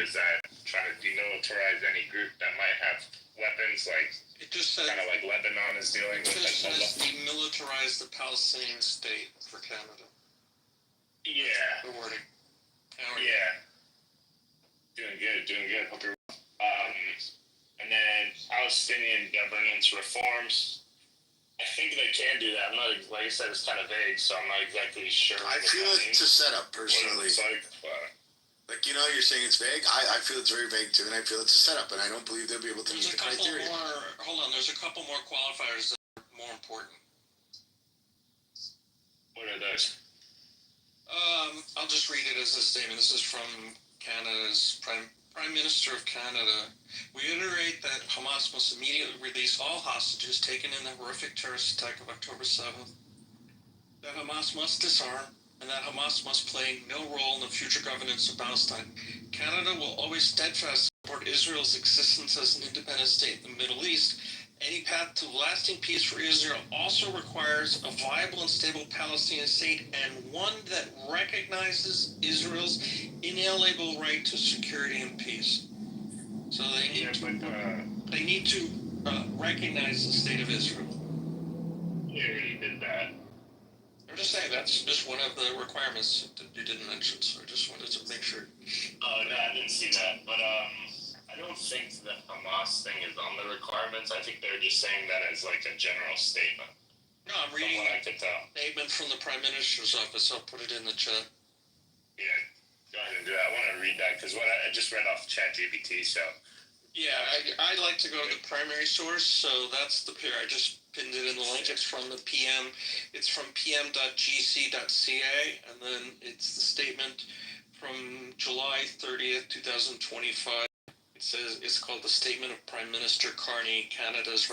is that trying to demilitarize any group that might have weapons, like it just said, kind of like Lebanon is dealing with? It just says demilitarize the Palestinian state for Canada. Yeah. The wording. Yeah. Doing good. Hope you're well. And then Palestinian governance reforms. I think they can do that. I'm not, like I said, it's kind of vague, so I'm not exactly sure. I feel it's a setup, personally. Like, you know, you're saying it's vague. I feel it's very vague too, and I feel it's a setup, and I don't believe they'll be able to meet the criteria. There's a couple more qualifiers that are more important. What are those? I'll just read it as a statement. This is from Canada's Prime Minister of Canada. We reiterate that Hamas must immediately release all hostages taken in the horrific terrorist attack of October 7th, that Hamas must disarm, and that Hamas must play no role in the future governance of Palestine. Canada will always steadfastly support Israel's existence as an independent state in the Middle East. Any path to lasting peace for Israel also requires a viable and stable Palestinian state, and one that recognizes Israel's inalienable right to security and peace. So they need to recognize the state of Israel. We already did that. I'm just saying that's just one of the requirements that you didn't mention, so I just wanted to make sure. Oh, no, I didn't see that, but I don't think the Hamas thing is on the requirements. I think they're just saying that as like a general statement. No, I'm reading a statement from the Prime Minister's office. I'll put it in the chat. Yeah, go ahead and do that. I want to read that because I just read off ChatGPT, so. Yeah, I like to go to the primary source, so that's the I just pinned it in the link. It's from the PM. It's from pm.gc.ca, and then it's the statement from July 30th, 2025. It says it's called the Statement of Prime Minister Carney, Canada's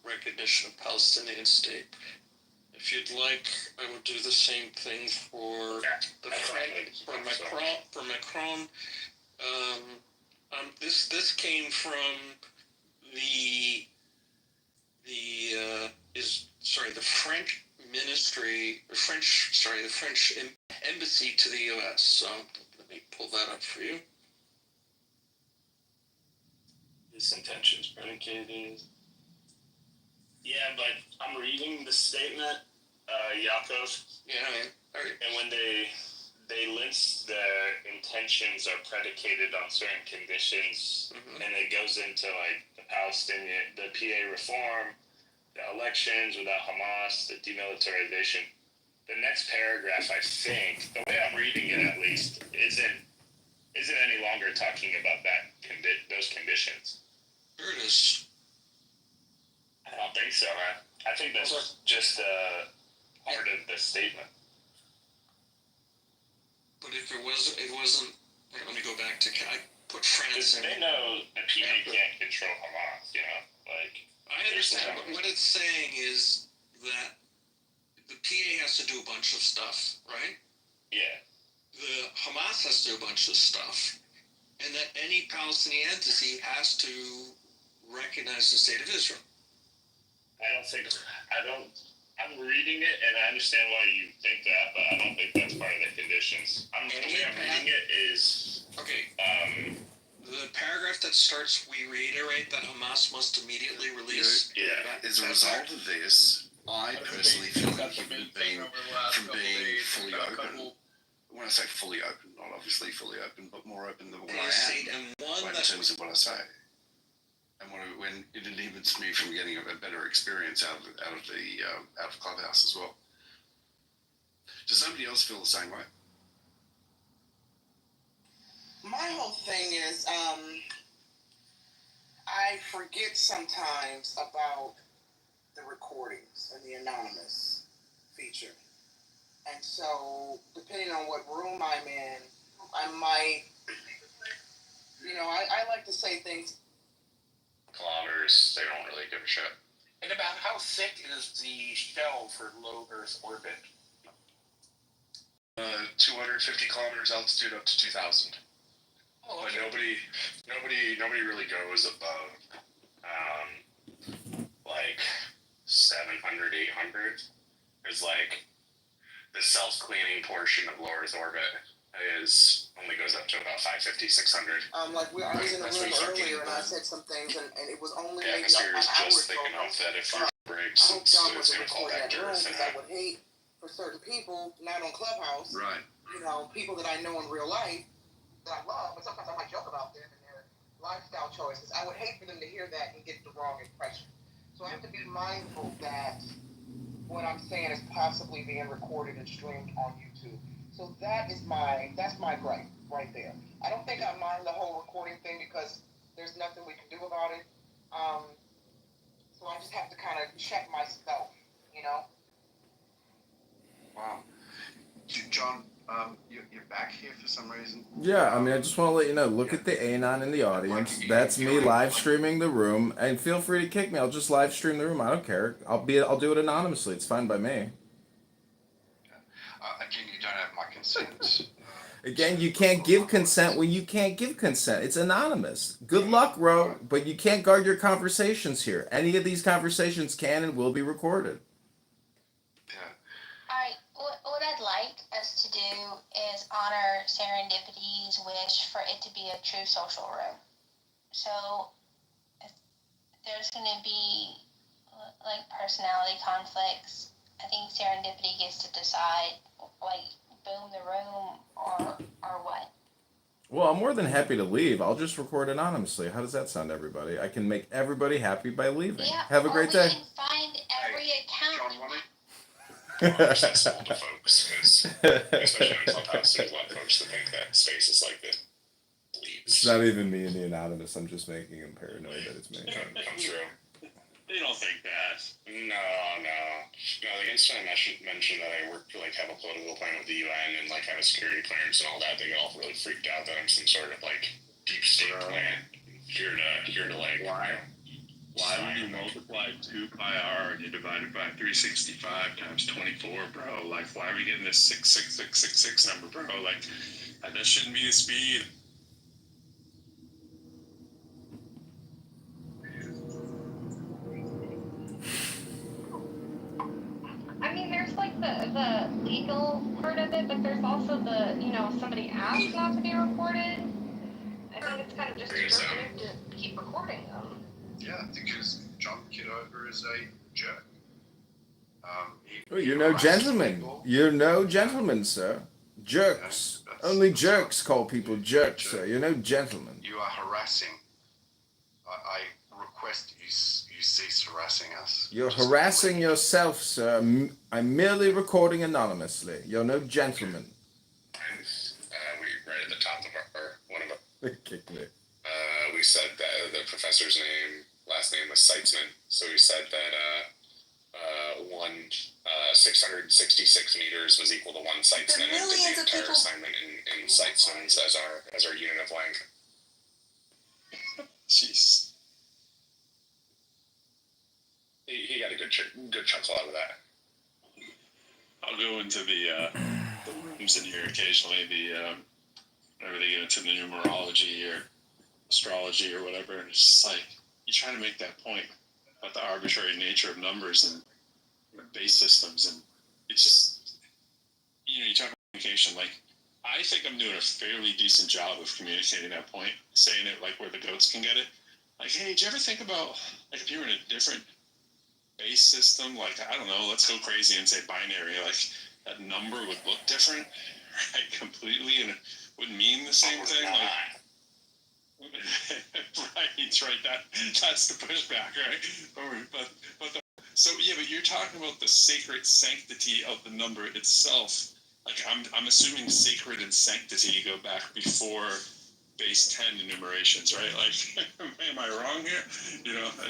recognition of Palestinian state. If you'd like, I will do the same thing for Macron. This came from the French ministry, the French embassy to the U.S. So let me pull that up for you. This intention's predicated. Yeah, but I'm reading the statement, Yakov. Yeah. And when they list the intentions are predicated on certain conditions, and it goes into like the PA reform, the elections without Hamas, the demilitarization. The next paragraph, I think, the way I'm reading it at least, isn't any longer talking about those conditions. There it is. I don't think so, man. I think that's just part of the statement. But if it wasn't. Let me go back to. I put France in. They know the PA can't control Hamas, you know? Like. I understand, but what it's saying is that the PA has to do a bunch of stuff, right? Yeah. The Hamas has to do a bunch of stuff, and that any Palestinian entity has to recognize the state of Israel. I'm reading it, and I understand why you think that, but I don't think that's part of the conditions. The way I'm reading it is... Okay. The paragraph that starts, we reiterate that Hamas must immediately release... As a result of this, I personally feel like it would have been from being fully open. When I say fully open, not obviously fully open, but more open than what I am. In terms of what I say. And when it inhibits me from getting a better experience out of Clubhouse as well. Does somebody else feel the same way? My whole thing is, I forget sometimes about the recordings and the anonymous feature. And so, depending on what room I'm in, I might, I like to say things. Kilometers, they don't really give a shit. And about how thick is the shell for low Earth orbit? 250 kilometers altitude up to 2,000. Oh, okay. But nobody really goes above like 700, 800. There's like the self-cleaning portion of low Earth orbit only goes up to about 550, 600. Like I was in a That's room when you start earlier getting and I the- said some things and it was only Yeah, maybe because an you're hour just ago. thinking off that if I your breaks, hope John it's wasn't going to call recording back that to room earth. because I would hate for certain people, not on Clubhouse, Right. you know, people that I know in real life that I love, but sometimes I might joke about them and their lifestyle choices. I would hate for them to hear that and get the wrong impression. So I have to be mindful that what I'm saying is possibly being recorded and streamed on YouTube. So that's my gripe right there. I don't think I mind the whole recording thing because there's nothing we can do about it. So I just have to kind of check myself, you know. Wow. John, you're back here for some reason. Yeah, I mean, I just want to let you know, look at the Anon in the audience. That's me live streaming the room, and feel free to kick me. I'll just live stream the room. I don't care. I'll do it anonymously. It's fine by me. Again, you don't have my consent. Again, you can't give consent when you can't give consent. It's anonymous. Good luck, bro, but you can't guard your conversations here. Any of these conversations can and will be recorded. Alright, what I'd like us to do is honor Serendipity's wish for it to be a true social room. So, if there's going to be, like, personality conflicts, I think Serendipity gets to decide, like, boom the room or what. Well, I'm more than happy to leave. I'll just record anonymously. How does that sound, everybody? I can make everybody happy by leaving. Yeah, Have a great day. We can find every account. John, want That's small to folks, because especially on Clubhouse, there's a lot of folks that think that space is like the It's leaves. not even me and the anonymous. I'm just making him paranoid that it's me. Come through. They don't think that. No. Like instantly mentioned that I work like have a political plan with the UN and like have a security clearance and all that. They get all really freaked out that I'm some sort of like deep state plan here to like. Why would you multiply 2 pi r and you divide it by 365 times 24, bro? Like, why are we getting this 66666 number, bro? Like, that shouldn't be the speed. I mean, there's like the legal part of it, but there's also the, you know, if somebody asks not to be recorded, I think it's kind of just destructive to keep recording them. Yeah, because John Kitover is a jerk. Oh, you're no gentleman. You're no gentleman, sir. Jerks. Only jerks call people jerks, sir. You're no gentleman. You are harassing. I request you cease harassing us. You're harassing yourself, sir. I'm merely recording anonymously. You're no gentleman. We right at the top of one of They kicked me. we said that the professor's last name was Seitzman. So we said that 666 meters was equal to 1 Seitzman, and did the entire assignment in Seitzmans as our unit of length. Jeez. He got a good chuckle out of that. I'll go into the rooms in here occasionally, whenever they get into the numerology or astrology or whatever, and it's just like, you try to make that point about the arbitrary nature of numbers and base systems, and it's just, you talk about communication, like, I think I'm doing a fairly decent job of communicating that point, saying it like where the goats can get it. Like, hey, did you ever think about, like, if you were in a different base system, like, I don't know, let's go crazy and say binary, like, that number would look different, right, completely, and it wouldn't mean the same thing, like, right, that's the pushback, right, but you're talking about the sacred sanctity of the number itself. Like, I'm assuming sacred and sanctity go back before base 10 enumerations, right? Like, am I wrong here?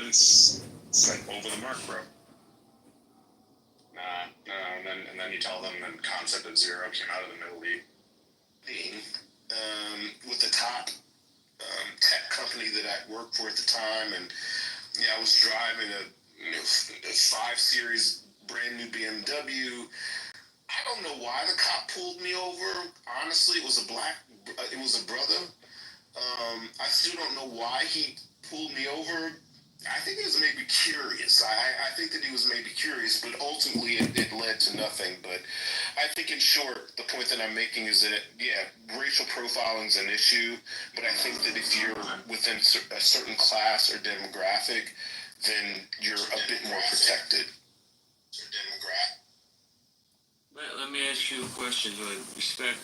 It's like over the mark, bro. And then you tell them the concept of zero came out of the Middle East. With the top tech company that I worked for at the time, and I was driving a 5 Series brand new BMW. I don't know why the cop pulled me over. Honestly, it was a brother. I still don't know why he pulled me over. I think he was maybe curious. I think that he was maybe curious, but ultimately it led to nothing. But I think, in short, the point that I'm making is that, yeah, racial profiling is an issue, but I think that if you're within a certain class or demographic, then you're a bit more protected. Let me ask you a question with respect.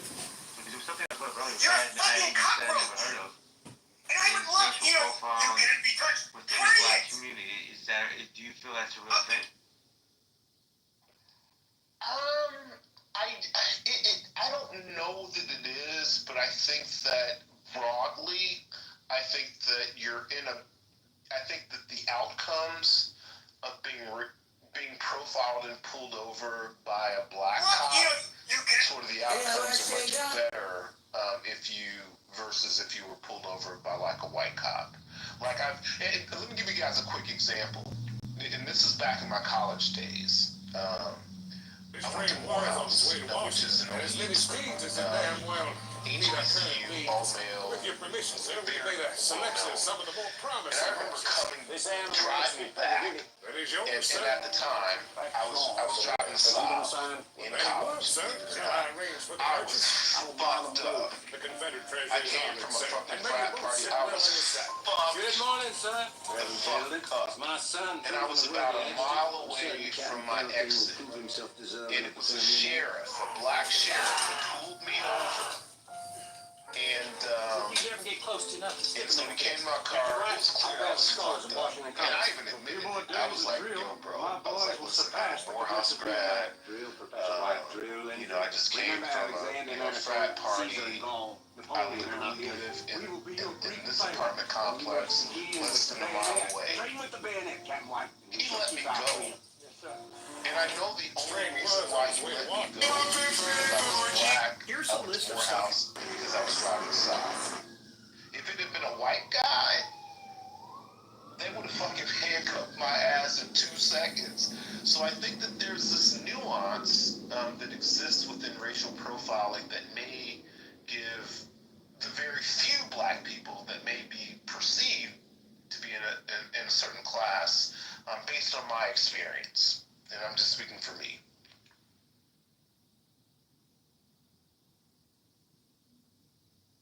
Because it was something I thought really sad that I never heard of. And I would love, you can be touched. Within the black community, do you feel that's a real thing? I don't know that it is, but I think that broadly, I think that I think that the outcomes of being profiled and pulled over by a black cop, sort of the outcomes are much better versus if you were pulled over by like a white cop. Like let me give you guys a quick example, and this is back in my college days. I went to Morehouse, which is an HBCU, all-male. With your permission, sir, we made a selection of some of the more promising. And I remember driving back, and at the time, I was driving south in college. I was fucked up. I came from a fucking frat party. I was fucked. Good morning, sir. The fuck up. My son. And I was about a mile away from my exit. And it was a sheriff, a black sheriff, that pulled me over. And you never get close to nothing. so we came in my car, it was clear I was fucked up. And I even admitted it. I was like, yo, bro, I was like, listen, I'm a Morehouse grad. I just came from a frat party. I literally live in this apartment complex less than a mile away. He let me go. And I know the only reason why he let me go is because I was black, I was Morehouse, because I was driving south. If it had been a white guy, they would have fucking handcuffed my ass in 2 seconds. So I think that there's this nuance that exists within racial profiling that may give the very few black people that may be perceived to be in a certain class based on my experience. And I'm just speaking for me.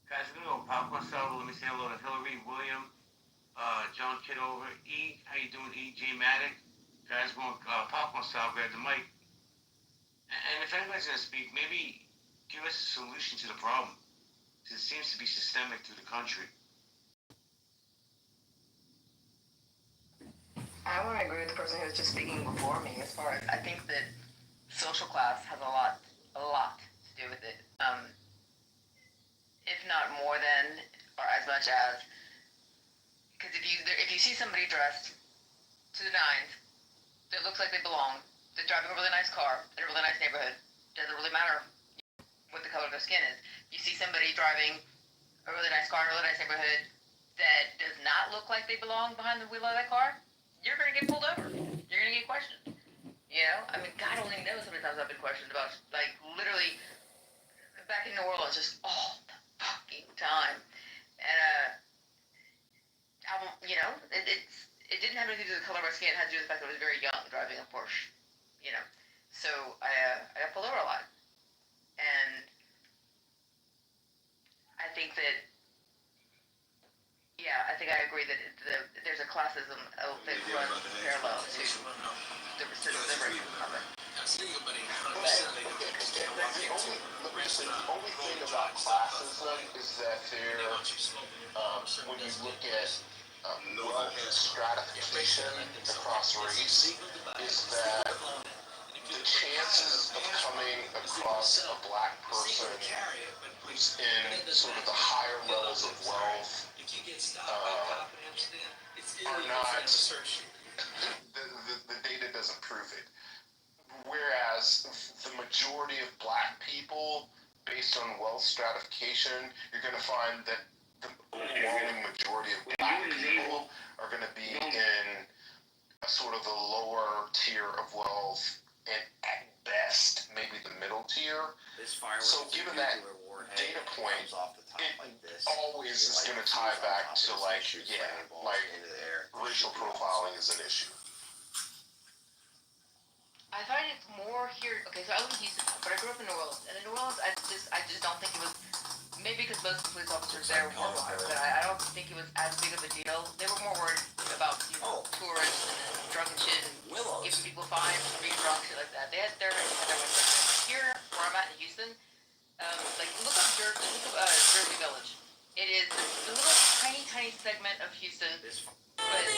Guys, we're gonna go popcorn style. Let me say hello to Hillary, William, John Kitover, E. How you doing, E. J. Maddock? Guys, we're gonna popcorn style. Grab the mic. And if anybody's gonna speak, maybe give us a solution to the problem, because it seems to be systemic through the country. I want to agree with the person who was just speaking before me. As far as I think that social class has a lot to do with it. If not more than, or as much as, because if you see somebody dressed to the nines, that looks like they belong, they're driving a really nice car in a really nice neighborhood, doesn't really matter what the color of their skin is. You see somebody driving a really nice car in a really nice neighborhood that does not look like they belong behind the wheel of that car, you're going to get pulled over. You're going to get questioned. I mean, God only knows how many times I've been questioned about, like, literally, back in New Orleans, just all the fucking time. And, it didn't have anything to do with the color of my skin. It had to do with the fact that I was very young, driving a Porsche, So, I got pulled over a lot. And I think that, I think I agree that there's a classism that runs parallel to the racism of it. The only thing about classism is that when you look at stratification across race, is that the chances of coming across a black person who's in sort of the higher levels of wealth are not, the data doesn't prove it. Whereas the majority of black people, based on wealth stratification, you're going to find that the overwhelming majority of black people are going to be in a sort of the lower tier of wealth, and at best, maybe the middle tier. So given that data point, it always is going to tie back to like racial profiling is an issue. I find it's more here. Okay, so I live in Houston, but I grew up in New Orleans, and in New Orleans, I just don't think it was. Maybe because most of the police officers there were white, but I don't think it was as big of a deal. They were more worried about tourists and drug and shit, and giving people fines for being drunk, shit like that. They had their here where I'm at in Houston. Like look up Jersey Village. It is a little tiny segment of Houston. But the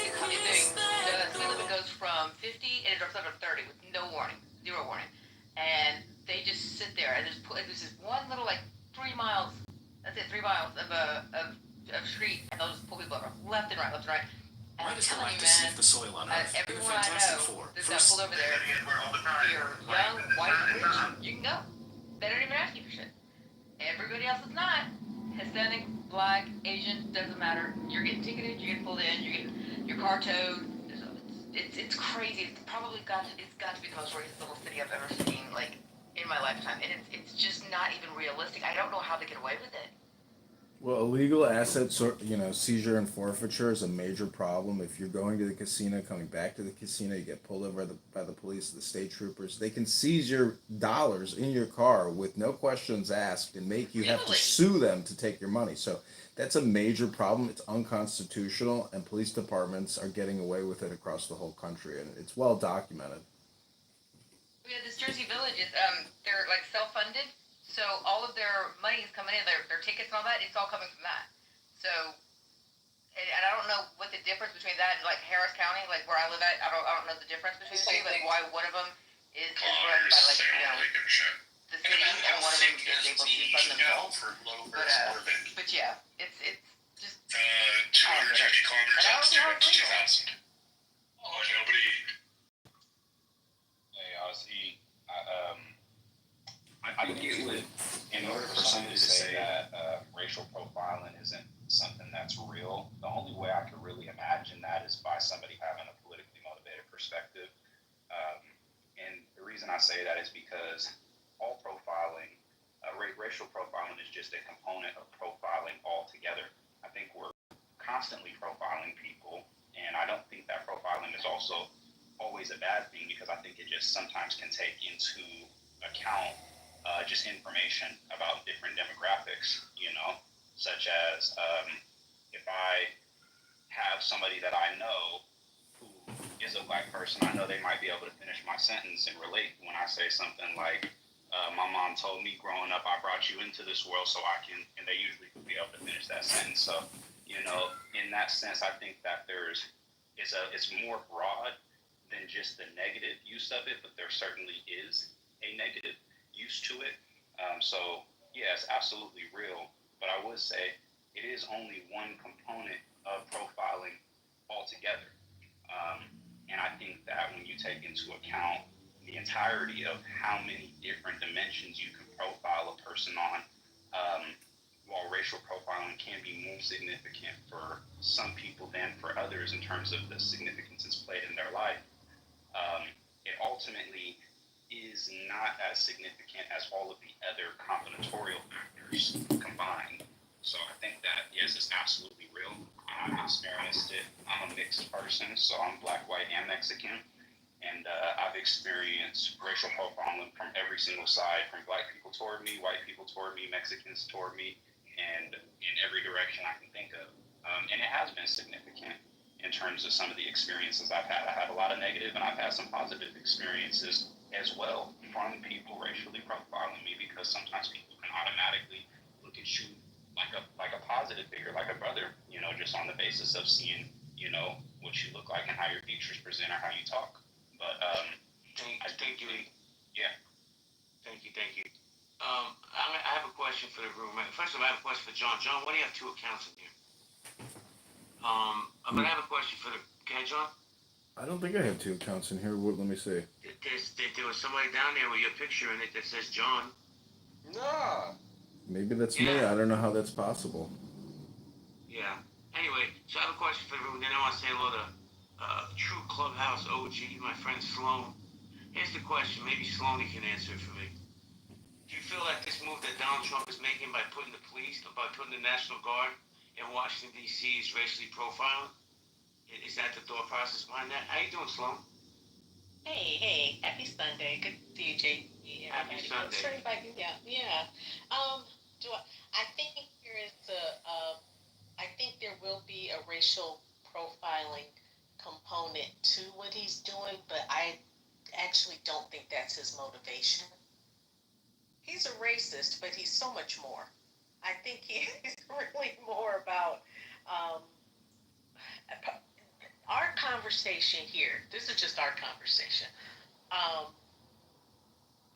speed limit goes from 50 and it drops down to 30 with no warning, zero warning. And they just sit there and there's this one little like 3 miles, that's it, 3 miles of street, and they'll just pull people over left and right. And I'm telling you, man, everyone I know that got pulled over there, if you're young, white, rich, you can go. They don't even ask you for shit. Everybody else is not. Hispanic, Black, Asian, doesn't matter. You're getting ticketed, you're getting pulled in, you're getting your car towed. It's crazy. It's got to be the most racist little city I've ever seen, like, in my lifetime. And it's just not even realistic. I don't know how they get away with it. Well, illegal asset, seizure and forfeiture is a major problem. If you're going to the casino, coming back to the casino, you get pulled over by the police, the state troopers. They can seize your dollars in your car with no questions asked and make you have to sue them to take your money. So that's a major problem. It's unconstitutional, and police departments are getting away with it across the whole country, and it's well documented. Yeah, this Jersey Village is they're like self-funded. So all of their money is coming in, their tickets and all that, it's all coming from that. So, and I don't know what the difference between that and like Harris County, like where I live at, I don't know the difference between the two, like why one of them is run by like, the city and one of them is able to fund themselves. But yeah, it's just. 250 kilometers out to 2,000. Oh, nobody. Hey, I think it would, in order for somebody to say that racial profiling isn't something that's real, the only way I could really imagine that is by somebody having a politically motivated perspective. And the reason I say that is because all profiling, racial profiling is just a component of profiling altogether. I think we're constantly profiling people, and I don't think that profiling is also always a bad thing, because I think it just sometimes can take into account just information about different demographics, such as if I have somebody that I know who is a Black person, I know they might be able to finish my sentence and relate when I say something like, my mom told me growing up, I brought you into this world so I can, and they usually be able to finish that sentence. So, in that sense, I think that it's more broad than just the negative use of it, but there certainly is a negative use to it. So yeah, it's absolutely real, but I would say it is only one component of profiling altogether. And I think that when you take into account the entirety of how many different dimensions you can profile a person on, while racial profiling can be more significant for some people than for others in terms of the significance it's played in their life, it ultimately is not as significant as all of the other combinatorial factors combined. So I think that, yes, it's absolutely real. I've experienced it. I'm a mixed person, so I'm Black, white, and Mexican. And I've experienced racial profiling from every single side, from Black people toward me, white people toward me, Mexicans toward me, and in every direction I can think of. And it has been significant in terms of some of the experiences I've had. I have a lot of negative, and I've had some positive experiences as well from people racially profiling me, because sometimes people can automatically look at you like a positive figure, like a brother, just on the basis of seeing, what you look like and how your features present or how you talk. But thank you. Yeah. Thank you. I have a question for the room. First of all, I have a question for John. John, why do you have 2 accounts in here? But I have a question for okay, John? I don't think I have 2 accounts in here. Let me see. There was somebody down there with your picture in it that says John. Nah. Maybe that's me. I don't know how that's possible. Yeah. Anyway, so I have a question for the room. Then I want to say hello to true Clubhouse OG, my friend Sloan. Here's the question. Maybe Sloan can answer it for me. Do you feel like this move that Donald Trump is making by putting the police, by putting the National Guard in Washington D.C. is racially profiling? Is that the thought process behind that? How you doing, Sloan? Hey, happy Sunday. Good to see you, JP. Happy Sunday. Yeah. I think there is I think there will be a racial profiling component to what he's doing, but I actually don't think that's his motivation. He's a racist, but he's so much more. I think he's really more about um, our conversation here. This is just our conversation. Um,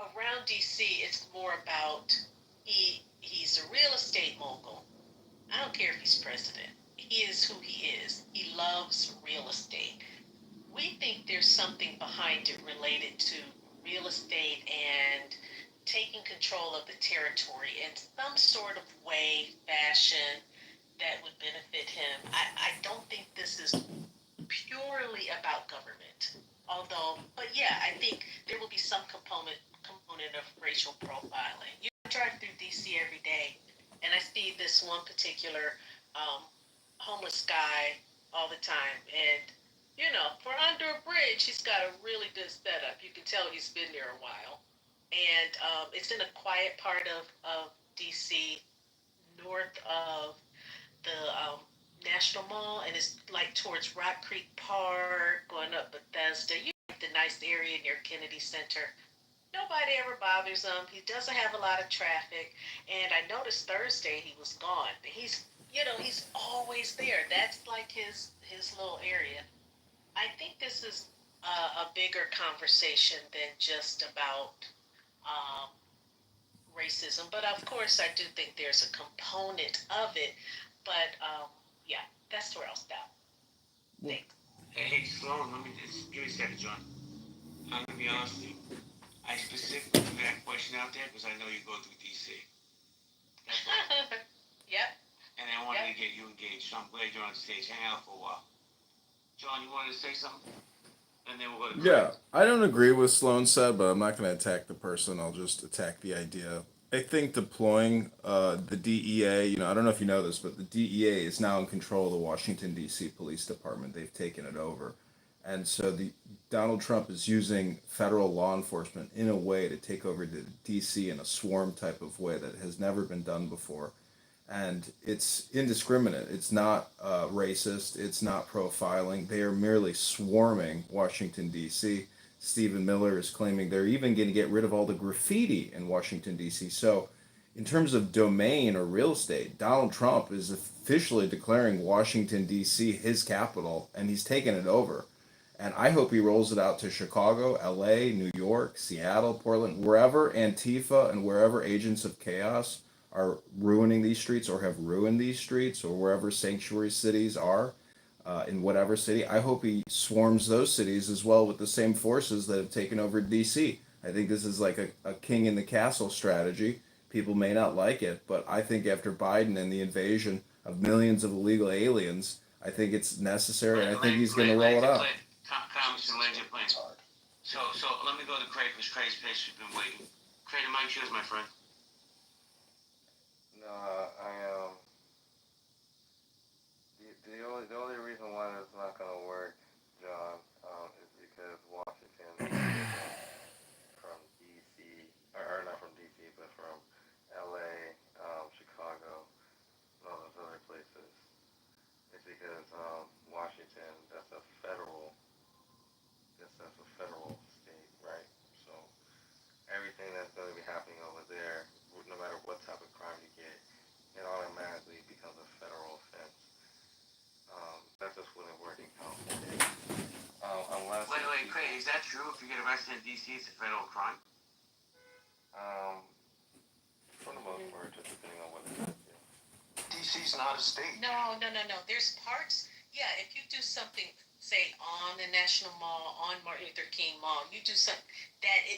Around DC, it's more about he's a real estate mogul. I don't care if he's president. He is who he is. He loves real estate. We think there's something behind it related to real estate and taking control of the territory in some sort of way, fashion that would benefit him. I don't think this is purely about government. But yeah, I think there will be some component of racial profiling. You drive through DC every day, and I see this one particular homeless guy all the time, and for under a bridge, he's got a really good setup. You can tell he's been there a while, and it's in a quiet part of DC, north of the National Mall, and it's like towards Rock Creek Park, going up Bethesda. You know, the nice area near Kennedy Center. Nobody ever bothers him. He doesn't have a lot of traffic. And I noticed Thursday he was gone. He's always there. That's like his little area. I think this is a bigger conversation than just about um, racism. But of course, I do think there's a component of it. But yeah, that's where I'll stop. Thanks. Hey, Sloan, let me just give me a second, John. I'm gonna be honest with you. I specifically threw that question out there because I know you go through DC. That's right. Yep. And I wanted to get you engaged, so I'm glad you're on stage. Hang out for a while. John, you wanted to say something? And then we'll go to Craig. Yeah, I don't agree with Sloan said, but I'm not going to attack the person. I'll just attack the idea. I think deploying the DEA, I don't know if you know this, but the DEA is now in control of the Washington, D.C. Police Department. They've taken it over. And so Donald Trump is using federal law enforcement in a way to take over the D.C. in a swarm type of way that has never been done before. And it's indiscriminate. It's not racist. It's not profiling. They are merely swarming Washington, D.C. Stephen Miller is claiming they're even going to get rid of all the graffiti in Washington, D.C. So, in terms of domain or real estate, Donald Trump is officially declaring Washington, D.C. his capital, and he's taken it over. And I hope he rolls it out to Chicago, L.A., New York, Seattle, Portland, wherever Antifa and wherever agents of chaos are ruining these streets or have ruined these streets, or wherever sanctuary cities are, in whatever city. I hope he swarms those cities as well with the same forces that have taken over DC. I think this is like a king in the castle strategy. People may not like it, but I think after Biden and the invasion of millions of illegal aliens, I think it's necessary, and I think he's going to roll it out. Congressman, land your plane. So let me go to Craig, because Craig's patiently been waiting. Craig, the mic's yours, my friend. No, the only reason why that's not going to work, John, is because Washington isn't from DC, or not from DC, but from LA, Chicago, and all those other places. It's because Washington, that's a federal state, right? So everything that's going to be happening over there, no matter what type of crime you get, it automatically becomes a federal offense. That just wouldn't work in California. Wait, Craig, is that true? If you get arrested in DC, it's a federal crime? For the most part, just depending on what it is. DC's not a state. No. There's parts. Yeah, if you do something, say on the National Mall, on Martin Luther King Mall, you do something that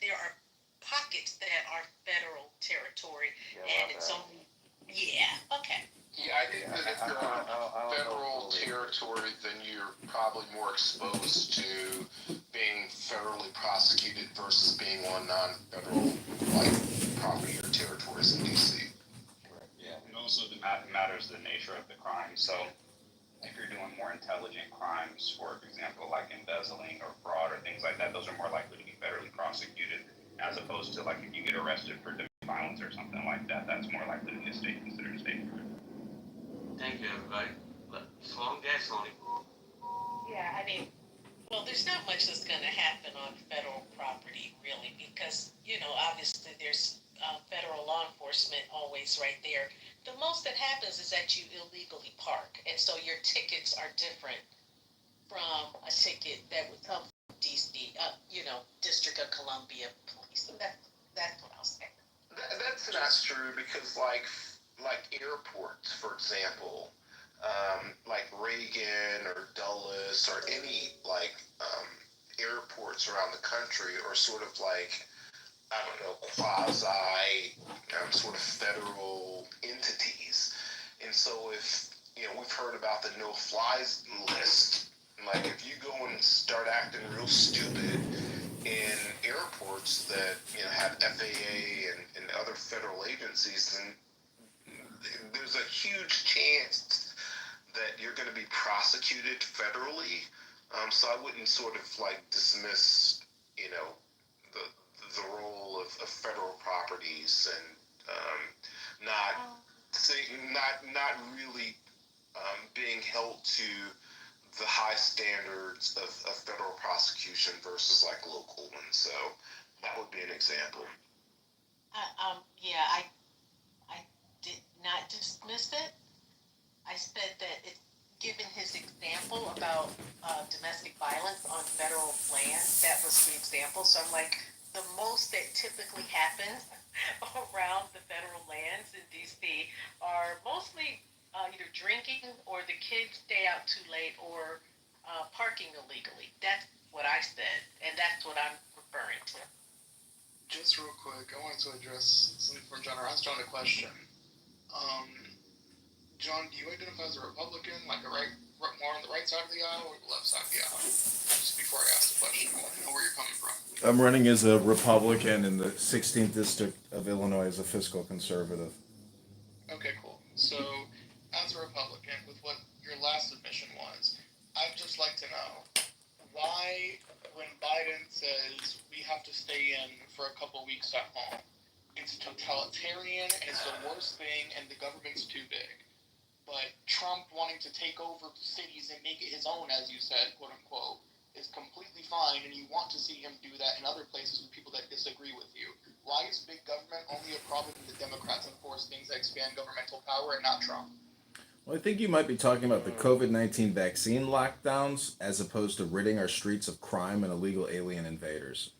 there are pockets that are federal territory, and it's only. Yeah. Okay. Yeah, I think that if you're on federal territory, then you're probably more exposed to being federally prosecuted versus being on non-federal property or territories in DC. Yeah, and also the mathematical matters the nature of the crime. So if you're doing more intelligent crimes, for example, like embezzling or fraud or things like that, those are more likely to be federally prosecuted, as opposed to like if you get arrested for domestic violence or something like that, that's more likely to be considered a state crime. Thank you, everybody. Slow down, Sony. Yeah, I mean, well, there's not much that's going to happen on federal property, really, because, obviously there's federal law enforcement always right there. The most that happens is that you illegally park, and so your tickets are different from a ticket that would come from DC, District of Columbia Police. So that's what I'll say. That's not true because like airports, for example, like Reagan or Dulles or any airports around the country are sort of like, I don't know, quasi sort of federal entities. And so if, we've heard about the no-flies list, like if you go and start acting real stupid in airports that, have FAA and other federal agencies, then there's a huge chance that you're going to be prosecuted federally. So I wouldn't sort of dismiss, the role of federal properties and not really being held to the high standards of federal prosecution versus local ones. So that would be an example. I did not dismiss it. I said that given his example about domestic violence on federal land, that was the example. So I'm like, the most that typically happens around the federal lands in DC are mostly either drinking or the kids stay out too late or parking illegally. That's what I said, and that's what I'm referring to. Just real quick, I wanted to address something from John, or ask John a question. John, do you identify as a Republican, more on the right side of the aisle or the left side of the aisle? Just before I ask the question, I want to know where you're coming from. I'm running as a Republican in the 16th District of Illinois as a fiscal conservative. Okay, cool. So, as a Republican, with what your last submission was, I'd just like to know why, when Biden says we have to stay in for a couple weeks at home, it's totalitarian and it's the worst thing and the government's too big. But Trump wanting to take over cities and make it his own, as you said, quote unquote, is completely fine, and you want to see him do that in other places with people that disagree with you. Why is big government only a problem when the Democrats enforce things that expand governmental power and not Trump? Well, I think you might be talking about the COVID-19 vaccine lockdowns as opposed to ridding our streets of crime and illegal alien invaders.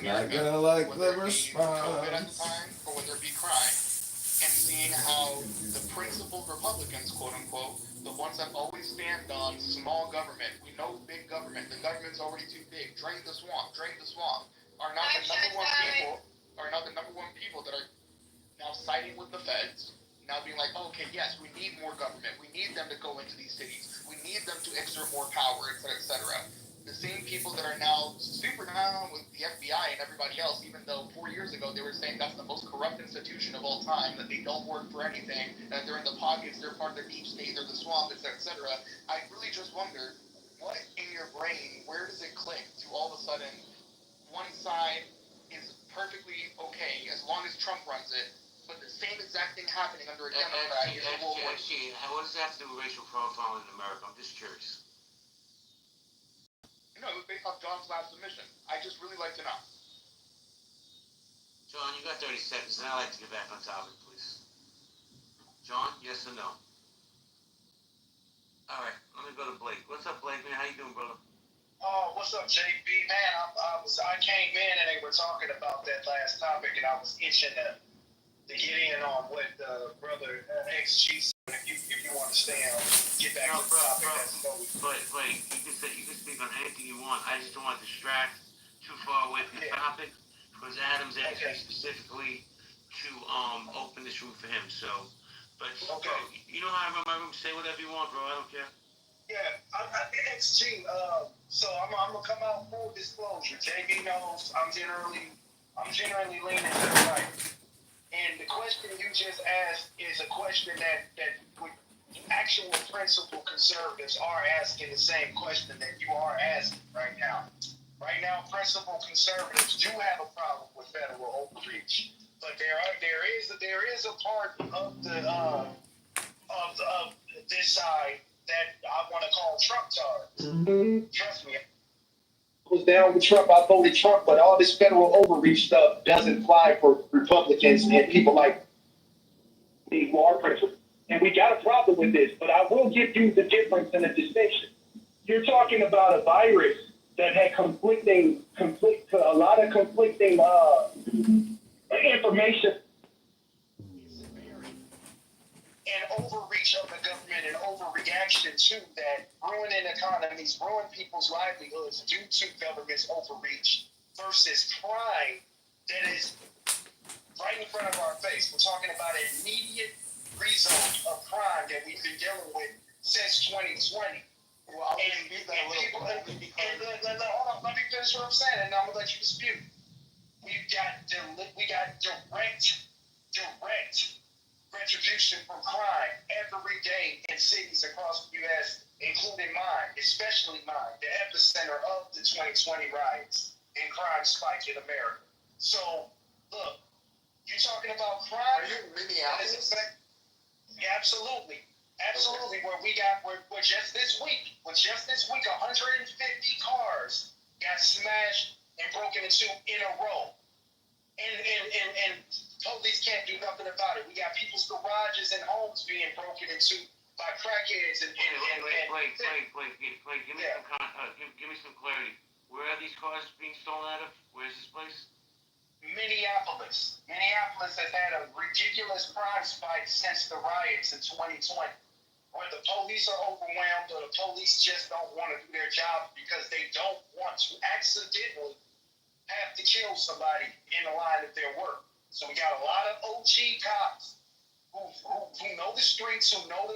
Not gonna like the response. Or whether it be crime, and seeing how the principled Republicans, quote unquote, the ones that always stand on small government, we know big government, the government's already too big, drain the swamp, are not the number one people that are now siding with the feds, now being like, okay, yes, we need more government, we need them to go into these cities, we need them to exert more power, etc., etc. The same people that are now super down with the FBI and everybody else, even though 4 years ago they were saying that's the most corrupt institution of all time, that they don't work for anything, that they're in the pockets, they're part of the deep state, they're the swamp, etc. I really just wonder, what in your brain, where does it click to all of a sudden one side is perfectly okay as long as Trump runs it, but the same exact thing happening under a Democrat is a World War II. What does that have to do with racial profiling in America? I'm just curious. No, it was based off John's last submission. I just really like to know. John, you got 30 seconds, and I'd like to get back on topic, please. John, yes or no? All right, let me go to Blake. What's up, Blake, man? How you doing, brother? What's up, JB? Man, I came in and they were talking about that last topic, and I was itching to get in on what brother XG said. If you want to stay on, get back to the topic. Blake, you can speak on anything you want. I just don't want to distract too far away from the topic, because Adam's asked me specifically to open this room for him. So, but bro, you know how I run my room. Say whatever you want, bro. I don't care. Yeah, XG. So I'm gonna come out full disclosure. JB knows I'm generally I'm generally leaning to the right. And the question you just asked is a question that actual principal conservatives are asking the same question that you are asking right now. Right now, principal conservatives do have a problem with federal overreach, but there is a part of this side that I want to call Trump tards. Trust me. Was down with Trump, I voted Trump, but all this federal overreach stuff doesn't fly for Republicans and people like me who are principled. And we got a problem with this, but I will give you the difference and the distinction. You're talking about a virus that had a lot of conflicting information. And overreach of the government and overreaction to that, ruining economies, ruin people's livelihoods due to government's overreach versus crime that is right in front of our face. We're talking about an immediate result of crime that we've been dealing with since 2020. Well, I'll dispute that a little bit. Hold on, let me finish what I'm saying, and I'm gonna let you dispute. We got direct retribution from crime every day in cities across the U.S., including mine, especially mine, the epicenter of the 2020 riots and crime spike in America. So, look, you're talking about crime. Are you in Minneapolis? Yeah, absolutely. Absolutely. Okay. Where just this week, 150 cars got smashed and broken into in a row. And police can't do nothing about it. We got people's garages and homes being broken into by crackheads and Blake, give me some clarity. Where are these cars being stolen out of? Where's this place? Minneapolis. Minneapolis has had a ridiculous crime spike since the riots in 2020. Where the police are overwhelmed or the police just don't want to do their job because they don't want to accidentally have to kill somebody in the line of their work. So we got a lot of OG cops who know the streets, who know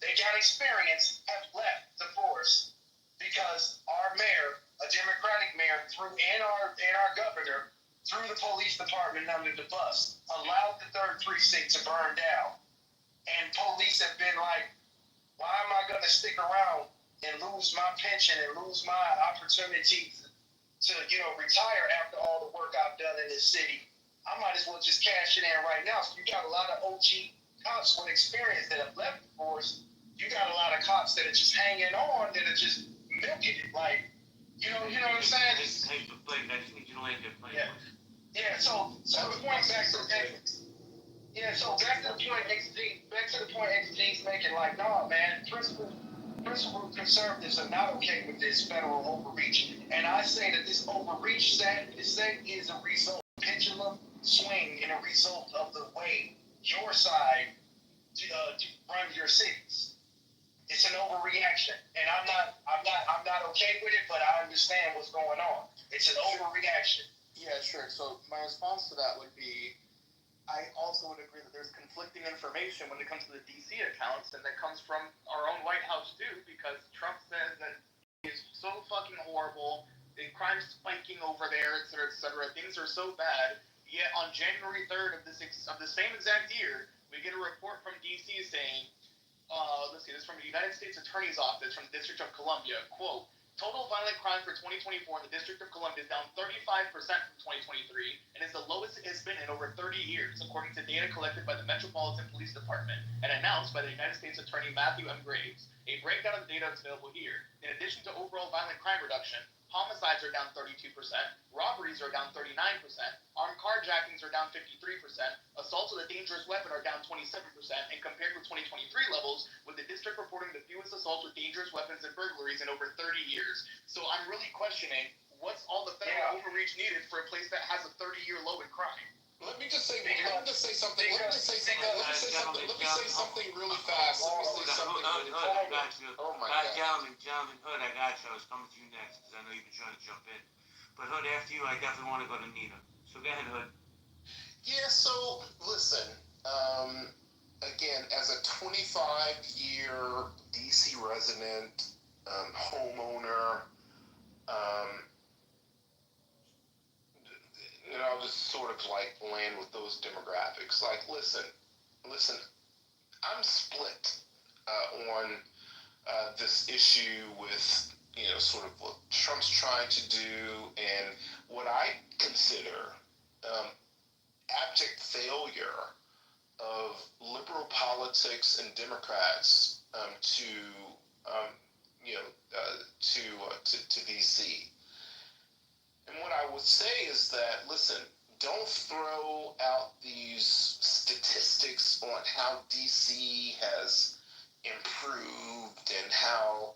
they got experience, have left the force because our mayor, a Democratic mayor, and our governor threw the police department under the bus, allowed the 3rd precinct to burn down. And police have been like, why am I going to stick around and lose my pension and lose my opportunity to retire after all the work I've done in this city? I might as well just cash it in right now. So you got a lot of OG cops with experience that have left the force. You got a lot of cops that are just hanging on, that are just milking it. Like, you know what I'm saying? Hey, Blake, I just need you to land your plane. Yeah. So the point back to the point XG's making, like, no, man, principal conservatives are not okay with this federal overreach. And I say that this overreach is a result, pendulum swing, and a result of the way your side run your cities. It's an overreaction, and I'm not okay with it, but I understand what's going on. It's an overreaction. Yeah, sure. So my response to that would be, I also would agree that there's conflicting information when it comes to the DC accounts, and that comes from our own White House too, because Trump says that he is so fucking horrible, the crime's spiking over there, et cetera, things are so bad. Yet on January 3rd of the same exact year, we get a report from DC saying, let's see, this is from the United States Attorney's Office from the District of Columbia, quote, total violent crime for 2024 in the District of Columbia is down 35% from 2023 and is the lowest it has been in over 30 years, according to data collected by the Metropolitan Police Department and announced by the United States Attorney Matthew M. Graves. A breakdown of the data is available here. In addition to overall violent crime reduction, homicides are down 32%, robberies are down 39%, armed carjackings are down 53%, assaults with a dangerous weapon are down 27%, and compared with 2023 levels, with the district reporting the fewest assaults with dangerous weapons and burglaries in over 30 years. So I'm really questioning, what's all the federal overreach needed for a place that has a 30-year low in crime? Let me just say something really fast. Let me say something really fast. Oh my God. Gentlemen, Hood, I got you. I was coming to you next because I know you've been trying to jump in. But Hood, after you, I definitely want to go to Nina. So go ahead, Hood. Yeah, so listen, again, as a 25-year DC resident, homeowner, just sort of like land with those demographics. Like, listen, I'm split on this issue with, sort of what Trump's trying to do and what I consider abject failure of liberal politics and Democrats to DC. And what I would say is that, listen, don't throw out these statistics on how DC has improved and how,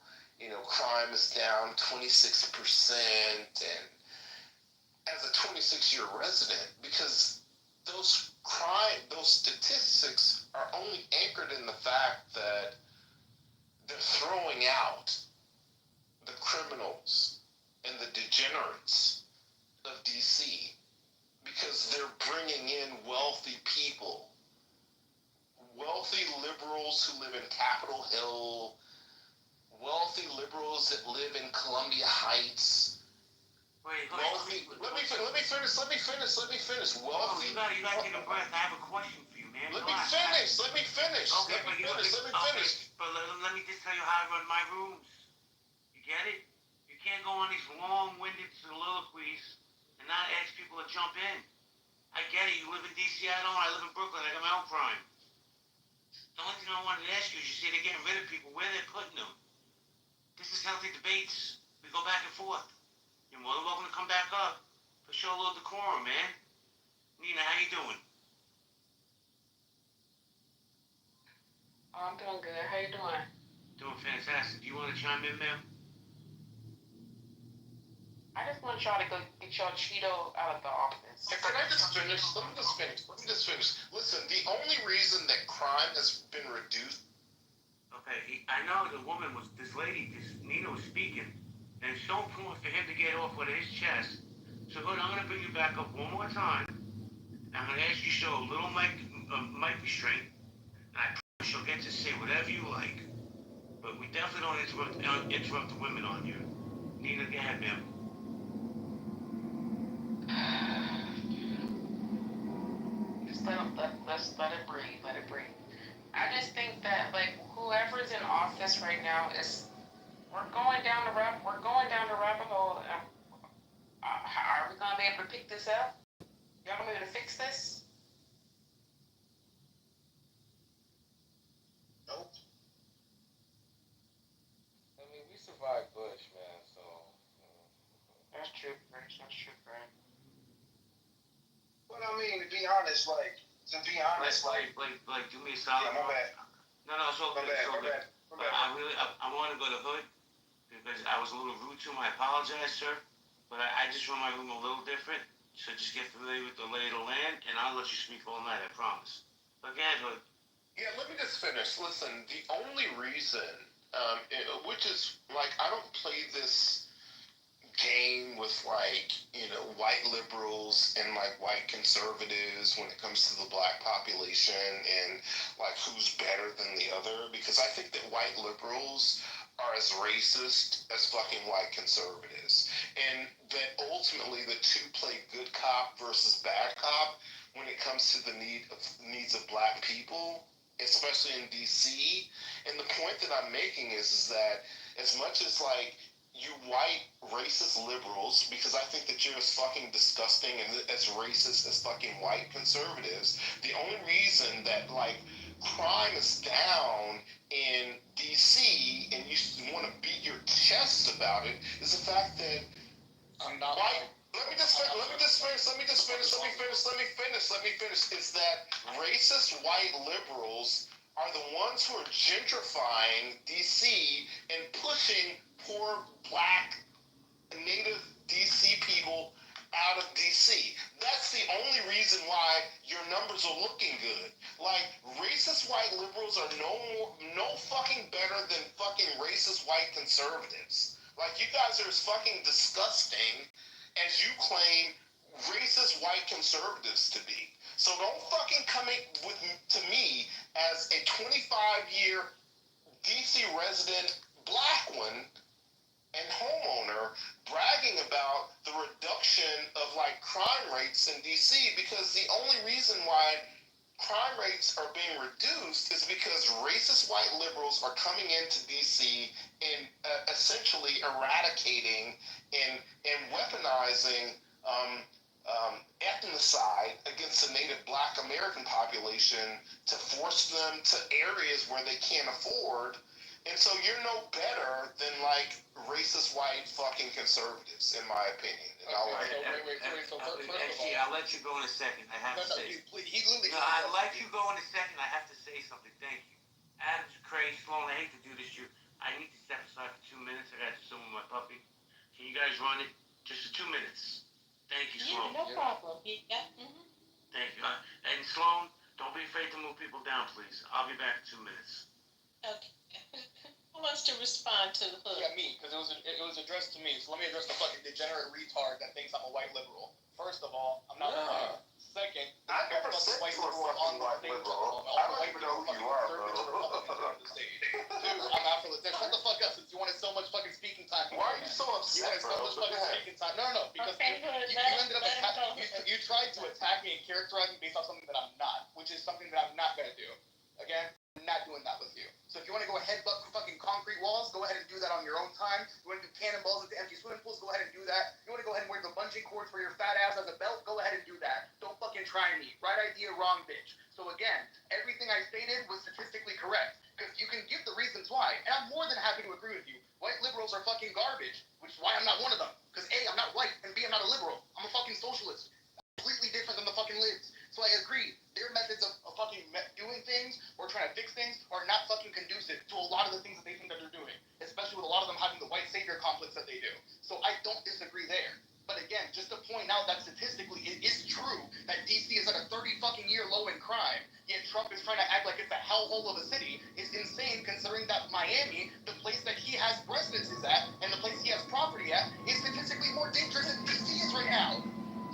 crime is down 26%, and as a 26-year resident, because those statistics are only anchored in the fact that they're throwing out the criminals and the degenerates of DC because they're bringing in wealthy people, wealthy liberals who live in Capitol Hill, wealthy liberals that live in Columbia Heights. Wait, wealthy. Let me finish. Wealthy. You gotta take a breath. I have a question for you, man. Let me finish. Okay, but let me just tell you how I run my rooms. You get it? You can't go on these long-winded soliloquies and not ask people to jump in. I get it. You live in DC. I don't. I live in Brooklyn. I got my own crime. The only thing I wanted to ask you is, you see they're getting rid of people. Where they're putting them? This is healthy debates. We go back and forth. You're more than welcome to come back up. But show a little decorum, man. Nina, how you doing? I'm doing good. How you doing? Doing fantastic. Do you want to chime in, ma'am? I just want y'all to go get your Cheeto out of the office. Can I just finish? Let me just finish. Listen, the only reason that crime has been reduced. Okay, I know the woman was, this lady, Nina was speaking, and it's so important for him to get off with his chest. So good, I'm going to bring you back up one more time. I'm going to ask you to show a little mic restraint, and I promise you'll get to say whatever you like. But we definitely don't interrupt the women on you. Nina, go ahead, ma'am. Just let it breathe. Let it breathe. I just think that, like, whoever's in office right now we're going down the rabbit hole. Are we gonna be able to pick this up? Y'all gonna be able to fix this? Nope. I mean, we survived Bush, man, so. That's true, Chris. But I mean, to be honest, like, do me a solid. Yeah, my bad. No, it's okay. My bad. I want to go to Hood because I was a little rude to him. I apologize, sir. But I just run my room a little different. So just get familiar with the lay of the land, and I'll let you speak all night, I promise. But go ahead, Hood. Yeah, let me just finish. Listen, the only reason, which is, like, I don't play this game with, like, white liberals and, like, white conservatives when it comes to the black population and, like, who's better than the other, because I think that white liberals are as racist as fucking white conservatives, and that ultimately the two play good cop versus bad cop when it comes to the needs of black people, especially in DC. And the point that I'm making is that as much as, like, you white racist liberals, because I think that you're as fucking disgusting and as racist as fucking white conservatives, the only reason that, like, crime is down in DC and you want to beat your chest about it is the fact that white. Let me finish. Is that racist white liberals are the ones who are gentrifying DC and pushing poor black native DC people out of DC. That's the only reason why your numbers are looking good. Like, racist white liberals are no fucking better than fucking racist white conservatives. Like, you guys are as fucking disgusting as you claim racist white conservatives to be. So don't fucking come in to me as a 25-year DC resident black one and homeowner bragging about the reduction of like crime rates in DC, because the only reason why crime rates are being reduced is because racist white liberals are coming into DC and essentially eradicating and weaponizing ethnocide against the native black American population to force them to areas where they can't afford. And so you're no better than like racist white fucking conservatives, in my opinion. And I'll I'll let you go in a second. I have to say. I'll let you go in a second. I have to say something. Thank you. Adam's crazy, Sloan. I hate to do this. I need to step aside for 2 minutes. I got to swim with my puppy. Can you guys run it? Just for 2 minutes. Thank you, Sloan. Yeah, no problem. Yeah. Mm-hmm. Thank you. And Sloan, don't be afraid to move people down, please. I'll be back in 2 minutes. Okay. Who wants to respond to the hood? Yeah, me, because it was addressed to me. So let me address the fucking degenerate retard that thinks I'm a white liberal. First of all, I'm not white. Second, I never said you were fucking white liberal. I don't even know who you are, bro. Dude, I'm after the shut the fuck up since you wanted so much fucking speaking time. Why are you so upset, bro? You wanted so much fucking speaking time. No, because okay, you ended up you tried to attack me and characterize me based off something that I'm not, which is something that I'm not gonna do. Again, I'm not doing that with you. So if you want to go headbutt through fucking concrete walls, go ahead and do that on your own time. You want to do cannonballs into empty swimming pools, go ahead and do that. You want to go ahead and wear the bungee cords for your fat ass as a belt, go ahead and do that. Don't fucking try me. Right idea, wrong bitch. So again, everything I stated was statistically correct. Because you can give the reasons why. And I'm more than happy to agree with you. White liberals are fucking garbage. Which is why I'm not one of them. Because A, I'm not white, and B, I'm not a liberal. I'm a fucking socialist. Completely different than the fucking libs. So I agree. Their methods of fucking doing things or trying to fix things are not fucking conducive to a lot of the things that they think that they're doing. Especially with a lot of them having the white savior complex that they do. So I don't disagree there. But again, just to point out that statistically it is true that DC is at a 30 fucking year low in crime, yet Trump is trying to act like it's a hellhole of a city is insane, considering that Miami, the place that he has residences at, and the place he has property at, is statistically more dangerous than DC is right now.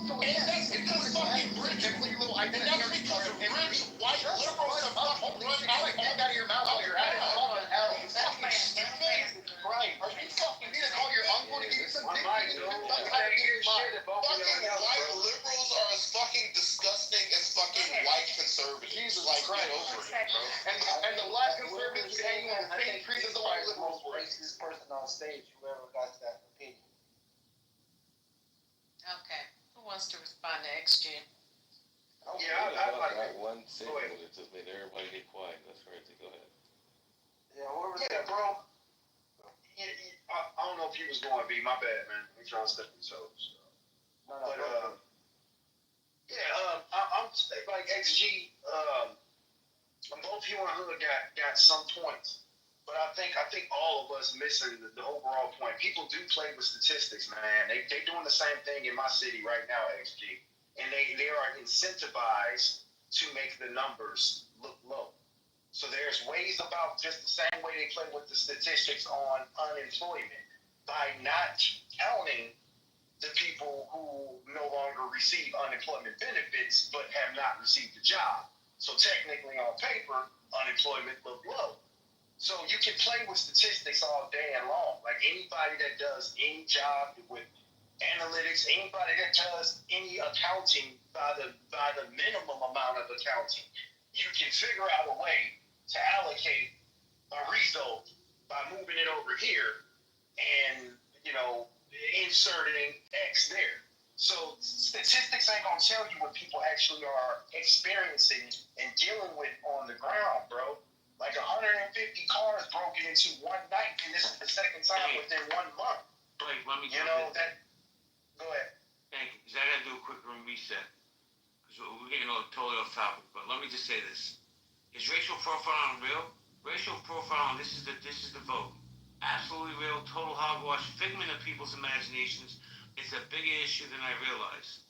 So it's fucking rich. And that's because of rich white liberals are fucking running out of your mouth while you're at it. You fucking stupid. Right. Are you fucking need to call your uncle to give you some dick? Fucking white liberals are as fucking disgusting as fucking white conservatives. Jesus like, Christ. Get over it, bro. And the black conservatives hang on the same trees as the white liberals were. Racist person on stage, whoever got that opinion. Okay. Who wants to respond to XG? Yeah, I like that one signal that just made everybody get quiet. That's crazy. Go ahead. Yeah, bro. I don't know if you was going to be. My bad, man. I'm trying to step on toes. I'm like XG. Both you and Hood got some points, but I think all of us missing the overall point. People do play with statistics, man. They doing the same thing in my city right now, XG, and they are incentivized to make the numbers look low. So there's ways about just the same way they play with the statistics on unemployment by not counting the people who no longer receive unemployment benefits but have not received a job. So technically on paper, unemployment looked low. So you can play with statistics all day and long. Like anybody that does any job with analytics, anybody that does any accounting by the minimum amount of accounting, you can figure out a way to allocate a result by moving it over here and, inserting X there. So statistics ain't gonna tell you what people actually are experiencing and dealing with on the ground, bro. Like 150 cars broken into one night, and this is the second time within 1 month. Blake, let me Go ahead. Thank you, because I gotta do a quick reset. Because we're getting totally off topic, but let me just say this. Is racial profiling real? Racial profiling, this is the vote. Absolutely real, total hogwash, figment of people's imaginations. It's a bigger issue than I realized.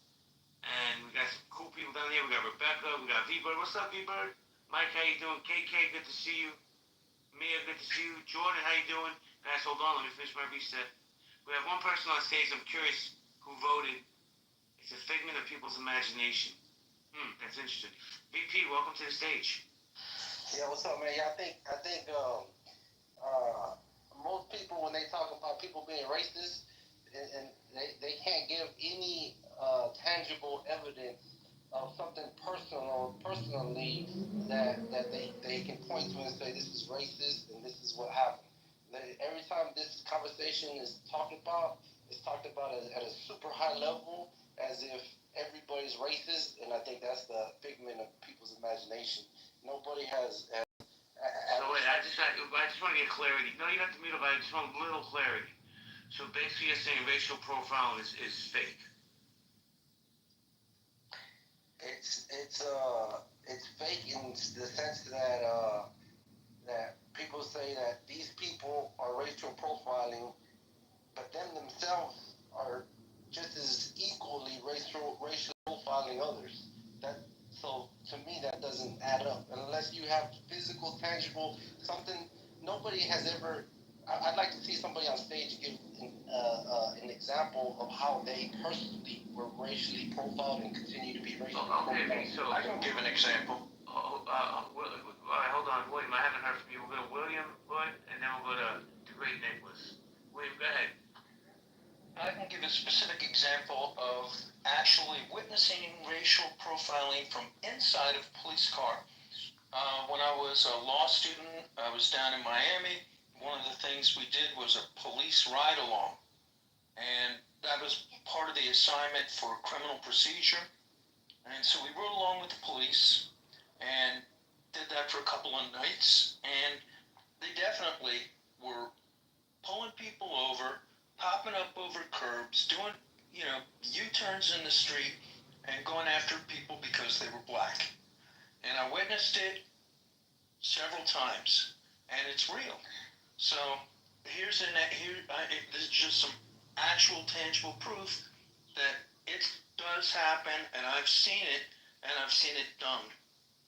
And we got some cool people down here. We got Rebecca, we got V-Bird. What's up, V-Bird? Mike, how you doing? KK, good to see you. Mia, good to see you. Jordan, how you doing? Guys, hold on, let me finish my reset. We have one person on stage, I'm curious who voted. It's a figment of people's imagination. That's interesting. VP, welcome to the stage. Yeah, what's up, man? Yeah, I think most people, when they talk about people being racist, and they can't give any tangible evidence of something personally that they can point to and say this is racist and this is what happened. Every time this conversation is talked about, it's talked about at a super high level, as if everybody's racist, and I think that's the figment of people's imagination. Nobody has. So wait, I just want to get clarity. No, you don't have to mute up. I just want a little clarity. So basically, you're saying racial profiling is fake. It's fake in the sense that that people say that these people are racial profiling, but them themselves are just as equally racial profiling others. So to me that doesn't add up unless you have physical, tangible something. Nobody has ever. I'd like to see somebody on stage give an example of how they personally were racially profiled and continue to be racially profiled. Okay, so I can give an example. All right, hold on, William. I haven't heard from you. We'll go to William, and then we'll go to the great Nicholas. William, go ahead. I can give a specific example of actually witnessing racial profiling from inside of a police car. When I was a law student, I was down in Miami. One of the things we did was a police ride-along. And that was part of the assignment for criminal procedure. And so we rode along with the police and did that for a couple of nights. And they definitely were pulling people over, popping up over curbs, doing, U-turns in the street and going after people because they were black. And I witnessed it several times, and it's real. So this is just some actual tangible proof that it does happen, and I've seen it, and I've seen it done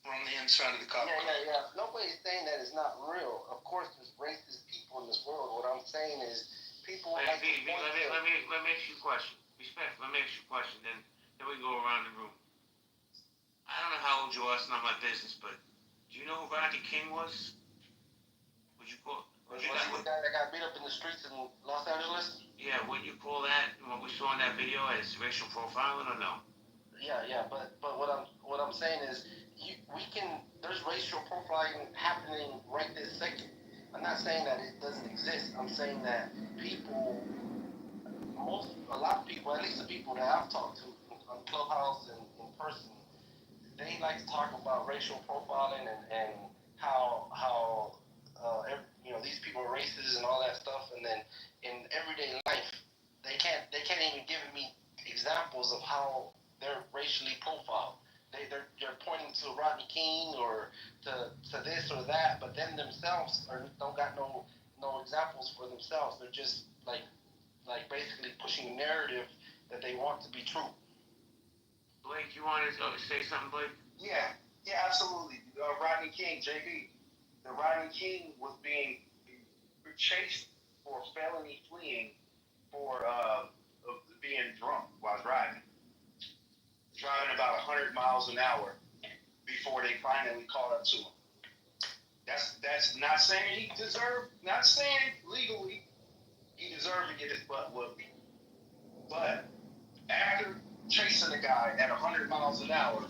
from the inside of the cop car. Yeah. Nobody's saying that it's not real. Of course, there's racist people in this world. What I'm saying is people. Let me ask you a question. Respect. Let me ask you a question. Then we go around the room. I don't know how old you are. It's not my business, but do you know who Rodney King was? Would you call? Was he the guy that got beat up in the streets in Los Angeles? Yeah. Would you call that what we saw in that video as racial profiling or no? Yeah. But what I'm saying is there's racial profiling happening right this second. I'm not saying that it doesn't exist. I'm saying that a lot of people, at least the people that I've talked to on Clubhouse and in person, they like to talk about racial profiling and how these people are racist and all that stuff, and then in everyday life they can't even give me examples of how they're racially profiled. They're pointing to Rodney King or to this or that, but them themselves don't got no examples for themselves. They're just like basically pushing a narrative that they want to be true. Blake, you want to say something, Blake? Yeah, absolutely. Rodney King, JB. The Rodney King was being chased for felony fleeing for being drunk while driving about 100 miles an hour before they finally caught up to him. That's not saying he deserved, not saying legally he deserved to get his butt whooped. But after chasing a guy at 100 miles an hour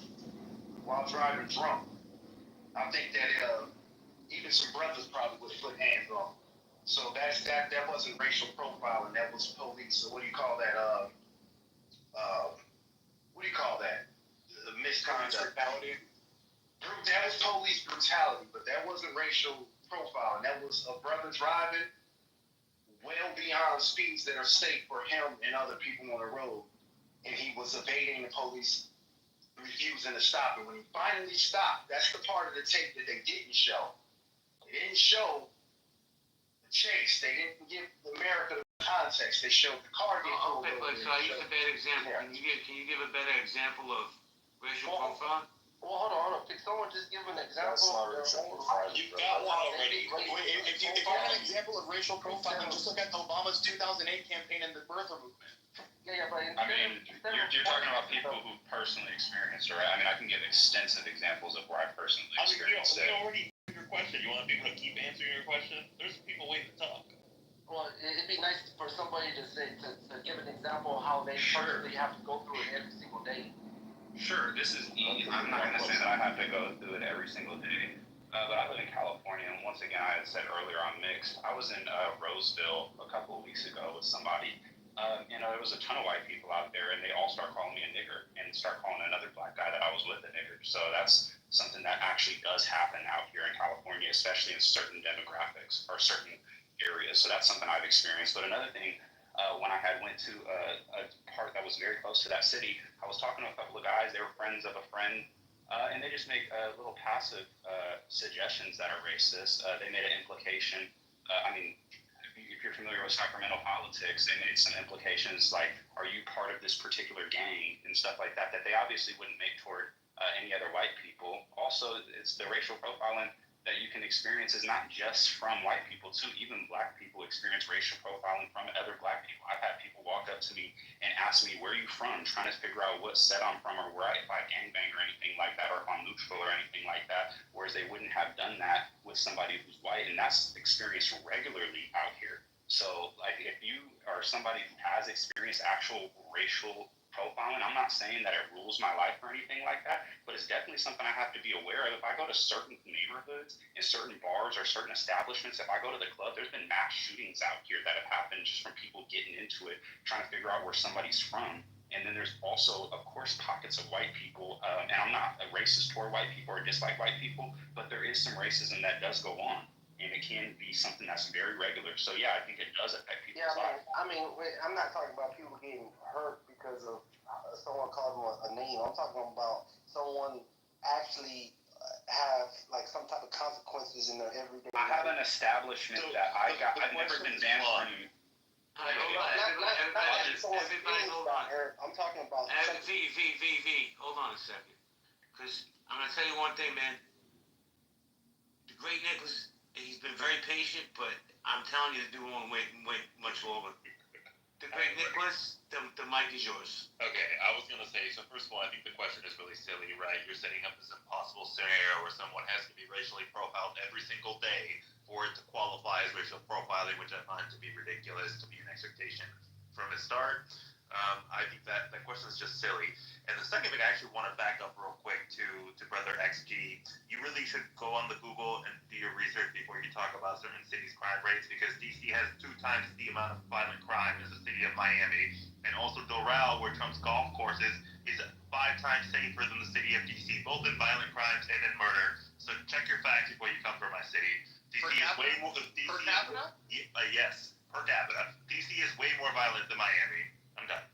while driving drunk, I think that even some brothers probably would have put hands on him. So that wasn't racial profiling. That was police. So what do you call that? Misconduct. That was police brutality, but that wasn't racial profiling. That was a brother driving well beyond speeds that are safe for him and other people on the road, and he was evading the police, refusing to stop. And when he finally stopped, that's the part of the tape that they didn't show. They didn't show the chase. They didn't give America the context. They showed the car get pulled over. Okay, so I used a bad example. Yeah. Can you give a better example of racial profiling? Well, hold on. Can someone just give an example? You've got one already. If you want an example of racial profiling, just look at Obama's 2008 campaign and the birther movement. Yeah, but I mean, you're talking about people who personally experienced it, right? I mean, I can give extensive examples of where I personally experienced it. We already answered your question. You want people to keep answering your question? There's people waiting to talk. Well, it'd be nice for somebody to give an example of how they personally have to go through it every single day. Sure, this is easy. I'm not going to say that I have to go through it every single day, but I live in California, and once again, I had said earlier, I'm mixed. I was in Roseville a couple of weeks ago with somebody. There was a ton of white people out there, and they all start calling me a nigger and start calling another black guy that I was with a nigger. So that's something that actually does happen out here in California, especially in certain demographics or certain areas. So that's something I've experienced. But another thing, when I had went to a part that was very close to that city, I was talking to a couple of guys. They were friends of a friend, and they just make little passive suggestions that are racist. They made an implication. If you're familiar with Sacramento politics, they made some implications like, are you part of this particular gang and stuff like that, that they obviously wouldn't make toward any other white people. Also, it's the racial profiling that you can experience is not just from white people too. Even black people experience racial profiling from other black people. I've had people walk up to me and ask me, where are you from? Trying to figure out what set I'm from or where if I gangbang or anything like that, or if I'm neutral or anything like that. Whereas they wouldn't have done that with somebody who's white, and that's experienced regularly out here. So like if you are somebody who has experienced actual racial profiling, I'm not saying that it rules my life or anything like that, but it's definitely something I have to be aware of. If I go to certain neighborhoods and certain bars or certain establishments, if I go to the club, there's been mass shootings out here that have happened just from people getting into it, trying to figure out where somebody's from. And then there's also, of course, pockets of white people, and I'm not a racist toward white people or dislike white people, but there is some racism that does go on. And it can be something that's very regular. So yeah, I think it does affect people's lives. I'm not talking about people getting hurt because of someone called them a name. I'm talking about someone actually have like some type of consequences in their everyday life. I have an establishment that I've never been banned from. I'm talking about. Hold on a second, because I'm gonna tell you one thing, man. The great Nicholas, he's been very patient, but I'm telling you, the dude won't wait much longer. The great Nicholas, the mic is yours. Okay, I was gonna say, so first of all, I think the question is really silly, right? You're setting up this impossible scenario where someone has to be racially profiled every single day for it to qualify as racial profiling, which I find to be ridiculous, to be an expectation from the start. I think that question is just silly. And the second thing, I actually want to back up real quick to Brother XG. You really should go on the Google and do your research before you talk about certain cities' crime rates, because DC has 2 times the amount of violent crime as the city of Miami. And also Doral, where Trump's golf course is 5 times safer than the city of DC, both in violent crimes and in murder. So check your facts before you come for my city. DC is way more... Per capita? Yes, per capita. DC is way more violent than Miami. I'm done.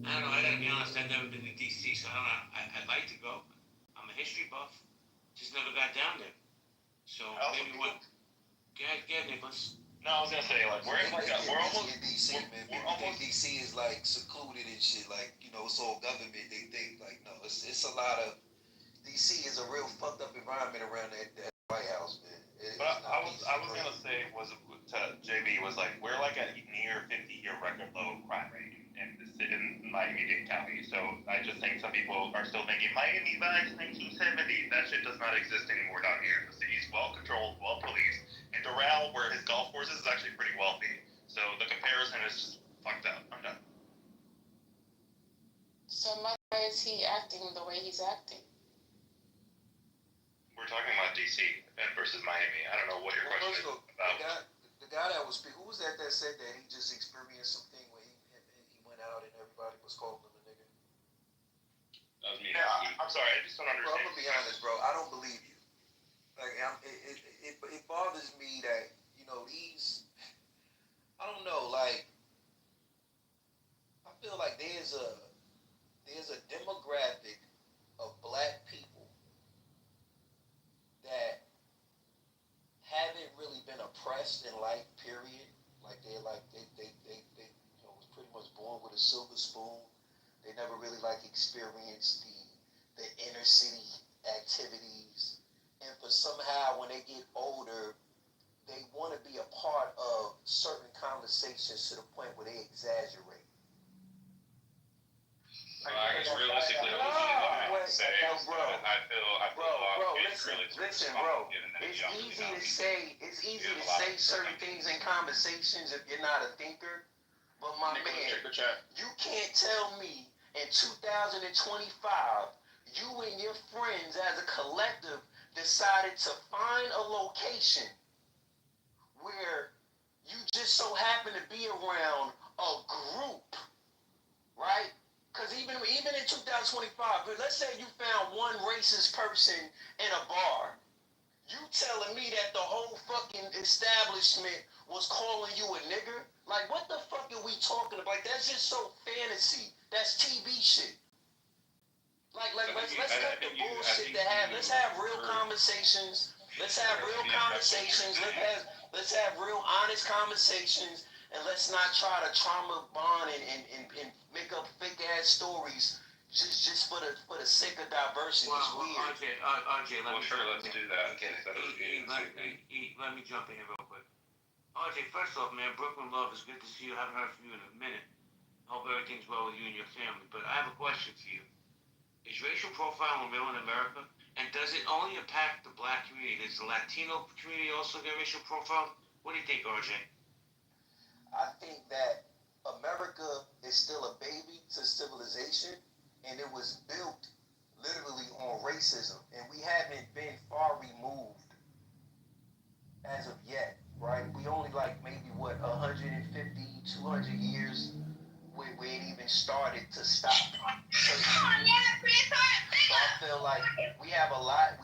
I don't know, I gotta be honest, I've never been to DC, so I don't know. I'd like to go. I'm a history buff. Just never got down there. So maybe one. Go ahead, Nicholas. No, I was gonna say, like, we're almost in DC, man. People think DC is like secluded and shit, like, it's all government. They think like, no, it's a lot of. DC is a real fucked up environment around that White House, man. I was gonna say to JB was like, we're like at near 50-year record low crime rate in Miami-Dade County. So I just think some people are still thinking Miami vibes 1970s. That shit does not exist anymore down here. The city's well controlled, well policed. And Doral, where his golf course is actually pretty wealthy. So the comparison is just fucked up. I'm done. So why is he acting the way he's acting? We're talking about DC versus Miami. I don't know what your question is about. The guy that was speaking, who was that said that he just experienced something where he went out and everybody was calling him a nigga? That was me. Yeah, I'm sorry, I just don't understand. Bro, I'm gonna be honest, bro. I don't believe you. Like, it bothers me that these. I don't know. Like, I feel like there's a demographic of black people that haven't really been oppressed in life, period. Like they was pretty much born with a silver spoon. They never really experienced the inner city activities. And for somehow when they get older, they want to be a part of certain conversations to the point where they exaggerate. I guess realistically, say, bro, I feel listen, bro. It's easy to say certain things in conversations if you're not a thinker. But my man, you can't tell me in 2025, you and your friends as a collective decided to find a location where you just so happen to be around a group, right? Because even in 2025, let's say you found one racist person in a bar. You telling me that the whole fucking establishment was calling you a nigger? Like, what the fuck are we talking about? Like, that's just so fantasy. That's TV shit. Like let's cut the bullshit to have. Let's have real conversations. Let's have real conversations. Let's have real honest conversations. And let's not try to trauma bond and make up fake ass stories just for the sake of diversity. It's weird. RJ, let's do that. Okay. Let me jump in here real quick. RJ, first off, man, Brooklyn Love, it's good to see you. I haven't heard from you in a minute. Hope everything's well with you and your family. But I have a question for you. Is racial profiling real in America? And does it only impact the black community? Does the Latino community also get racial profiled? What do you think, RJ? I think that America is still a baby to civilization, and it was built literally on racism, and we haven't been far removed as of yet, right? We only like maybe 150, 200 years where it even started to stop. So I feel like we have a lot.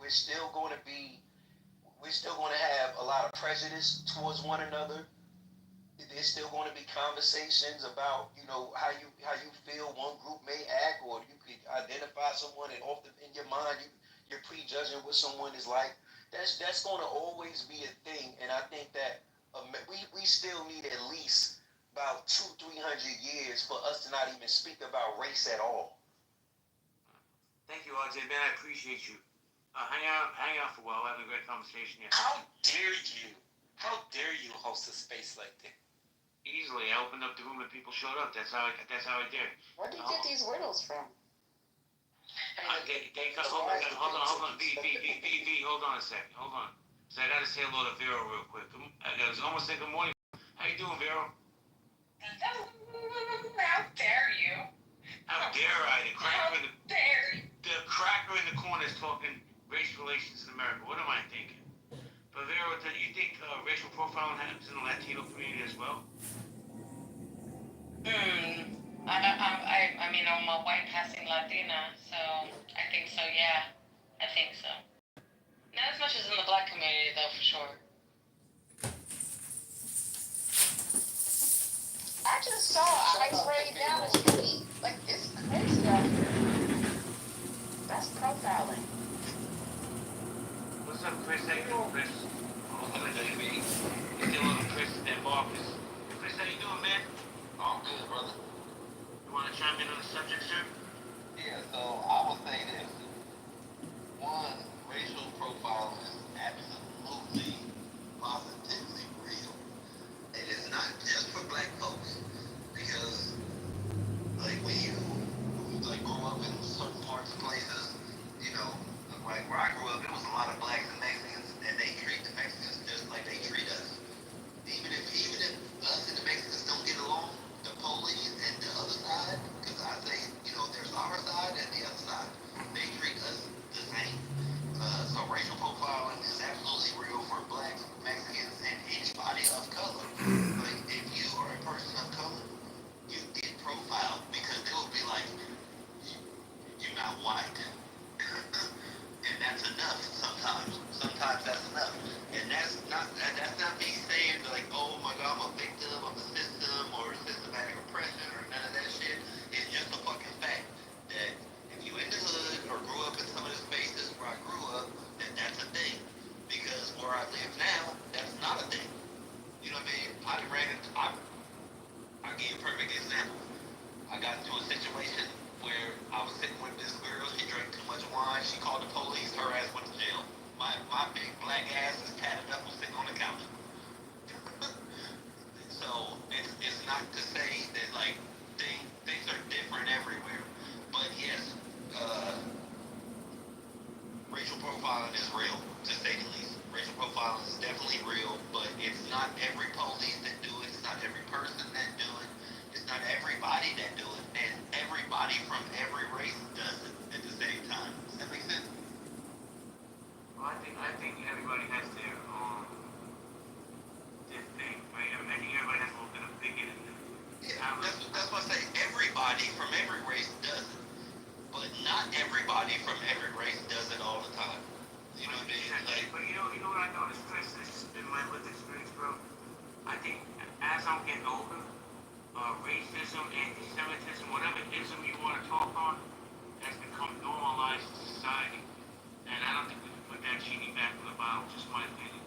We're still going to have a lot of prejudice towards one another. There's still going to be conversations about, how you feel one group may act, or you could identify someone and often in your mind you're prejudging what someone is like. That's going to always be a thing, and I think that we still need at least about 200-300 years for us to not even speak about race at all. Thank you, RJ. Man, I appreciate you. Hang out for a while. We're having a great conversation here. How dare you host a space like that? Easily, I opened up the room and people showed up. That's how I did. Where do you get these riddles from? Hold on. V, hold on a second. Hold on. So I got to say hello to Vero real quick. I was almost saying good morning. How you doing, Vero? How dare you? How dare I? The cracker in the corner is talking race relations in America. What am I thinking? But Vero, do you think racial profiling happens in the Latino community as well? I mean, I'm a white passing Latina, so I think so, yeah. I think so. Not as much as in the black community, though, for sure. I just saw ice rain down the street. Like, it's crazy out here. That's profiling. What's up, Chris? How you doing, Chris? It's your little Chris and Marcus. Chris, how you doing, man? I'm good, brother. You want to chime in on the subject, sir? Yeah, so I would say this. One, racial profiling is absolutely, positively real. And it's not just for black folks. Because, like, when you grow up in certain parts of places, like where I grew up, it was a lot of blacks and Mexicans, and they treat the Mexicans just like they treat us. Even if from every race does it at the same time. Does that make sense? Well, I think everybody has their thing, right? I think everybody has a little bit of thinking in them. Yeah, that's what I say. Everybody from every race does it, but not everybody from every race does it all the time. You know what I mean? Like, but you know what I noticed, Chris? This has been my lived experience, bro. I think as I'm getting older, racism, anti-Semitism, whatever ism you want to talk on, has become normalized in society, and I don't think we can put that genie back in the bottle. Just my opinion.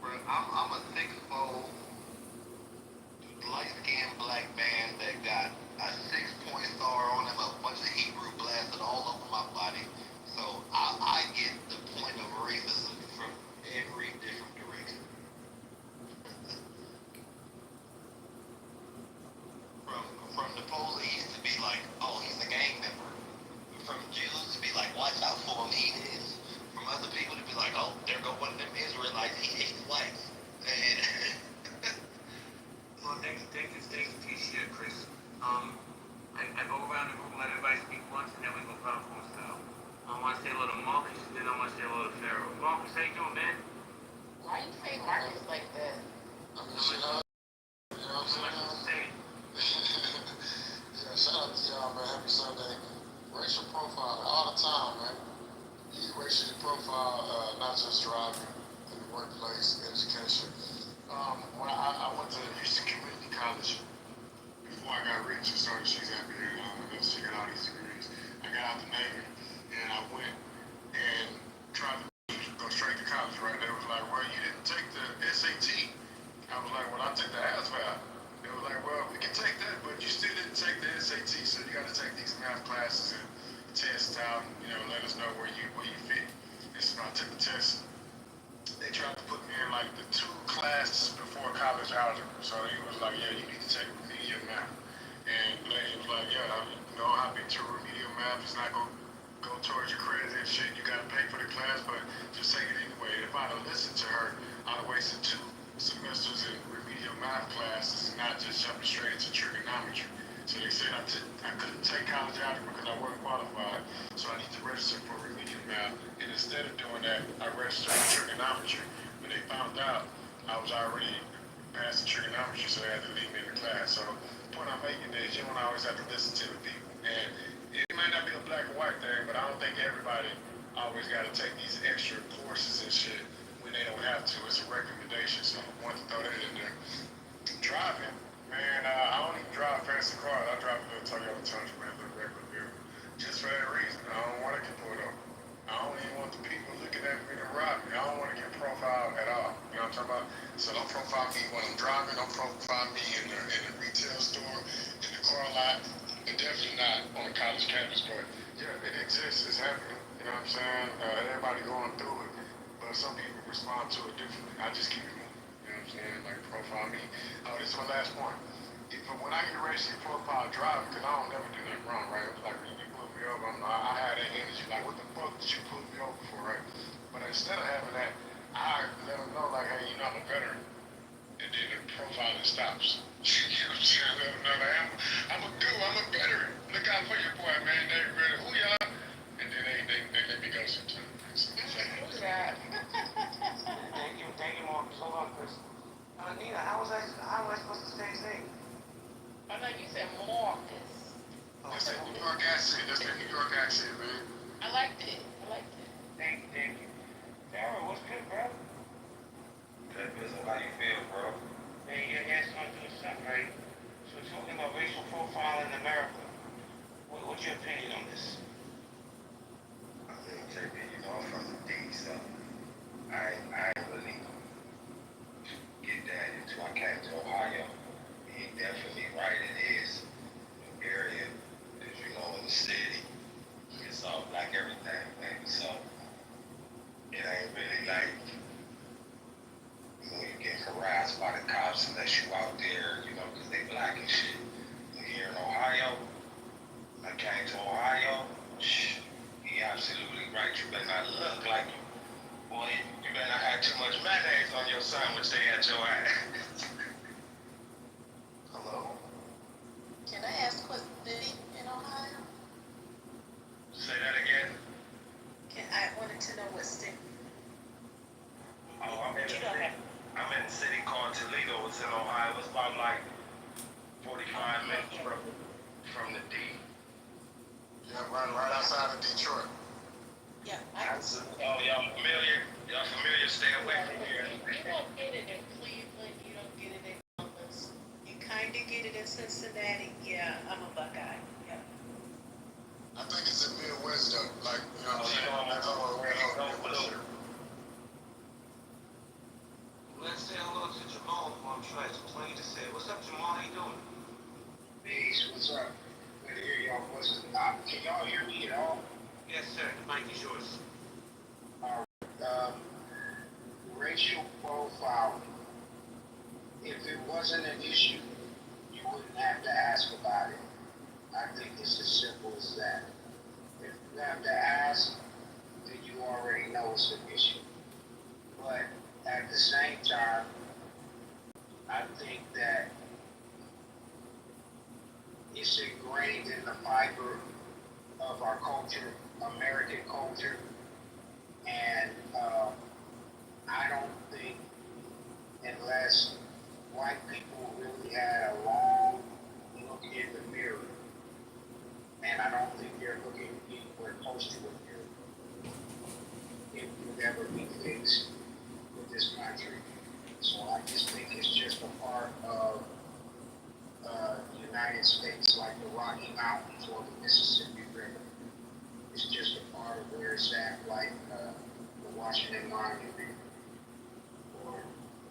bro, I'm a 6'4", light-skinned black man that got a 6-point star on him, a bunch of Hebrew blasted all over my body. So I get the point of racism from every different direction. From the police to be like, oh, he's a gang member. From Jews to be like, watch out for him, he is. From other people to be like, oh, there go one of them Israelites, he hates whites. And Well, thanks to TC, Chris. I go around the room, let everybody speak once, and then we go popcorn style. I want to say a little Marcus, and then I want to say a little Pharaoh. Marcus, how you doing, man? Why you say Marcus like that? I mean, shit, you know what I'm saying? Yeah, shout out to y'all, man. Happy Sunday. Racial profile all the time, man. You racially profile, not just driving, in the workplace, education. When I went to Houston Community College before I got rich and started She's Happy here, and she got all these degrees. I got out the Navy, and I went and tried to go straight to college, right? They was like, well, you didn't take the SAT. I was like, well, I took the ASVAB. They were like, well, we can take that, but you still didn't take the SAT, so you got to take these math classes and test out, and, you know, let us know where you fit. And so I took the test. They tried to put me in like the 2 classes before college algebra. So he was like, yeah, you need to take remedial math. And the lady was like, yeah, you know, I've been to remedial math. It's not going to go towards your credit and shit. You got to pay for the class, but just take it anyway. If I'd have listened to her, I'd have wasted 2 semesters in remedial math classes and not just jumping straight into trigonometry. So they said I couldn't take college algebra because I wasn't qualified, so I need to register for remedial math. And instead of doing that, I registered for trigonometry. When they found out I was already past the trigonometry, so they had to leave me in the class. So the point I'm making is you don't always have to listen to the people. And it might not be a black and white thing, but I don't think everybody always got to take these extra courses and shit when they don't have to. It's a recommendation, so I wanted to throw that in there. Driving. Man, I don't even drive fancy cars. I drive a little Toyota Tundra, man, a little regular vehicle. Just for that reason. I don't want to get pulled over. I don't even want the people looking at me to rob me. I don't want to get profiled at all. You know what I'm talking about? So don't profile me when I'm driving. Don't profile me in the retail store, in the car lot, and definitely not on the college campus. But yeah, it exists. It's happening. You know what I'm saying? Everybody going through it. But some people respond to it differently. I just keep it moving. You know what I'm saying? Like, profile me. Oh, this is my last point. When I get racially profile driving, because I don't never do nothing wrong, right? Like, when you pull me over, I had that energy, like, what the fuck did you pull me over for, right? But instead of having that, I let them know, like, hey, you know, I'm a veteran. And then the profiling stops. You know what I'm saying? Let them know, like, I'm a veteran. Look out for your boy, man. They ready. Who y'all? And then they let me go sometimes. Thank you, Marcus. Hold on, Chris. Nina, how was I supposed to say his name? I know you said Marcus. That's that New York accent. That's that New York accent, man. I liked it. Thank you. Pharaoh, what's good, bro? Good, Bizzle. How you feel, bro? Hey, you guys going through something, right? So we're talking about racial profiling in America. What's your opinion on this? I think, JB, you know, I'm from the D, so I really get that until I came to Ohio. And definitely right, it is an area, as you know, in the city, it's all black everything, baby. So it ain't really like, you know, you get harassed by the cops unless you out there, you know, because they black and shit. But here in Ohio, I came to Ohio, you're absolutely right. You better not look like you. Boy, you better not have 5 minutes from the D. Yeah, right outside of Detroit. Yeah, Oh, y'all familiar? Y'all familiar? Stay away from here. you don't get it in Cleveland, you don't get it in Columbus. You kind of get it in Cincinnati. Yeah, I'm a Buckeye. Yeah. I think it's in Midwest though, like, you know what I'm saying? Let's say hello to Jamal before I'm trying to explain to say. What's up, Jamal? How you doing? Peace, what's up? Good to hear y'all voices. Can y'all hear me at all? Yes, sir. The mic is yours. Racial profiling. If it wasn't an issue, you wouldn't have to ask about it. I think it's as simple as that. If you have to ask, then you already know it's an issue. But at the same time, I think that it's ingrained in the fiber of our culture, American culture, and I don't think unless white people really had a long look in the mirror, and I don't think they're looking anywhere close to a mirror, it would ever be fixed with this country. So I just think it's just a part of the United States, like the Rocky Mountains or the Mississippi River. It's just a part of where it's at, like the Washington Monument or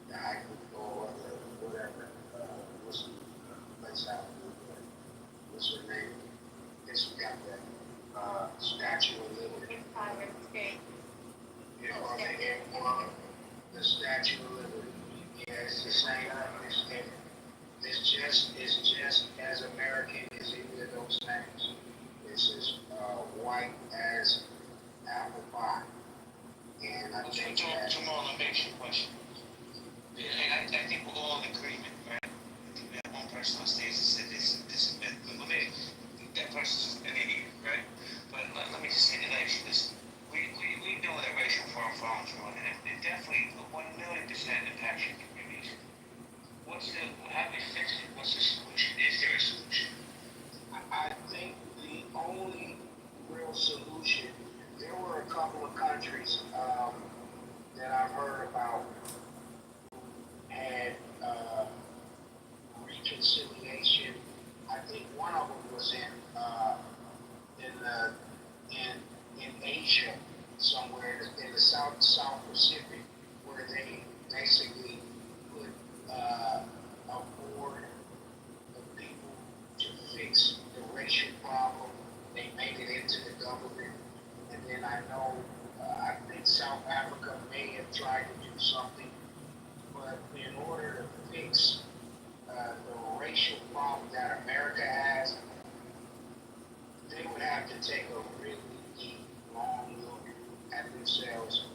the or the whatever. What's the place out there? What's her name? It's got that Statue of Liberty. Empire State. You know, I think the Statue of Liberty. Yeah, it's the same. It's just as American as any of those things. It's as white as apple pie. And I think that... Jamal, let me ask you a question. And I think we're all in agreement, right? We have one person on stage that said this is myth. But let me, that person's an idiot, right? But let me just say that actually, listen, we know that racial profiling is wrong, and it definitely 1,000,000% impacts your communities. How do we fix it? What's the solution? Is there a solution? I think the only real solution, there were a couple of countries that I've heard about had reconciliation. I think one of them was in Asia, somewhere in the South Pacific, where they basically put a board of people to fix the racial problem. They made it into the government, and then I know I think South Africa may have tried to do something, but in order to fix the racial problem that America has, they would have to take a really deep, long look at themselves.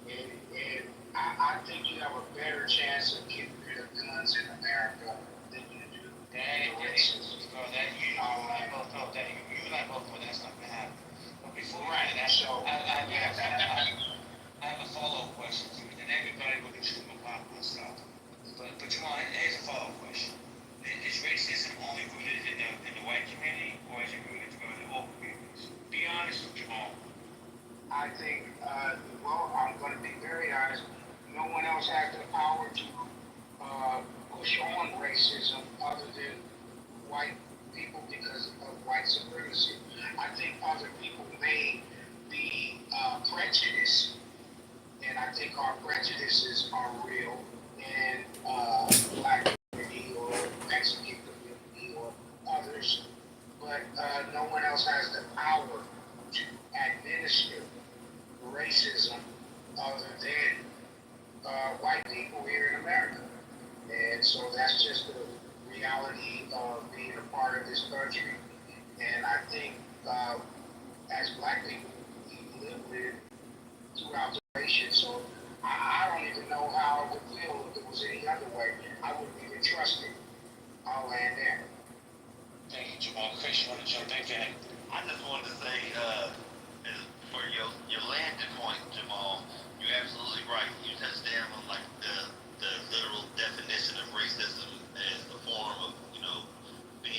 And I think you have a better chance of getting rid of guns in America than you do racism. You and I both know that. You and I both know that's not going to happen. But before we get to that, So I have a follow-up question to you, and everybody will get you my popcorn stuff. But Jamal, here's a follow-up question. Is racism only rooted in the white community, or is it rooted in all communities? Be honest with Jamal. I think, well, I'm going to be very honest. No one else has the power to push on racism other than white people because of white supremacy. I think other people may be prejudiced, and I think our prejudices are real in black community or Mexican community or others, but no one else has the power to administer racism other than white people here in America. And so that's just the reality of being a part of this country. And I think as black people, we live with it throughout the nation. So I don't even know how I would feel if it was any other way. I wouldn't even trust it. I'll land there. Thank you, Jamal. Chris, you want to jump in? I just wanted to say, for your landing point, Jamal, you're absolutely right. You touched down on like the literal definition of racism as a form of, being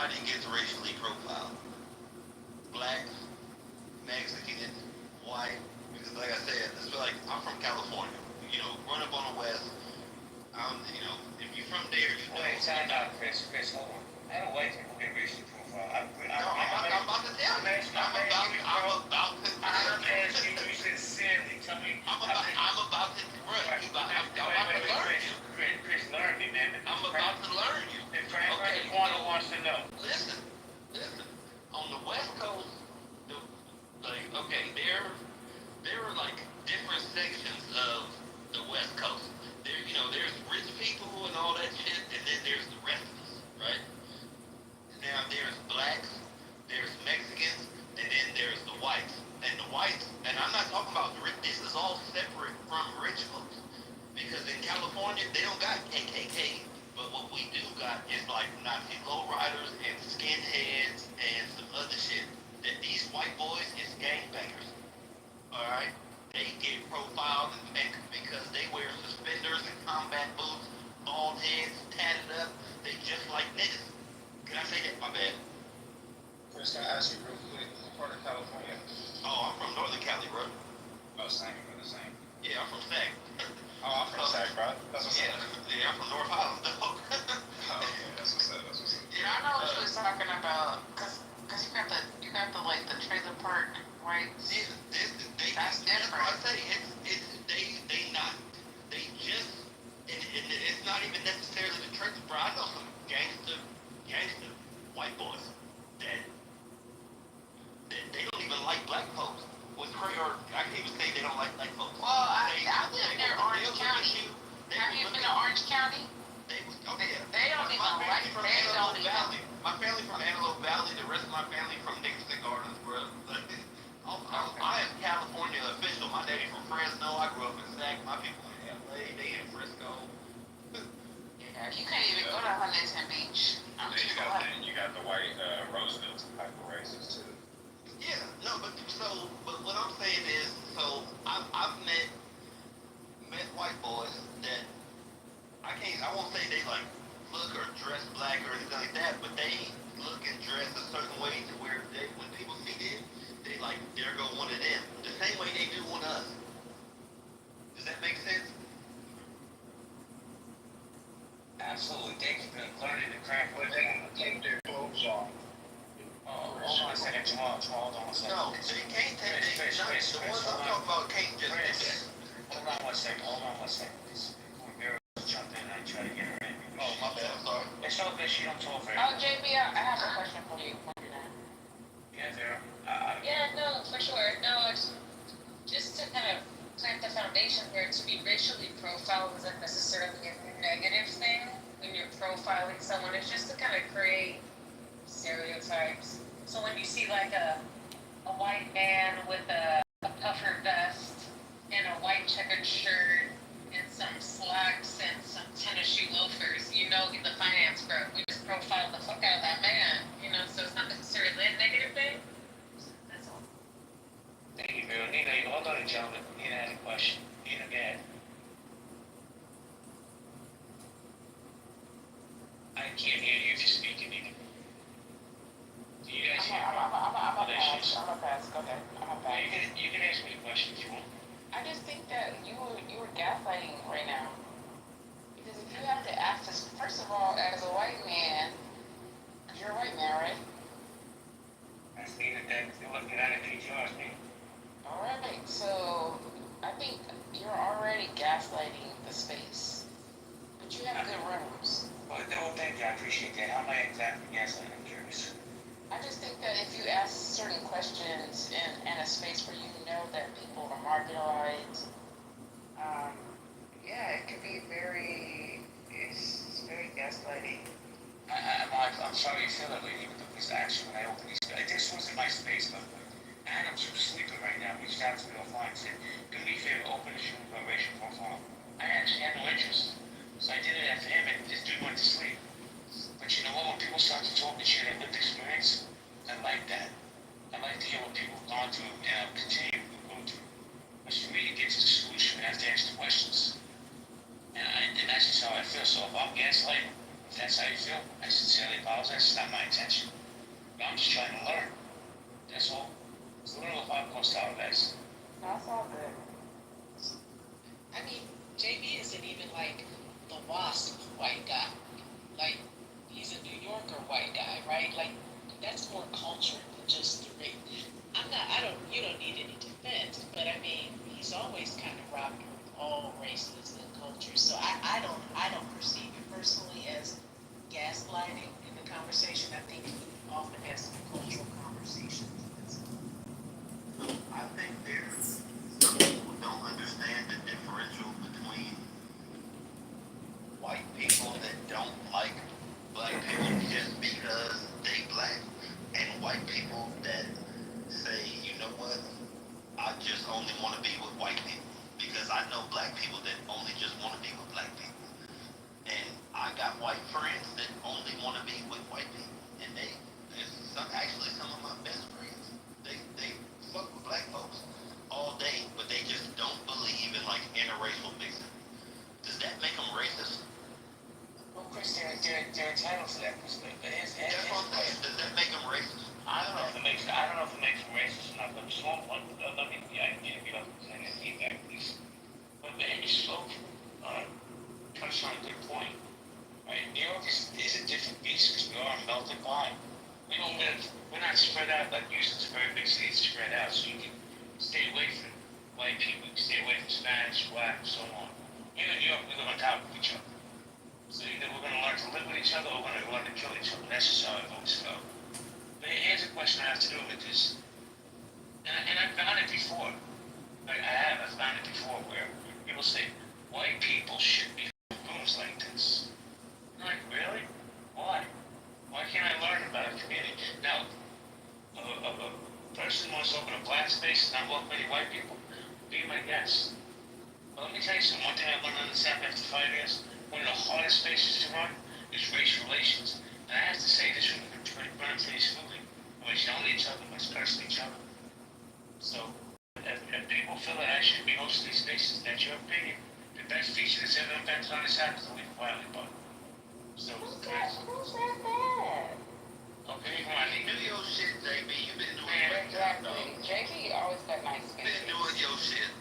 everybody gets racially profiled. Black, Mexican, white. Because like I said, I feel like I'm from California. You know, growing up on the West, you know, if you're from there, you know. Wait, time out, Chris, hold on. I don't like people get racially profiled. I'm about to tell you. I'm about to you sincerely. Tell me. I'm about to learn you. Chris, learn me, man. I'm about to learn you. If Frank Corner wants to know. Listen. On the West Coast, there are like different sections of the West Coast. There's rich people and all that shit, and then there's the rest of us, right? Now there's blacks, there's Mexicans, and then there's the whites. And the whites, and I'm not talking about the rich, this is all separate from rich folks. Because in California, they don't got KKK, but what we do got is like Nazi lowriders and skinheads and some other shit. That these white boys is gangbangers. Alright? They get profiled and because they wear suspenders and combat boots, bald heads, tatted up, they just like niggas. Can I say that? My bad. Chris, can I ask you real quick, what part of California? Oh, I'm from Northern Cali, bro. Oh, same, we're the same. Yeah, I'm from Sac. Oh, I'm from Sac, bro. That's what's up. Yeah, I'm from North Island, though. Oh, okay, that's what's up. Yeah, I know what you was talking about, cause you got the like the trailer park, right? That's different. I say it's not even necessarily the trailer park. I know some gangster white boys that they don't even like black folks. I can't even say they don't like black folks. Well, I live near Orange County. Have you been to Orange County? They don't even like. My family from Antelope Valley. The rest of my family from Dixon Gardens, bro. I am California official. My daddy from Fresno. I grew up in Sac. My people in LA. They in Frisco. Yeah, you can't even go to Huntington Beach. You got the white Roseville type of races too. Yeah, no, but what I'm saying is, I've met white boys that I won't say they like look or dress black or anything like that, but they look and dress a certain way to where when people see them, they like there go one of them, the same way they do one of us. Does that make sense? Absolutely. They keep learning to craft what they can take their clothes off. Oh, hold on a second, Jamal, hold on a second. No, they can't take the ones I'm talking about can't just do that. Hold on one second. Jump in and try to get her in. Oh, my bad, I'm sorry. It's no good, she don't talk very Oh, JB, I have a question for you. Yeah, Vera. Yeah, no, for sure. No, it's just to kind of plant the foundation where to be racially profiled isn't necessarily a negative thing when you're profiling someone. It's just to kind of create stereotypes. So when you see like a white man with a puffer vest and a white checkered shirt and some slacks and some tennis shoe loafers, you know the finance group. We just profile the fuck out of that man, so it's not necessarily a negative thing. That's all. Thank you, Vera. Nina, hold on, gentlemen. Nina had a question. Nina, go ahead. I can't hear you if you're speaking, Nina. Do you guys hear me? I'm a pass. Go ahead. You can ask me a question if you want. I just think that you were gaslighting right now. Because if you have to ask this, first of all, as a white man, you're a white man, right? That's Nina, that you're looking at it, PGR, Nina. Alright, so I think you're already gaslighting the space. But you have good rooms. Well, thank you. I appreciate that. How am I exactly gaslighting? I'm curious. I just think that if you ask certain questions in a space where you know that people are marginalized, it could be it's very gaslighting. I'm sorry you feel that way, even though this action when I opened these, this wasn't my space, but Adam's sleeping right now. Reached out to me offline and said, do me a favor, open the shoe about racial profile. I actually had no interest. So I did it after him and this dude went to sleep. But you know what, when people start to talk and share their lived experience, I like that. I like to hear what people have gone through and continue to go through. Because for me, to get to the solution, I have to ask the questions. And that's just how I feel. So if I'm gaslighting, If that's how you feel, I sincerely apologize. It's not my intention. But I'm just trying to learn. That's all. It's a little popcorn style, guys. That's all good. I mean, JB isn't even like the WASP white guy. Like, he's a New Yorker white guy, right? Like, that's more culture than just the race. You don't need any defense, but I mean, he's always kind of rocked with all races and cultures. So I don't perceive it personally as gaslighting in the conversation. I think he often has some cultural conversations. I think there's some people who don't understand the differential between white people that don't like black people just because they black, and white people that say, you know what, I just only want to be with white people because I know black people that only just want to be with black people, and I got white friends that only want to be with white people, and actually some of my best friends, they fuck with black folks all day, but they just don't believe in like interracial mixing. Does that make them racist? Well, Chris, they're entitled to that perspective. That's what I'm saying. Does that make them racist? I don't know if it makes them racist or not. But small point. Let me. I can give you any feedback, please. But man, you spoke. Touched on a good point. Right? New York is a different beast because we are a melting pot. We don't live. We're not spread out like Houston's a very big city, spread out. So you can stay away from white people. You can stay away from Spanish, black, and so on. Here in New York, we live on top of each other. So either we're going to learn to live with each other or we're going to learn to kill each other. That's just how I've always felt. But here's a question I have to do with this. And I've found it before. I've found it before where people say, white people should be in rooms like this. I'm like, really? Why? Why can't I learn about a community? Now, a person wants to open a black space and not welcome any white people, be my guest. But let me tell you something. One thing I learned on this app after 5 years, one of the hardest spaces to run is race relations. And I have to say, this room is running pretty smoothly. We're yelling at each other, we're cursing each other. So, if people feel that I should be hosting these spaces, that's your opinion. The best feature that's ever invented on this app is the leave quietly button. So, Who's that bad? okay, come on. Do your shit, JB. You've been doing a great job, Exactly. though. JB always got nice You've been spaces. doing your shit.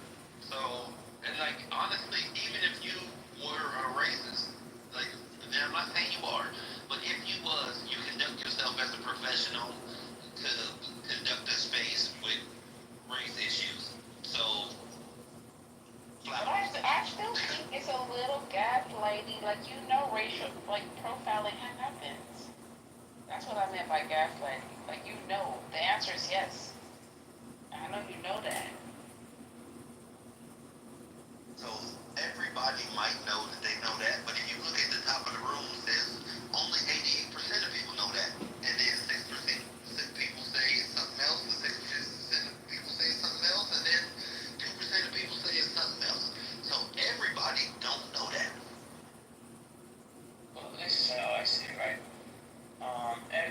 So, and like, honestly, even if you were a racist, like, I'm not saying you are, but if you was, you conduct yourself as a professional to conduct a space with race issues. So, But I still think it's a little gaslighting. Like, racial, profiling happens. That's what I meant by gaslighting. Like, the answer is yes. I know you know that. So everybody might know that they know that, but if you look at the top of the room, there's only 88% of people know that, and then 6% people say it's something else, and 6% of people say it's something else, and then 2% of people say it's something else. So everybody don't know that. Well, this is how I see it, right?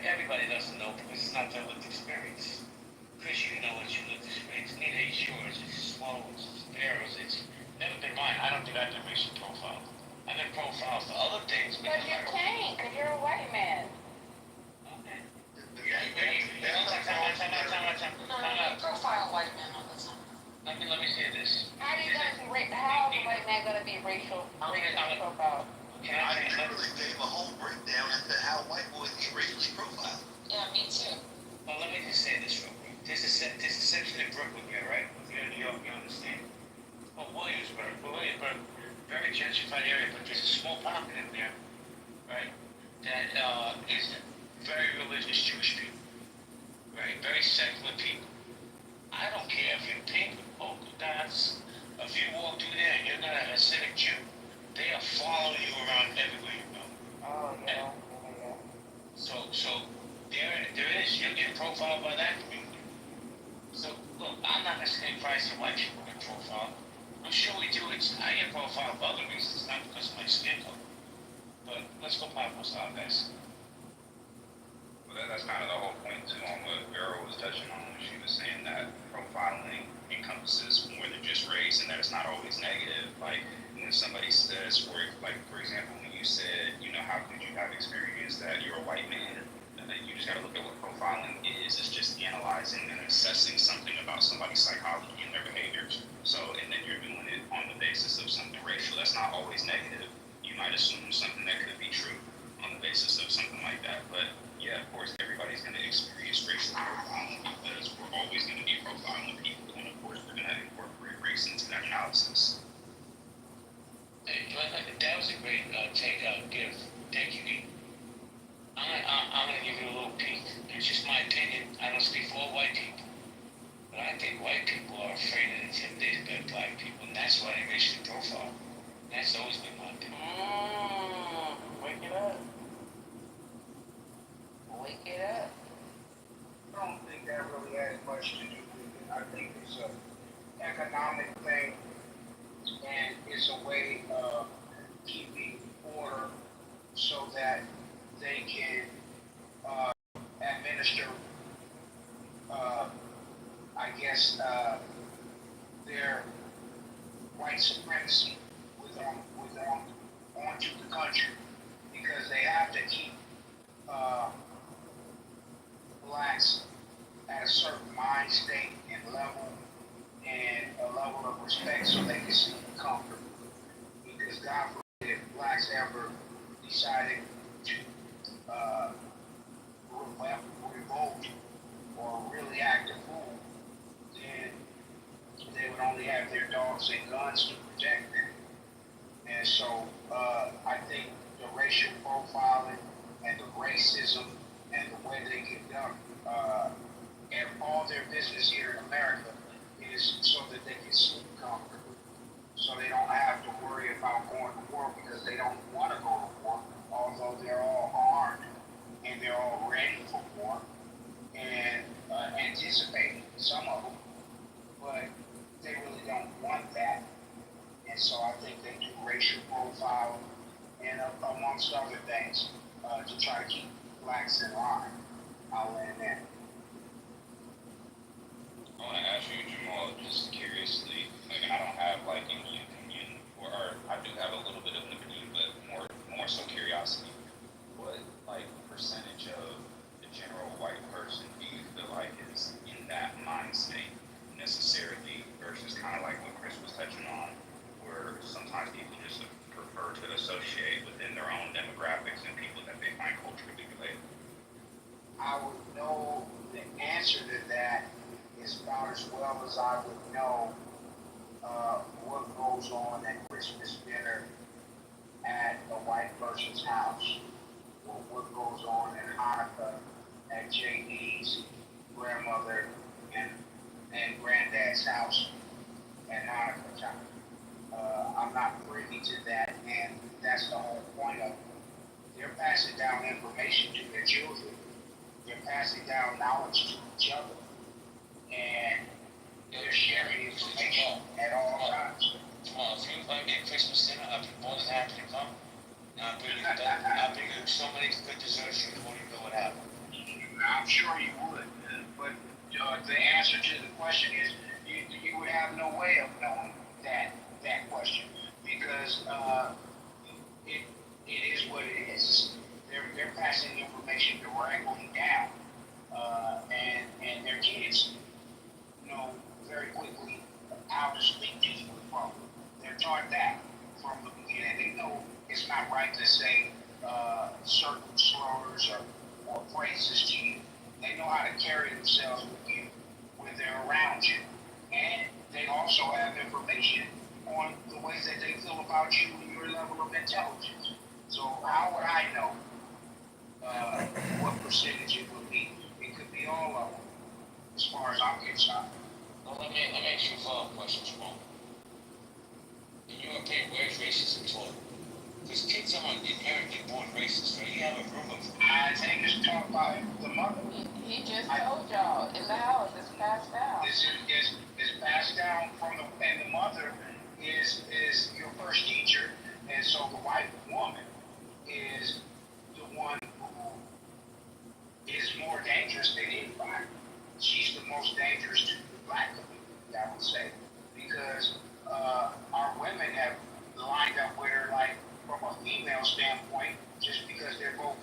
Everybody doesn't know because it's not their lived experience. Chris, you know it's your lived experience. Neither is yours. It's Sloan's, it's Daryl's, it's never been mine. I don't think I've been racial profiled. I've been profiled for other things. But you can't, because you're a white man. Okay. You profile white men all the time. Let me say this. How is a white man going to be racial profiled? I literally gave a whole breakdown as to how white boys get racially profiled. Yeah, me too. Well, let me just say this real quick. There's a section in Brooklyn here, right? If you're in New York, you understand. Well, Williamsburg, very gentrified area, but there's a small pocket in there, right? That is very religious Jewish people, right? Very secular people. I don't care if you're pink, polka dots. If you walk through there and you're not a Hasidic Jew, they are following you around everywhere you go. Oh, yeah. So there is. You're getting profiled by that community. So, look, I'm not necessarily pricing white people get profiled. I'm sure we do. I get profiled for other reasons, not because of my skin color. But let's go popcorn style, guys. Well, that's kind of the whole point, too, on what Vero was touching on when she was saying that profiling encompasses more than just race and that it's not always negative. Like, when somebody says, for example, when you said, how could you have experience that you're a white man. And then you just got to look at what profiling is. It's just analyzing and assessing something about somebody's psychology and their behaviors. So, and then you're doing it on the basis of something racial. That's not always negative. You might assume something that could be true on the basis of something like that. But yeah, of course, everybody's going to experience racial profiling because we're always going to be profiling people, and of course, we're going to incorporate race into that analysis. Hey, that was a great take give. Thank you, Pete. I'm going to give you a little peek. It's just my opinion. I don't speak for all white people. But I think white people are afraid and intimidated by black people, and that's why they racially profile. That's always been my opinion. Wake it up. Wake it up. I don't think that really has much to do with it. I think it's an economic thing, and it's a way of keeping order so that they can administer, I guess, their white supremacy onto the country, because they have to keep blacks at a certain mind state and level, and a level of respect so they can sleep comfortably. Because God forbid if blacks ever decided to revolt or really act a fool, then they would only have their dogs and guns to protect them. And so I think the racial profiling and the racism and the way they conduct all their business here in America is so that they can sleep comfortably. So they don't have to worry about going to war because they don't want to go to war, although they're all armed and they're all ready for war and anticipating some of them, but they really don't want that. And so I think they do racial profiling and amongst other things to try to keep blacks in line. I'll land there. I want to ask you, Jamal, just curiously, like I don't have like any opinion, or I do have a little bit of an opinion, but more so curiosity. What like percentage of the general white person do you feel like is in that mind state necessarily, versus kind of like what Chris was touching on, where sometimes people just prefer to associate within their own demographics and people that they find culturally related? I would know the answer to that is about as well as I would know what goes on at Christmas dinner at a white person's house, or what goes on at Hanukkah at JD's grandmother and granddad's house at Hanukkah time. I'm not privy to that, and that's the whole point of it. They're passing down information to their children. They're passing down knowledge to each other, and they're sharing information at all times. Tomorrow, if you invite me to Christmas dinner, I'll be more than happy to come. I'll bring you so many good desserts you won't even know what happened. I'm sure you would, but the answer to the question is you would have no way of knowing that question, because it is what it is. They're passing information directly down, and their kids know very quickly how to speak to you from. They're taught that from the beginning. They know it's not right to say certain slurs or phrases to you. They know how to carry themselves with you when they're around you. And they also have information on the ways that they feel about you and your level of intelligence. So how would I know what percentage it would be? It could be all of them, as far as I'm concerned. Well, let me ask you a follow-up question, Jamal. In your opinion, where is racism taught? Because kids aren't inherently born racist, right? You have a room of... I think it's taught by the mother. He just told y'all, in the house, it's passed down. It's passed down from and the mother is your first teacher, and so the white woman is the one who is more dangerous than anybody. She's the most dangerous to the black community, I would say, because our women have lined up with her, like, from a female standpoint, just because they're both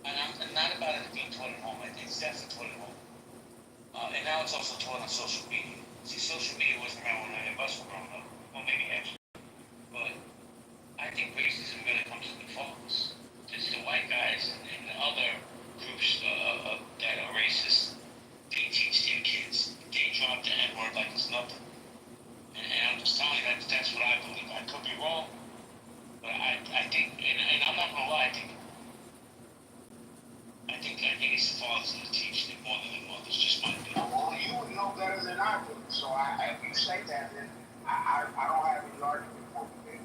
And I'm not about it being taught at home. I think it's definitely taught at home. And now it's also taught on social media. See, social media wasn't around when any of us were growing up. Well, maybe actually. But I think racism really comes from the fathers. It's the white guys and the other groups that are racist. They teach their kids. They drop the N-word like it's nothing. And I'm just telling you that's what I believe. I could be wrong, but I think, and I'm not gonna lie, I think it's the fathers that teach them more than the mothers. Just my opinion. Well, you would know better than I do. So if you say that, then I don't have any argument for you.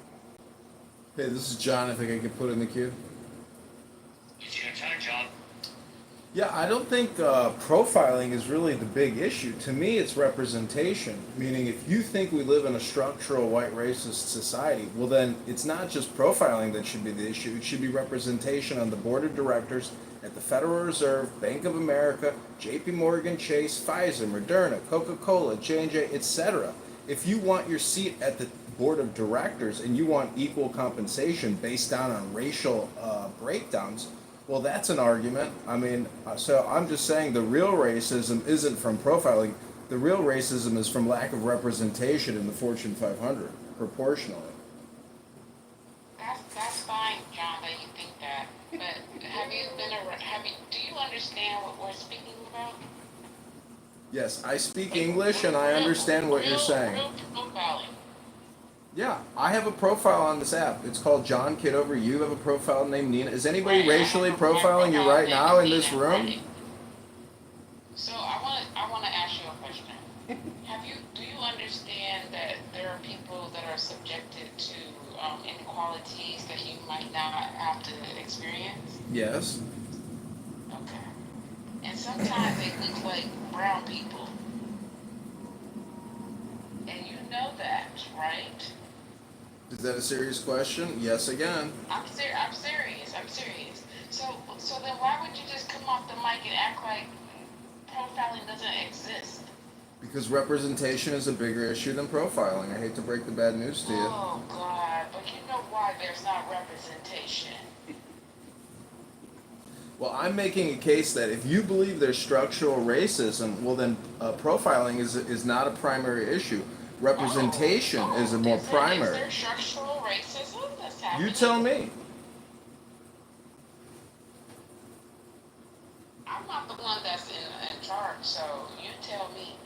Hey, this is John. I think I can put in the queue. It's your turn, John. Yeah, I don't think profiling is really the big issue. To me, it's representation. Meaning, if you think we live in a structural white racist society, well, then it's not just profiling that should be the issue. It should be representation on the board of directors at the Federal Reserve, Bank of America, J.P. Morgan Chase, Pfizer, Moderna, Coca-Cola, J&J, etc. If you want your seat at the board of directors and you want equal compensation based down on racial breakdowns, well, that's an argument. I mean, so I'm just saying the real racism isn't from profiling. The real racism is from lack of representation in the Fortune 500, proportionally. That's fine, John, that you think that. But do you understand what we're speaking about? Yes, I speak English and I understand what you're saying. Real profiling. Yeah, I have a profile on this app. It's called John Kitover. You have a profile named Nina. Is anybody racially profiling you right now in this room? So I want to ask you a question. Do you understand that there are people that are subjected to inequalities that you might not have to experience? Yes. Okay. And sometimes they look like brown people. And you know that, right? Is that a serious question? Yes, again. I'm serious. So then why would you just come off the mic and act like profiling doesn't exist? Because representation is a bigger issue than profiling. I hate to break the bad news to you. Oh, God. But you know why there's not representation. Well, I'm making a case that if you believe there's structural racism, well then profiling is not a primary issue. Representation is a more primary. Is there structural racism that's happening? You tell me. I'm not the one that's in charge, so you tell me.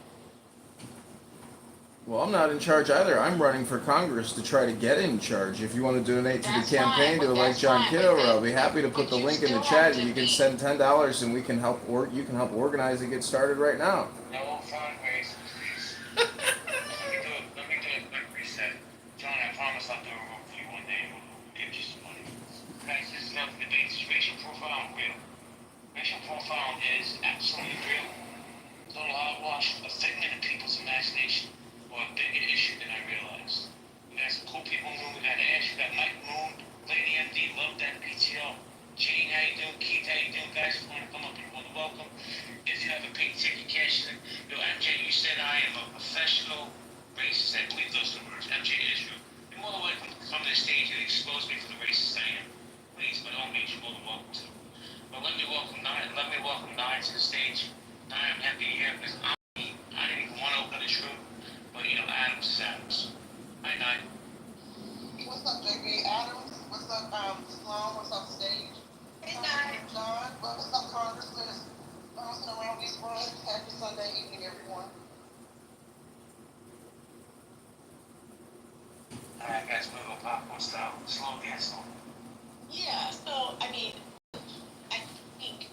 Well, I'm not in charge either. I'm running for Congress to try to get in charge. If you want to donate to the campaign to elect John Kitover, I'll be happy to put the link in the chat, and you can send $10 and we can help you can help organize and get started right now. No fundraising, please. Let me do a quick reset. John, I promise I'll do a room for you one day. We'll give you some money. Guys, this is not the debate. Is racial profiling real? Racial profiling is absolutely real. Total hogwash, a figment of people's imagination, or a bigger issue than I realized. We got some cool people in the room. We got Ash, we got Mike Moon, Lady MD, love that PTO. Jane, how you doing? Keith, how you doing? Guys, if you want to come up, you're more than welcome. If you have a pink ticket, cash it. Yo, MJ, you said I am a professional racist. I believe those are the words. MJ Israel. You're more than welcome to come to the stage and expose me for the racist I am. Please, by all means, you're more than welcome to. But let me welcome Nine to the stage. I'm happy to hear because I didn't even want to open this room. But, Adams is Adams. Hi, Nine. What's up, JB Adams? What's up, Sloan? What's up, Stage? Hey, John. What's up, Congressman? Bouncing around these rooms. Happy Sunday evening, everyone. All right, guys, we're going to go popcorn style. Slow dance on. Yeah, so, I mean, I think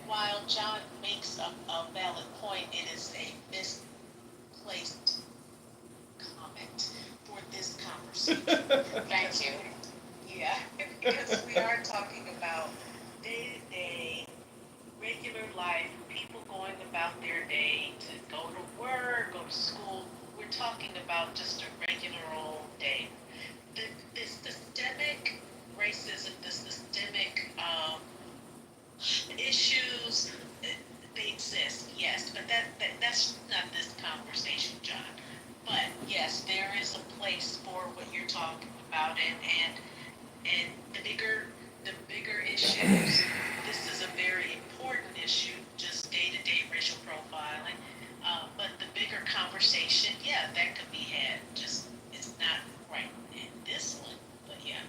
while John makes a valid point, it is a misplaced comment for this conversation. Thank you. Yeah, because we are talking about day-to-day, regular life, people going about their day to go to work, go to school. We're talking about just a regular old day. The systemic racism, the systemic issues, they exist, yes, but that's not this conversation, John. But yes, there is a place for what you're talking about, and the bigger issues very important issue, just day-to-day racial profiling. But the bigger conversation, yeah, that could be had. Just it's not right in this one, but yeah.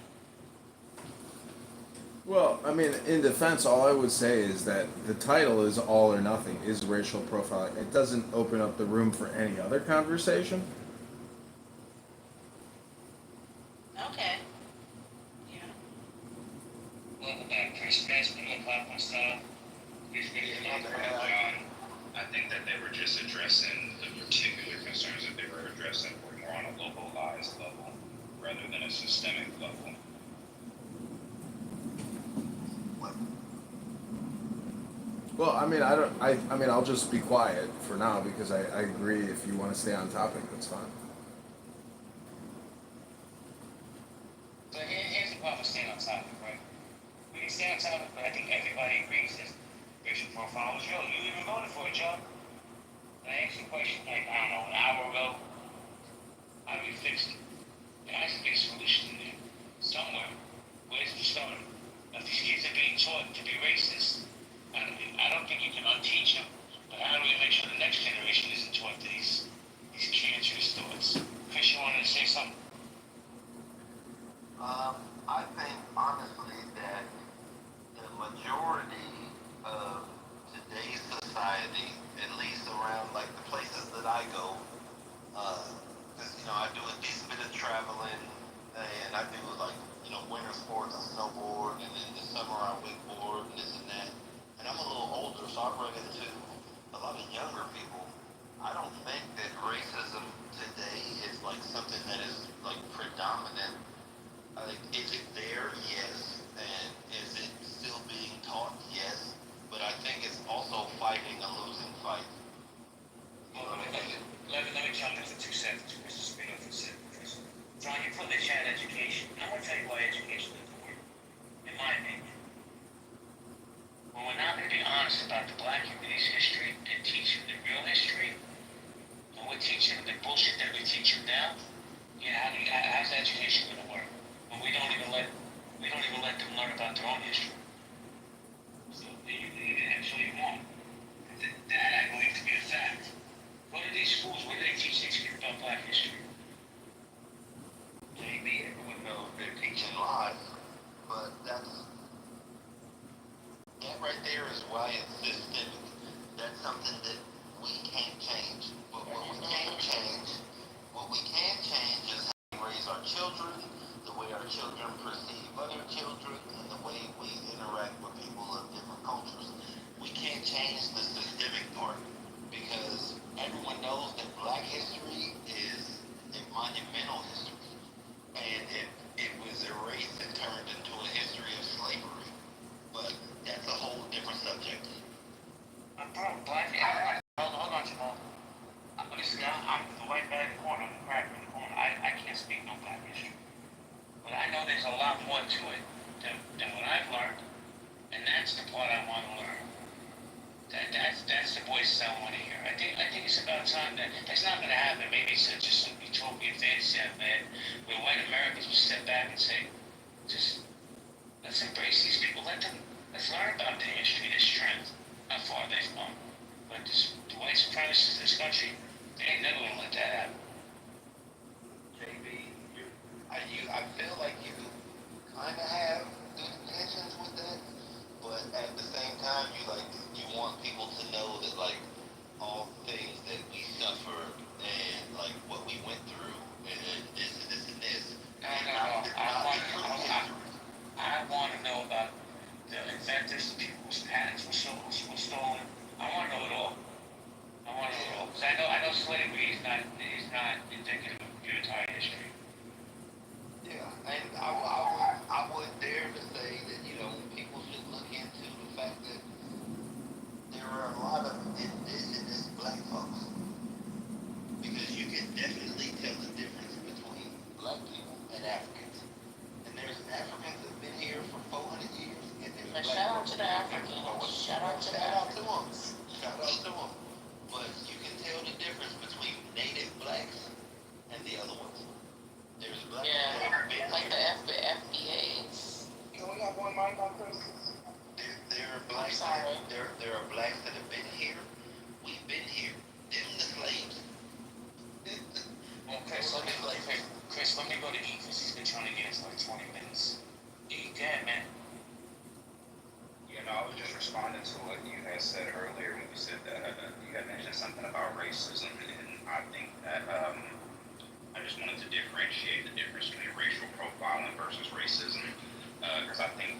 Well, I mean, in defense, all I would say is that the title is all or nothing, is racial profiling. It doesn't open up the room for any other conversation. Okay. Yeah. Well, Chris Bassman, popcorn style. John, I think that they were just addressing the particular concerns that they were addressing were more on a localized level rather than a systemic level. Well, I mean, I mean, I'll just be quiet for now because I agree. If you want to stay on topic, that's fine. So here's the problem with staying on topic, right? We can stay on topic, but I think everybody agrees that racial profile was real. You even voted for it, Joe. And I asked you a question like, I don't know, an hour ago. How do we fix it? There has to be a solution in there. Somewhere. Where's the start? If these kids are being taught to be racist, I don't think you can unteach them. But how do we make sure the next generation isn't taught these cancerous thoughts? Chris, you wanted to say something? I think honestly that the majority of today's society, at least around like the places that I go, because I do a decent bit of traveling, and I do like winter sports, I snowboard, and then this summer I wakeboard and this and that. And I'm a little older, so I run into a lot of younger people. I don't think that racism today is like something that is like predominant. Like, is it there? Yes. And is it still being taught? Yes. But I think it's also fighting a losing fight. Let me jump into 2 seconds, Mr. Speaker, for a second, Chris. John, you put in the chat education. I'm going to tell you why education doesn't work, in my opinion. When we're not going to be honest about the black community's history and teach them the real history, and we're teaching them the bullshit that we teach them now, how's education going to work? When we don't even let them learn about their own history. So you actually won't. That I believe to be a fact. Go to these schools where they teach these kids about black history. Maybe everyone knows they're teaching lies, but that right there is why it's systemic. That's something that we can't change. But what we can change is how we raise our children, the way our children perceive other children, and the way we interact with people of different cultures. We can't change the systemic part because everyone knows that black history is a monumental history. And it was erased and turned into a history of slavery. But that's a whole different subject. Hold on, Jamal. Listen, I'm the white guy in the corner, I'm the cracker in the corner. I can't speak no black history. But I know there's a lot more to it than what I've learned. And that's the part I want to learn. That's the voices I want to hear. I think it's about time that's not going to happen. Maybe it's just some utopian fantasy I've had where white Americans will step back and say, just let's embrace these people. Let's learn about their history, their strength, how far they've come. But the white supremacists in this country, they ain't never going to let that happen. JB, I feel like you kind of have good intentions with that, but at the same time, you want people to know that like all the things that we suffered and like what we went through and this and this and this. I want to know about the inventors, the people whose patents were stolen. I want to know it all. Because I know slavery is not indicative of your entire history. Yeah, and I would dare to say that people should look into the fact that there are a lot of indigenous black folks, because you can definitely tell the difference between black people and Africans. And there's Africans that have been here for 400 years, and there's black Shout out folks to the Africans. Shout out to them. Shout out to them. But you can tell the difference between native blacks and the other ones. There's black that have been like here. the FBAs. Can we have one mic on Chris? There are black only getting like 20 minutes. Yeah, man. You know, I was just responding to what you had said earlier when you said that you had mentioned something about racism, and I think that I just wanted to differentiate the difference between racial profiling versus racism, because I think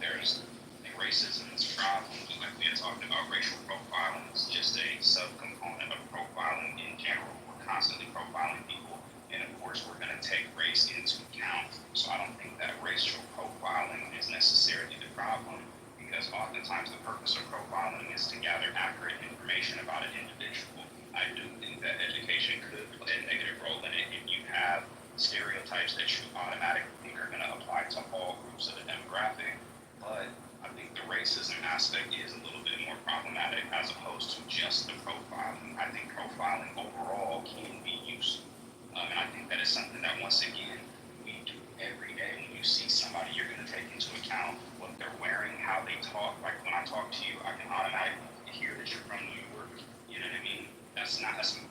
racism is problems, like we had talked about. Racial profiling is just a subcomponent of profiling in general. We're constantly profiling people, and of course, we're going to take race into account. So I don't think that racial profiling is necessarily the problem, because oftentimes the purpose of profiling is to gather accurate information about an individual. I do think that education could play a negative role in it if you have stereotypes that you automatically think are going to apply to all groups of the demographic. But I think the racism aspect is a little bit more problematic as opposed to just the profiling. I think profiling overall can be useful. And I think that is something that, once again, we do every day. When you see somebody, you're going to take into account what they're wearing, how they talk. Like when I talk to you, I can automatically hear that you're from New York. You know what I mean? That's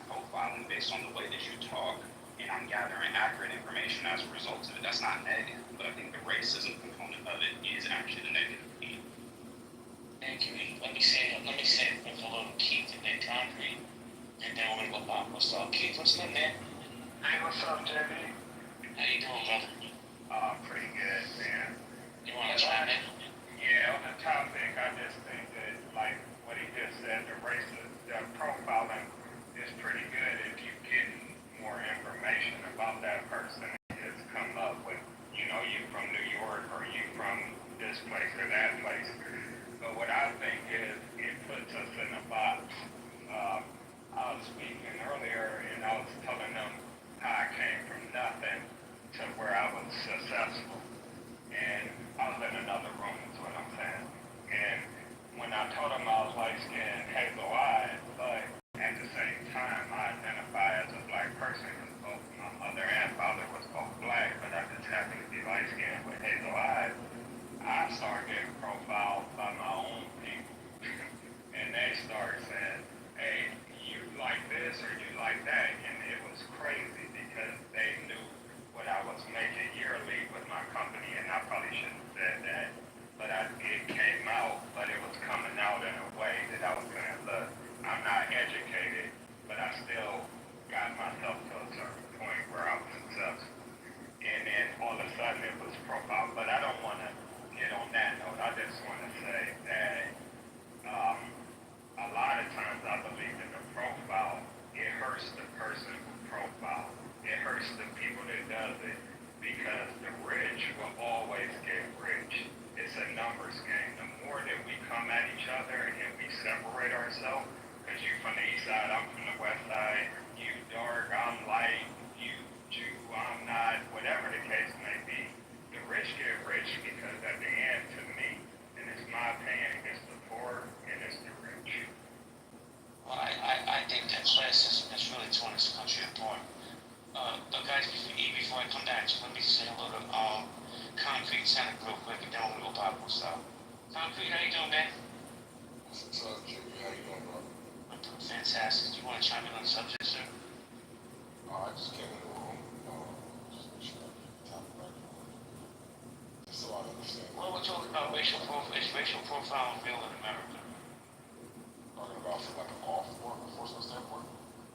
profiling based on the way that you talk. And I'm gathering accurate information as a result of it. That's not negative, but I think the racism component of it is actually the negative piece. And let me say it with a little Keith and then Concrete, and then we're gonna go pop what's up. Keith, what's up, man? Hey, what's up, JB? How you doing, brother? Pretty good, man. You wanna chime in? Yeah, on the topic, I just think that, like what he just said, the profiling is pretty good if you get more information about that person. Just come up with, you from New York, or you from this place or that place. But what I think is, it puts us in a box. I was speaking earlier, and I was telling them how I came from nothing to where I was successful. And I was in another room, is what I'm saying. And when I told them I was light-skinned, hazel-eyed, but at the same time, I identify as a black person, because both my mother and father was both black, but I just happened to be light-skinned with hazel eyes. I started getting profiled by my own people. And they started saying, hey, you like this or you like that? And it was crazy, because they knew what I was making yearly with my company, and I probably shouldn't have said that, but it came out, but it was coming out in a way that I was saying, look, I'm not educated, but I still got myself to a certain point where I was successful. And then all of a sudden it was profile. But I don't want to get on that note. I just want to say that a lot of times I believe in the profile, it hurts the person who profiles. It hurts the people that does it, because the rich will always get rich. It's a numbers game. The more that we come at each other and we separate ourselves, because you from the east side, I'm from the west side, you dark, I'm light, you Jew, I'm not, whatever the case may be, the rich get rich, because at the end, to me, and it's my opinion, it's the poor and it's the rich. Well, I think that classism is really torn this country apart. But guys, before I come back, let me say hello to Concrete Sonic real quick, and then we'll go popcorn style. Concrete, how you doing, man? What's up, Jimmy? How you doing, bro? I'm doing fantastic. Do you want to chime in on the subject, sir? I just came in the room, just make sure I get the topic right. Just so I understand. Well, we're talking about racial profiling real in America. Talking about from like an law enforcement standpoint?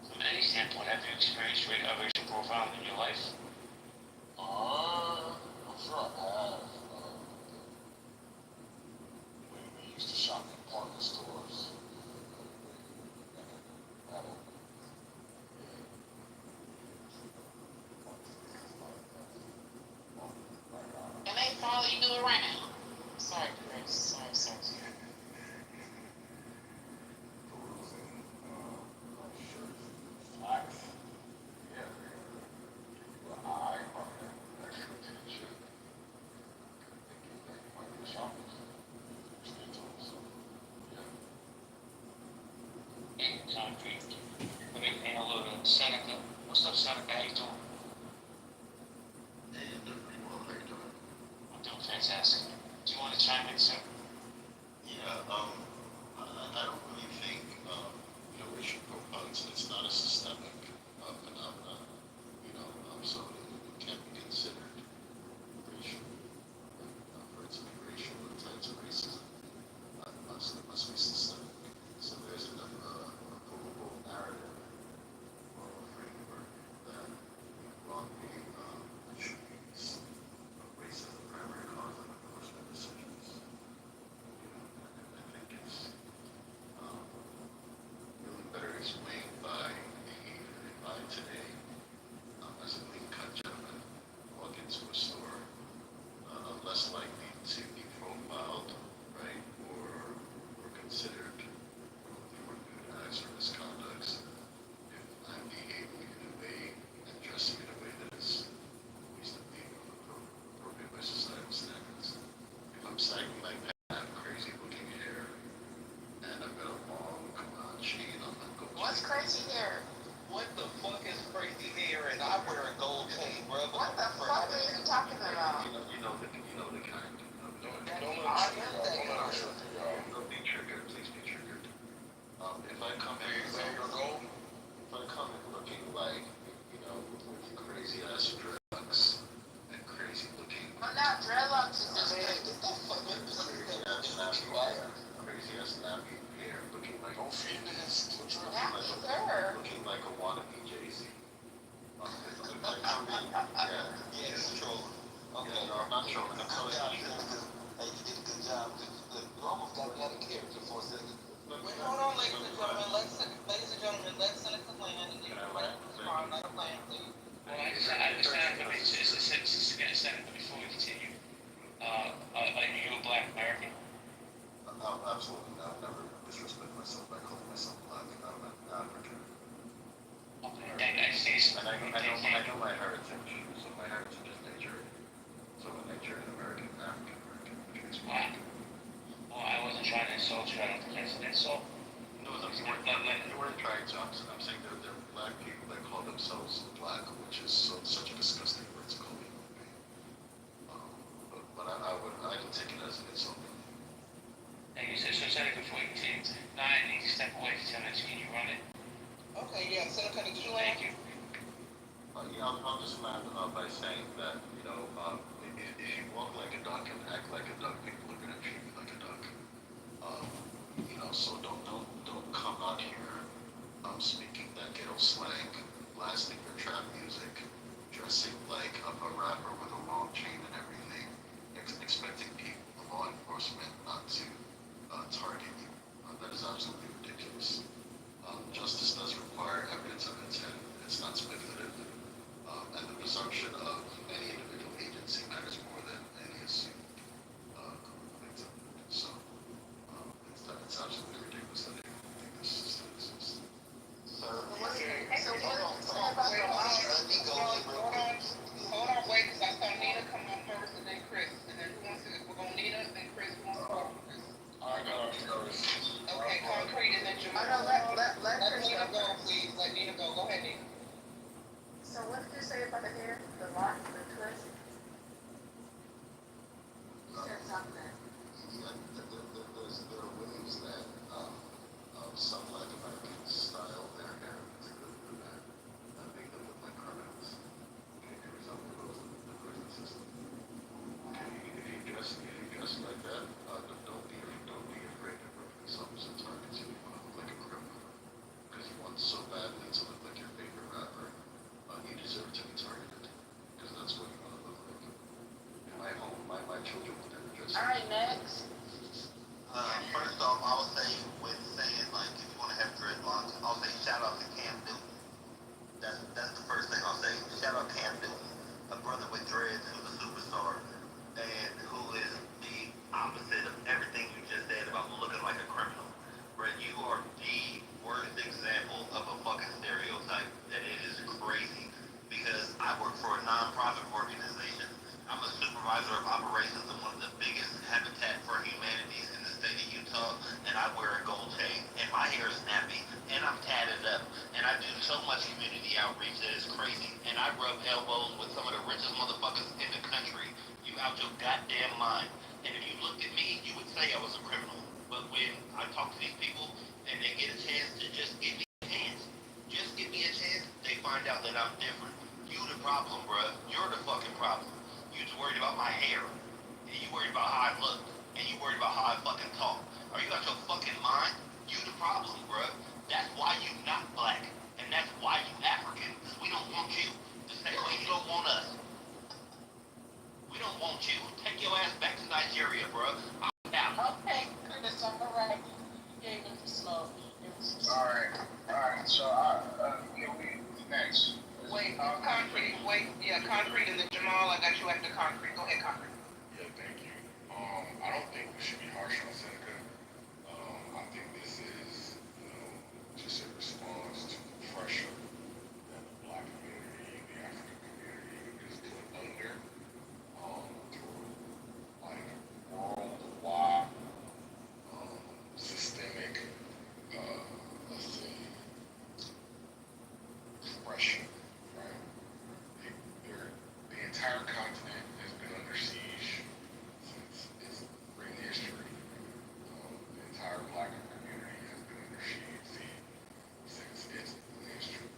From any standpoint, have you experienced racial profiling in your life? I'm sure I have. When we used to shop in department stores. And they follow you around. Sorry, Chris. Sorry. Concrete. Let me say hello to Seneca. What's up, Seneca? How you doing? Hey, doing pretty well. How you doing? I'm doing fantastic. Do you want to chime in, sir? Yeah, I don't really think, racial profiling, it's not a systemic phenomenon, so it can be considered kill my heritage. So my heritage is Nigerian. So I'm a Nigerian American, African American, which means black. Well, I wasn't trying to insult you. I don't think that's an insult. No, you weren't trying to. I'm saying they're black people that call themselves black, which is such a disgusting word to call people. But I can take it as an insult. Thank you, sir. So, sorry, before you continue, I need to step away for 10 minutes. Can you run it? Okay, yeah, Senator, did you Thank you. I'll just land by saying that, if you walk like a duck and act like a duck, people are going to treat you like a duck. So don't come out here speaking that ghetto slang, blasting your trap music, dressing like a rapper with a long chain and everything, expecting people, the law enforcement, not to target you. That is absolutely ridiculous. Justice does require evidence of intent. It's not speculative. And the presumption of any individual agency matters more than any assumed victim. So it's absolutely ridiculous that they think this system exists. Sir, hold on, wait, because I saw Nina come on first and then Chris. And then who wants to, we're going to Nina, then Chris, who wants to go first? I got first. Okay, Concrete and then Jamal. Let Nina go, please. Let Nina go. Go ahead, Nina. So what did you say about the hair, the lock, the twist? You said something. There are ways that some Black Americans style their hair to go through that and make them look like criminals. Okay, for example, goes the prison system. Okay, if you dress like that, don't be afraid that a police officer targets you. You want to look like a criminal because you want so badly to look like your favorite rapper. You deserve to be targeted because that's what you want to look like. In my home, my children will never dress. All right, next. First off, I'll say when saying like if you want to have dreadlocks, I'll say shout out to Cam Newton. That's the first thing I'll say. Shout out Cam Newton, a brother with dreads who's a superstar and who is the opposite of everything you just said about looking like a criminal. Brett, you are the worst example of a fucking stereotype that it is crazy because I work for a non-profit organization. I'm a supervisor of operations in one of the biggest Habitat for Humanities in the state of Utah, and I wear a gold chain, and my hair is nappy, and I'm tatted up, and I do so much community outreach that is crazy, and I rub elbows with some of the richest motherfuckers in the country. You out your goddamn mind. And if you looked at me, you would say I was a criminal. But when I talk to these people, and they get a chance to just give me a chance, they find out that I'm different. You the problem, bruh. You're the fucking problem. You just worried about my hair, and you worried about how I look, and you worried about how I fucking talk. Are you out your fucking mind? You the problem, bruh. That's why you not black, and that's why you African. Because we don't want you. The same way you don't want us. We don't want you. Take your ass back to Nigeria, bruh. I'm out. Okay, Chris, all right. You gave him slow. Alright, so, next. Wait, Concrete, Concrete and then Jamal, I got you after Concrete. Go ahead, Concrete. Yeah, thank you. I don't think we should be harsh on Seneca. I think this is, just a response to the pressure that the Black community, the African community is put under through like worldwide systemic, let's say, pressure. The entire continent has been under siege since its written history. The entire Black community has been under siege since its written history.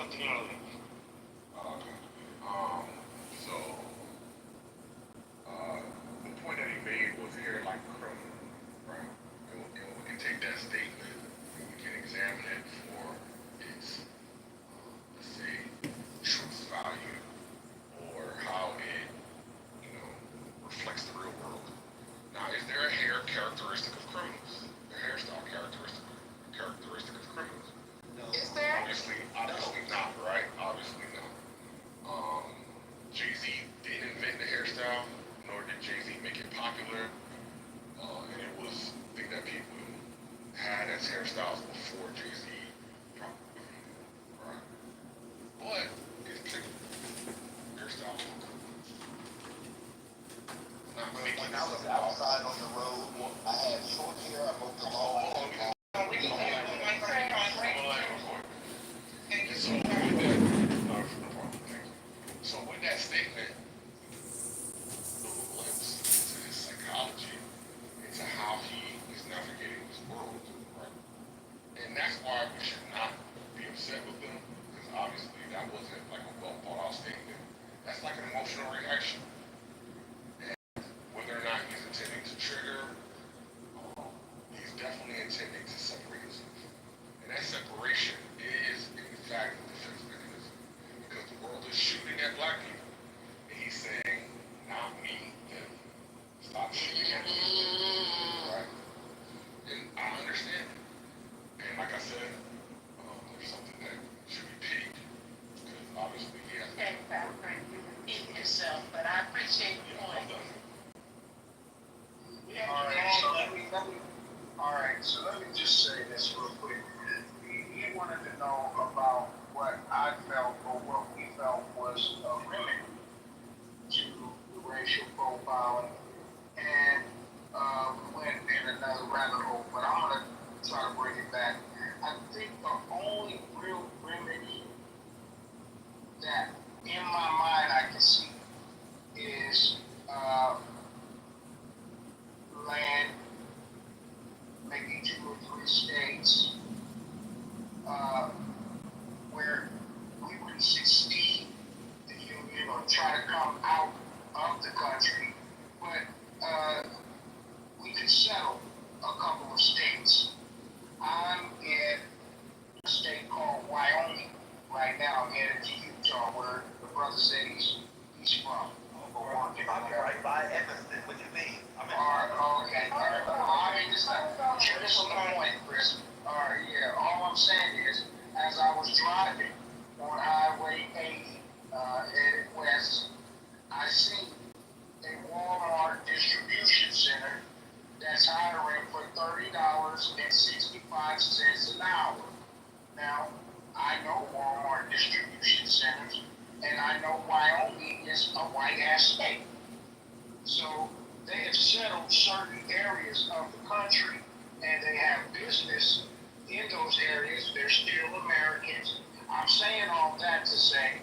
something you want to leave. Okay. So, the point that he made was hairline criminal, right? And we can take that statement and we can examine it for its, let's say, truth value or how it, reflects the real world. Now, is there a hair characteristic of criminals? The hairstyle characteristic of criminals? No. Is there? Obviously not, right? Obviously not. Jay-Z didn't invent the hairstyle, nor did Jay-Z make it popular. And it was a thing that people had as hairstyles before Jay-Z probably, right? But it's clear hairstyle. When I was outside on the road, I had short hair, I mowed the lawn. So with that statement, the glimpse into his psychology, into how he is navigating this world, right? And that's why we should not be upset with him, because obviously that wasn't like a well thought out statement. That's like an emotional reaction. And whether or not he's intending to trigger, he's definitely intending to separate himself. And that separation is, in fact, a defense mechanism. Because the world is shooting at black people. And he's saying, not me, them. Stop shooting at me. Right? And I understand it. And like I said, there's something that should be pitied. Because obviously he has in yourself, but I appreciate your point. So let me just say this real quick. He wanted to know about what I felt or what we felt was a remedy to racial profiling, and we went in another rabbit hole. But I'm gonna try to bring it back. I think the only real remedy that, in my mind, I can see is land, maybe 2 or 3 states, where we would succeed the union or try to come out of the country, but we could settle a couple of states. I'm in a state called Wyoming right now. I'm headed to Utah, where the brother said he's from. I'm right by Evanston. What do you mean? Okay. I mean, this is the point, Chris. Yeah. All I'm saying is, as I was driving on Highway 80, headed west, I seen a Walmart distribution center that's hiring for $30.65 an hour. Now, I know Walmart distribution centers, and I know Wyoming is a white-ass state. So they have settled certain areas of the country, and they have business in those areas. They're still Americans. I'm saying all that to say,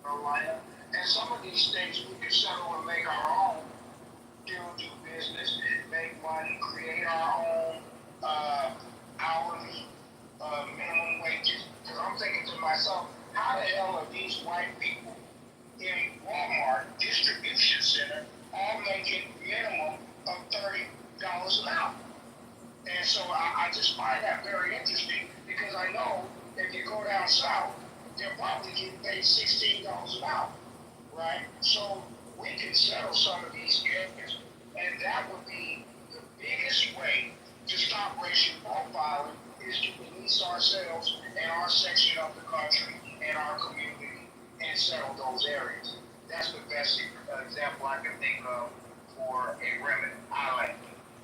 Carolina, and some of these states we can settle and make our own, still do business, make money, create our own hourly minimum wages. Because I'm thinking to myself, how the hell are these white people in Walmart distribution center all making minimum of $30 an hour? And so I just find that very interesting, because I know if you go down south, they're probably getting paid $16 an hour, right? So we can settle some of these areas, and that would be the biggest way to stop racial profiling, is to release ourselves and our section of the country and our community and settle those areas. That's the best example I can think of for a remedy. I like it.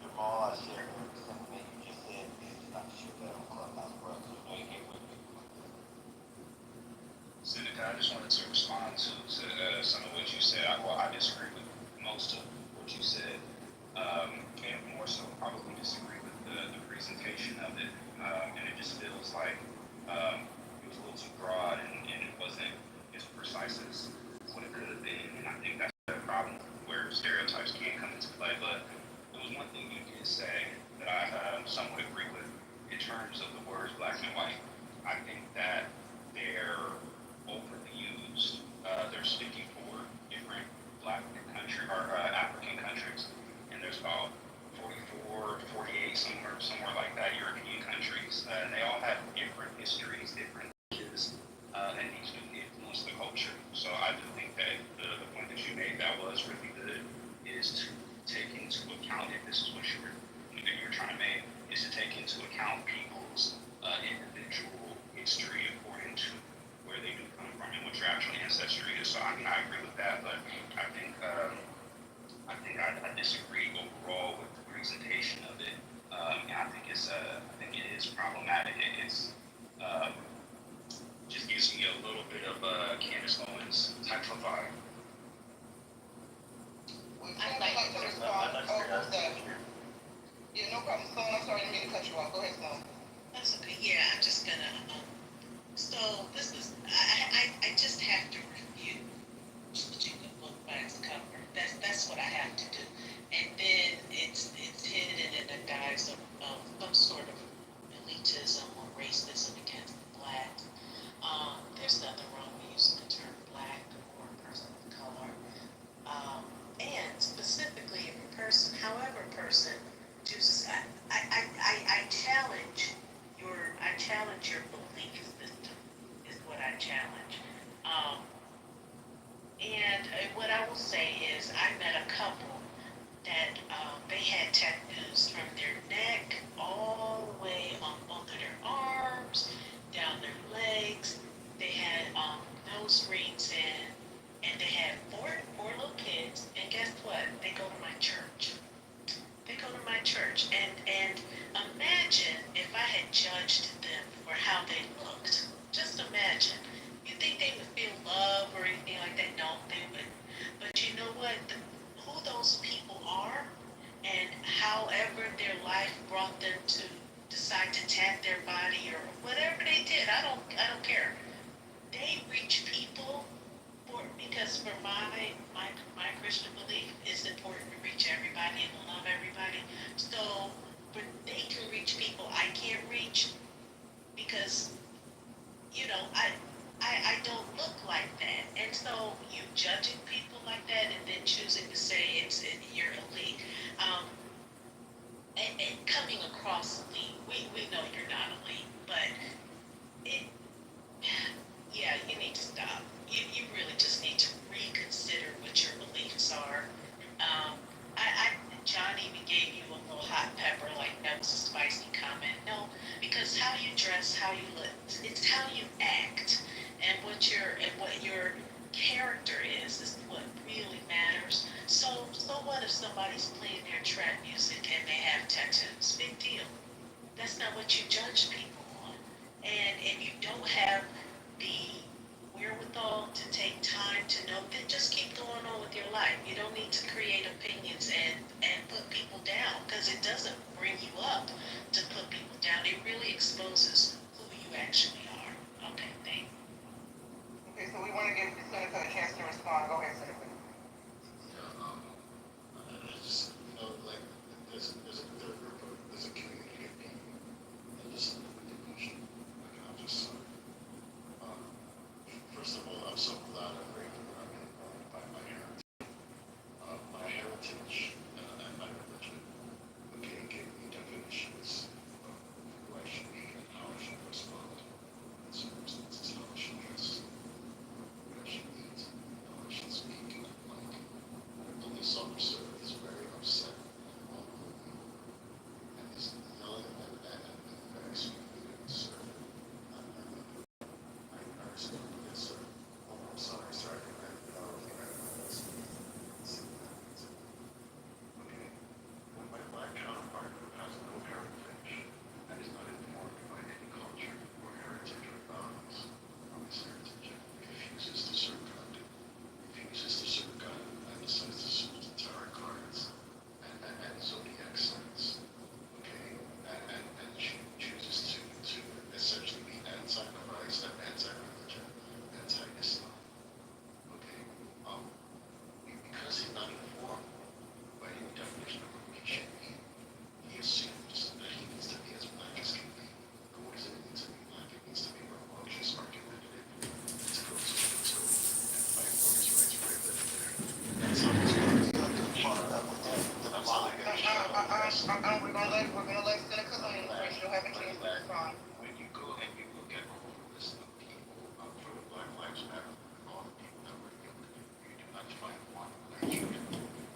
Jamal, I share something you just said. It's not to share that on Clubhouse, bro. So you know you can't win people like that. Seneca, I just wanted to respond to some of what you said. I disagree with most of what you said, and more so probably disagree with the presentation of it. And it just feels like it was a little too broad, and it wasn't as precise as what it could have been. And I think that's the problem where stereotypes can come into play. But there was one thing you did to say that I somewhat agree with in terms of the words black and white. I think that they're overly used. They're speaking for different black country or African countries, and there's about 44, 48, somewhere like that, European countries, and they all have different histories, different languages, and each influence the culture. So I do think that the point that you made that was really good is to take into account, if this is what you're trying to make, is to take into account people's individual history according to where they do come from and what your actual ancestry is. So I mean, I agree with that, but I think I disagree overall with the presentation of it, and I think it is problematic. It's just gives me a little bit of Candace Owens type of vibe. I'd like to respond. Oh, who's that? Yeah, no problem. Sloan, I'm sorry, I didn't mean to cut you off. Go ahead, Sloan. That's okay. Yeah, I'm just gonna. So this is. I just have to review judging the book by its cover. That's what I have to do, and then it's hidden in the guise of some sort of elitism or racism against the black. There's nothing wrong with using the term black or a person of color. And specifically if a person, however a person chooses, I challenge your belief system is what I challenge. And what I will say is I met a couple that they had tattoos from their neck all the way on both of their arms, down their legs. They had nose rings in, and they had four little kids. And guess what? They go to my church. They go to my church, and imagine if I had judged them for how they looked. Just imagine. You think they would feel love or anything like that? No, they wouldn't. But you know what? Who those people are, and however their life brought them to decide to tat their body or whatever they did, I don't care. They reach people because for my Christian belief, it's important to reach everybody and love everybody. So, but they can reach people I can't reach because I don't look like that. And so you judging people like that and then choosing to say you're elite. And coming across elite, we know you're not elite, but it, yeah, you need to stop. You really just need to reconsider what your beliefs are. John even gave you a little hot pepper, like that was a spicy comment. No, because how you dress, how you look, it's how you act, and what your character is what really matters. So what if somebody's playing their trap music and they have tattoos? Big deal. That's not what you judge people on. And if you don't have the wherewithal to take time to know, then just keep going on with your life. You don't need to create opinions and put people down because it doesn't bring you up to put people down. It really exposes who you actually are. Okay, thanks. Okay, so we want to give the Senator a chance to respond. Go ahead, Senator. I just like there's a community of people that listen to the devotion. Like I'm just first of all, I'm so glad I'm grateful that I'm informed by my heritage. My heritage and my religion can give me definitions of who I should be and how I should respond in circumstances, how I should dress, what I should eat, how I should speak. we're gonna let Seneca Lane, first you'll have a chance to respond. When you go and you look at all the list of people for the Black Lives Matter, all the people that were killed, you do not find one Nigerian,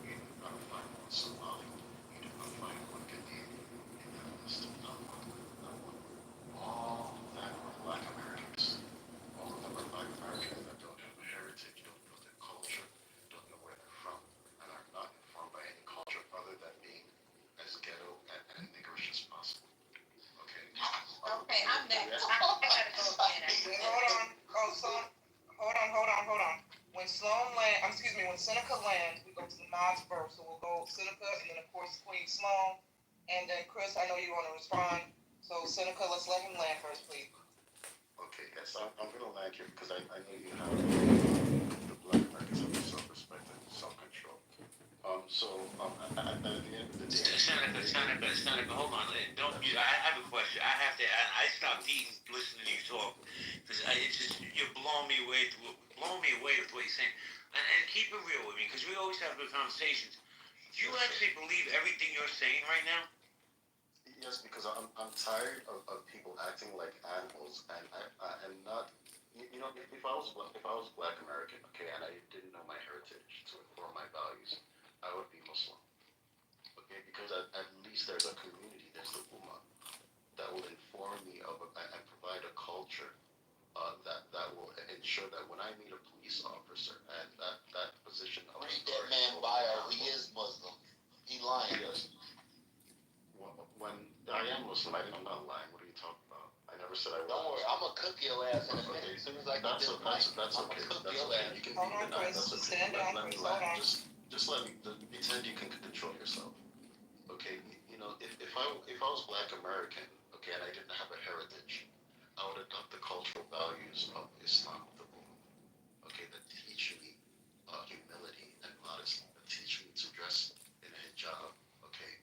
you do not find one Somali, you do not find one Canadian in that list. Not one. Not one. All that were Black Americans. All of them are Black Americans that don't have a heritage, don't know their culture, don't know where they're from, and are not informed by any culture other than being as ghetto and niggerish as possible. Okay? Okay, I'm next. I gotta go again. Hold on. Oh, Sloan. Hold on. When Seneca lands, we go to the mods first. So we'll go Seneca, and then of course Queen Sloan, and then Chris. I know you want to respond. So Seneca, let's let him land first, please. Okay, yes, I'm going to land here because I know you have the Black Americans have self-respect and self-control. At the end of the day, Seneca, hold on. I have a question. I stopped eating listening to you talk because you're blowing me away with what you're saying. And keep it real with me because we always have good conversations. Do you actually believe everything you're saying right now? yes, because I'm tired of people acting like animals, and I'm not. If I was Black American, okay, and I didn't know my heritage to inform my values, I would be Muslim. Okay, because at least there's a community, there's the Ummah that will inform me and provide a culture that will ensure that when I meet a police officer and that position of Read that man bio. He is Muslim. He lying. Yes. When I am Muslim, I'm not lying. What are you talking about? I never said I was. Don't worry, I'm gonna cook your ass in a minute. As soon as I get this mic, that's I'm okay. gonna cook That's your okay. ass. You can Hold be on, denied. Chris. That's okay. Stand down, Let me Chris. Hold land. on. Just let me pretend you can control yourself. Okay. If I was Black American, okay, and I didn't have a heritage, I would adopt the cultural values of Islam, the Ummah. Okay, that teach me humility and modesty, that teach me to dress in a hijab. Okay,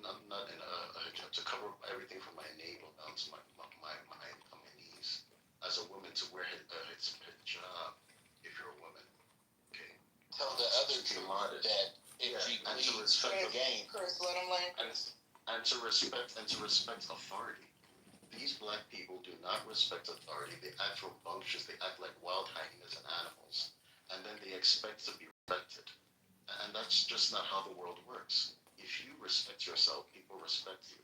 not in a hijab, to cover everything from my navel down to my knees. As a woman, to wear a hijab if you're a woman. Okay. Tell the other truth that if she believes the game. Chris, let him land. And to respect authority. These Black people do not respect authority. They act rambunctious. They act like wild hyenas and animals, and then they expect to be respected. And that's just not how the world works. If you respect yourself, people respect you.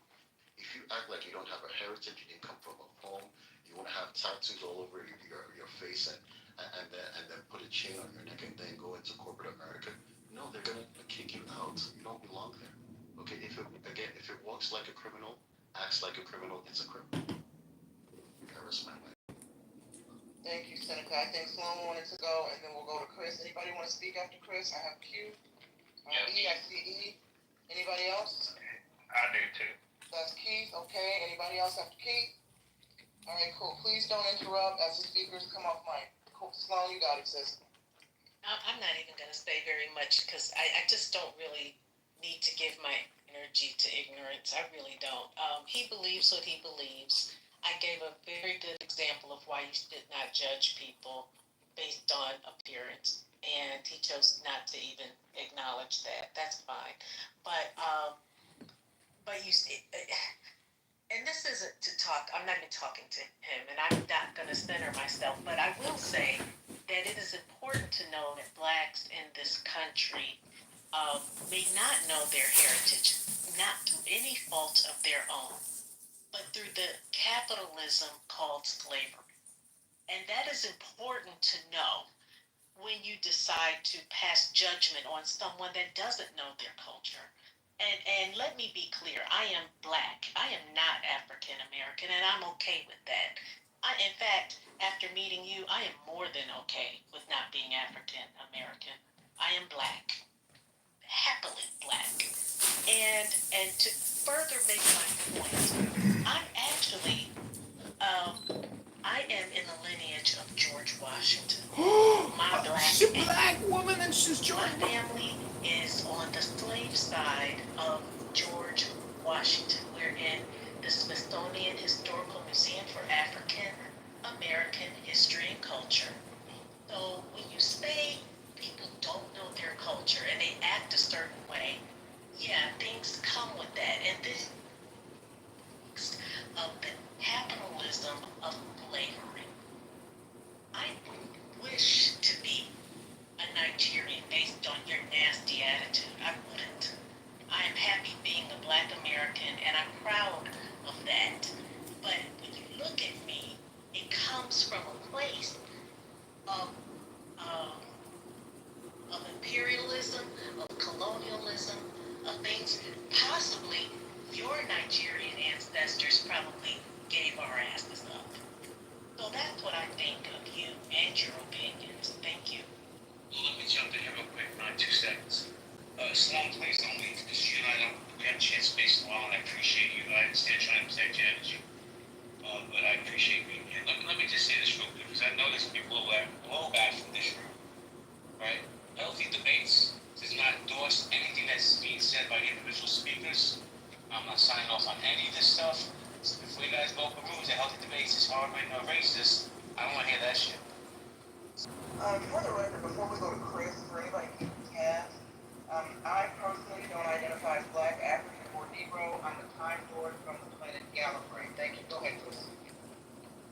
If you act like you don't have a heritage, you didn't come from a home, you want to have tattoos all over your face and then put a chain on your neck and then go into corporate America, no, they're gonna kick you out. You don't belong there. Okay, if it walks like a criminal, acts like a criminal, it's a criminal. I respect my life. Thank you, Seneca. I think Sloan wanted to go, and then we'll go to Chris. Anybody want to speak after Chris? I have Q. E, I see E. Anybody else? I do too. That's Keith. Okay. Anybody else after Keith? All right, cool. Please don't interrupt as the speakers come off mic. Cool. Sloan, you got it, sis. I'm not even going to say very much because I just don't really need to give my energy to ignorance. I really don't. He believes what he believes. I gave a very good example of why you should not judge people based on appearance, and he chose not to even acknowledge that. That's fine. But you see, and this isn't to talk, I'm not even talking to him, and I'm not going to center myself, but I will say that it is important to know that Blacks in this country may not know their heritage, not through any fault of their own, but through the capitalism called slavery. And that is important to know when you decide to pass judgment on someone that doesn't know their culture. And let me be clear, I am Black. I am not African American, and I'm okay with that. In fact, after meeting you, I am more than okay with not being African American. I am Black, happily Black. And to further make my point, I'm actually, I am in the lineage of George Washington. My She's a Black woman and she's George. My family is on the slave side of George Washington. We're in the Smithsonian Historical Museum for African American History and Culture. So when you say people don't know their culture and they act a certain way, yeah, things come with that. And I'm proud of that. But when you look at me, it comes from a place of um, of imperialism, of colonialism, of things possibly your Nigerian ancestors probably gave our asses up. So that's what I think of you and your opinions. Thank you. Well, let me jump in here real quick for 2 seconds. Sloan, please don't leave, because you and I don't, we haven't shared space in a while, and I appreciate you. I understand trying to protect your energy. But I appreciate being here. Let me just say this real quick, because I know there's people blow back from this room, right? Healthy debates does not endorse anything that's being said by individual speakers. I'm not signing off on any of this stuff. So before you guys go up rooms that healthy debates is hard-written or racist, I don't want to hear that shit. For the record, before we go to Chris, for anybody keeping tabs, I personally don't identify as Black, African, or Negro. I'm the Time Lord from the planet Gallifrey. Thank you. Go ahead, Chris.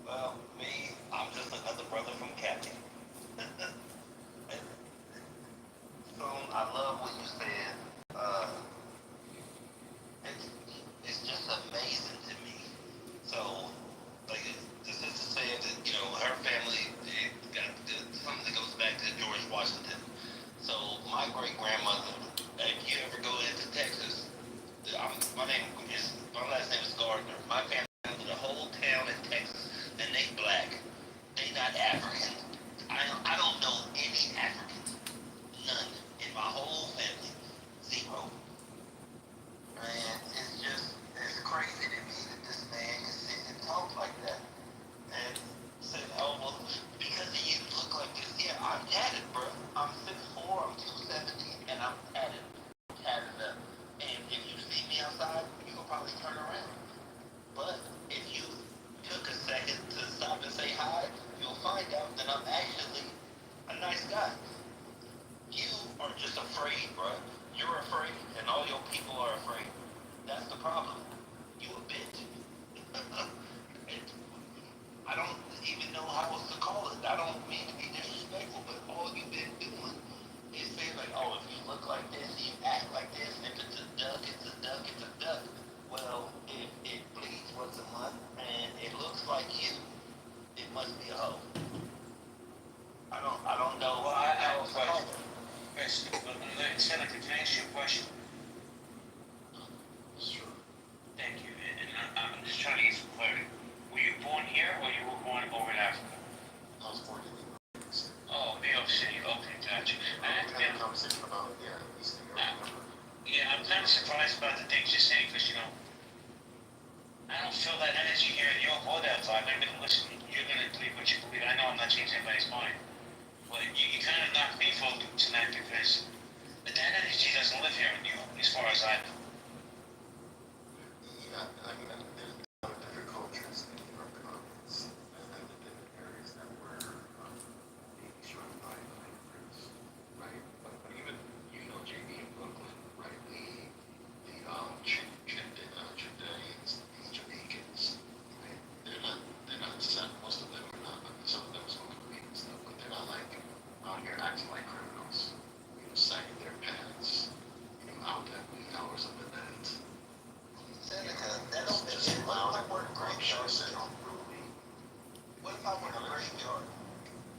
Well, me, I'm just another brother from Kathy. So I love what you said. It's just amazing to me. So, like the sister said that, her family it got something that goes back to George Washington. So my great grandmother, if you ever go into Texas, my last name is Gardner. My family, the whole town in Texas, and they black. They not African. I don't know any Africans. None. In my whole family. Zero. And it's crazy to me that this man can sit and talk like that. And say, oh, well, because you look like this. Yeah, I'm tatted, bro. I'm 6'4", I'm 270, and I'm tatted. Tatted up. And if you see me outside, you'll probably turn around. But if you took a second to stop and say hi, you'll find out that I'm actually a nice guy. You are just afraid, bro. You're afraid, and all your people are afraid. That's the problem. You a bitch. I don't even know how else to call it. I don't mean to be disrespectful, but all you've been doing is saying like, oh, if you look like this, you act like this, and if it's a duck, it's a duck, it's a duck. Well, if it bleeds once a month and it looks like you, it must be a hoe. I don't know. Well, I have a question. Chris, instead I can answer your question. Sure. Thank you. And I'm just trying to get some clarity. Were you born here or you were born over in Africa? I was born in New York City. Oh, New York City. Okay, gotcha. We had a conversation about, East New York. Yeah, I'm kind of surprised about the things you're saying because, I don't feel that energy here in New York or that vibe. I mean, listen, you're going to believe what you believe. I know I'm not changing anybody's mind. But you kind of knocked me for a loop tonight because that energy doesn't live here in New York as far as I know. Yeah, I mean, there's a lot of different cultures in New York, and the different areas that were being struck by immigrants, right? But even, JB in Brooklyn, right? The Trinidadians, the Jamaicans, right? They're not sad. Most of them are not. Some of them smoking weed and stuff, but they're not like out here acting like criminals, sagging their pants, out at wee hours of the night. Seneca, that don't make sense. What if I work graveyard? What if I work a graveyard?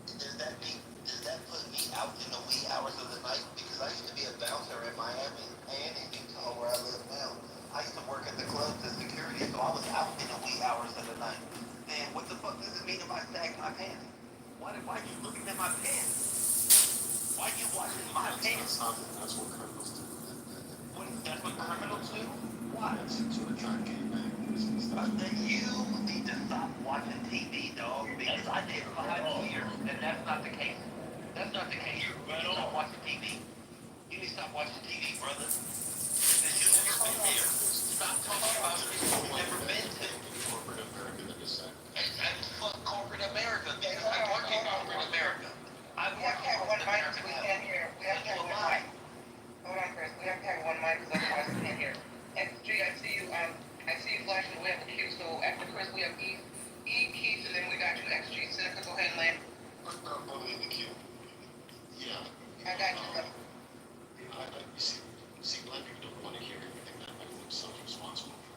Does that put me out in the wee hours of the night? Because I used to be a bouncer in Miami and in Utah where I live now. I used to work at the clubs as security, so I was out in the wee hours of the night. And what the fuck does it mean if I sag my pants? Why are you looking at my pants? Why are you watching my pants? That's what criminals do. That's what criminals do? Why? That's to attract gangbangers. Then you need to stop watching TV, dog, because I did 5 years, and that's not the case. That's not the case. You need to stop watching TV. You need to stop watching TV, brother. Because you've never been there. Stop talking about it you've never been to. Corporate America that is that. And fuck corporate America. Because I work in corporate America. I work in corporate America now. We have to have one mic. Hold on, Chris. We have to have one mic because otherwise we can't hear. XG, I see you. I see you flashing the way up the queue. So after Chris, we have E, Keith, and then we got you, XG. Seneca, go ahead and land. In the queue. Yeah. I got you. You see, black people don't want to hear anything that makes themselves responsible for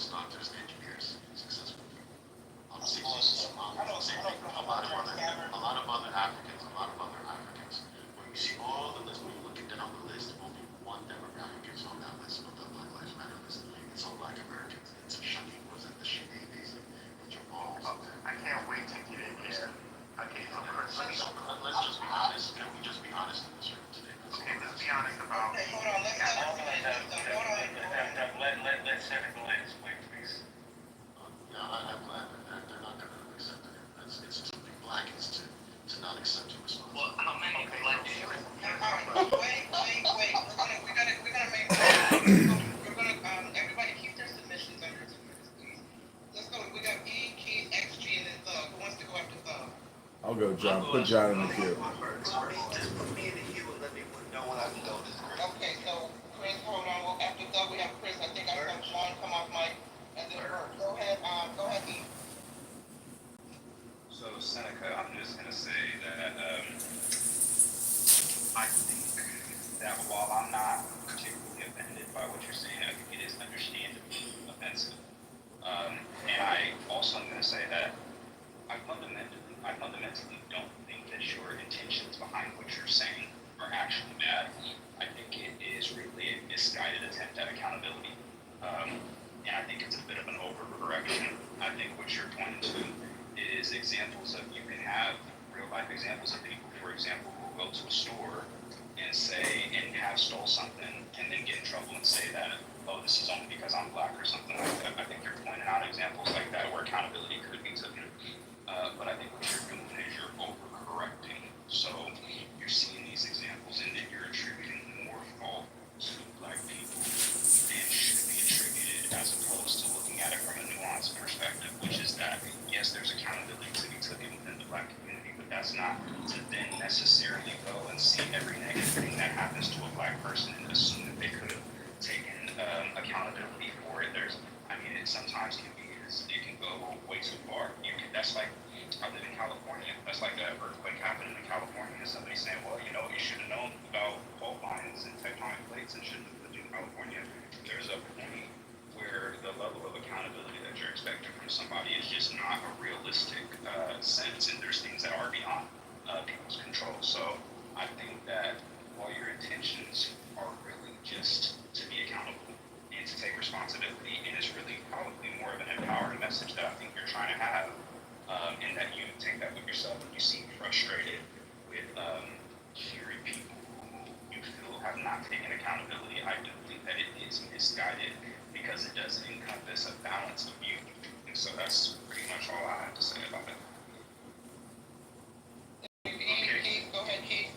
architects, doctors, engineers, successful people. Same thing. A lot of other Africans, when you see all the list, when you look down the list, only one demographic is on that list, on the Black Lives Matter list. It's all Black Americans. It's Shani, was it the Shani Basin, and Jamal. I can't wait to get in there. Okay, so Let's just be honest. Can we just be honest in this room today? okay, let's be honest about. Okay, hold on, let's Let Senator Lynn explain, please. I'm glad that they're not going to accept it. It's to be black is to not accept your responsibility. Well, how many black Wait, we're gonna make, we're gonna, everybody keep their submissions under 2 minutes, please. Let's go, we got E, Keith, XG, and then Thug. Who wants to go after Thug? I'll go, John. Put John in the queue. Just put me in the queue and let me know when I can go this Chris. Okay, so Chris, hold on, after Thug, we have Chris, I think I saw Sean come off mic, and then Bert. Go ahead, E. So Seneca, I'm just gonna say that I think that while I'm not particularly offended by what you're saying, I think it is understandably offensive. And I also am gonna say that I fundamentally don't think that your intentions behind what you're saying are actually bad. I think it is really a misguided attempt at accountability. And I think it's a bit of an overcorrection. I think what you're pointing to is examples of, you can have real life examples of people, for example, who will go to a store and say, and have stole something, and then get in trouble and say that, oh, this is only because I'm black or something like that. I think you're pointing out examples like that where accountability could be taken. But I think what you're doing is you're overcorrecting. So you're seeing these examples and then you're attributing more fault to black people than should be attributed, as opposed to looking at it from a nuanced perspective, which is that, yes, there's accountability to be taken within the black community, but that's not to then necessarily go and see every negative thing that happens to a black person and assume that they could have taken accountability for it. It sometimes can be, it can go way too far. That's like, I live in California. That's like an earthquake happening in California, and somebody saying, well, you should have known about fault lines and tectonic plates and shouldn't have lived in California. There's a point where the level of accountability that you're expecting from somebody is just not a realistic sense, and there's things that are beyond people's control. So I think that while your intentions are really just to be accountable and to take responsibility, and it's really probably more of an empowering message that I think you're trying to have, and that you take that with yourself, and you seem frustrated with hearing people who you feel have not taken accountability. I do think that it is misguided because it doesn't encompass a balance of view. And so that's pretty much all I have to say about it. Keith, go ahead, Keith.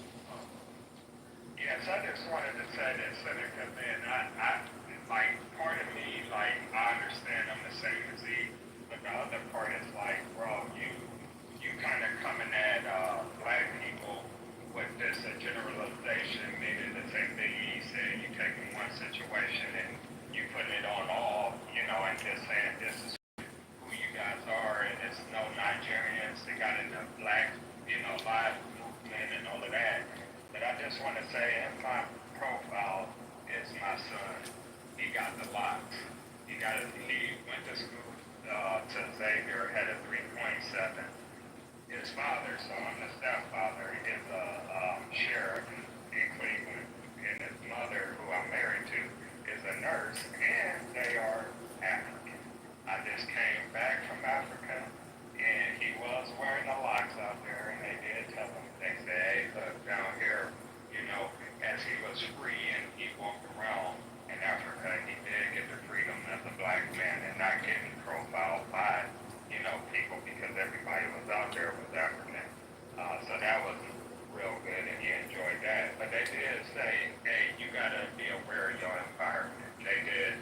Yes, I just wanted to say that, Senator, man, I like, part of me, like, I understand I'm the same as he, but the other part is like, bro, you kind of coming at black people with this generalization, meaning the same thing he said. You taking one situation and you putting it on all, and just saying this is who you guys are, and it's no Nigerians. They got in the black, live movement and all of that. But I just want to say, in my profile is my son. He got the locks. He went to school to Xavier, had a 3.7. His father, so I'm the stepfather, is a sheriff in Cleveland, and his mother, who I'm married to, is a nurse, and they are African. I just came back from Africa, and he was wearing the locks out there, and they did tell him, they said, hey, look, down here, as he was free and he walked around in Africa, he did get the freedom as a black man and not getting profiled by, people, because everybody was out there was African. So that was real good, and he enjoyed that. But they did say, hey, you got to be aware of your environment. They did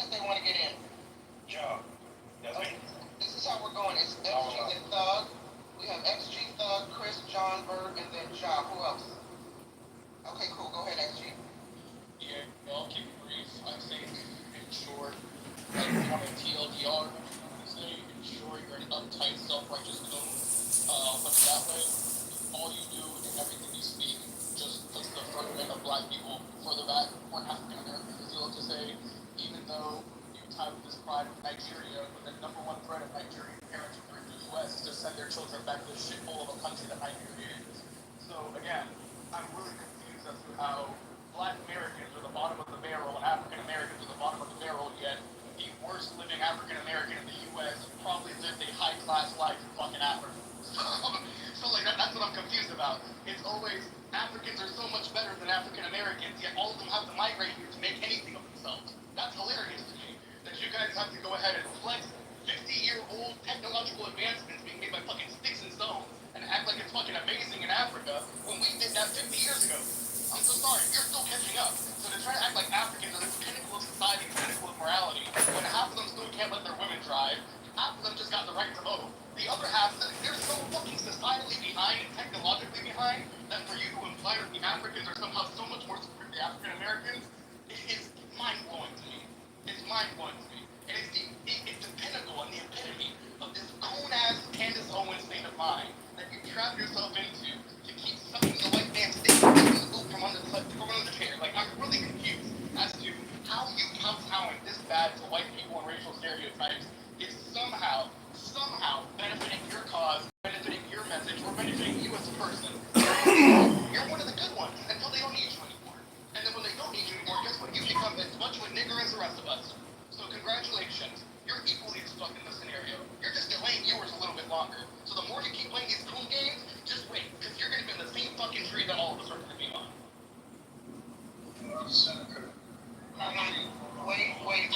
that they want to get in? Joe. That's me. This is how we're going. It's XG and Thug. We have XG, Thug, Chris, John, Bird, and then Ja. Who else? Okay, cool. Go ahead, XG. Yeah, I'll keep it brief. I think, in short, like on a TLDR, say, ensure you're an uptight, self-righteous goon. But that way, all you do in everything you speak just puts the furtherment of black people further back or African Americans. As you love to say, even though you tie with this pride of Nigeria, but the number one threat of Nigerian parents who bring to the U.S. is to send their children back to the shithole of a country that Nigeria is. So again, I'm really confused as to how black Americans are the bottom of the barrel and African Americans are the bottom of the barrel, yet the worst living African American in the U.S. probably lived a high class life in fucking Africa. So like that's what I'm confused about. It's always Africans are so much better than African Americans, yet all of them have to migrate here to make anything of themselves. That's hilarious to me. That you guys have to go ahead and flex 50-year-old technological advancements being made by fucking sticks and stones and act like it's fucking amazing in Africa when we did that 50 years ago. I'm so sorry, you're still catching up. So to try to act like Africans are the pinnacle of society, the pinnacle of morality, when half of them still can't let their women drive, half of them just got the right to vote. The other half, they're so fucking societally behind and technologically behind that for you to imply that the Africans are somehow so much more superior to the African Americans is mind-blowing to me. It's mind-blowing to me. And it's the pinnacle and the epitome of this coon-ass Candace Owens state of mind that you trap yourself into to keep sucking the white man's dick and taking the boot from under the chair. Like, I'm really confused as to how you kowtowing this bad to white people and racial stereotypes is somehow benefiting your cause, benefiting your message, or benefiting you as a person. You're one of the good ones until they don't need you anymore. And then when they don't need you anymore, guess what? You become as much of a nigger as the rest of us. So congratulations. You're equally as stuck in this scenario. You're just delaying yours a little bit longer. So the more you keep playing these cool games, just wait, because you're going to be in the same fucking tree that all of us are going to be on. Wait.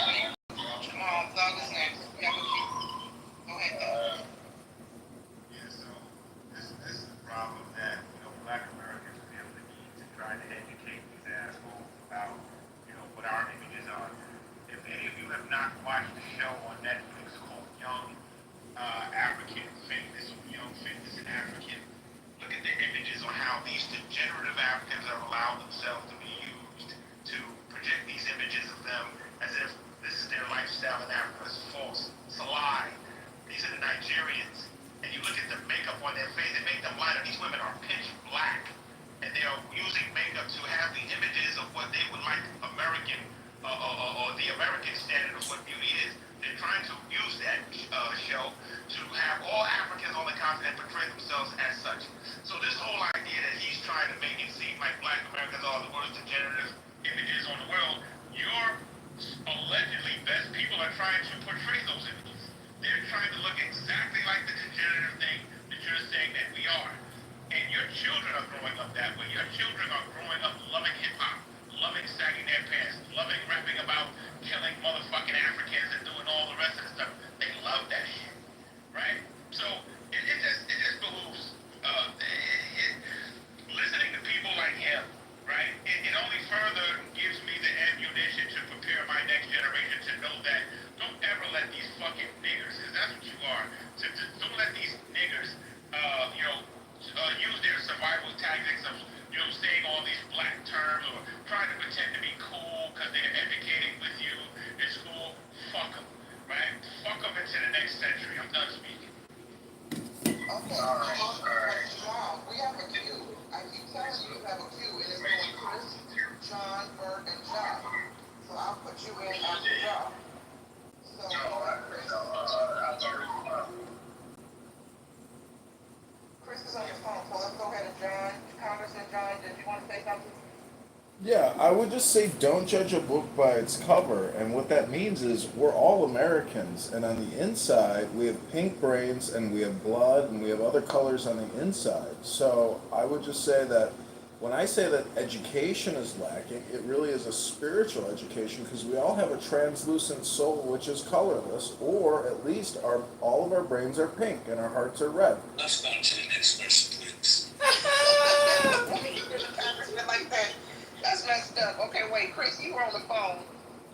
Thug is next. We have a queue. Go ahead, Thug. Yeah, so this is the problem that, black Americans feel the need to try to educate these assholes about, what our images are. If any of you have not watched the show on Netflix called Young Fitness in African, look at the images on how these degenerative Africans have allowed themselves to be used to project these images of them as if this is their lifestyle in Africa. It's false. It's a lie. These are the Nigerians. And you look at the makeup on their face, they make them lighter. These women are pitch black. And they are using makeup to have the images of what they would like American, or the American standard of what beauty is. They're trying to use that show to have all Africans on the continent portray themselves as such. So this whole idea that he's trying to make it seem like black Americans are the worst degenerative images on the world, your allegedly best people are trying to portray those images. They're trying to look exactly like the degenerative thing that you're saying that we are. And your children are growing up that way. Your children are growing up loving hip-hop, loving sagging their pants, loving rapping about killing motherfucking Africans and doing all the rest of the stuff. They love that shit, right? So it just behooves listening to people like him, right? It only further gives me the ammunition to prepare my next generation to know that don't ever let these fucking niggers, because that's what you are, don't let these niggers, use their survival tactics of, saying all these black terms or trying to pretend to be cool because they're educating with you in school. Fuck them, right? Fuck them into the next century. I'm done speaking. Okay, John, we have a queue. I keep telling you have a queue, and it's going Chris, John, Bert, and John. So I'll put you in after John. Chris is on your phone, so let's go ahead and John. Congressman John, did you want to say something? Yeah, I would just say don't judge a book by its cover. And what that means is we're all Americans. And on the inside, we have pink brains and we have blood and we have other colors on the inside. So I would just say that when I say that education is lacking, it really is a spiritual education because we all have a translucent soul which is colorless, or at least all of our brains are pink and our hearts are red. Let's go to the next question, please. Congressman like that. That's messed up. Okay, wait, Chris, you were on the phone.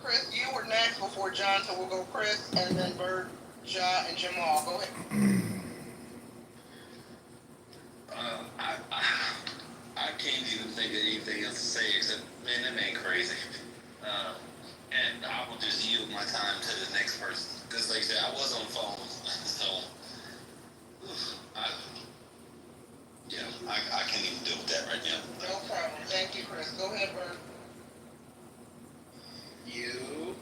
Chris, you were next before John, so we'll go Chris, and then Bird, Ja, and Jamal. Go ahead. I can't even think of anything else to say except, man, that man crazy. And I will just yield my time to the next person. Because, like I said, I was on the phone, so I can't even deal with that right now. No problem. Thank you, Chris. Go ahead, Bird. You.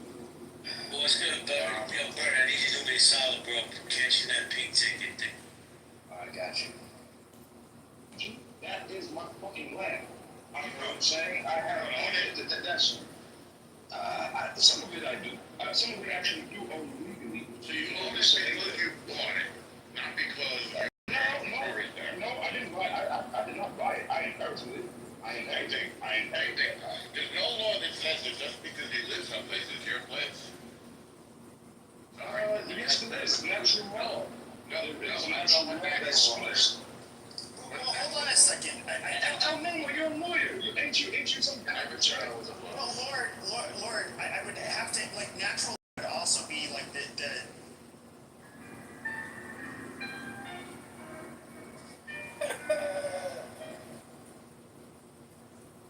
What's good, Bird? Yo, Bird, I need you to do me a solid, bro. Catching that pink ticket thing. I got you. That is my fucking land. You know what I'm saying? I have owned it. That's some of it I do. Some of it actually do own legally. So you own this because you bought it, not because No, I didn't buy it. I did not buy it. I inherited it. I inherited. There's no law that says that just because you live someplace is your place. Yes, it is. Natural law. No, It's natural law that says. Hold on a second. Oh no, you're a lawyer. Ain't you some kind of attorney? Well, Lord, I would have to, like, natural would also be, like, the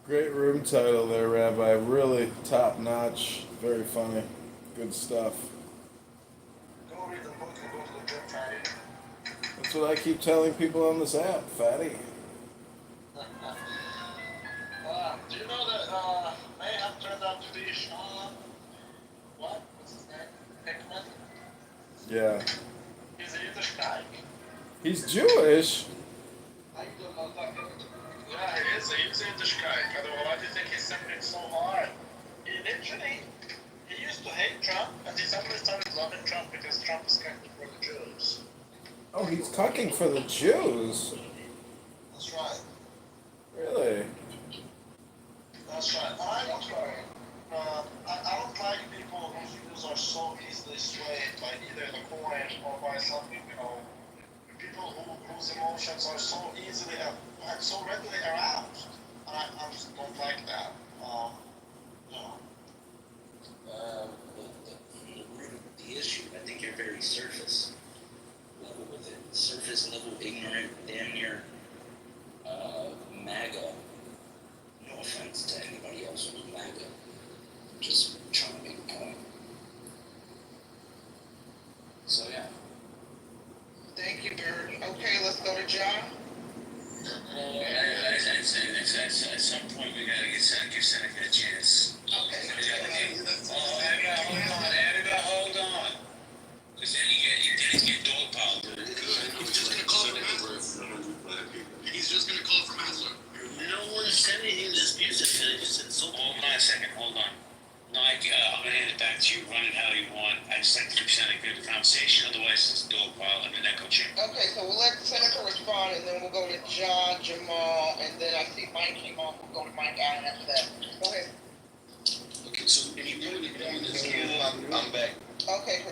Great room title there, Rabbi. Really top notch. Very funny. Good stuff. Go read the book and go to the drug party. That's what I keep telling people on this app, fatty. Do you know that Mayhem turned out to be Sean? What's his name? Hickman? Yeah. He's a Yiddish guy. He's Jewish. Yeah, he's a Yiddish guy. Why do you think he's something so hard? He used to hate Trump, and he's always started loving Trump because Trump is kind of for the Jews. Oh, he's talking for the Jews. That's right. Really? That's right. I don't like people whose views are so easily swayed by either the coin or by something, people whose emotions are so easily, so readily aroused. And I just don't like that. the root of the issue. I think you're very surface level with it. Surface level, ignorant, damn near MAGA. No offense to anybody else who's MAGA. Just trying to make a point. So yeah. Thank you, Bird. Okay, let's go to John. At some point we gotta give Seneca a chance. Okay. Hold on. Because then he get dog powder. He's just gonna call for Maslow. No one said anything to this music. They just said so. Hold on a second. Hold on. No, I'm gonna hand it back to you. Run it how you want. I just like to keep Seneca in the conversation. Otherwise, it's a dog pile and an echo chamber. Okay, so we'll let Seneca respond, and then we'll go to John, Jamal, and then I see Mike came on. We'll go to Mike Allen after that. Go ahead. Okay, so I'm back. Okay.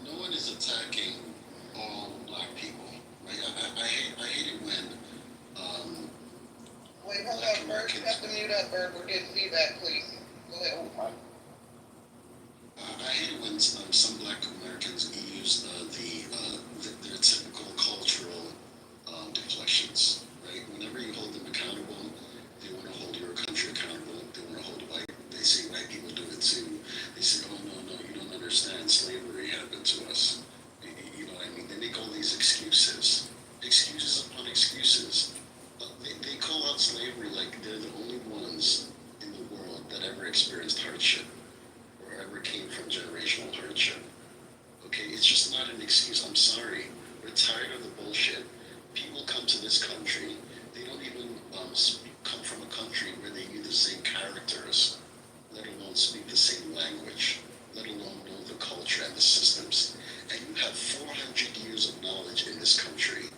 No one is attacking all black people. Right? I hate it when Wait, hold on, Bird. You have to mute up, Bird. We're getting feedback, please. Go ahead. I hate it when some black Americans use their typical cultural deflections, right? Whenever you hold them accountable, they want to hold your country accountable. They want to hold they say white people do it too. They say, oh, no, you don't understand. Slavery happened to us. You know what I mean? They make all these excuses. Excuses upon excuses. They call out slavery like they're the only ones in the world that ever experienced hardship or ever came from generational hardship. Okay, it's just not an excuse. I'm sorry. We're tired of the bullshit. People come to this country. They don't even come from a country where they use the same characters, let alone speak the same language, let alone know the culture and the systems. And you have 400 years of knowledge in this country.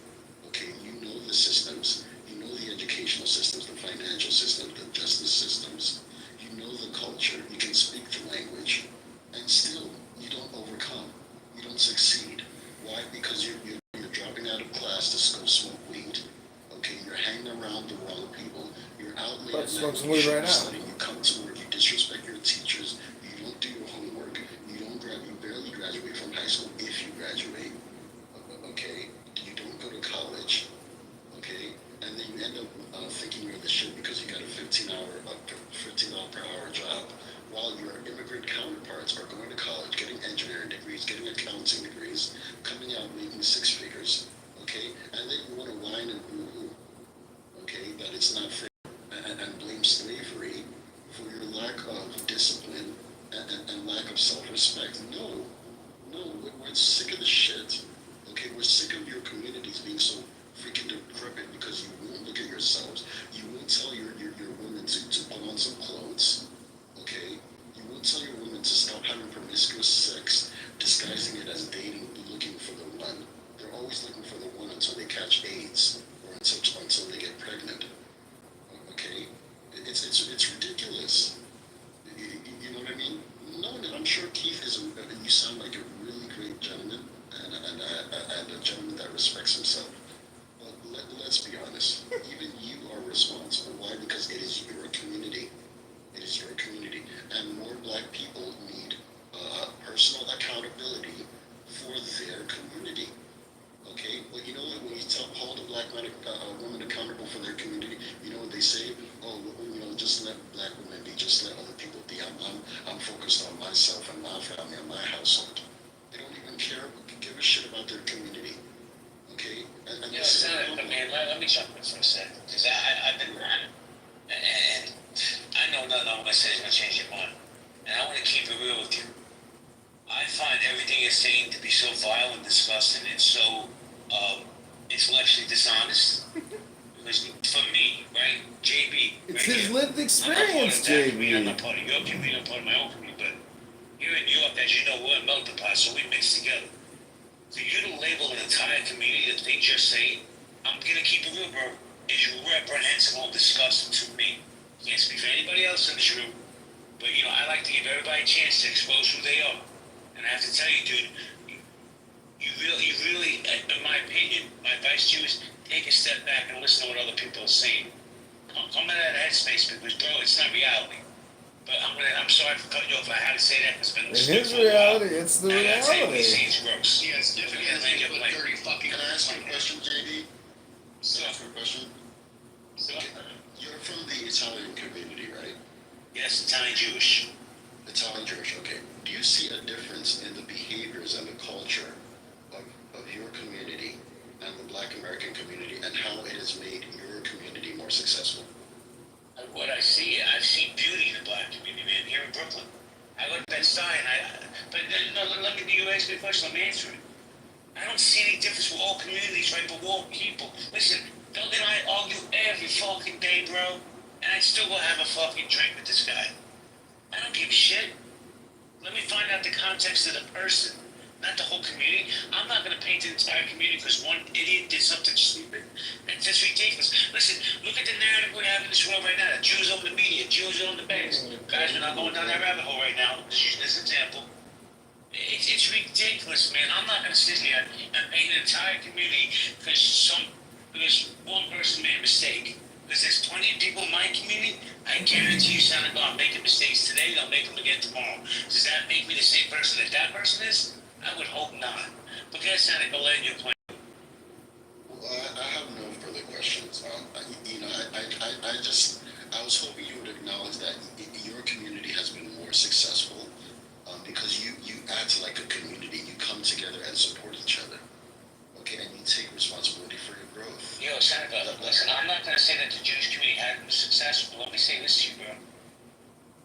Okay, you know the systems. You know the educational systems, the financial systems, the justice systems. You know the culture. You can speak the language. And still, you don't overcome. You don't succeed. Why? Because you're dropping out of class to go smoke weed. Okay, you're hanging around the wrong people. You're out late at night. Smoke some weed right now. You come to work, you disrespect your teacher. graduates are going to college, getting engineering degrees, getting accounting degrees, coming out making six figures, okay? And then you want to whine and boo-hoo, okay, that it's not fair, and blame slavery for your lack of discipline and lack of self-respect. No, we're sick of the shit. Okay, we're sick of your communities being so freaking decrepit because you won't look at yourselves. You won't tell your women to put on some clothes. Okay, you won't tell your women to stop having promiscuous sex, disguising it as dating, looking for the one. They're always looking for the one until they catch AIDS or until they get pregnant. Okay, it's ridiculous. You know what I mean? No, I'm sure Keith is. You sound like a really great gentleman and a gentleman that respects himself. But let's be honest. Even you are responsible. Why? Because it is your community. It is your community, and more Black people need personal accountability for their community. Okay, but you know what? When you hold a Black man, a woman accountable for their community, you know what they say? Oh, just let Black women be, just let other people be. I'm focused on myself and my family and my household. They don't even give a shit about their community. Okay, and this is man, let me jump in for a second, because I've been around, and I know nothing I'm gonna say is gonna change your mind, and I want to keep it real with you. I find everything you're saying to be so vile and disgusting and so intellectually dishonest. Because for me, right, JB, It's right his here, lived experience, JB. I'm not part of your community, I'm part of my own community, but here in New York, as you know, we're a melting pot, so we mix together. For you to label an entire community the things you're saying, I'm gonna keep it real, bro, is reprehensible and disgusting to me. Can't speak for anybody else in this room, but I like to give everybody a chance to expose who they are. And I have to tell you, dude, you really, in my opinion, my advice to you is take a step back and listen to what other people are saying. Come out of that headspace, because, bro, it's not reality. But I'm sorry for cutting you off. I had to say that because it's been In his reality, it's the reality. It's gross. Yes, dirty fucking. Can I ask you a question, JD? Can I ask you a question? You're from the Italian community, right? Yes, Italian Jewish. Italian Jewish, okay. Do you see a difference in the behaviors and the culture of your community and the Black American community, and how it has made your community more successful? What I see, I've seen beauty in the Black community, man, here in Brooklyn. I go to Bed-Stuy, but let me, you ask me a question, let me answer it. I don't see any difference with all communities, right, but all people. Listen, Doug and I argue every fucking day, bro, and I still will have a fucking drink with this guy. I don't give a shit. Let me find out the context of the person, not the whole community. I'm not going to paint the entire community because one idiot did something stupid. That's just ridiculous. Listen, look at the narrative we have in this world right now. The Jews own the media, Jews own the banks. Guys, we're not going down that rabbit hole right now. Just using this example. It's ridiculous, man. I'm not going to sit here and paint an entire community because one person made a mistake. Because there's plenty of people in my community, I guarantee you, Santa Claus, making mistakes today, they'll make them again tomorrow. Does that make me the same person that person is? I would hope not. But guess Santa Claus, your plan. Well, I have no further questions. I was hoping you would acknowledge that your community has been more successful because you act like a community. You come together and support each other. Okay, and you take responsibility for your growth. Yo, Santa Claus, listen, I'm not going to say that the Jewish community hasn't been successful. Let me say this to you, bro.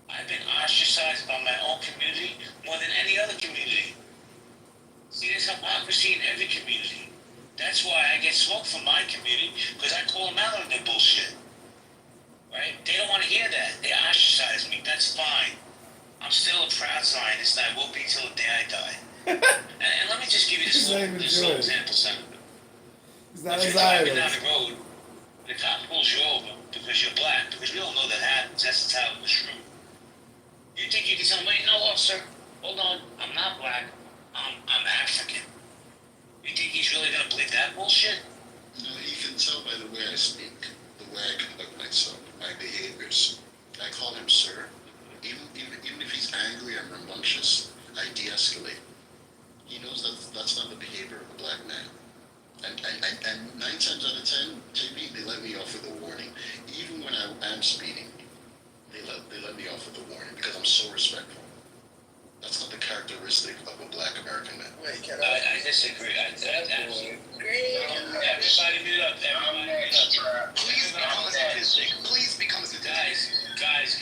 I've been ostracized by my own community more than any other community. See, there's hypocrisy in every community. That's why I get smoke from my community, because I call them out on their bullshit. Right? They don't want to hear that. They ostracize me. That's fine. I'm still a proud Zionist, and I will be till the day I die. and let me just give you this little example, Senator. He's not if a you're driving Zionist. down the road, the cop pulls you over because you're Black, because we all know that happens. That's the title of the truth. You think you can tell me, no, officer, hold on, I'm not Black, I'm African. You think he's really going to believe that bullshit? No, he can tell by the way I speak, the way I conduct myself, my behaviors. I call him sir. Even if he's angry and rambunctious, I de-escalate. He knows that that's not the behavior of a Black man. And 9 times out of 10, JB, they let me off with a warning. Even when I am speeding, they let me off with a warning because I'm so respectful. That's disagree. I absolutely agree. Everybody mute up. Everybody mute up. Please become a statistic. Please become a statistic. Guys.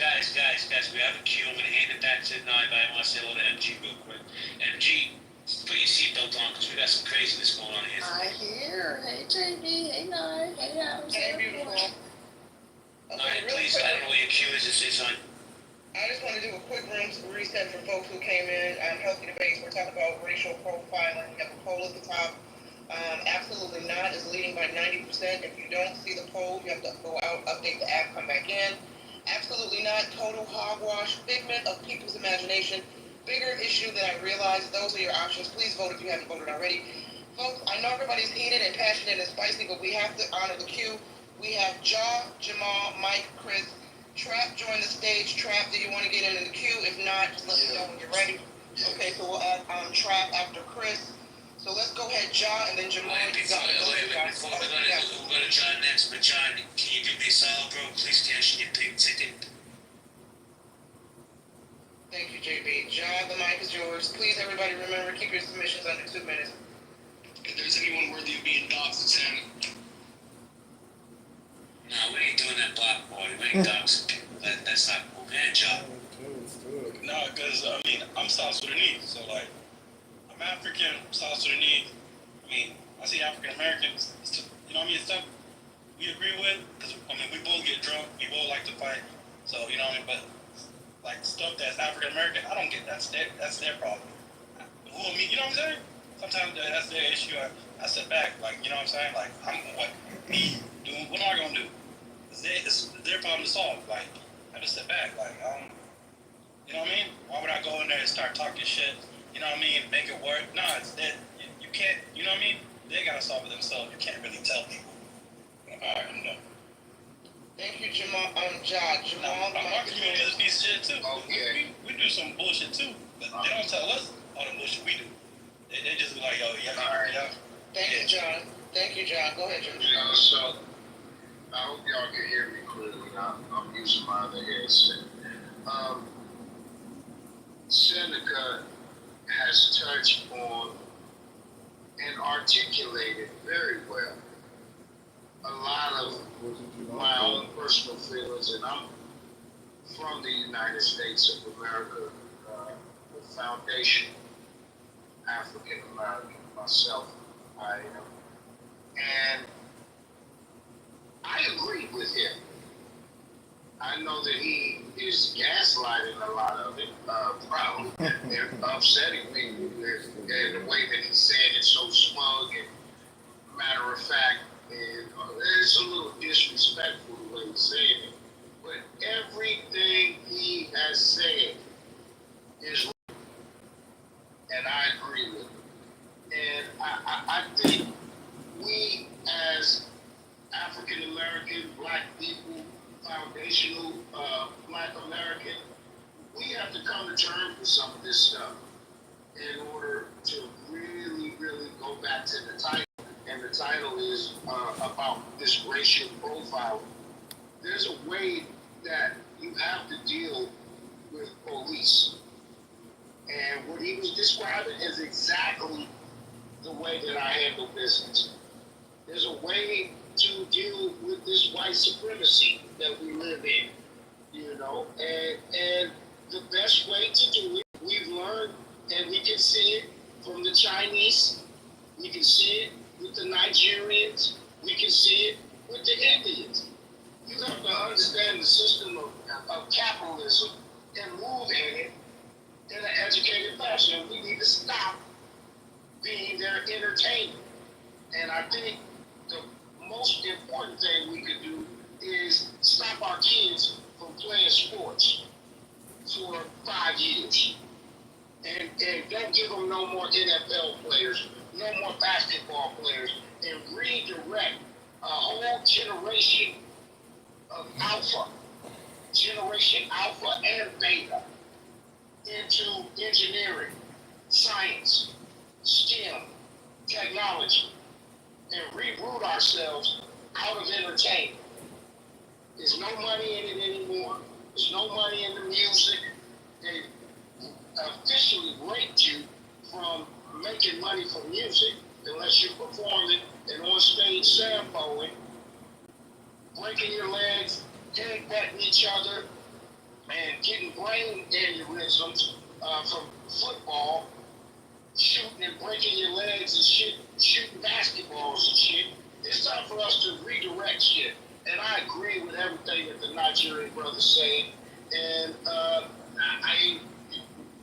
We have a cue. I'm going to hand it back to Nye, but I want to say hello to MG real quick. MG, put your seatbelt on because we got some craziness going on here. Hi here. Hey JB. Hey Nye. Hey Alex. Hey beautiful. Alright, please, I don't know what your cue is. It's on. I just want to do a quick room reset for folks who came in. Healthy debates. We're talking about racial profiling. We have a poll at the top. Absolutely not is leading by 90%. If you don't see the poll, you have to go out, update the app, come back in. Absolutely not. Total hogwash. Figment of people's imagination. Bigger issue than I realized. Those are your options. Please vote if you haven't voted already. Folks, I know everybody's heated and passionate and spicy, but we have to honor the queue. We have Jaw, Jamal, Mike, Chris. Trap joined the stage. Trap, do you want to get into the queue? If not, just let me know when you're ready. Okay, so we'll add Trap after Chris. So let's go ahead, Jaw, and then Jamal. Before we're going to John next, but John, can you do me a solid, bro? Please cash in your pink ticket. Thank you, JB. Jaw, the mic is yours. Please, everybody, remember, keep your submissions under 2 minutes. If there's anyone worthy of being doxxed, it's him. No, we ain't doing that block party. We ain't doxing people. That's not cool. Man, John. No, because, I mean, I'm South Sudanese, so, like, I'm African, South Sudanese. I mean, I see African Americans, you know what I mean, stuff we agree with, because, I mean, we both get drunk, we both like to fight, so, you know what I mean, but, like, stuff that's African American, I don't get, that's their problem. Who me, you know what I'm saying? Sometimes that's their issue. I sit back, like, you know what I'm saying? Like, what am I gonna do? It's their problem to solve. Like, I just sit back, like, you know what I mean? Why would I go in there and start talking shit? You know what I mean? Make it work? No, it's that you can't. You know what I mean? They gotta solve it themselves. You can't really tell people. Alright, I'm done. Thank you, Jamal. Jamal. Our community is a piece of shit too. Okay. We do some bullshit too, but they don't tell us all the bullshit we do. They just be like, yo, yeah. Thank you, John. Thank you, John. Go ahead, John. So I hope y'all can hear me clearly. I'm using my other headset. Seneca has touched on and articulated very well a lot of my own personal feelings, and I'm from the United States of America, the foundation African American myself. I am, and I agree with him. I know that he is gaslighting a lot of it, probably, and upsetting people, and the way that he said it so smug and matter of fact, and it's a little disrespectful the way he said it. But everything he has said is right, and I agree with him. And I think we as African American, Black people, foundational Black American, we have to come to terms with some of this stuff in order to really, really go back to the title. And the title is about this racial profiling. There's a way that you have to deal with police. And what he was describing is exactly the way that I handle business. There's a way to deal with this white supremacy that we live in, you know, and the best way to do it, we've learned, and we can see it from the Chinese, we can see it with the Nigerians, we can see it with the Indians. You have to understand the system of capitalism and move in it in an educated fashion. We need to stop being their entertainment. And I think the most important thing we could do is stop our kids from playing sports for 5 years. And don't give them no more NFL players, no more basketball players, and redirect a whole generation of Generation Alpha and Beta, into engineering, science, STEM, technology, and reboot ourselves out of entertainment. There's no money in it anymore. There's no money in the music. They officially raped you from making making money from music unless you're performing and on stage sampling, breaking your legs, headbutting each other, and getting brain aneurysms from football, shooting and breaking your legs and shit, shooting basketballs and shit. It's time for us to redirect shit. And I agree with everything that the Nigerian brother's saying. And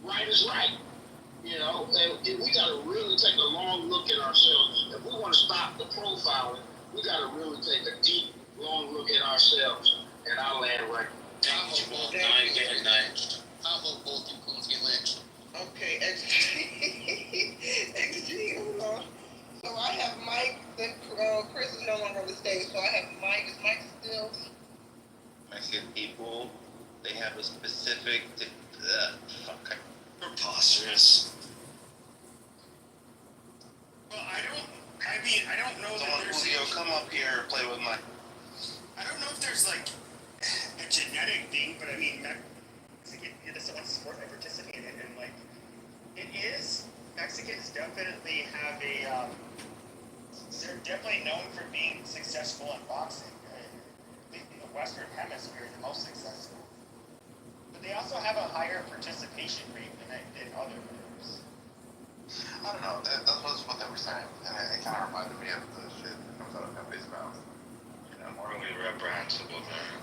right is right. You know, and we got to really take a long look at ourselves. If we want to stop the profiling, we got to really take a deep, long look at ourselves. And I'll land right. How about both you coons get lynched? Okay, XG, hold on. So I have Mike, then Chris is no longer on the stage, so I have Mike. Is Mike still? Mexican people, they have a specific, Preposterous. Well, I don't know that there's... Julio, come up here and play with Mike. I don't know if there's, like, a genetic thing, but I mean, Mexican, this is one sport I participate in, and, like, it is, Mexicans definitely have a, they're definitely known for being successful in boxing. I think in the Western Hemisphere, the most successful. But they also have a higher participation rate than other groups. I don't know, that was what they were saying, and it kind of reminded me of the shit that comes out of Pepe's mouth. You know, morally reprehensible there.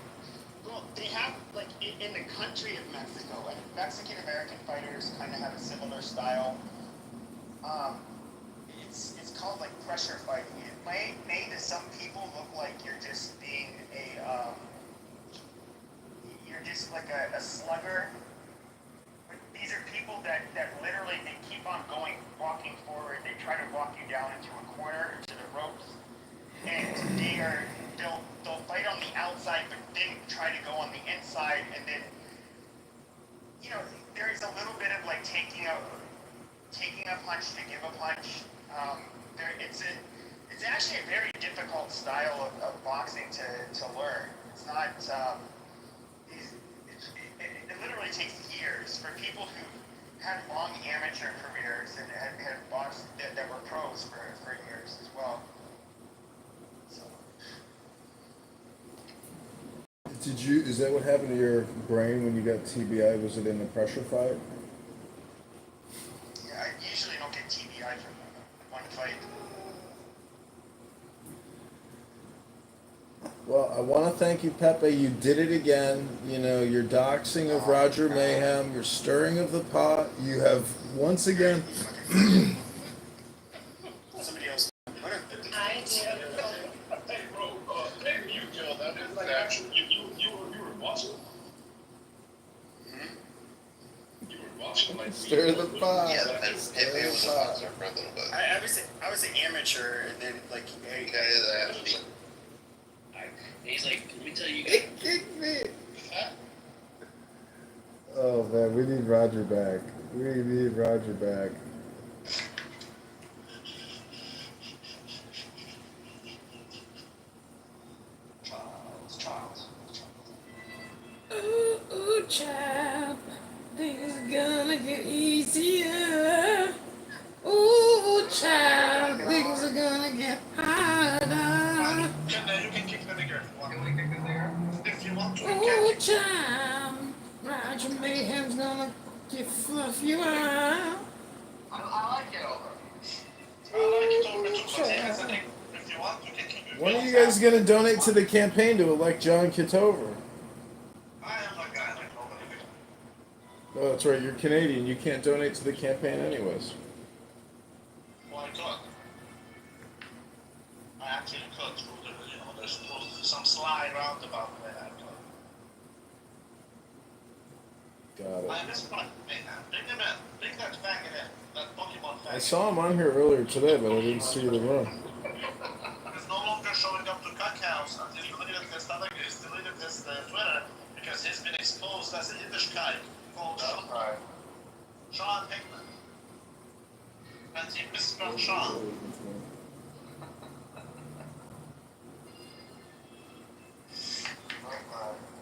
Well, they have, like, in the country of Mexico, like, Mexican-American fighters kind of have a similar style. It's called, like, pressure fighting. It may to some people look like you're just being you're just like a slugger. But these are people that literally, they keep on going, walking forward. They try to walk you down into a corner, into the ropes. And they'll fight on the outside, but then try to go on the inside, and then, you know, there's a little bit of like taking a punch to give a punch. It's actually a very difficult style of boxing to learn. It's not. It literally takes years for people who had long amateur careers and had boxed that were pros for years as well. Is that what happened to your brain when you got TBI? Was it in the pressure fight? Yeah, I usually don't get TBI from one fight. Well, I want to thank you, Pepe. You did it again. You know, your doxing of Roger Mayhem, your stirring of the pot. You have once again. Somebody else. I do. Hey, bro, maybe you killed that. It's like actually, you were watching. You were watching like Stir the pot. Yeah, Pepe was a boxer for a little bit. I was an amateur, and then like He got his ass beat. he's like, let me tell you. He kicked me. Oh man, we need Roger back. We need Roger back. Charles. Ooh, child, things gonna get easier. Ooh, child, things are gonna get harder. You can kick the nigger. Can we kick the nigger? If you want to, we Ooh, can kick. child, Roger Mayhem's gonna get fluff you out. I like it over. I like it over too, but here's the thing. If you want, you can kick it. When are you guys gonna donate to the campaign to elect John Kitover? I am a guy like over. Oh, that's right. You're Canadian. You can't donate to the campaign anyways. Why not? I actually could through the, there's some sly roundabout way I could. Got it. I miss my man. Bring him in. Bring that faggot in. That Pokemon faggot. I saw him on here earlier today, but I didn't see the room. He's no longer showing up to Cuck House until he deleted this, Twitter because he's been exposed as an English guy called Sean Hickman. And he misspelled Sean.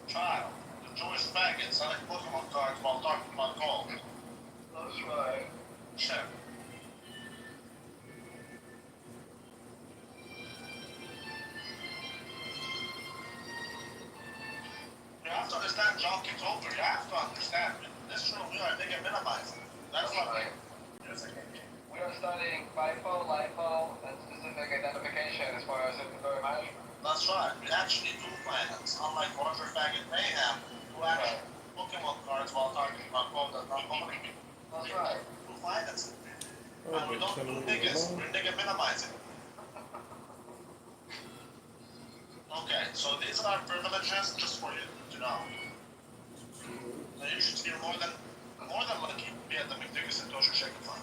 Child, the Jewish faggot selling Pokemon cards while talking about gold. That's right. Sure. right. We are studying FIFO, LIFO, and specific identification as far as inventory management. That's right. We actually do finance, unlike Arthur Faggot Mayhem, who actually Pokemon cards while talking about quotas not owning. That's right. We finance it. And we don't do niggas. We're nigga minimizing. Okay, so these are privileges just for you to know. So you should feel more than lucky to be at the McDickus and Tosha Shaker Farm.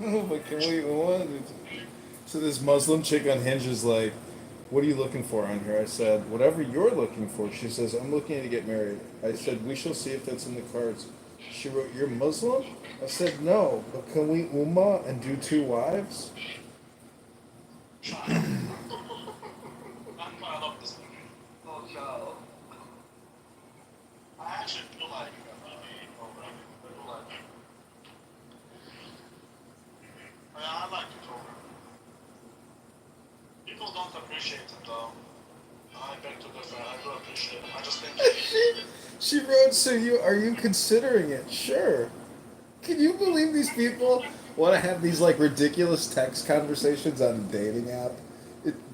Oh, but can we what? So this Muslim chick on Hinge is like, what are you looking for on here? I said, whatever you're looking for. She says, I'm looking to get married. I said, we shall see if that's in the cards. She wrote, you're Muslim? I said, no, but can we ummah and do 2 wives? I love this movie. Oh, child. I actually do like program. I do like it. I like Kitover. People don't appreciate it though. I beg to differ. I do appreciate it. I just think She wrote, so are you considering it? Sure. Can you believe these people want to have these like ridiculous text conversations on a dating app?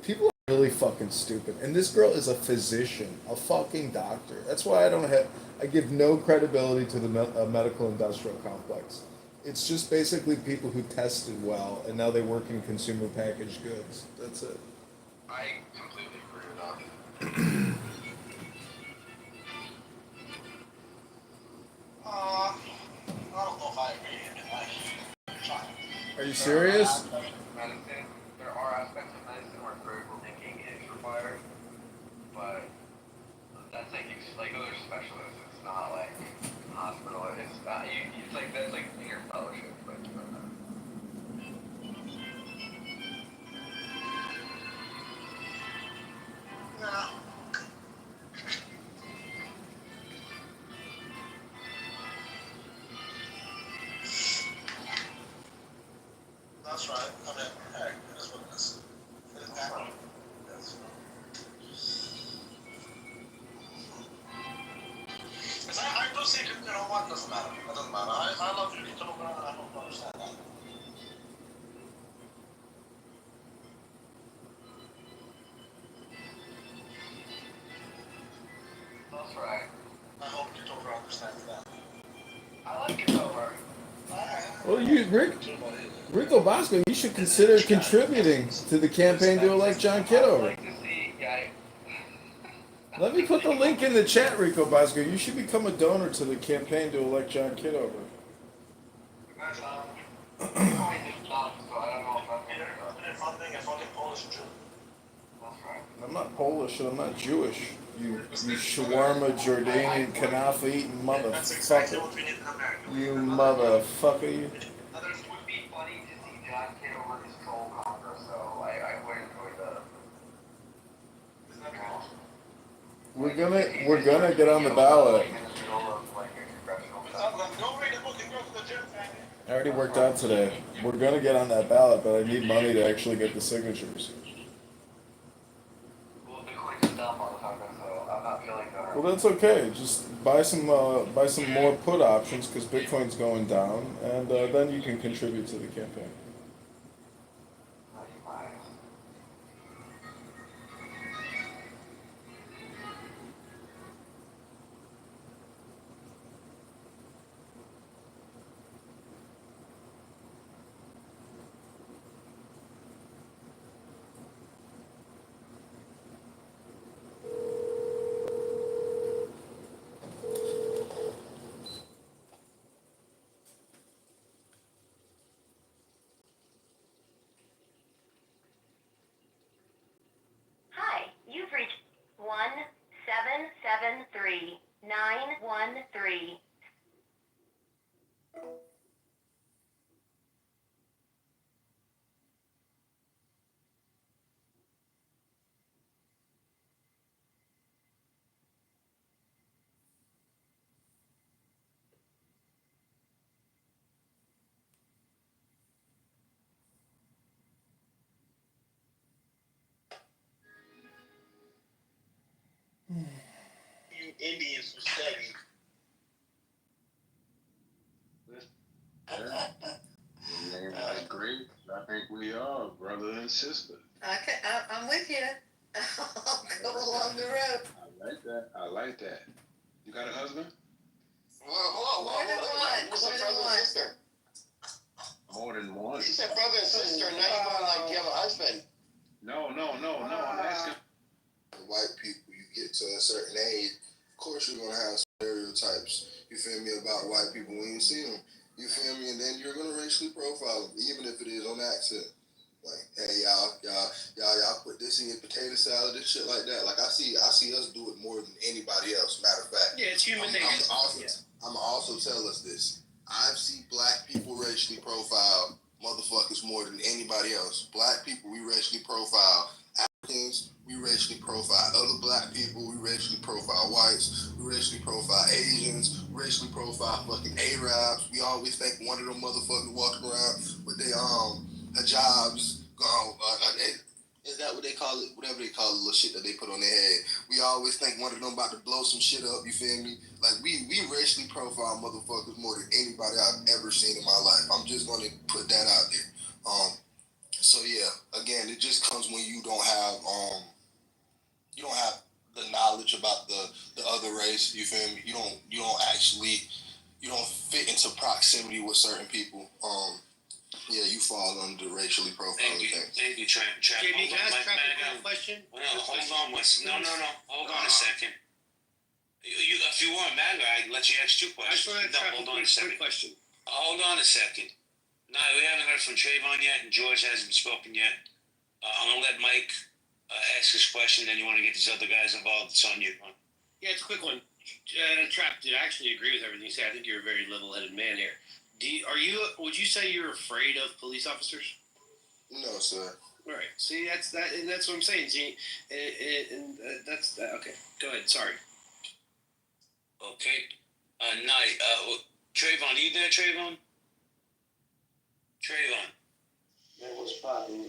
People are really fucking stupid. And this girl is a physician, a fucking doctor. That's why I give no credibility to the medical industrial complex. It's just basically people who tested well and now they work in consumer packaged goods. That's it. I completely agree with that. I don't know if I agree. Are you serious? There are aspects of medicine where critical thinking is required, but that's like those are specialists. It's not like hospital. It's not it's like that's like your fellowship, but. Yeah. That's right. I mean, heck, it is what it is. It is happening. Because I do see, what doesn't matter. It doesn't matter. I love you, Kitover, and I hope you understand that. That's right. I hope Kitover understands that. I like Kitover. Well, Rico Bosco, you should consider contributing to the campaign to elect John Kitover. Let me put the link in the chat, Rico Bosco. You should become a donor to the campaign to elect John Kitover. I'm not Polish and I'm not Jewish. You shawarma, Jordanian, kanafa eating motherfucker. You motherfucker, you. Others would be funny to see John Kitover his troll Congress, so I would enjoy the. We're gonna get on the ballot. I already worked out today. We're gonna get on that ballot, but I need money to actually get the signatures. Well, that's okay. Just buy some more put options because Bitcoin's going down, and then you can contribute to the campaign. Hi, you've reached 1773913. You Indians who study think we are brother and sister. I'm with you. I'll go along the road. I like that. You got a husband? More than one. What's a brother and sister? More than one. You said brother and sister, and now you going like you have a husband. No. I'm asking. White people, you get to a certain age, of course you're gonna have stereotypes. You feel me about white people when you see them. You feel me, and then you're gonna racially profile them, even if it is on accident. Like, hey, y'all put this in your potato salad and shit like that. Like I see us do it more than anybody else. Matter of fact, yeah, it's human nature. I'm also tell us this. I've seen black people racially profile motherfuckers more than anybody else. Black people, we racially profile Africans, we racially profile other black people, we racially profile whites, we racially profile Asians, we racially profile fucking Arabs. We always think one of them motherfuckers walking around with their hijabs, is that what they call it? Whatever they call the little shit that they put on their head. We always think one of them about to blow some shit up, you feel me? Like, we racially profile motherfuckers more than anybody I've ever seen in my life. I'm just gonna put that out there. So yeah, again, it just comes when you don't have the knowledge about the other race, you feel me? You don't fit into proximity with certain people. Yeah, you fall under the racially profiling thing. Thank you, Trap. JB, can I ask Trap a question? No, hold on a second. If you want MAGA, I'd let you ask two questions. Hold on a second. Question. Hold on a second. No, we haven't heard from Trayvon yet, and George hasn't spoken yet. I'm gonna let Mike ask his question. Then you want to get these other guys involved. It's on you. Yeah, it's a quick one. Trap, I actually agree with everything you say. I think you're a very level-headed man here. Would you say you're afraid of police officers? No, sir. All right. See, that's what I'm saying. See, that's that. Okay. Go ahead. Sorry. Okay. Trayvon, are you there, Trayvon? Man, what's poppin'?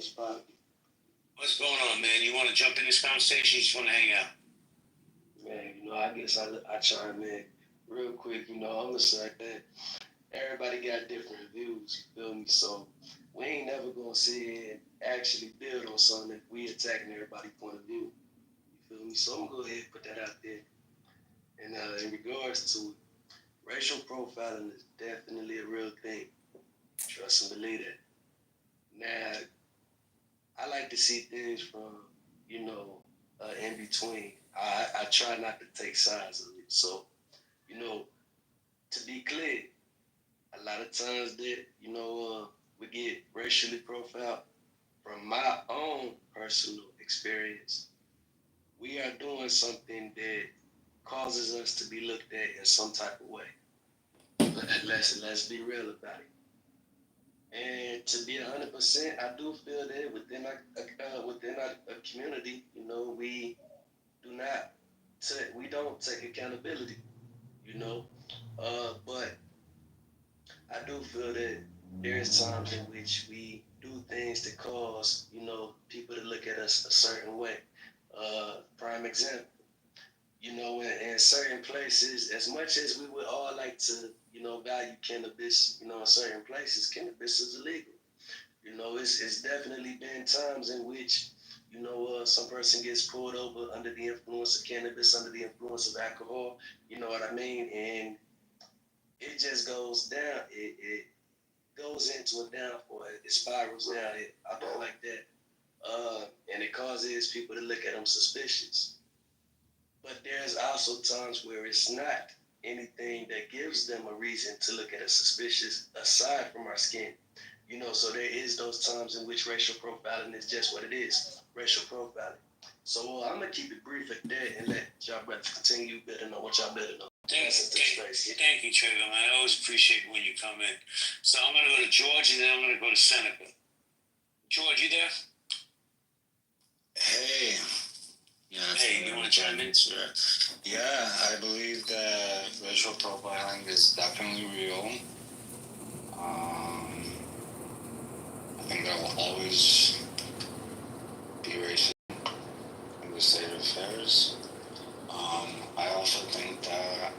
What's going on, man? You want to jump in this conversation? You just want to hang out? Man, I guess I chime in real quick. I'm gonna say that everybody got different views, you feel me? So we ain't never gonna sit here and actually build on something if we attacking everybody's point of view. You feel me? So I'm gonna go ahead and put that out there. And in regards to it, racial profiling is definitely a real thing. Trust and believe that. Now, I like to see things from, in between. I try not to take sides of it. So, to be clear, a lot of times that, we get racially profiled. From my own personal experience, we are doing something that causes us to be looked at in some type of way. Let's be real about it. And to be 100%, I do feel that within our community, we don't take accountability, but I do feel that there's times in which we do things to cause, people to look at us a certain way. Prime example, in certain places, as much as we would all like to, value cannabis, in certain places, cannabis is illegal. It's definitely been times in which, some person gets pulled over under the influence of cannabis, under the influence of alcohol, you know what I mean? And it just goes down. It goes into a downfall. It spirals down. I don't like that. And it causes people to look at them suspicious. But there's also times where it's not anything that gives them a reason to look at us suspicious aside from our skin. So there is those times in which racial profiling is just what it is, racial profiling. So I'm going to keep it brief at that and let y'all brothers continue. You better know what y'all better know. Thank you, Trayvon. I always appreciate when you come in. So I'm going to go to George, and then I'm going to go to Seneca. George, you there? Hey. Yeah, hey, you want to chime in? Yeah, I believe that racial profiling is definitely real. I think there will always be racism in the state of affairs. I also think that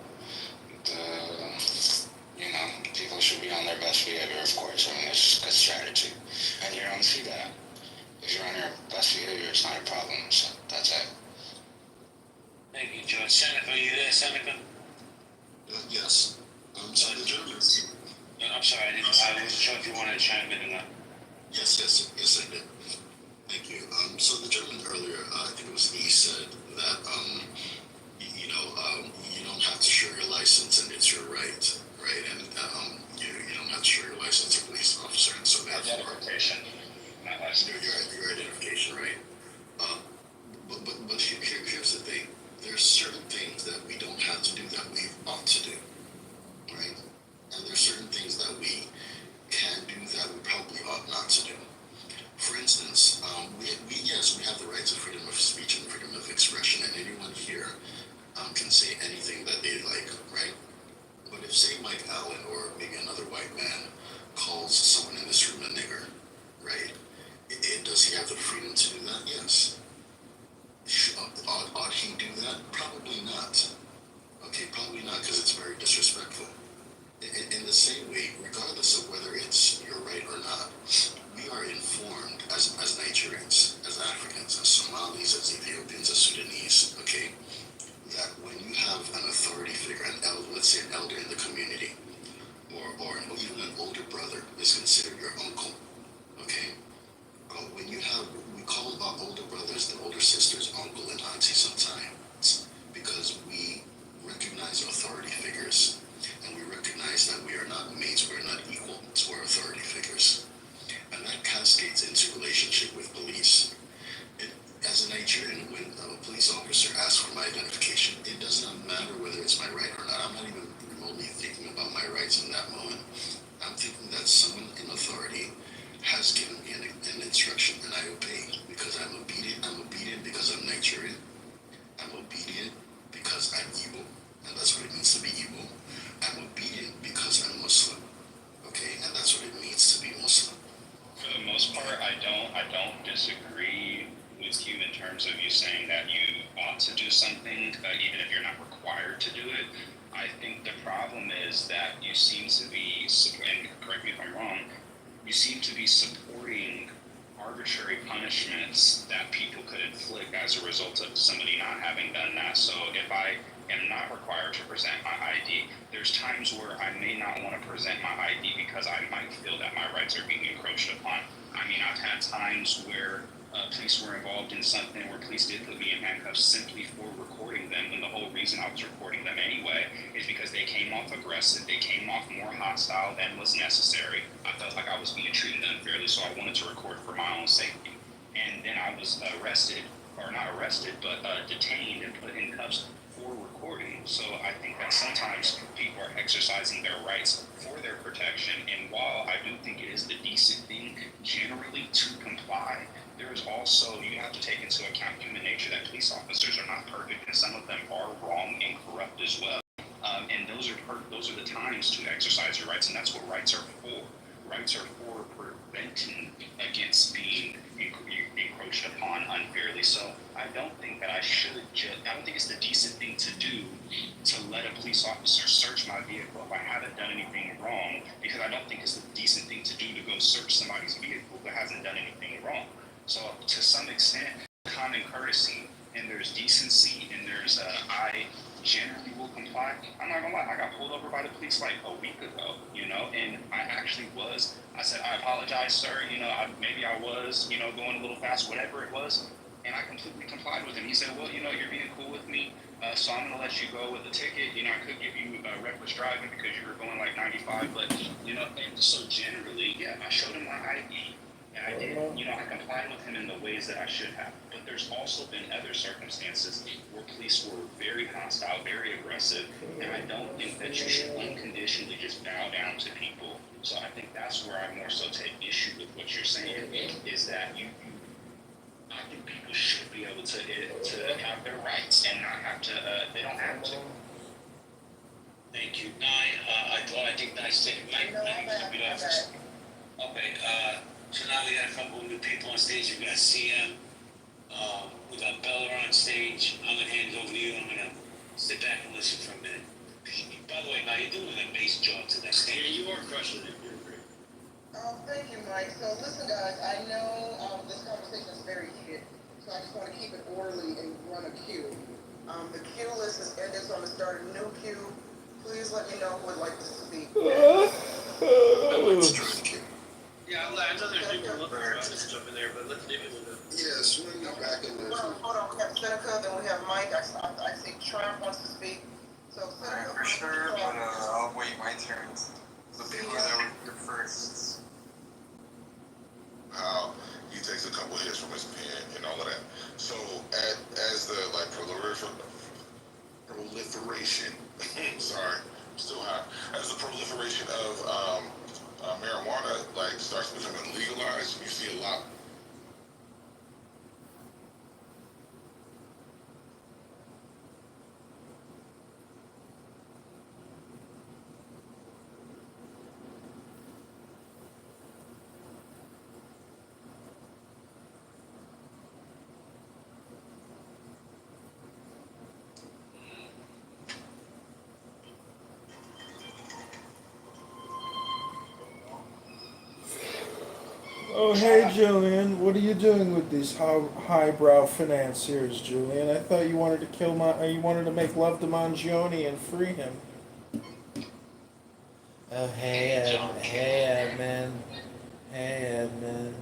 people should be on their best behavior, of course. I mean, it's just good strategy. And you're Yes. So the gentleman. I'm sorry, I wasn't sure if you wanted to chime in or not. Yes, I did. Thank you. So the gentleman earlier, I think it was he said that you don't have to show your license and it's your right, right? And you don't have to show your license to a police officer, and so therefore Identification, not license. Your identification, right? Um, but here's the thing. There's certain things that we don't have to do that we ought to do, right? And there's certain things that we can do that we probably ought not to do. For instance, yes, we have the right to freedom of speech and freedom of expression, and anyone here can say anything that they like, right? But if, say, Mike Allen or maybe another white man calls someone in this room a nigger, right? Does he have the freedom to do that? Yes. Ought he do that? Probably not. Okay, probably not, because it's very disrespectful. In the same way, regardless of whether it's your right or not, we are informed as Nigerians, as Africans, as Somalis, as Ethiopians, as Sudanese, okay, that when you have an authority figure, an elder, let's say an elder in the community, or even an older brother is considered your uncle, okay? When you have, we call our older brothers and older sisters uncle and auntie sometimes, because we recognize authority figures, and we recognize that we are not mates, we are not equal to our authority figures. And that cascades into relationship with police. As a Nigerian, when a police officer asks for my identification, it does not matter whether it's my right or not. I'm not even remotely thinking about my rights in that moment. I'm thinking that someone in authority has given me an instruction, and I obey because I'm obedient. I'm obedient because I'm Nigerian. I'm obedient because I'm Igbo, and that's what it means to be Igbo. I'm obedient because I'm Muslim, okay, and that's what it means to be Muslim. For the most part, I don't disagree with you in terms of you saying that you ought to do something, even if you're not required to do it. I think the problem is that you seem to be, and correct me if I'm wrong, you seem to be supporting arbitrary punishments that people could inflict as a result of somebody not having done that. So if I am not required to present my ID, there's times where I may not want to present my ID because I might feel that my rights are being encroached upon. I mean, I've had times where police were involved in something where police did put me in handcuffs simply for recording them, when the whole reason I was recording them anyway is because they came off aggressive, they came off more hostile than was necessary. I felt like I was being treated unfairly, so I wanted to record for my own safety. And then I was arrested, or not arrested, but detained and put in cuffs for recording. So I think that sometimes people are exercising their rights for their protection, and while I do think it is the decent thing generally to comply, there is also, you have to take into account human nature, that police officers are not perfect, and some of them are wrong and corrupt as well. And those are the times to exercise your rights, and that's what rights are for. Rights are for preventing against being encroached upon unfairly. So I don't think that I don't think it's the decent thing to do to let a police officer search my vehicle if I haven't done anything wrong, because I don't think it's the decent thing to do to go search somebody's vehicle that hasn't done anything wrong. So to some extent, common courtesy, and there's decency, and there's I generally will comply. I'm not gonna lie, I got pulled over by the police like a week ago, and I actually I said, I apologize, sir, maybe I was, going a little fast, whatever it was, and I completely complied with him. He said, well, you're being cool with me, so I'm gonna let you go with the ticket. I could give you reckless driving because you were going like 95, but, and so generally, yeah, I showed him my ID. And I did, I complied with him in the ways that I should have. But there's also been other circumstances where police were very hostile, very aggressive, and I don't think that you should unconditionally just bow down to people. So I think that's where I more so take issue with what you're saying, is that I think people should be able to have their rights and not have to, they don't have to. Thank you. I think nice thing. Okay, so now we got a couple of new people on stage. We got CM. We got Bella on stage. I'm gonna hand it over to you. I'm gonna sit back and listen for a minute. By the way, now you're doing an amazing job today. Yeah, you are crushing it. You're great. Thank you, Mike. So listen, guys, I know this conversation is very heated, so I just want to keep it orderly and run a queue. The queue list is ended, so I'm going to start a new queue. Please let me know who would like to speak. Yeah, I know there's people looking for us to jump in there, but let's leave it with them. Yeah, swing me back in there. Hold on. We have Seneca, then we have Mike. I see Trump wants to speak. So Seneca, For sure, but I'll wait my turn. The people that were here first. How he takes a couple hits from his pen and all of that. So as the like proliferation, sorry, I'm still high. As the proliferation of marijuana like starts becoming legalized, you see a lot. Oh, hey, Julian. What are you doing with these highbrow financiers, Julian? I thought you wanted to you wanted to make love to Mangione and free him. Oh, hey, Edmund. Hey, Edmund.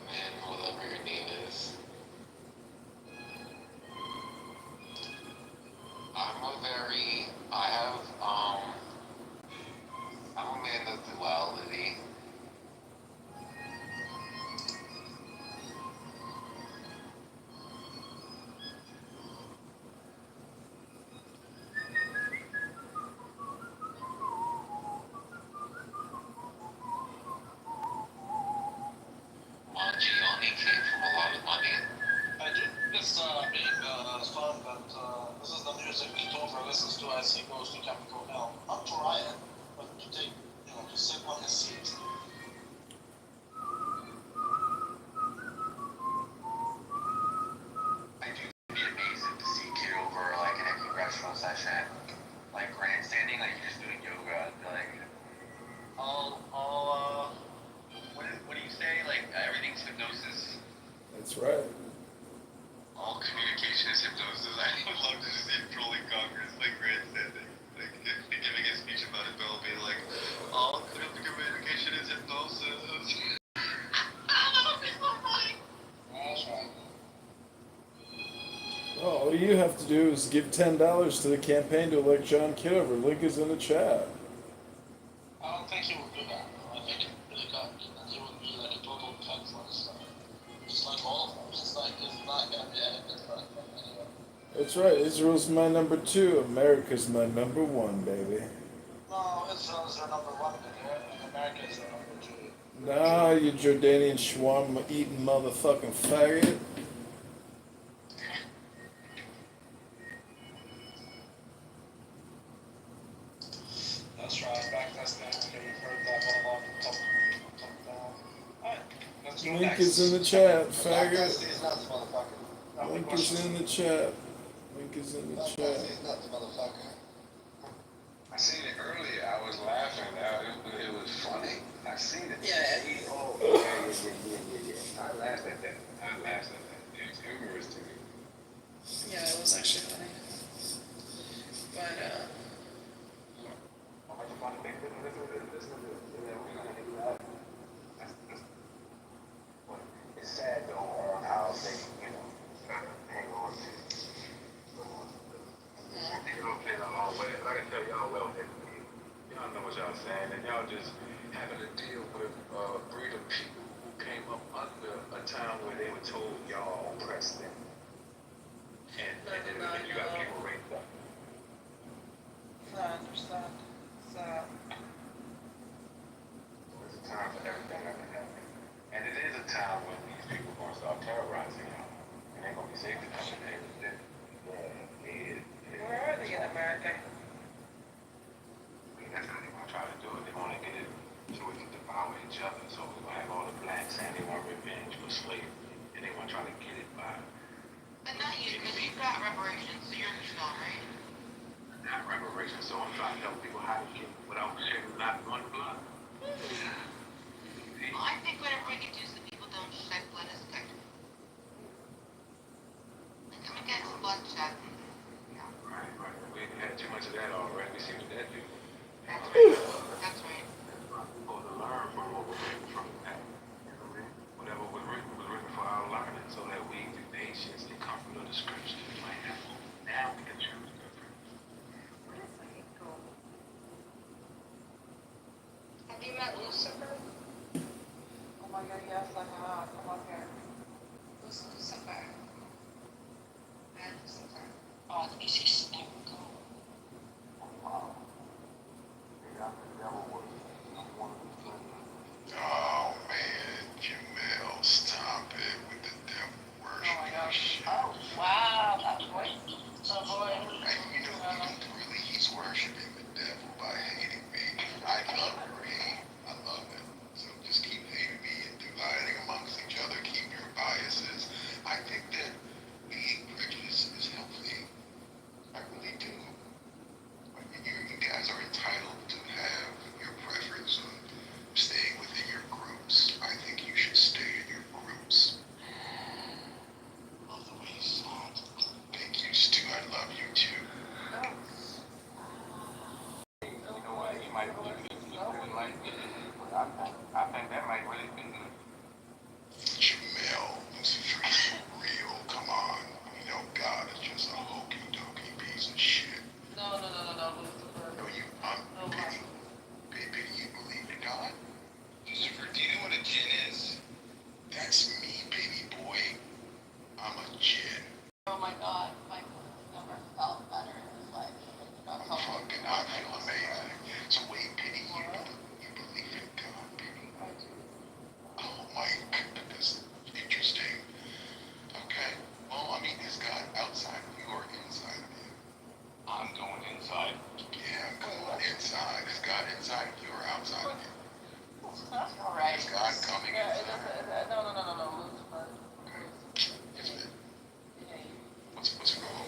Man, whatever your name is. I'm a man of duality. Mangione came from a lot of money. I do this being fun, but this is the music Kitover listens to as he goes to Capitol Hill. Not to riot, but to take, to sit on his seat. I do think it'd be amazing to see Kitover like in a congressional session, like grandstanding, like you're just doing yoga, and be like, what do you say? Like everything's hypnosis. That's right. All communication is hypnosis. I would love to just see him trolling Congress, like grandstanding, like giving a speech about it, Bill being like, all communication is hypnosis. Oh, all you have to do is give $10 to the campaign to elect John Kitover. Link is in the chat. I don't think he would do that. I think he really got, and he would be like a total cunt for his stuff. Just like all of them. It's like, it's not gonna be any different from anyone. That's right. Israel's my number 2. America's my number 1, baby. No, Israel's their number 1, and America is their number 2. Nah, you Jordanian shawarma eating motherfucking faggot. That's right, back that's next. Okay, you've heard that monologue from top down. Alright, let's go Link next. is in the chat, Back faggot. is nuts, motherfucker. Link is in the chat. Link is in the chat. Nuts, motherfucker. I seen it earlier. I was laughing. It was funny. I seen it. Yeah. Yeah. I laughed at that. It's humorous to me. Yeah, it was actually funny. But It's sad though on how they, hang on to. They don't play the whole way. But I can tell y'all well, y'all know what y'all saying, and y'all just having to deal with a breed of people who came up under a time where they were told y'all oppressed them. And you got people raised up. sad. There's that. Sad. There's a time for everything that can happen. And it is a time when these people are going to start terrorizing y'all. And they're going to be safe to come in there. Where are they in America? That's how they want to try to do it. They want to get it so we can devour each other. So we're going to have all the blacks saying they want revenge for slavery. And they want to try to get it by. But not you, because you've got reparations, so you're strong, right? Not reparations, so I'm trying to help people how to get without shedding not one blood. Well, I think whatever we can do so people don't shed blood is good. Like, come and get some bloodshed. Have you met Lucifer? Oh my God, yes, I have. Come up here. Who's Lucifer? I have Lucifer. Oh, let me see Snorkel. Oh man, Jamel, stop it with the devil worship shit. Oh, wow, that voice. Oh boy. And you know, really, he's worshiping the devil by hating me. I love your hate. I love it. So just keep hating me and dividing amongst each other. Keep your biases. I think that being prejudiced is healthy. I really do. You guys are entitled to have your preference on staying within your groups. I think you should stay in your groups. Love the way you sound. Thank you, Stu. I love you too. You know what? You might believe this is like, I think that might really be good. Jamel, Lucifer is real. Come on. You know God is just a hokey dokey piece of shit. No, Lucifer. No, baby, you believe in God? Lucifer, do you know what a djinn is? That's me, baby boy. I'm a djinn. Oh my God, Michael never felt better in his life. I feel amazing. So wait, Penny, you believe in God, baby? I do. Oh my goodness, interesting. Okay, well, I mean, is God outside of you or inside of you? I'm going inside. Yeah, come on, inside. Is God inside of you or outside of you? All right. Is God coming inside? No, Lucifer. Okay. Yes, ma'am. Behave. What's wrong?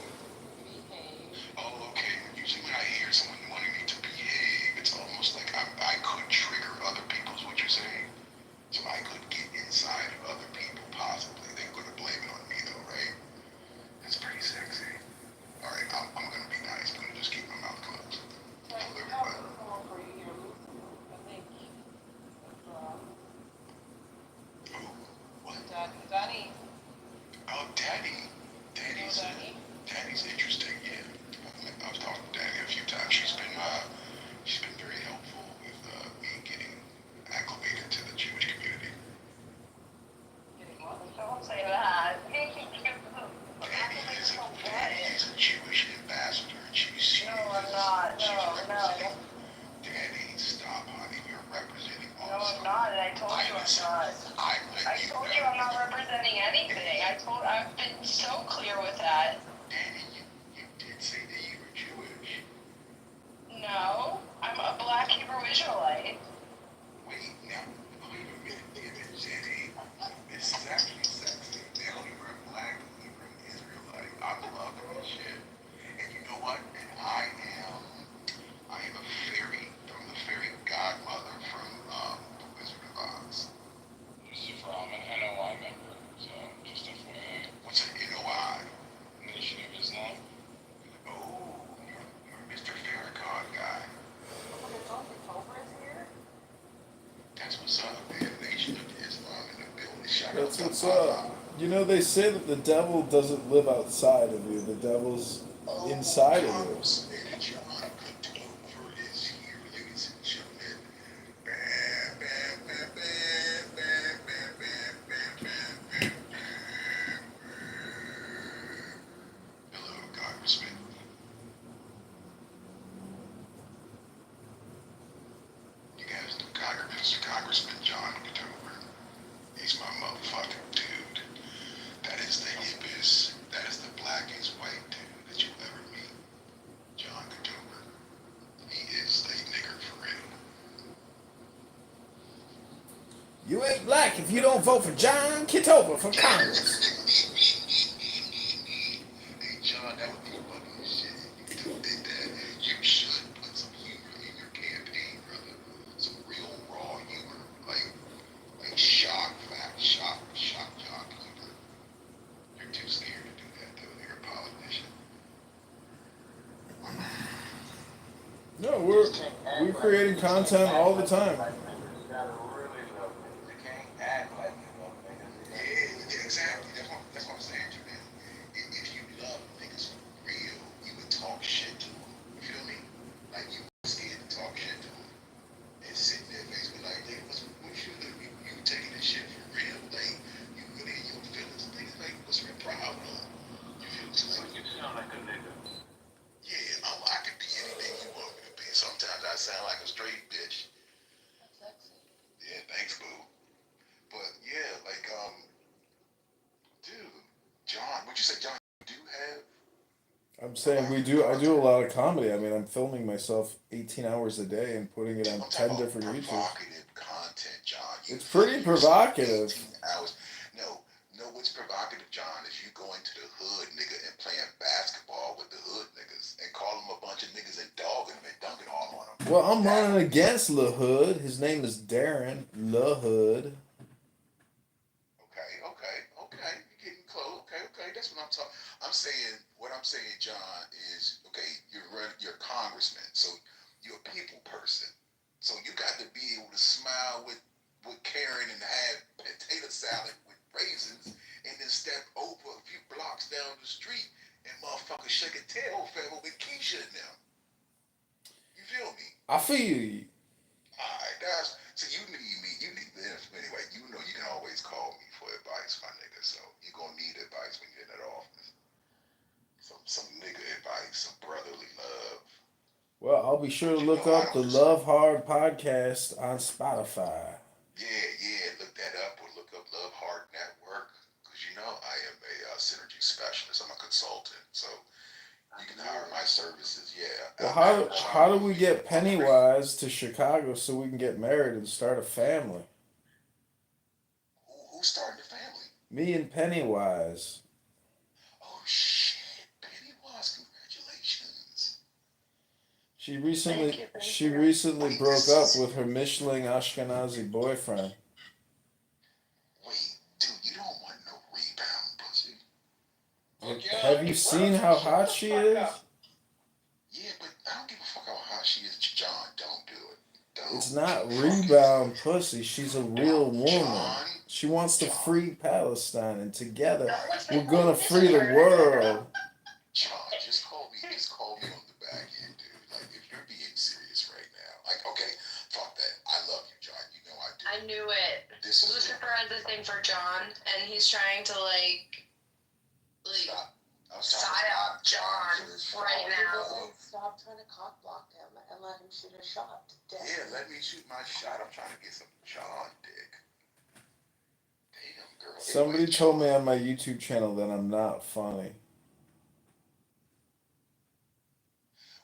Behave. Oh, okay. Usually when I hear someone wanting me to behave, it's almost like I could trigger other people, is what you're saying. So I could get inside of other people, possibly. They're going to blame it on me, though, right? That's pretty sexy. All right, I'm going to be nice. I'm going to just keep my mouth closed. I have someone for you here, Lucifer. I think. Oh, what? Danny. Oh, Daddy. Danny? Daddy's interesting, yeah. I've talked to Daddy a few times. She's been very helpful with me getting acclimated to the Jewish community. Don't say that. Daddy is a Jewish ambassador, and she's No, I'm not. No. Daddy, stop, honey. You're representing No, awesome. I'm not, and I told you I'm not. I told you I'm not representing anything. I've been so clear with that. Daddy, you did say that you were Jewish. No, I'm a black Hebrew Israelite. Wait, now, wait a minute, damn it, Jenny. This is actually sexy. Now you're a black Hebrew Israelite. I'm loving this shit. And you know what? And I am a fairy. I'm the fairy godmother from the Wizard of Oz. Lucifer, I'm an NOI member, so just FYI. What's an NOI? Nation of Islam. Oh, you're Mr. Farrakhan guy. Kitover is here? That's what's up, man. Nation of Islam in the building. Shout out That's to what's Allah. up. You know, they say that the devil doesn't live outside of you. The devil's inside of you. Congressman John Kitover is here, ladies and gentlemen. Bam, bam, bam, bam, bam, bam, bam, bam, bam, bam, bam. Hello, Congressman. You guys know Congressman John Kitover. He's my motherfucking dude. That is the hippest, that is the blackest white dude that you'll ever meet. John Kitover. He is a nigger for real. You ain't black if you don't vote for John Kitover for Congress. Hey John, that would be funny as shit if you did that. You should put some humor in your campaign, brother. Some real raw humor. Like shock jock humor. You're too scared to do that though. You're a politician. No, we're creating content all the time. You gotta really love niggas. You can't act like you love niggas. Yeah, exactly. That's what I'm saying, man. If you love niggas for real, you would talk shit to them. You feel me? Like you were scared to talk shit to them and sit in their face saying I do a lot of comedy. I mean, I'm filming myself 18 hours a day and putting it on 10 different YouTubes. Provocative content, John. It's pretty provocative. 18 hours. No, what's provocative, John, is you going to the hood, nigga, and playing basketball with the hood niggas and calling them a bunch of niggas and dogging them and dunking all on them. Well, I'm running against La Hood. His name is Darren La Hood. Okay. You're getting close. Okay. That's what I'm talking. What I'm saying, John, is okay. You're a congressman, so you're a people person. So you got to be able to smile with Karen and have potato salad with raisins, and then step over a few blocks down the street and motherfucker shake a tail feather with Keisha and them. You feel me? I feel you. Alright, guys. So you need me. You need this. Anyway, you know you can always call me for advice, my nigga. So you're gonna need advice when you're in that office. Some nigga advice, some brotherly love. Well, I'll be sure to look up the Love Hard podcast on Spotify. Yeah, look that up or look up Love Hard Network, because you know I am a synergy specialist. I'm a consultant, so you can hire my services. Yeah. Well, how do we get Pennywise to Chicago so we can get married and start a family? Who's starting a family? Me and Pennywise. Oh shit, Pennywise! Congratulations. She recently broke up with her Michelin Ashkenazi boyfriend. Wait, dude, you don't want no rebound pussy. Have you seen how hot she is? Yeah, but I don't give a fuck how hot she is, John. Don't do it. It's not rebound pussy. She's a real woman. She wants to free Palestine, and together we're gonna free the world. John, just call me on the back end, dude. Like, if you're being serious right now, like, okay, fuck that. I love you, John. You know I do. I knew it. Lucifer has a thing for John, and he's trying to psyop John right now. Stop trying to cock block him and let him shoot a shot. Yeah, let me shoot my shot. I'm trying to get some John dick. Damn, girl. Somebody told me on my YouTube channel that I'm not funny.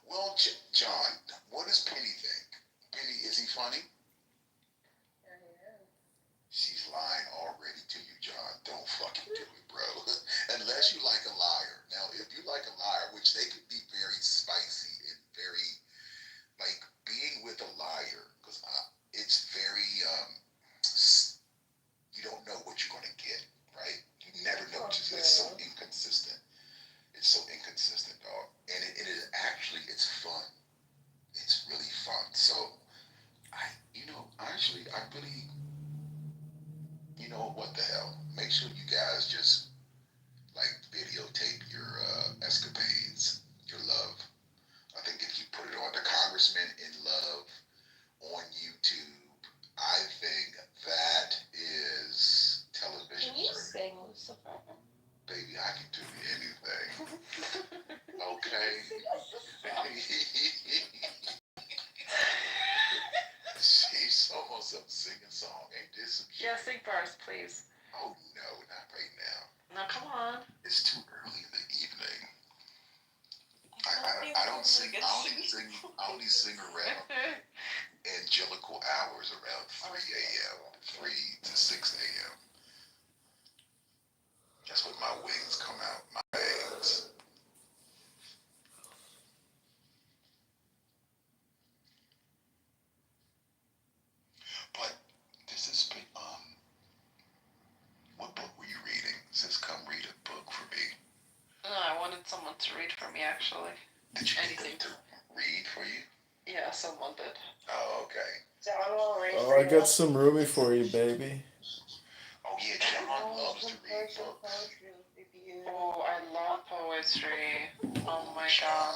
Well, John, what does Penny think? Penny, is he funny? She's lying already to you, John. Don't fucking do it, bro. Unless you like a liar. Now, if you like a liar, which they could be very spicy and very, like, being with a liar, because it's very, you don't know what you're going to get, right? You never know. It's so inconsistent. It's so inconsistent, dog. And it is actually, it's fun. It's really fun. So, I really, you know, what the hell? Make sure you guys just, like, videotape your escapades, your love. I think if you put it on the Congressman in Love on YouTube, I think that is television. Can you sing, Lucifer? Baby, I can do anything. Okay. She's almost up singing song. Ain't this some shit? Yeah, sing first, please. Oh no, not right now. No, come on. It's too early in the evening. I don't sing. I only sing around angelical hours around 3 a.m. 3 to 6 a.m. That's when my wings come out. My wings. But this has been what book were you reading? Says come read a book for me. No, I wanted someone to read for me, actually. Did you get them to read for you? Yeah, someone did. Oh, okay. Oh, I got some Ruby for you, baby. Oh yeah, John loves to read books. Oh, I love poetry. Oh my god.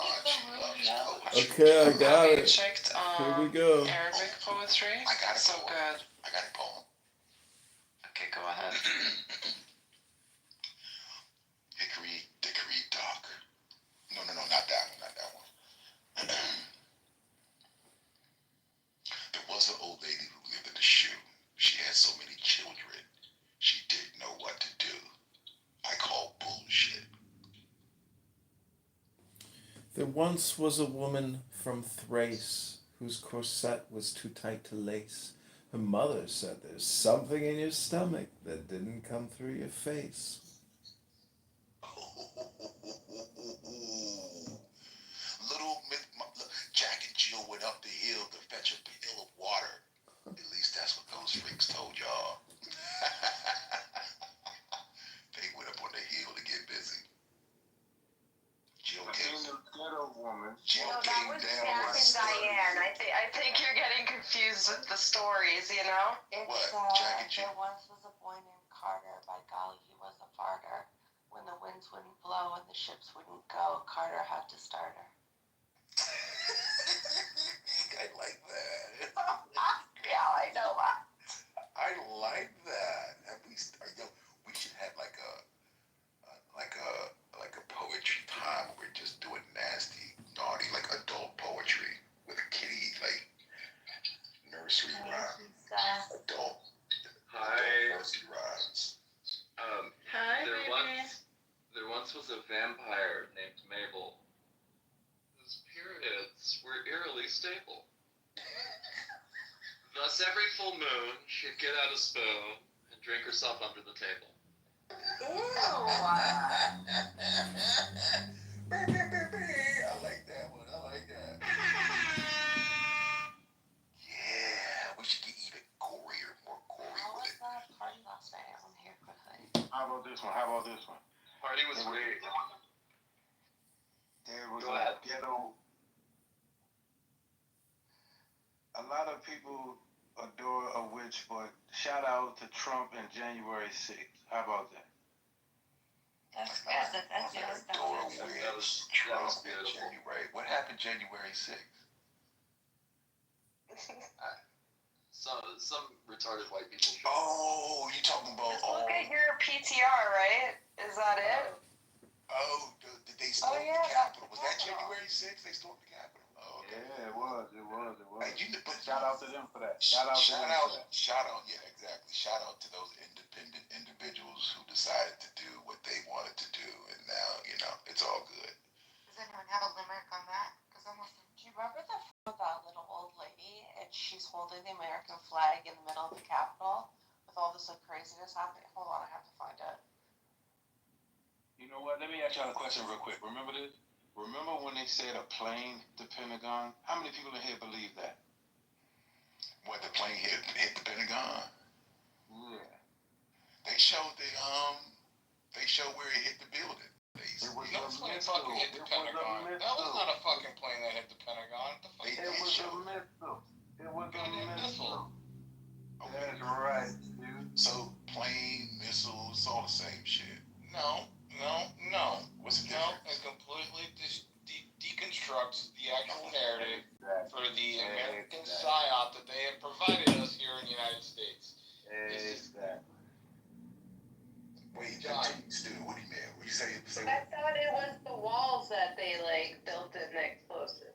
Okay, I got Have you it. checked Here we go. Arabic poetry? I got it. So good. I got a poem. Okay, go ahead. Hickory Dickory Dock. No, not that one. There was an old lady who lived in a shoe. She had so many children, she didn't know what to do. I call bullshit. There once was a woman from Thrace whose corset was too tight to lace. Her mother said there's something in your stomach that didn't come through your face. Little Jack and Jill went up the hill to fetch a pail of water. At least that's what those freaks told y'all. They went up on the hill to get busy. Jill came that was down Jack with and Diane. I think you're getting confused with the stories, you know? It's, Jack and Jill? there once was a boy named Carter. By golly, he was a farter. When the winds wouldn't blow and the ships wouldn't go, Carter had to start her. I like that. Yeah, I know that. I like that. We should have like a poetry time where we're just doing nasty, naughty, like adult poetry with a kitty, like nursery rhyme. Adult nursery rhymes. Hi, There once was a vampire named Mabel, whose periods were eerily stable. Thus, every full moon, she'd get out a spoon and drink herself under the table. I like that one. I like that. Yeah, we should get even gorier, more gory How with was it. that party last night? I want to hear quickly. How about this one? Party was great. There was Go a ahead. ghetto. A lot of people adore a witch, but shout out to Trump and January 6th. How about that? That's good. That's good. Adore a That witch, was Trump, and beautiful. January. What happened January 6th? Some retarded white people. Oh, you talking about? Look at your PTR, right? Is that it? Did they storm the Capitol? Was that January 6th? They stormed the Capitol. Oh, okay. Yeah, it was. Hey, Shout out to them for that. Shout out, yeah, exactly. Shout out to those independent individuals who decided to do what they wanted to do, and now, it's all good. Does anyone have a limerick on that? Because I'm listening. Do you remember that little old lady, and she's holding the American flag in the middle of the Capitol with all this craziness happening? Hold on, I have to find it. You know what? Let me ask y'all a question real quick. Remember this? Remember when they said a plane hit the Pentagon? How many people in here believe that? What, the plane hit the Pentagon? Yeah. They showed where it hit the building. No plane fucking hit the Pentagon. That was not a fucking plane that hit the Pentagon. It was a missile. It was a missile. That's right, dude. So plane, missile, it's all the same shit. No. What's the No, difference? it completely deconstructs the actual narrative for the American psyop that they have provided us here in the United States. Exactly. Wait, Stu, what do you mean? What you say? I thought it was the walls that they built in the explosive.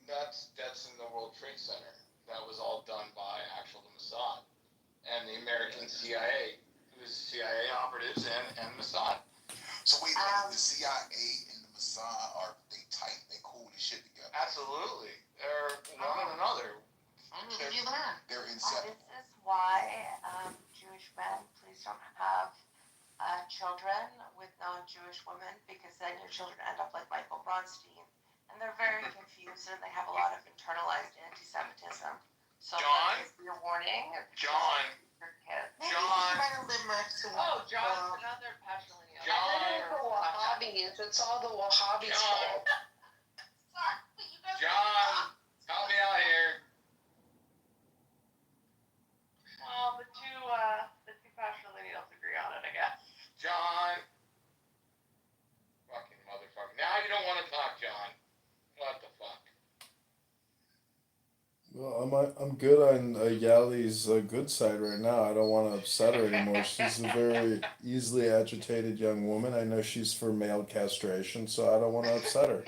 That's in the World Trade Center. That was all done by the Mossad and the American CIA. It was CIA operatives and Mossad. So wait, the CIA and the Mossad they tight, they cool this shit together. Absolutely, they're one another. They're inseparable. This is why Jewish men, please don't have children with non-Jewish women, because then your children end up like Michael Bronstein, and they're very confused and they have a lot of internalized anti-Semitism. So John? that is your warning. John. Your kids. John. Oh, John's another patrilineal. John. I think it's the Wahhabis. It's all the Wahhabis' fault. John, help me out here. Well, the two patrilineals agree on it, I guess. John. Fucking motherfucker. Now you don't want to talk, John. What the fuck? Well, I'm good on Yali's good side right now. I don't want to upset her anymore. She's a very easily agitated young woman. I know she's for male castration, so I don't want to upset her.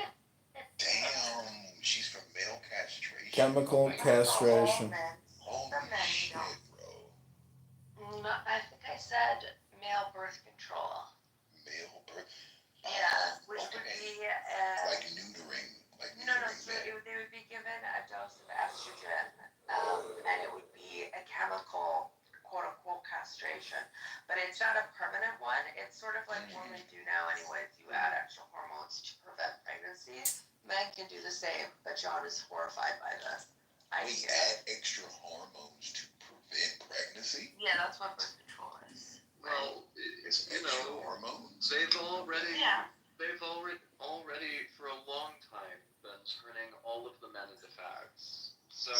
Damn, she's for male castration. Chemical castration. Holy shit, bro. No, I think I said male birth control. Male birth? Yeah, which would be like New not a permanent one. It's sort of like what we do now anyways. You add extra hormones to prevent pregnancies. Men can do the same, but John is horrified by this. We add extra hormones to prevent pregnancy? Yeah, that's what birth control is. Well, It's you extra know, hormones. they've already Yeah. already for a long time been turning all of the men into fags. So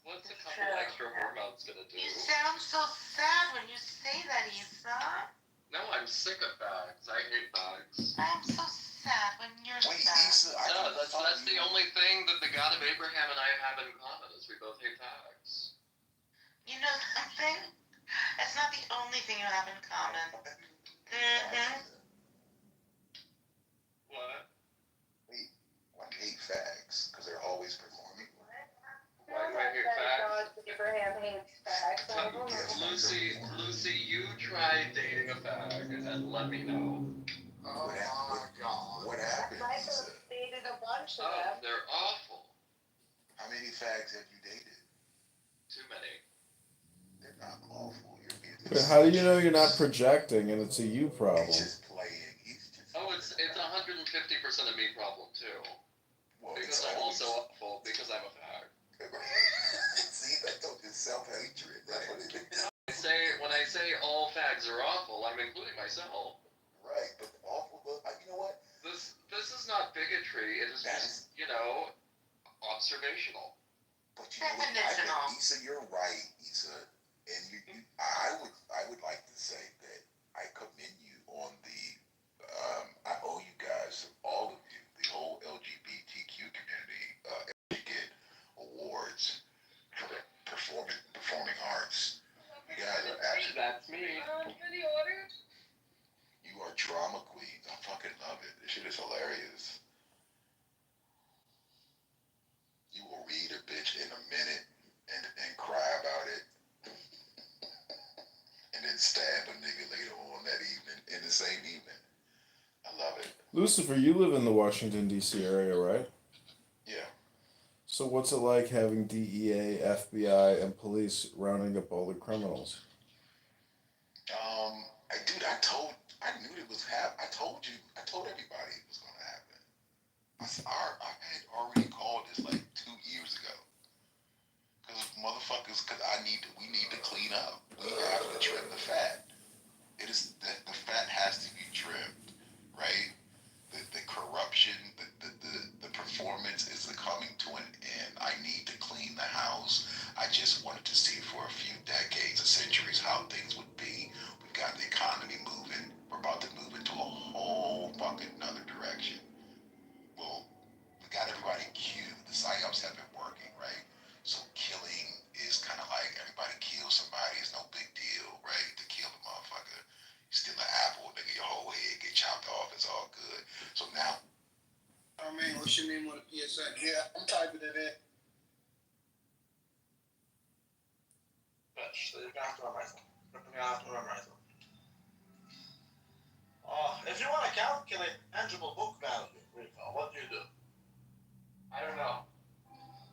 what's a couple True, extra yeah. hormones gonna do? You sound so sad when you say that, Issa. No, I'm sick of fags. I hate fags. I'm so sad when you're Wait, sad. Issa, I No, can that's fuck the you. only thing that the God of Abraham and I have in common is we both hate fags. You know something? That's not the only thing you have in common. Mm-hmm. What? Wait, I hate fags because they're always performing. Why do I hate fags? Abraham hates fags. I don't know. Lucy, you try dating a fag and let me know. Oh my god. What happened, I Issa? dated a bunch of Oh, them. they're awful. How many fags have you dated? Too many. They're not awful. You're being But how do you know you're not projecting and it's a you problem? He's just playing. He's just Oh, it's 150% a me problem too. well, Because it's I'm always also awful because I'm a fag. See, that's just self-hatred. That's what it is. When I say all fags are awful, I'm including myself. Right, but awful. But you know what? This is not bigotry. It is just observational. But you know what? I think, Issa, you're right, Issa. And I would like to say that I commend you on the I owe you guys, all of you, the whole LGBTQ community, get awards for the performing arts. You guys are actually That's me. you are drama queens. I fucking love it. This shit is hilarious. You will read a bitch in a minute and cry about it. And then stab a nigga later on that evening, in the same evening. I love it. Lucifer, you live in the Washington, D.C. area, right? Yeah. So what's it like having DEA, FBI, and police rounding up all the criminals? I knew it was I told everybody it was gonna happen. I had already called this like 2 years ago. Because we need to clean up. We have to trim the fat. The fat has to be trimmed, right? The corruption, the performance is coming to an end. I need to clean the house. I just wanted to see for a few decades or centuries how things would be. We've got the economy moving. We're about to move into a whole fucking another direction. Well, we got everybody cued. The psyops have been working, right? So killing is kind of like everybody kills somebody. It's no big deal, right? To kill a motherfucker. You steal an apple, nigga, your whole head get chopped off. It's all good. So now. I mean, what's your name on the PSN? Yeah, I'm typing it in. So you're gonna have to memorize them. If you want to calculate tangible book value, Rico, what do? I don't know.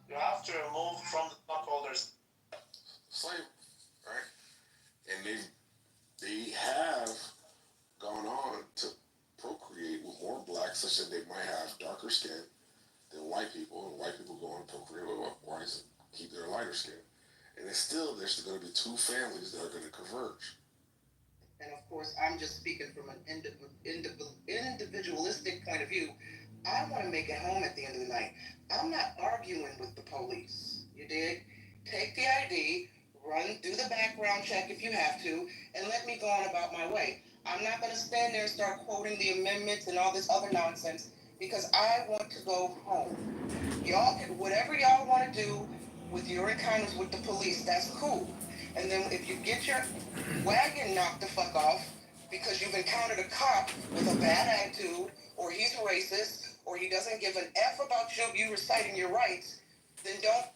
You have to remove from the stockholders Slave, right? And they have gone on to procreate with more blacks, such that they might have darker skin than white people, and white people go on to procreate with whites and keep their lighter skin. And there's going to be two families that are going to converge. And of course, I'm just speaking from an individualistic point of view. I want to make it home at the end of the night. I'm not arguing with the police. You dig? Take the ID, do the background check if you have to, and let me go on about my way. I'm not going to stand there and start quoting the amendments and all this other nonsense because I want to go home. Y'all, whatever y'all want to do with your encounters with the police, that's cool. And then if you get your wagon knocked the fuck off because you've encountered a cop with a bad attitude, or he's racist, or he doesn't give an F about you reciting your rights, then don't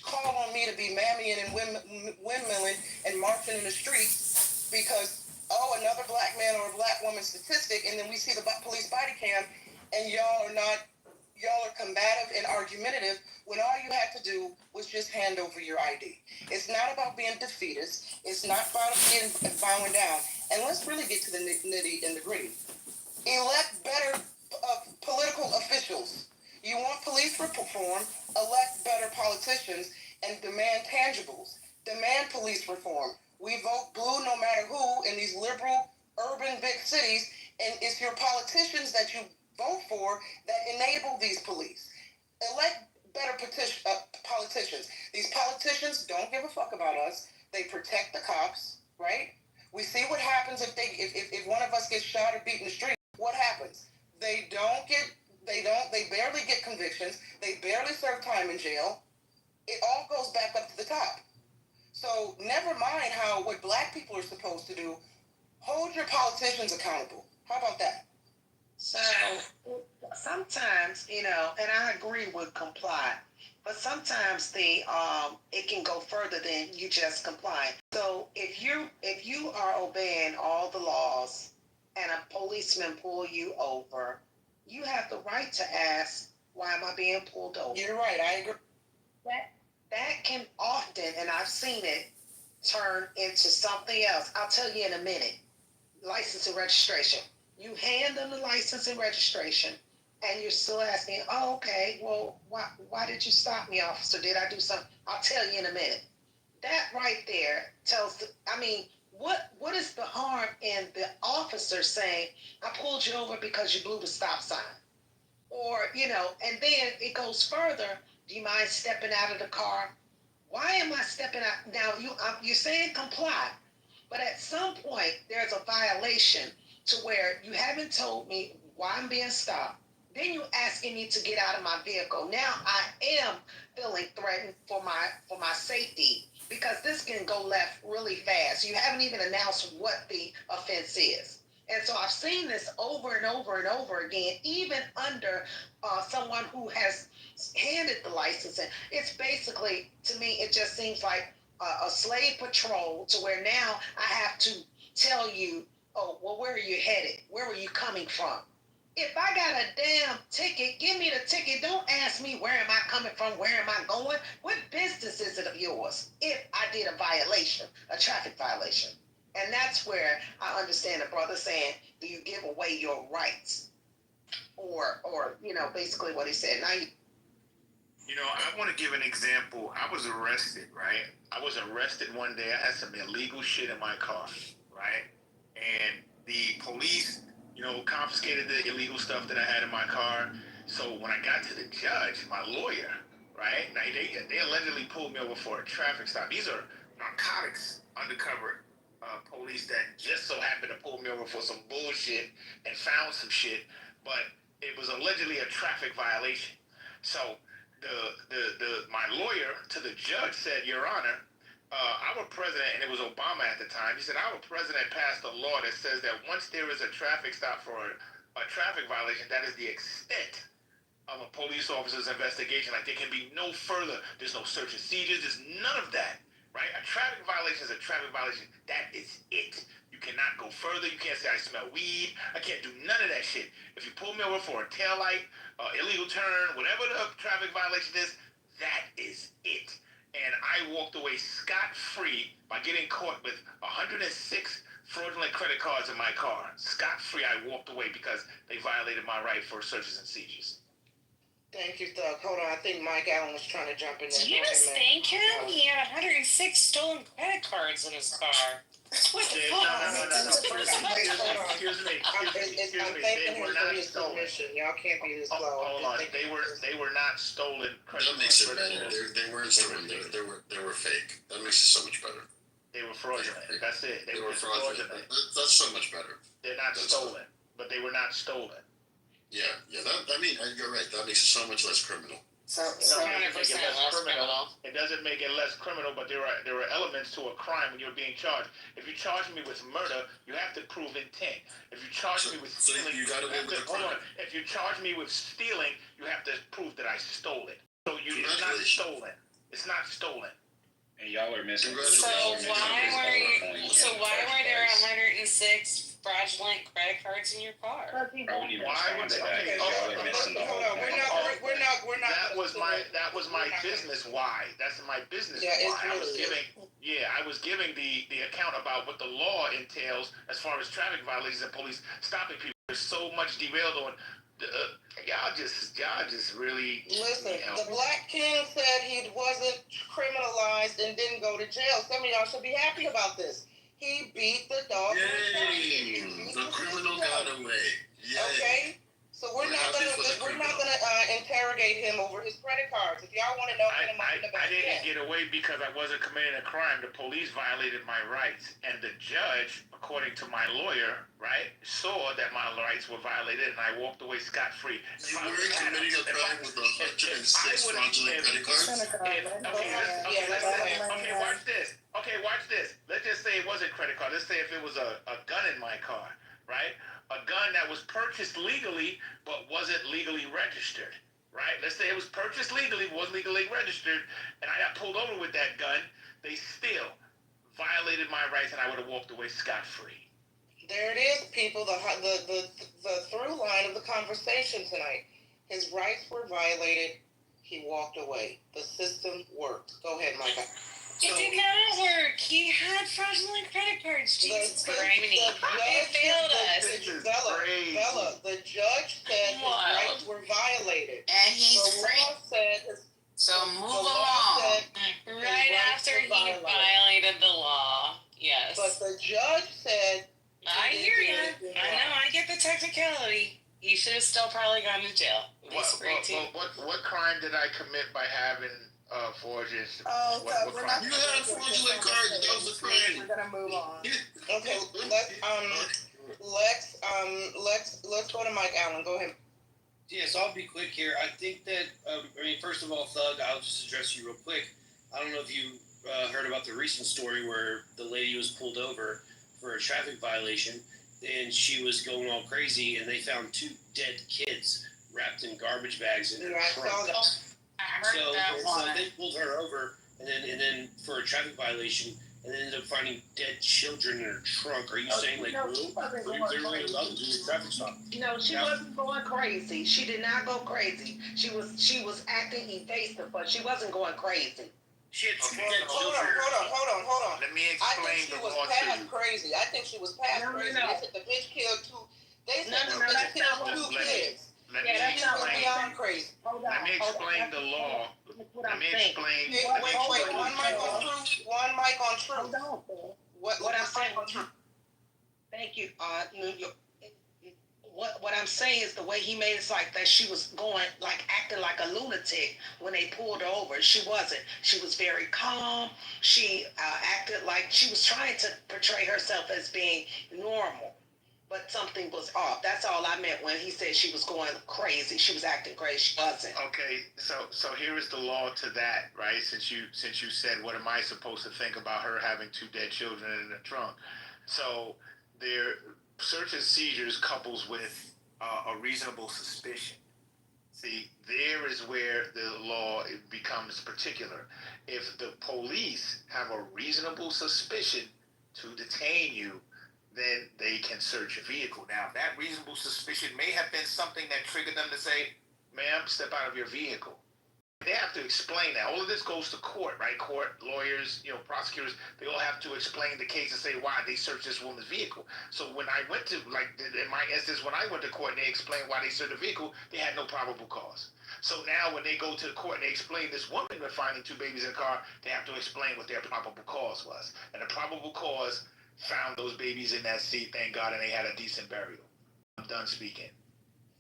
call on me to be mammying and windmilling and marching in the streets because, another black man or a black woman statistic, and then we see the police body cam, and y'all are combative and argumentative when all you had to do was just hand over your ID. It's not about being defeatist. It's not about bowing down. And let's really get to the nitty and the gritty. Elect better political officials. You want police reform, elect better politicians, and demand tangibles. Demand police reform. We vote blue no matter who in these liberal, urban, big cities, and it's your politicians that you vote for that enable these police. Elect better politicians. These politicians don't give a fuck about us. They protect the cops, right? We see what happens if one of us gets shot or beat in the street. What happens? They barely get convictions. They barely serve time in jail. It all goes back up to the top. So never mind what black people are supposed to do. Hold your politicians accountable. How about that? So sometimes, and I agree with comply, but sometimes it can go further than you just comply. So if you are obeying all the laws and a policeman pull you over, you have the right to ask, why am I being pulled over? You're right, I agree. That can often, and I've seen it, turn into something else. I'll tell you in a minute. License and registration. You hand them the license and registration, and you're still asking, oh, okay, well, why did you stop me, officer? Did I do something? I'll tell you in a minute. That right there tells, what is the harm in the officer saying, I pulled you over because you blew the stop sign? Or, and then it goes further. Do you mind stepping out of the car? Why am I stepping out? Now, you're saying comply, but at some point, there's a violation to where you haven't told me why I'm being stopped. Then you're asking me to get out of my vehicle. Now I am feeling threatened for my safety because this can go left really fast. You haven't even announced what the offense is. And so I've seen this over and over and over again, even under someone who has handed the license. And it's basically, to me, it just seems like a slave patrol to where now I have to tell you, oh, well, where are you headed? Where were you coming from? If I got a damn ticket, give me the ticket. Don't ask me where am I coming from, where am I going? What business is it of yours if I did a violation, a traffic violation? And that's where I understand the brother saying, do you give away your rights? Or basically what he said. Now I want to give an example. I was arrested, right? I was arrested one day. I had some illegal shit in my car, right? And the police, confiscated the illegal stuff that I had in my car. So when I got to the judge, my lawyer, right? Now they allegedly pulled me over for a traffic stop. These are narcotics undercover police that just so happened to pull me over for some bullshit and found some shit, but it was allegedly a traffic violation. So my lawyer to the judge said, Your Honor, our president, and it was Obama at the time, he said, our president passed a law that says that once there is a traffic stop for a traffic violation, that is the extent of a police officer's investigation. Like, there can be no further. There's no search and seizures. There's none of that, right? A traffic violation is a traffic violation. That is it. You cannot go further. You can't say, I smell weed. I can't do none of that shit. If you pull me over for a taillight, illegal turn, whatever the traffic violation is, that is it. And I walked away scot-free by getting caught with 106 fraudulent credit cards in my car. Scot-free, I walked away because they violated my right for searches and seizures. Thank you, Thug. Hold on, I think Mike Allen was trying to jump in there. Do you just thank him? He had 106 stolen credit cards in his car. What the fuck? No. Excuse me. I'm thanking him for his submission. Y'all can't be this slow. Hold on. They were not stolen credit That makes it cards. better. They weren't stolen. They were fake. That makes it so much better. They were fraudulent. That's it. They were fraudulent. That's so much better. They're not stolen, but they were not stolen. Yeah. You're right. That makes it so much less criminal. So 100% less criminal. It doesn't make it less criminal, but there are elements to a crime when you're being charged. If you charge me with murder, you have to prove intent. If you charge me with stealing, If you charge me with stealing, you have to prove that I stole it. So it's not stolen. It's not stolen. And y'all are missing. So why were there 106 fraudulent credit cards in your car? Why would you respond to that? Y'all are missing the whole thing. We're not. That was was my business why. That's my business why. I was giving the account about what the law entails as far as traffic violations and police stopping people. There's so much derailed on. Y'all just really listen. The Black King said he wasn't criminalized and didn't go to jail. Some of y'all should be happy about this. He beat the dog. Yay! The criminal got away. Yay. Okay. So we're not gonna interrogate him over his credit cards. If y'all want to know, I didn't get away because I wasn't committing a crime. The police violated my rights, and the judge, according to my lawyer, right, saw that my rights were violated, and I walked away scot-free. You weren't committing a crime with 106 fraudulent credit cards? Okay, watch this. Okay, watch this. Let's just say it wasn't credit card. Let's say if it was a gun in my car, right? A gun that was purchased legally but wasn't legally registered, right? Let's say it was purchased legally, wasn't legally registered, and I got pulled over with that gun. They still violated my rights, and I would have walked away scot-free. There it is, people. The through line of the conversation tonight. His rights were violated. He walked away. The system worked. Go ahead, Micah. It did not work. He had fraudulent credit cards. Jesus Christ. It failed us. Bella, the judge said his rights were violated. And he's free. So move along. Right after he violated the law. Yes. But the judge said... I hear you. I know. I get the technicality. He should have still probably gone to jail. What crime did I commit by having... forges. You had fraudulent cards. That was a crime. We're gonna move on. Okay, let's go to Mike Allen. Go ahead. Yes, I'll be quick here. I think that first of all, Thug, I'll just address you real quick. I don't know if you heard about the recent story where the lady was pulled over for a traffic violation, and she was going all crazy, and they found 2 dead kids wrapped in garbage bags in her trunk. So they pulled her over, and then for a traffic violation, and then ended up finding dead children in her trunk. Are you saying like, no, she wasn't going crazy. Traffic stop? No, she wasn't going crazy. She did not go crazy. She was acting evasive, but she wasn't going crazy. She had 2 dead children. Hold on. Let me explain the law to you. Crazy. I think she was past crazy. No. They said the bitch killed 2. They said the bitch killed 2 kids. Let me explain the law. Let me explain. Wait. One mic on truth. What I'm saying. Thank you. What I'm saying is the way he made it like that she was going like acting like a lunatic when they pulled her over. She wasn't. She was very calm. She acted like she was trying to portray herself as being normal. But something was off. That's all I meant when he said she was going crazy. She was acting crazy. She wasn't. Okay, so here is the law to that, right? Since you said, what am I supposed to think about her having 2 dead children in the trunk? So their search and seizures couples with a reasonable suspicion. See, there is where the law becomes particular. If the police have a reasonable suspicion to detain you, then they can search your vehicle. Now, that reasonable suspicion may have been something that triggered them to say, ma'am, step out of your vehicle. They have to explain that. All of this goes to court, right? Court, lawyers, prosecutors, they all have to explain the case and say why they searched this woman's vehicle. So when I went to, like in my instance, when I went to court and they explained why they searched the vehicle, they had no probable cause. So now when they go to the court and they explain this woman was finding 2 babies in a car, they have to explain what their probable cause was. And the probable cause found those babies in that seat, thank God, and they had a decent burial. I'm done speaking.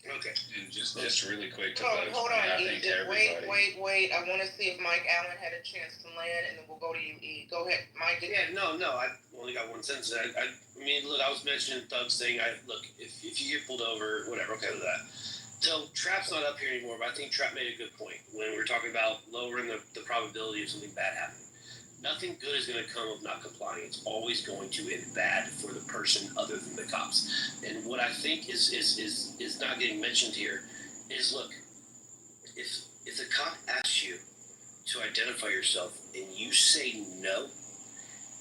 Okay. And just really quick to hold on, I think to everybody. Wait. I want to see if Mike Allen had a chance to land, and then we'll go to you, E. Go ahead, Mike. No. I only got one sentence. I mean, look, I was mentioning Thug's thing. If you get pulled over, whatever, okay with that. So Trap's not up here anymore, but I think Trap made a good point when we were talking about lowering the probability of something bad happening. Nothing good is going to come of not complying. It's always going to end bad for the person other than the cops. And what I think is not getting mentioned here is, look, if the cop asks you to identify yourself and you say no,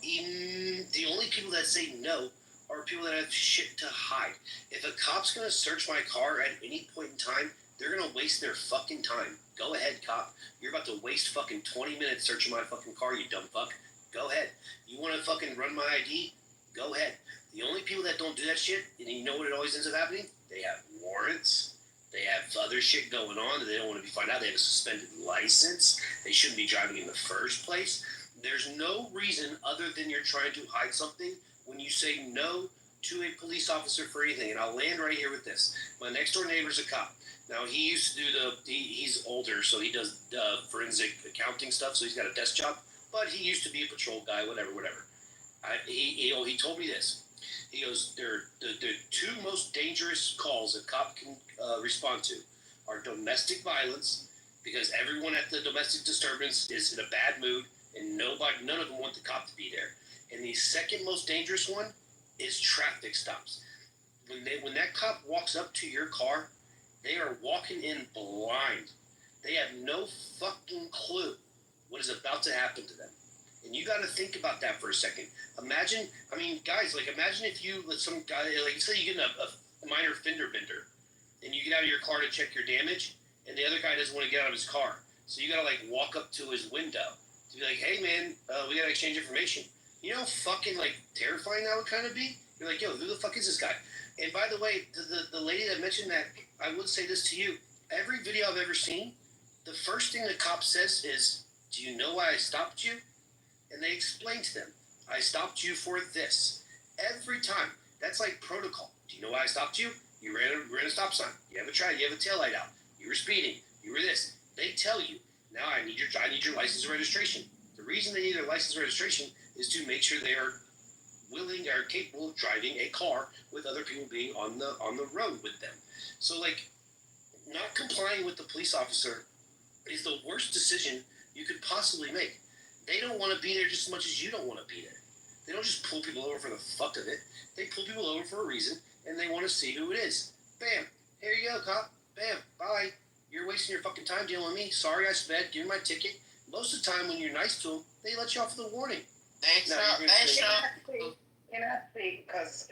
the only people that say no are people that have shit to hide. If a cop's going to search my car at any point in time, They're gonna waste their fucking time. Go ahead, cop. You're about to waste fucking 20 minutes searching my fucking car, you dumb fuck. Go ahead. You want to fucking run my ID? Go ahead. The only people that don't do that shit, and you know what it always ends up happening? They have warrants. They have other shit going on that they don't want to be found out. They have a suspended license. They shouldn't be driving in the first place. There's no reason other than you're trying to hide something when you say no to a police officer for anything. And I'll land right here with this. My next door neighbor's a cop. Now, he used to do he's older, so he does forensic accounting stuff, so he's got a desk job. But he used to be a patrol guy, whatever. He told me this. He goes, the two most dangerous calls a cop can respond to are domestic violence, because everyone at the domestic disturbance is in a bad mood, and none of them want the cop to be there. And the second most dangerous one is traffic stops. When that cop walks up to your car, they are walking in blind. They have no fucking clue what is about to happen to them. And you got to think about that for a second. Imagine if you let some guy, like, say you get a minor fender bender, and you get out of your car to check your damage, and the other guy doesn't want to get out of his car. So you got to, like, walk up to his window to be like, hey, man, we got to exchange information. You know how fucking, like, terrifying that would kind of be? You're like, yo, who the fuck is this guy? And by the way, the lady that mentioned that, I would say this to you. Every video I've ever seen, the first thing the cop says is, do you know why I stopped you? And they explain to them, I stopped you for this. Every time. That's like protocol. Do you know why I stopped you? You ran a stop sign. You have a taillight out. You were speeding. You were this. They tell you, now I need your license and registration. The reason they need their license and registration is to make sure they are willing or capable of driving a car with other people being on the road with them. So, like, not complying with the police officer is the worst decision you could possibly make. They don't want to be there just as much as you don't want to be there. They don't just pull people over for the fuck of it. They pull people over for a reason, and they want to see who it is. Bam. Here you go, cop. Bam. Bye. You're wasting your fucking time dealing with me. Sorry I sped. Give me my ticket. Most of the time when you're nice to them, they let you off with a warning. Can I speak? Because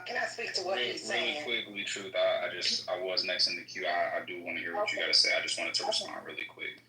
can I speak to what he's saying? Really quickly, Truth, I was next in the queue. I do want to hear what you got to say. I just wanted to respond really quick.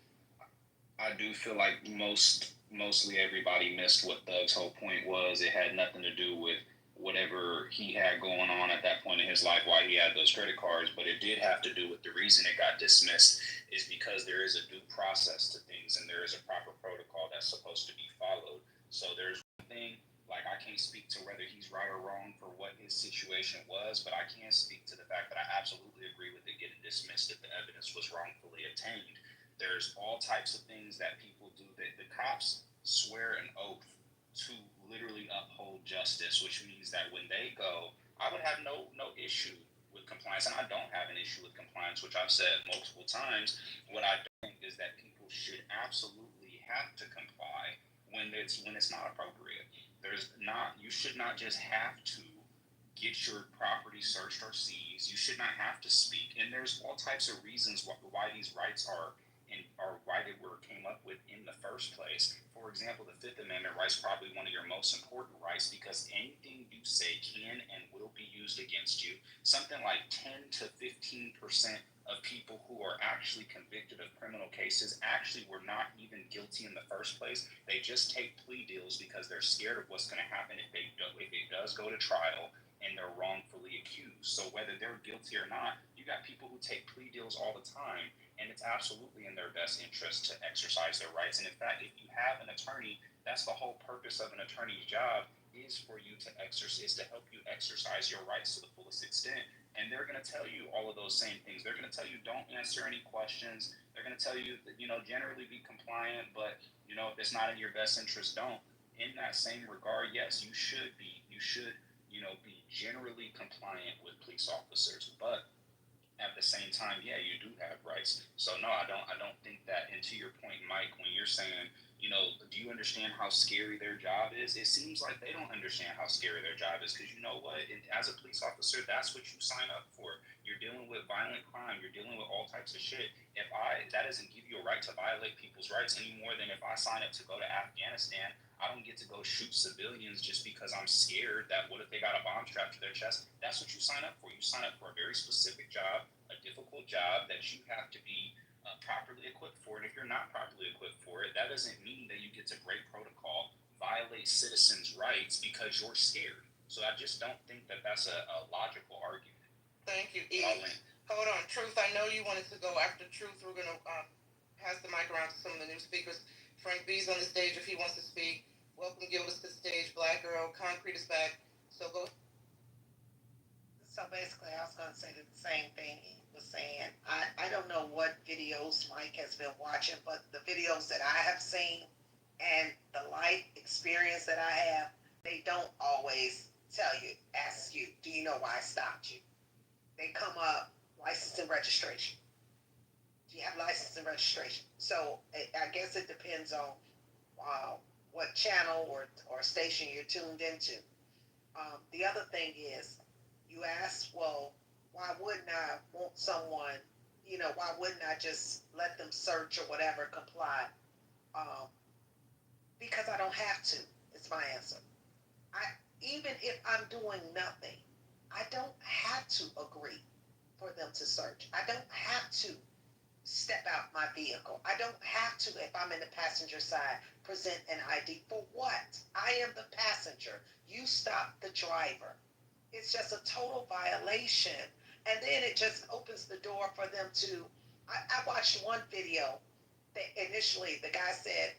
I do feel like mostly everybody missed what Thug's whole point was. It had nothing to do with whatever he had going on at that point in his life, why he had those credit cards, but it did have to do with the reason it got dismissed is because there is a due process to things and there is a proper protocol that's supposed to be followed. So there's one thing, like, I can't speak to whether he's right or wrong for what his situation was, but I can speak to the fact that I absolutely agree with it getting dismissed if the evidence was wrongfully obtained. There's all types of things that people do. The cops swear an oath to literally uphold justice, which means that when they go, I would have no issue with compliance, and I don't have an issue with compliance, which I've said multiple times. What I don't is that people should absolutely have to comply when it's not appropriate. You should not just have to get your property searched or seized. You should not have to speak, and there's all types of reasons why these rights are why they came up with in the first place. For example, the Fifth Amendment rights probably one of your most important rights because anything you say can and will be used against you. Something like 10 to 15% of people who are actually convicted of criminal cases actually were not even guilty in the first place. They just take plea deals because they're scared of what's going to happen if it does go to trial and they're wrongfully accused. So whether they're guilty or not, you got people who take plea deals all the time, and it's absolutely in their best interest to exercise their rights. And in fact, if you have an attorney, that's the whole purpose of an attorney's job is for you to help you exercise your rights to the fullest extent. And they're going to tell you all of those same things. They're going to tell you don't answer any questions. They're going to tell you that, generally be compliant, but, if it's not in your best interest, don't. In that same regard, yes, you should be generally compliant with police officers, but at the same time, yeah, you do have rights. So no, I don't think that. And to your point, Mike, when you're saying, do you understand how scary their job is? It seems like they don't understand how scary their job is because you know what? As a police officer, that's what you sign up for. You're dealing with violent crime. You're dealing with all types of shit. That doesn't give you a right to violate people's rights any more than if I sign up to go to Afghanistan. I don't get to go shoot civilians just because I'm scared that what if they got a bomb strapped to their chest? That's what you sign up for. You sign up for a very specific job, a difficult job that you have to be properly equipped for. And if you're not properly equipped for it, that doesn't mean that you get to break protocol, violate citizens' rights because you're scared. So I just don't think that that's a logical argument. Thank you, E. Hold on, Truth. I know you wanted to go after Truth. We're gonna pass the mic around to some of the new speakers. Frank B's on the stage if he wants to speak. Welcome Gildas to the stage. Black Girl, Concrete is back. So go. So basically, I was going to say the same thing he was saying. I don't know what videos Mike has been watching, but the videos that I have seen and the life experience that I have, they don't always ask you, do you know why I stopped you? They come up, license and registration. Do you have license and registration? So I guess it depends on what channel or station you're tuned into. The other thing is, you ask, well, why wouldn't I want someone, why wouldn't I just let them search or whatever, comply? Because I don't have to, is my answer. Even if I'm doing nothing, I don't have to agree for them to search. I don't have to step out my vehicle. I don't have to, if I'm in the passenger side, present an ID. For what? I am the passenger. You stop the driver. It's just a total violation. And then it just opens the door for them to. I watched one video that initially the guy said,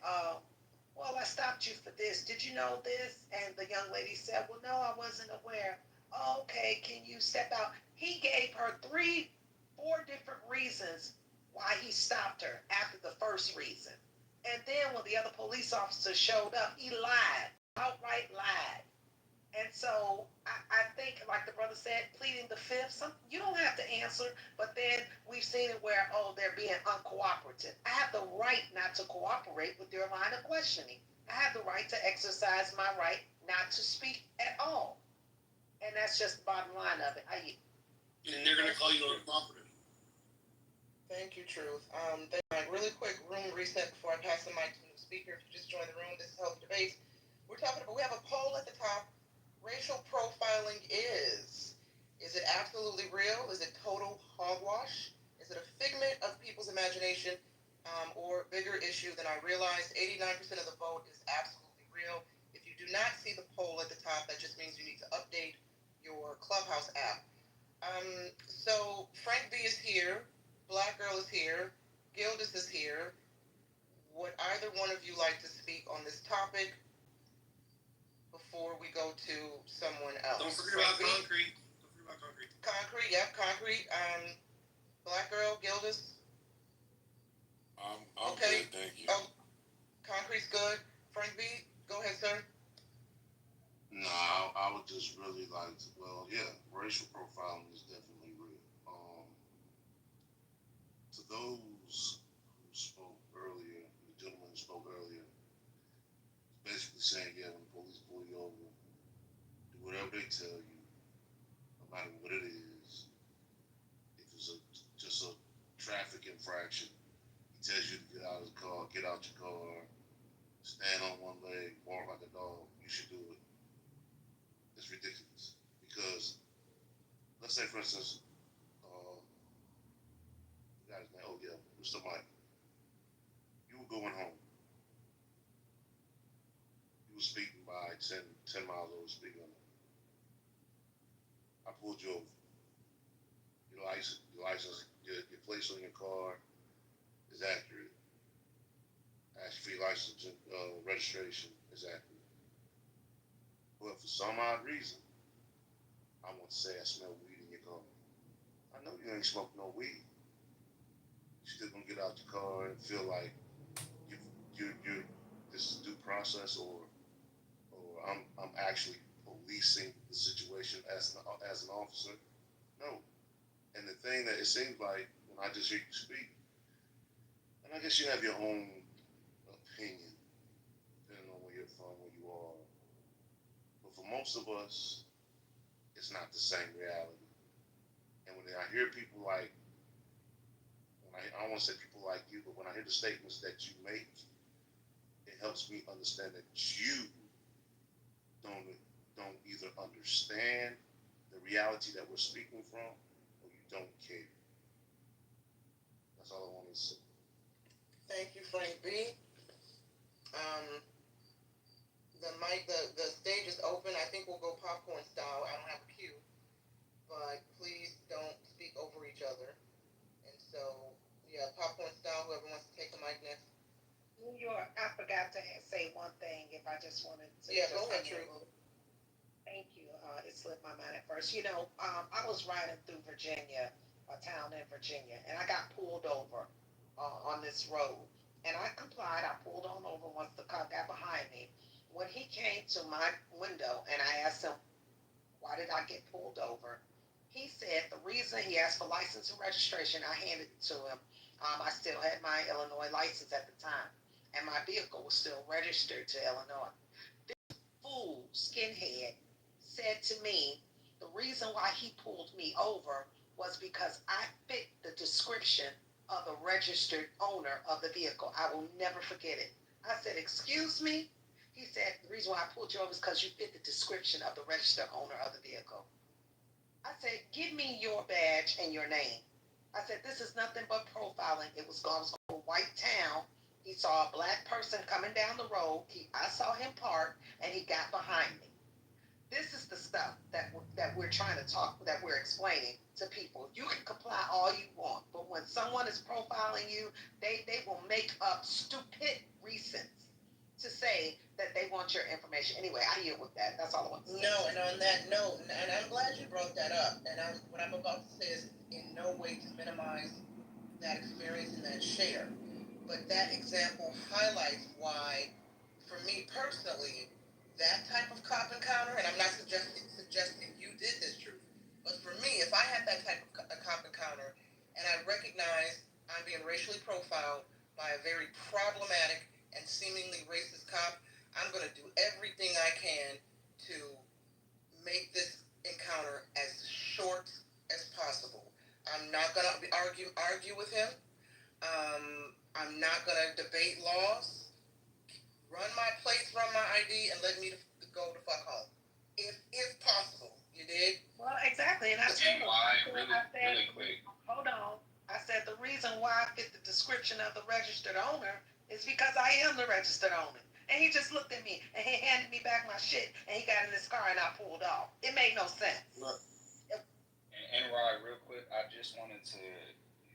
well, I stopped you for this. Did you know this? And the young lady said, well, no, I wasn't aware. Oh, okay, can you step out? He gave her 4 different reasons why he stopped her after the first reason. And then when the other police officer showed up, he lied, outright lied. And so I think, like the brother said, pleading the fifth, you don't have to answer, but then we've seen it where, they're being uncooperative. I have the right not to cooperate with their line of questioning. I have the right to exercise my right not to speak at all. And that's just the bottom line of it. And they're going to call you uncooperative. Thank you, Truth. Really quick room reset before I pass the mic to the speaker. If you just joined the room, this is Health Debates. We have a poll at the top. Racial profiling is it absolutely real? Is it total hogwash? Is it a figment of people's imagination or bigger issue than I realized? 89% of the vote is absolutely real. If you do not see the poll at the top, that just means you need to update your Clubhouse app. So Frank B is here, Black Girl is here, Gildas is here. Would either one of you like to speak on this topic before we go to someone else? Don't forget about Concrete. Concrete, yep, Concrete. Black Girl, Gildas. I'm okay. good, thank you. Oh, Concrete's good. Frank B, go ahead, sir. No, I would just really like to. Well, yeah, racial profiling is definitely real. To those who spoke earlier, the gentleman who spoke earlier, basically saying, yeah, when the police pull you over, do whatever they tell you, no matter what it is. If it's just a traffic infraction, he tells you to get out of the car, get out your car, stand on one leg, walk like a dog, you should do it. It's ridiculous. Because, let's say, for instance, the guy's name, oh yeah, Mr. Mike. You were going home. You were speeding by 10 miles over speed limit. I pulled you over. Your license, your place on your car is accurate. Ask for your license and registration is accurate. But for some odd reason, I want to say I smell weed in your car. I know you ain't smoking no weed. You still gonna get out your car and feel like you this is due process, or I'm actually policing the situation as an officer. No. And the thing that it seems like when I just hear you speak, and I guess you have your own opinion depending on where you're from, where you are. But for most of us, it's not the same reality. And when I hear people like, I don't want to say people like you, but when I hear the statements that you make, it helps me understand that you don't either understand the reality that we're speaking from, or you don't care. That's all I wanted to say. Thank you, Frank B. The stage is open. I think we'll go popcorn style. I don't have a cue, but please don't speak over each other. And so, yeah, popcorn style. Whoever wants to take the mic next. New York, I forgot to say one thing. If I just wanted to, yeah, go ahead, True. Thank you. It slipped my mind at first. You know, I was riding through Virginia, a town in Virginia, and I got pulled over on this road. And I complied. I pulled on over once the car got behind me. When he came to my window and I asked him, why did I get pulled over? He said the reason he asked for license and registration, I handed it to him. I still had my Illinois license at the time, and my vehicle was still registered to Illinois. This fool, skinhead, said to me the reason why he pulled me over was because I fit the description of the registered owner of the vehicle. I will never forget it. I said, excuse me? He said, the reason why I pulled you over is because you fit the description of the registered owner of the vehicle. I said, give me your badge and your name. I said, this is nothing but profiling. I was going to White Town. He saw a black person coming down the road. I saw him park, and he got behind me. This is the stuff that we're trying to talk, that we're explaining to people. You can comply all you want, but when someone is profiling you, they will make up stupid reasons to say that they want your information. Anyway, I deal with that. That's all I want to say. No, and on that note, and I'm glad you brought that up, and what I'm about to say is in no way to minimize that experience and that share, but that example highlights why, for me personally, that type of cop encounter, and I'm not suggesting you did this, Truth, but for me, if I had that type of cop encounter, and I recognize I'm being racially profiled by a very problematic and seemingly racist cop, I'm going to do everything I can to make this encounter as short as possible. I'm not going to argue with him. I'm not going to debate laws. Run my plates, run my ID, and let me go the fuck home. If possible. You did? Well, exactly. And I said, really quick. Hold on. I said the reason why I fit the description of the registered owner is because I am the registered owner. And he just looked at me and he handed me back my shit and he got in his car and I pulled off. It made no sense. Look. And Rod, real quick, I just wanted to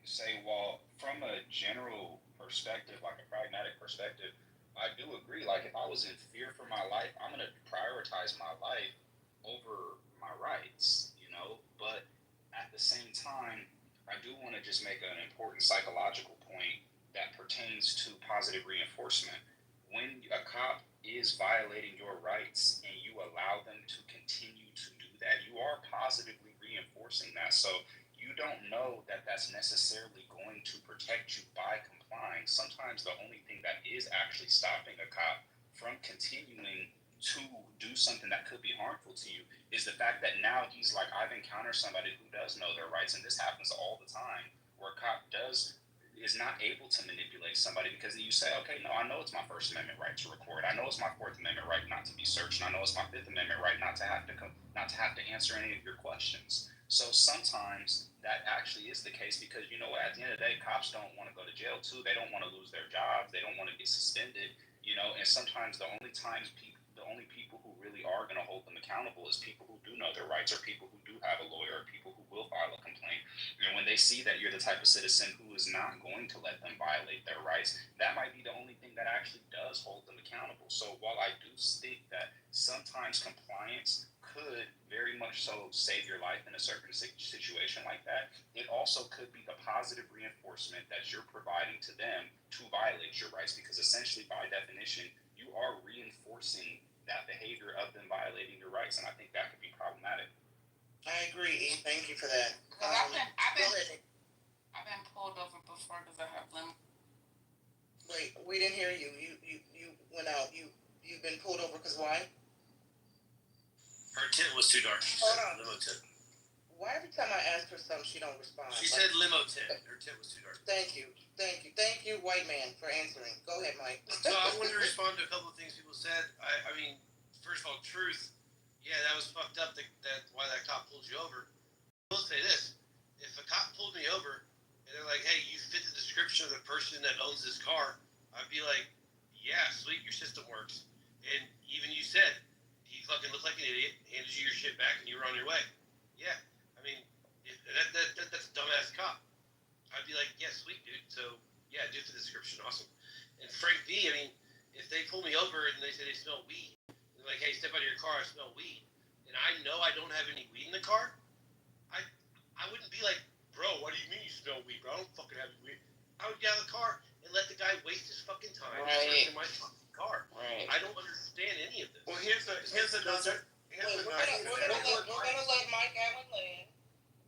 say, well, from a general perspective, like a pragmatic perspective, I do agree. Like, if I was in fear for my life, I'm going to prioritize my life over my rights, you know? But at the same time, I do want to just make an important psychological point that pertains to positive reinforcement. When a cop is violating your rights and you allow them to continue to do that, you are positively reinforcing that. So you don't know that that's necessarily going to protect you by complying. Sometimes the only thing that is actually stopping a cop from continuing to do something that could be harmful to you is the fact that now he's like, I've encountered somebody who does know their rights, and this happens all the time, where a cop is not able to manipulate somebody because you say, okay, no, I know it's my First Amendment right to record. I know it's my Fourth Amendment right not to be searched. And I know it's my Fifth Amendment right not to have to answer any of your questions. So sometimes that actually is the case because, you know, at the end of the day, cops don't want to go to jail too. They don't want to lose their jobs. They don't want to get suspended, you know, and sometimes the only people who really are going to hold them accountable is people who do know their rights or people who do have a lawyer or people who will file a complaint. And when they see that you're the type of citizen who is not going to let them violate their rights, that might be the only thing that actually does hold them accountable. So while I do think that sometimes compliance could very much so save your life in a certain situation like that, it also could be the positive reinforcement that you're providing to them to violate your rights, because essentially by definition you are reinforcing that behavior of them violating your rights, and I think that could be problematic. I agree, E. Thank you for that. I've been pulled over before because I have limb. Wait, we didn't hear you. You went out. You've been pulled over because why? Her tint was too dark. She Hold said on. limo tint. Why every time I ask her something, she don't respond? She said limo tint. Her tint was too dark. Thank you, white man, for answering. Go ahead, Mike. So I wanted to respond to a couple of things people said. I mean, first of all, truth. Yeah, that was fucked up. That why that cop pulled you over. I will say this: if a cop pulled me over and they're like, hey, you fit the description of the person that owns this car, I'd be like, yeah, sweet, your system works. And even you said, he fucking looked like an idiot, handed you your shit back, and you were on your way. Yeah, I mean, that's a dumbass cop. I'd be like, yeah, sweet, dude. So, yeah, do the description, awesome. And Frank V, I mean, if they pull me over and they say they smell weed, they're like, hey, step out of your car, I smell weed, and I know I don't have any weed in the car, I I wouldn't be like, bro, what do you mean you smell weed, bro? I don't fucking have weed. I would get out of the car and let the guy waste his fucking time searching my fucking car. Right. I don't understand any of this. Well, here's another. We're gonna let Mike Allen land.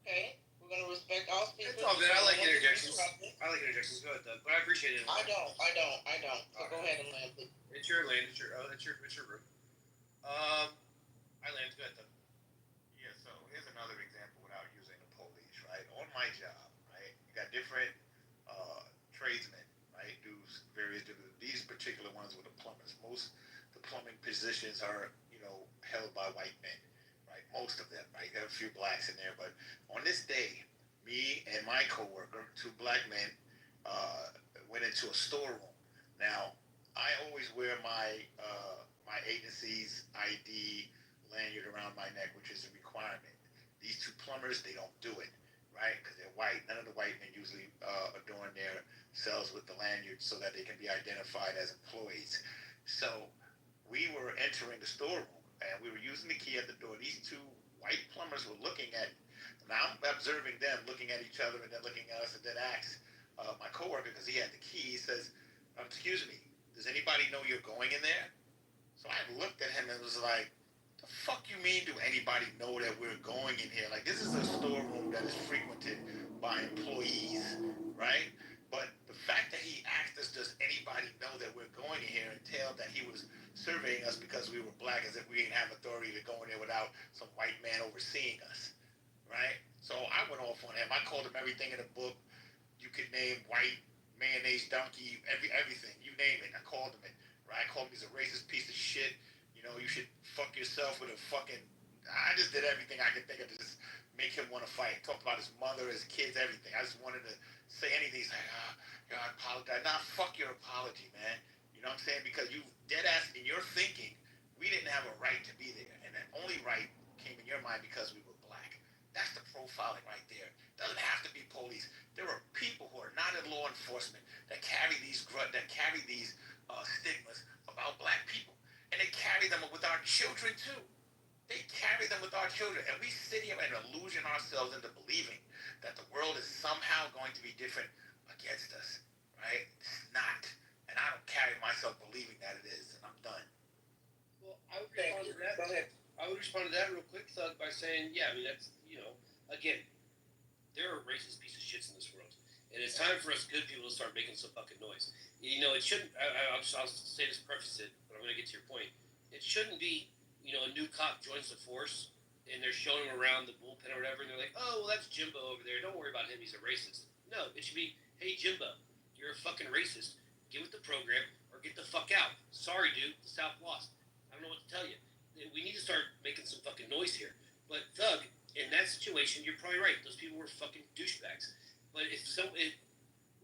Okay? We're gonna respect all speakers. It's all good. I like interjections. I like interjections. Go ahead, Doug. But I appreciate it. I don't. So go ahead and land, please. It's your land. It's your room. I land. Go ahead, Doug. Yeah, so here's another example without using the police, right? On my job, right? You got different tradesmen, right? Do various different. These particular ones were the plumbers. Most the plumbing positions are, held by white men, right? Most of them, right? There are a few blacks in there, but on this day, me and my coworker, two black men, went into a storeroom. Now, I always wear my agency's ID lanyard around my neck, which is a requirement. These two plumbers, they don't do it, right? Because they're white. None of the white men usually adorn their cells with the lanyard so that they can be identified as employees. So we were entering the storeroom, and we were using the key at the door. These two white plumbers were looking at. Now I'm observing them, looking at each other, and then looking at us, and then asked my coworker, because he had the key. He says, "Excuse me, does anybody know you're going in there?" So I looked at him and was like, the fuck you mean do anybody know that we're going in here? Like, this is a storeroom that is frequented by employees, right? But the fact that he asked us, does anybody know that we're going in here, entailed that he was surveying us because we were black, as if we didn't have authority to go in there without some white man overseeing us, right? So I went off on him. I called him everything in the book you could name: white, mayonnaise, donkey, everything. You name it. I called him it, right? I called him he's a racist piece of shit. You should fuck yourself with a fucking. I just did everything I could think of to just make him want to fight. Talked about his mother, his kids, everything. I just wanted to say anything. He's like, I apologize. Nah, fuck your apology, man. You know what I'm saying? Because you dead ass in your thinking, we didn't have a right to be there, and that only right came in your mind because we were black. That's the profiling right there. Doesn't have to be police. There are people who are not in law enforcement that carry these stigmas about black people. And they carry them with our children too. They carry them with our children. And we sit here and illusion ourselves into believing that the world is somehow going to be different against us, right? It's not. And I don't carry myself believing that it is. And I'm done. Well, I would respond to that. Go ahead. I would respond to that real quick, Thug, by saying, yeah, I mean, that's, again, there are racist pieces of shits in this world. And it's time for us good people to start making some fucking noise. It shouldn't, I'll say this, preface it, but I'm going to get to your point. It shouldn't be, a new cop joins the force, and they're showing him around the bullpen or whatever, and they're like, oh, well, that's Jimbo over there. Don't worry about him. He's a racist. No, it should be, hey, Jimbo, you're a fucking racist. Get with the program or get the fuck out. Sorry, dude. The South lost. I don't know what to tell you. We need to start making some fucking noise here. But, Thug, in that situation, you're probably right. Those people were fucking douchebags. But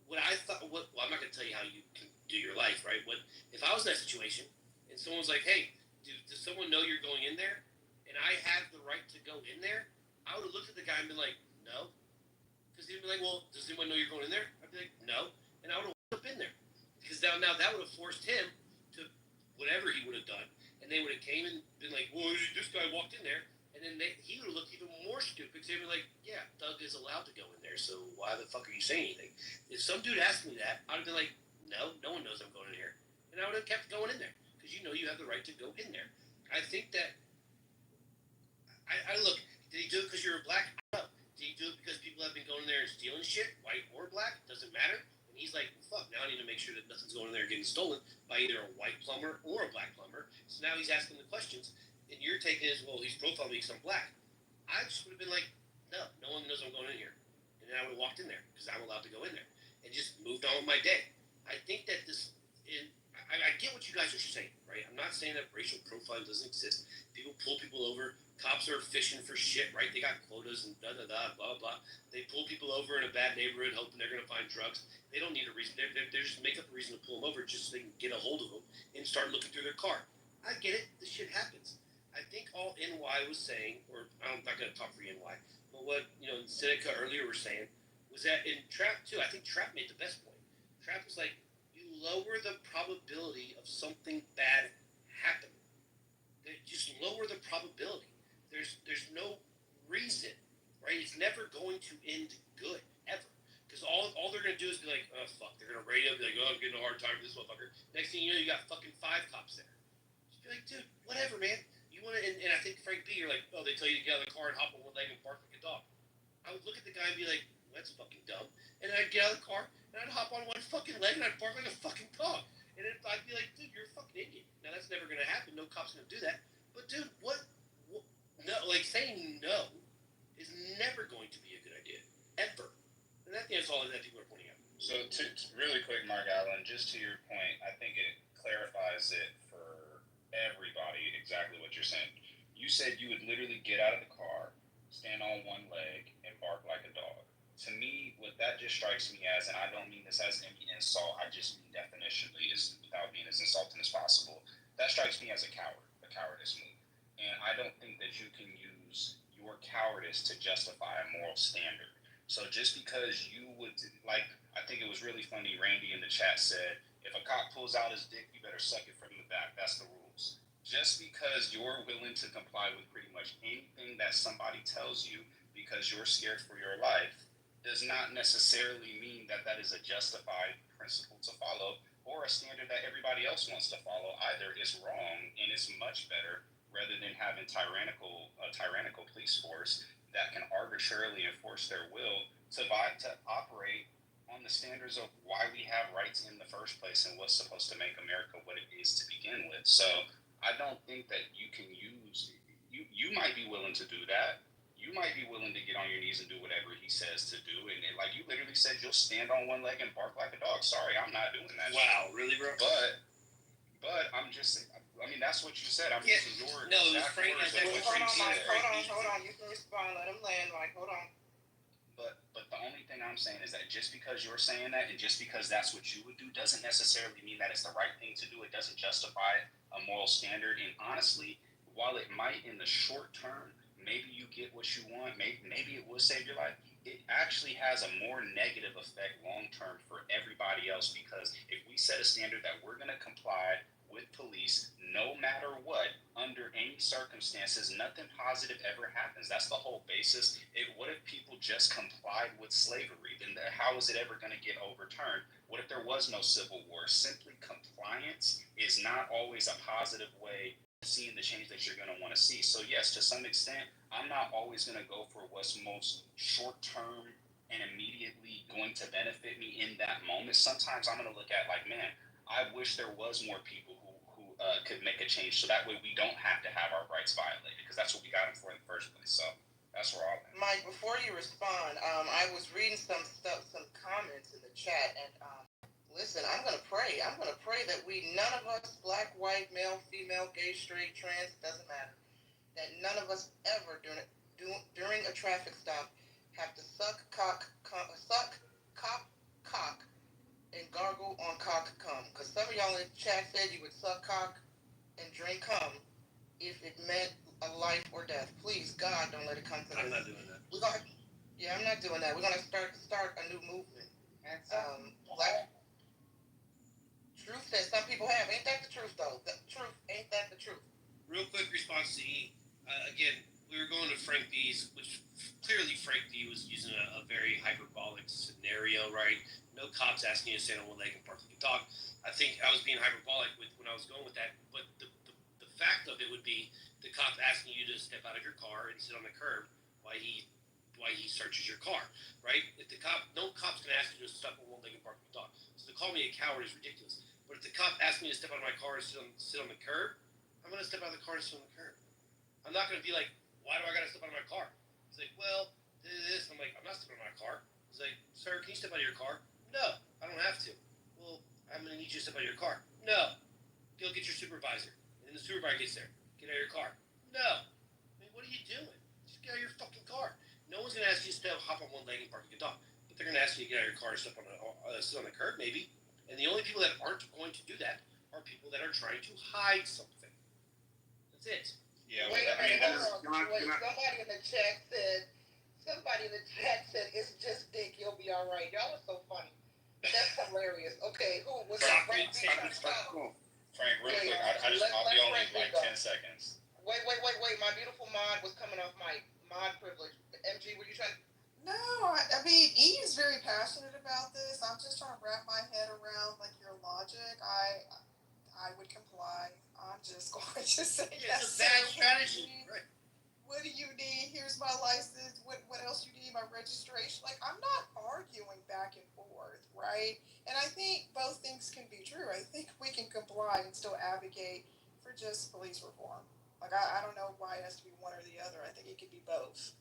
what I thought, well, I'm not going to tell you how you can do your life, right? If I was in that situation and someone's like, hey, does someone know you're going in there? And I have the right to go in there? I would have looked at the guy and been like, no. Because he'd be like, well, does anyone know you're going in there? I'd be like, no. And I would have been there. Because now that would have forced him to whatever he would have done. And they would have came and been like, well, this guy walked in there. And then he would have looked even more stupid because they'd be like, yeah, Doug is allowed to go in there, so why the fuck are you saying anything? If some dude asked me that, I'd be like, no one knows I'm going in here. And I would have kept going in there because you have the right to go in there. I think that, I look, did he do it because you're a black? No. Did he do it because people have been going in there and stealing shit, white or black? Doesn't matter. And he's like, well, fuck, now I need to make sure that nothing's going in there getting stolen by either a white plumber or a black plumber. So now he's asking the questions. And you're taking it as, well, he's profiling me because I'm black. I just would have been like, no one knows I'm going in here. And then I would have walked in there because I'm allowed to go in there and just moved on with my day. I think that I get what you guys are saying, right? I'm not not saying that racial profiling doesn't exist. People pull people over. Cops are fishing for shit, right? They got quotas and blah, blah. They pull people over in a bad neighborhood hoping they're going to find drugs. They don't need a reason. They just make up a reason to pull them over just so they can get a hold of them and start looking through their car. I get it. This shit happens. I think all NY was saying, or I'm not going to talk for NY, but what, Seneca earlier were saying was that in Trap, too, I think Trap made the best point. Trap was like, you lower the probability of something bad happening. They just lower the probability. There's no reason, right? It's never going to end good, ever. Because all they're going to do is be like, oh, fuck. They're going to radio, be like, oh, I'm getting a hard time for this motherfucker. Next thing you know, you got fucking 5 cops there. Just be like, dude, whatever, man. You want to, and I think Frank B, you're like, oh, they tell you to get out of the car and hop on one leg and bark like a dog. I would look at the guy and be like, that's fucking dumb. And then I'd get out of the car and I'd hop on one fucking leg and I'd bark like a fucking dog. And then I'd be like, dude, you're a fucking idiot. Now, that's never going to happen. No cop's going to do that. But, dude, what? No, like, saying no is never going to be a good idea. Ever. And I think that's all that people are pointing out. So, really quick, Mark Allen, just to your point, I think it clarifies it for everybody exactly what you're saying. You said you would literally get out of the car, stand on one leg, and bark like a dog. To me, what that just strikes me as, and I don't mean this as any insult, I just mean definitionally, is without being as insulting as possible, that strikes me as a cowardice move. And I don't think that you can use your cowardice to justify a moral standard. So just because you would, like, I think it was really funny, Randy in the chat said, if a cop pulls out his dick, you better suck it from the back. That's the rules. Just because you're willing to comply with pretty much anything that somebody tells you because you're scared for your life does not necessarily mean that that is a justified principle to follow or a standard that everybody else wants to follow. Either is wrong and it's much better rather than having a tyrannical police force that can arbitrarily enforce their will to operate on the standards of why we have rights in the first place and what's supposed to make America what it is to begin with. So I don't think that you can use, you might be willing to do that. You might be willing to get on your knees and do whatever he says to do. And like you literally said, you'll stand on one leg and bark like a dog. Sorry, I'm not doing that. Wow, really, bro? But I'm just saying, I mean, that's what you said. I'm using your exact Frank, words. Hold on. You can respond. Let him land, Mike. Hold on. But the only thing I'm saying is that just because you're saying that and just because that's what you would do doesn't necessarily mean that it's the right thing to do. It doesn't justify a moral standard. And honestly, while it might in the short term, maybe you get what you want, maybe it will save your life, it actually has a more negative effect long term for everybody else, because if we set a standard that we're going to comply with police no matter what, under any circumstances, nothing positive ever happens. That's the whole basis. What if people just complied with slavery? Then how is it ever going to get overturned? What if there was no civil war? Simply compliance is not always a positive way of seeing the change that you're going to want to see. So yes, to some extent, I'm not always going to go for what's most short-term and immediately going to benefit me in that moment. Sometimes I'm going to look at like, man, I wish there was more people who could make a change, so that way we don't have to have our rights violated, because that's what we got them for in the first place. So that's where I'm at. Mike, before you respond, I was reading some comments in the chat, and listen, I'm gonna pray that none of us, black, white, male, female, gay, straight, trans, doesn't matter, that none of us ever during a traffic stop have to suck cock and gargle on cock cum. Because some of y'all in the chat said you would suck cock and drink cum if it meant a life or death. Please, God, don't let it come to this. I'm not doing that. I'm not doing that. We're gonna start a new movement. Truth says some people have. Ain't that the truth, though? The truth, ain't that the truth? Real quick response to E. Again, we were going to Frank B's, which clearly Frank B was using a very hyperbolic scenario, right? No cops asking you to stand on one leg and park like a dog. I think I was being hyperbolic when I was going with that, but the fact of it would be the cop asking you to step out of your car and sit on the curb while he searches your car, right? No cop's gonna ask you to step on one leg and park like a dog. So to call me a coward is ridiculous. But if the cop asks me to step out of my car and sit on the curb, I'm gonna step out of the car and sit on the curb. I'm not gonna be like, why do I gotta step out of my car? He's like, well, this. I'm like, I'm not stepping out of my car. He's like, sir, can you step out of your car? No, I don't have to. Well, I'm gonna need you to step out of your car. No, go get your supervisor. And the supervisor gets there. Get out of your car. No. I mean, what are you doing? Just get out of your fucking car. No one's gonna ask you to hop on one leg and park your dog, but they're gonna ask you to get out of your car and sit on the curb, maybe. And the only people that aren't going to do that are people that are trying to hide something. That's it. Yeah, Wait well, a I mean, minute, that's, hold on. Wait, somebody in the chat said, it's just Dick, you'll be all right. Y'all are so funny. That's hilarious. Okay, who was that? Frank B. Frank, real quick, I'll be only like 10 seconds. Wait. My beautiful mod was coming off my mod privilege. MG, were you trying? No, I mean, E is very passionate about this. I'm just trying to wrap my head around like your logic. I would comply. I'm just going to say it's a bad strategy. Right. What do you need? Here's my license. What else you need? My registration. Like, I'm not arguing back and forth, right? And I think both things can be true. I think we can comply and still advocate for just police reform. Like, I don't know why it has to be one or the other. I think it could be both.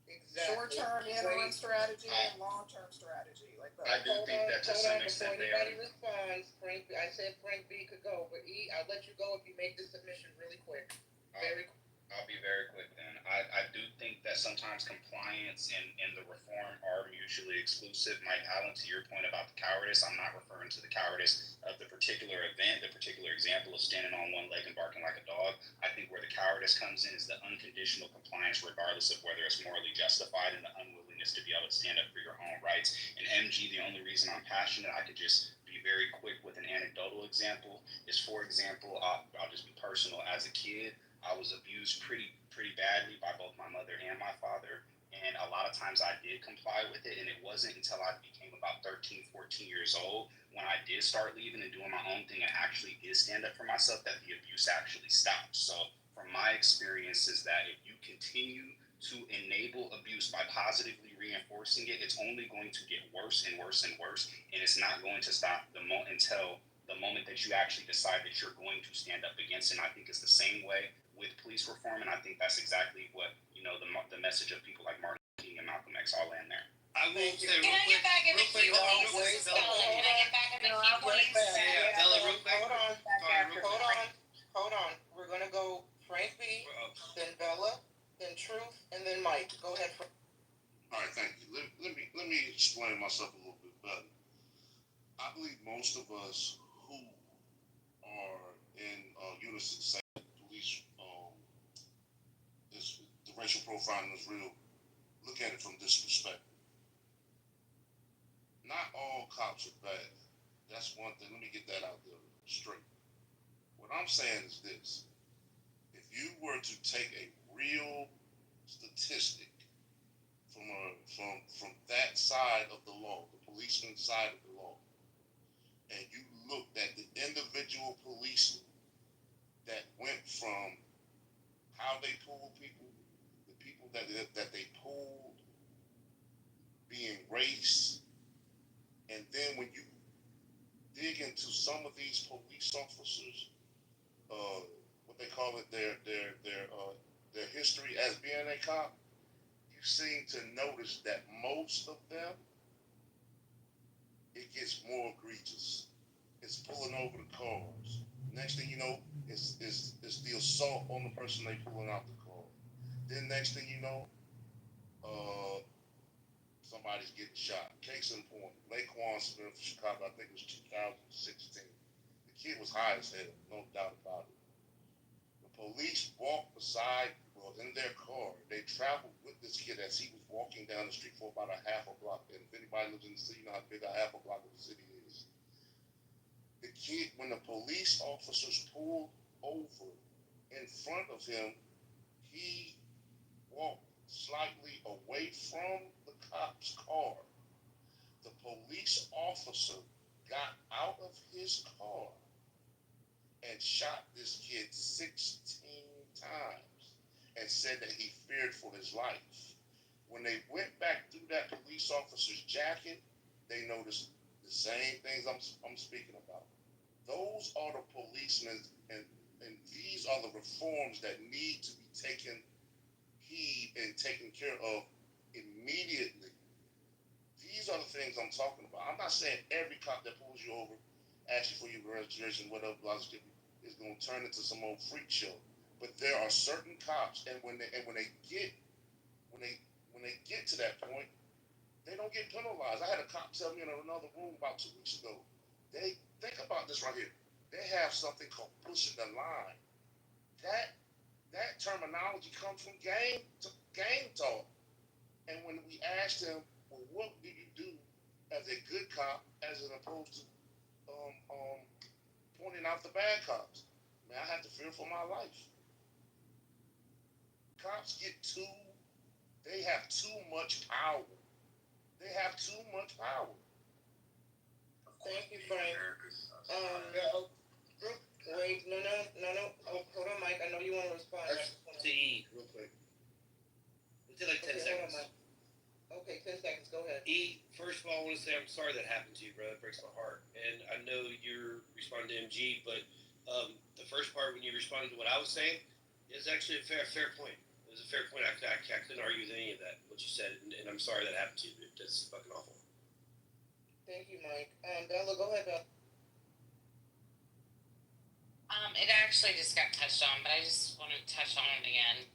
Exactly. Short-term interim strategy and long-term strategy. Like both. I do think that to some extent they are. Before anybody responds, I said Frank B could go, but E, I'll let you go if you make the submission really quick. Very quick. I'll be very quick then. I do think that sometimes compliance and the reform are mutually exclusive. Mike Allen, to your point about the cowardice, I'm not referring to the cowardice of the particular event, the particular example of standing on one leg and barking like a dog. I think where the cowardice comes in is the unconditional compliance, regardless of whether it's morally justified, and the unwillingness to be able to stand up for your own rights. And MG, the only reason I'm passionate, I could just be very quick with an anecdotal example, is, for example, I'll just be personal. As a kid, I was abused pretty badly by both my mother and my father, and a lot of times I did comply with it, and it wasn't until I became about 13, 14 years old when I did start leaving and doing my own thing and actually did stand up for myself that the abuse actually stopped. So from my experience is that if you continue to enable abuse by positively reinforcing it, it's only going to get worse and worse and worse, and it's not going to stop until the moment that you actually decide that you're going to stand up against it. And I think it's the same way with police reform, and I think that's exactly what, the message of people like Martin Luther King and Malcolm X all in there. I will say Can I get back in the queue, please? Can I get back in the queue, please? Bella, real quick. Hold on. We're gonna go Frank B, then Bella, then Truth, and then Mike. Go ahead. All right, thank you. Let me explain myself a little bit better. I believe most of us who are in unison say police, the racial profiling is real. Look at it from this perspective. Not all cops are bad. That's one thing. Let me get that out there straight. What I'm saying is this. If you were to take a real statistic from that side of the law, the policeman's side of the law, and you looked at the individual policemen that went from how they pulled people, the people that they pulled being race, and then when you dig into some of these police officers, what they call it, their history as being a cop, you seem to notice that most of them, it gets more egregious. It's pulling over the cars. Next thing you know, it's the assault on the person they pulling out the car. Then next thing you know, somebody's getting shot. Case in point, Laquan Smith, Chicago, I think it was 2016. The kid was high as hell, no doubt about it. The police walked beside, in their car. They traveled with this kid as he was walking down the street for about a half a block. And if anybody lives in the city, you know how big a half a block of the city is. The kid, when the police officers pulled over in front of him, he walked slightly away from the cop's car. The police officer got out of his car and shot this kid 16 times and said that he feared for his life. When they went back through that police officer's jacket, they noticed the same things I'm speaking about. Those are the policemen, and these are the reforms that need to be taken heed and taken care of immediately. These are the things I'm talking about. I'm not saying every cop that pulls you over, asks you for your registration, whatever, blah, blah, blah. is gonna turn into some old freak show. But there are certain cops, and when they get when they get to that point, they don't get penalized. I had a cop tell me in another room about 2 weeks ago. They think about this right here. They have something called pushing the line. That terminology comes from gang talk. And when we asked him, well, what do you do as a good cop, as opposed to pointing out the bad cops? Man, I had to fear for my life. Cops they have too much power. They have too much power. Thank you, Frank. Wait, no. Oh, hold on, Mike. I know you want to respond. To E, real quick. We'll take like 10 seconds. Okay, 10 seconds. Go ahead. E, first of all, I want to say I'm sorry that happened to you, bro. It breaks my heart. And I know you're responding to MG, but the first part when you responded to what I was saying is actually a fair point. It was a fair point. I couldn't argue with any of that, what you said, and I'm sorry that happened to you. That's fucking awful. Thank you, Mike. Bella, go ahead, Bella. It actually just got touched on, but I just want to touch on it again.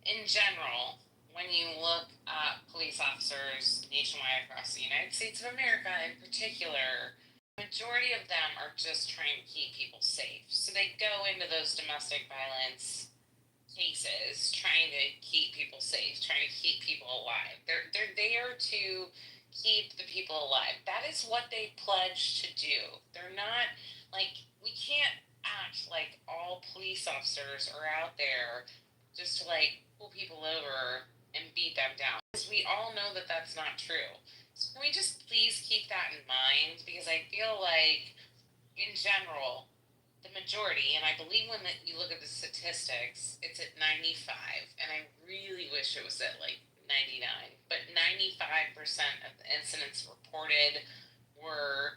In general, when you look at police officers nationwide across the United States of America in particular, the majority of them are just trying to keep people safe. So they go into those domestic violence cases trying to keep people safe, trying to keep people alive. They're there to keep the people alive. That is what they pledge to do. They're not like, we can't act like all police officers are out there just to like pull people over and beat them down, because we all know that that's not true. So can we just please keep that in mind? Because I feel like in general, the majority, and I believe when you look at the statistics, it's at 95, and I really wish it was at like 99, but 95% of the incidents reported were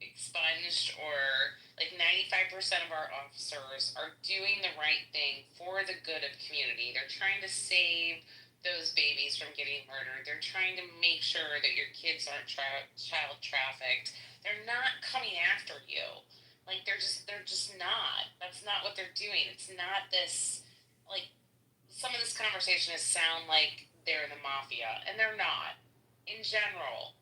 expunged, or like 95% of our officers are doing the right thing for the good of community. They're trying to save those babies from getting murdered. They're trying to make sure that your kids aren't child trafficked. They're not coming after you. Like they're just not. That's not what they're doing. It's not this, like, some of this conversation is sound like they're the mafia, and they're not. In general,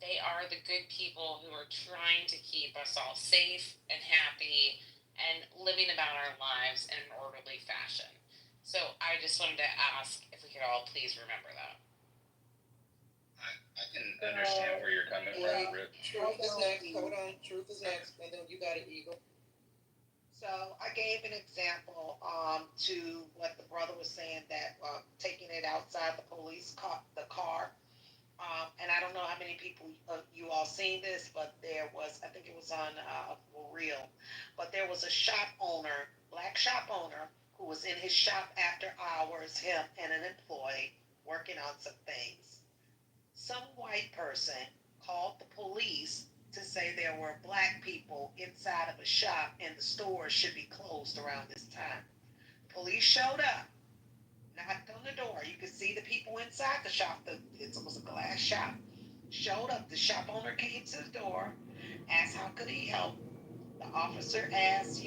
they are the good people who are trying to keep us all safe and happy and living about our lives in an orderly fashion. So I just wanted to ask if we could all please remember that. I can understand where you're coming from, Rip. Truth is next. Hold on. Truth is next, and then you got it, Eagle. So I gave an example to what the brother was saying, that taking it outside the police car. And I don't know how many people you all seen this, but there was, I think it was on Reel, but there was a shop owner, black shop owner, who was in his shop after hours, him and an employee working on some things. Some white person called the police to say there were black people inside of a shop and the store should be closed around this time. Police showed up, knocked on the door. You could see the people inside the shop. It was a glass shop. Showed up. The shop owner came to the door, asked how could he help. The officer asked,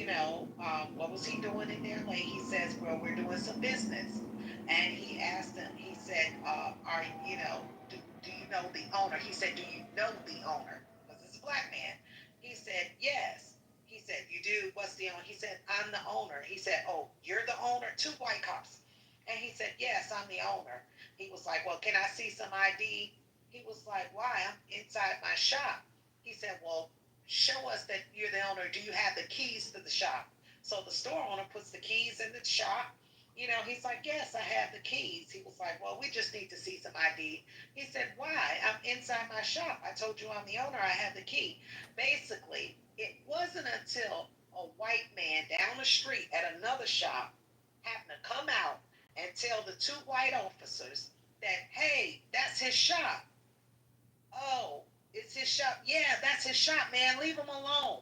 what was he doing in there late? He says, well, we're doing some business. And he asked him, he said, do you know the owner? He said, do you know the owner? Because it's a black man. He said, yes. He said, you do? What's the owner? He said, I'm the owner. He said, oh, you're the owner? 2 white cops. And he said, yes, I'm the owner. He was like, well, can I see some ID? He was like, why? I'm inside my shop. He said, well, show us that you're the owner. Do you have the keys to the shop? So the store owner puts the keys in the shop. He's like, yes, I have the keys. He was like, well, we just need to see some ID. He said, why? I'm inside my shop. I told you I'm the owner. I have the key. Basically, it wasn't until a white man down the street at another shop happened to come out and tell the 2 white officers that, hey, that's his shop. Oh, it's his shop? Yeah, that's his shop, man. Leave him alone.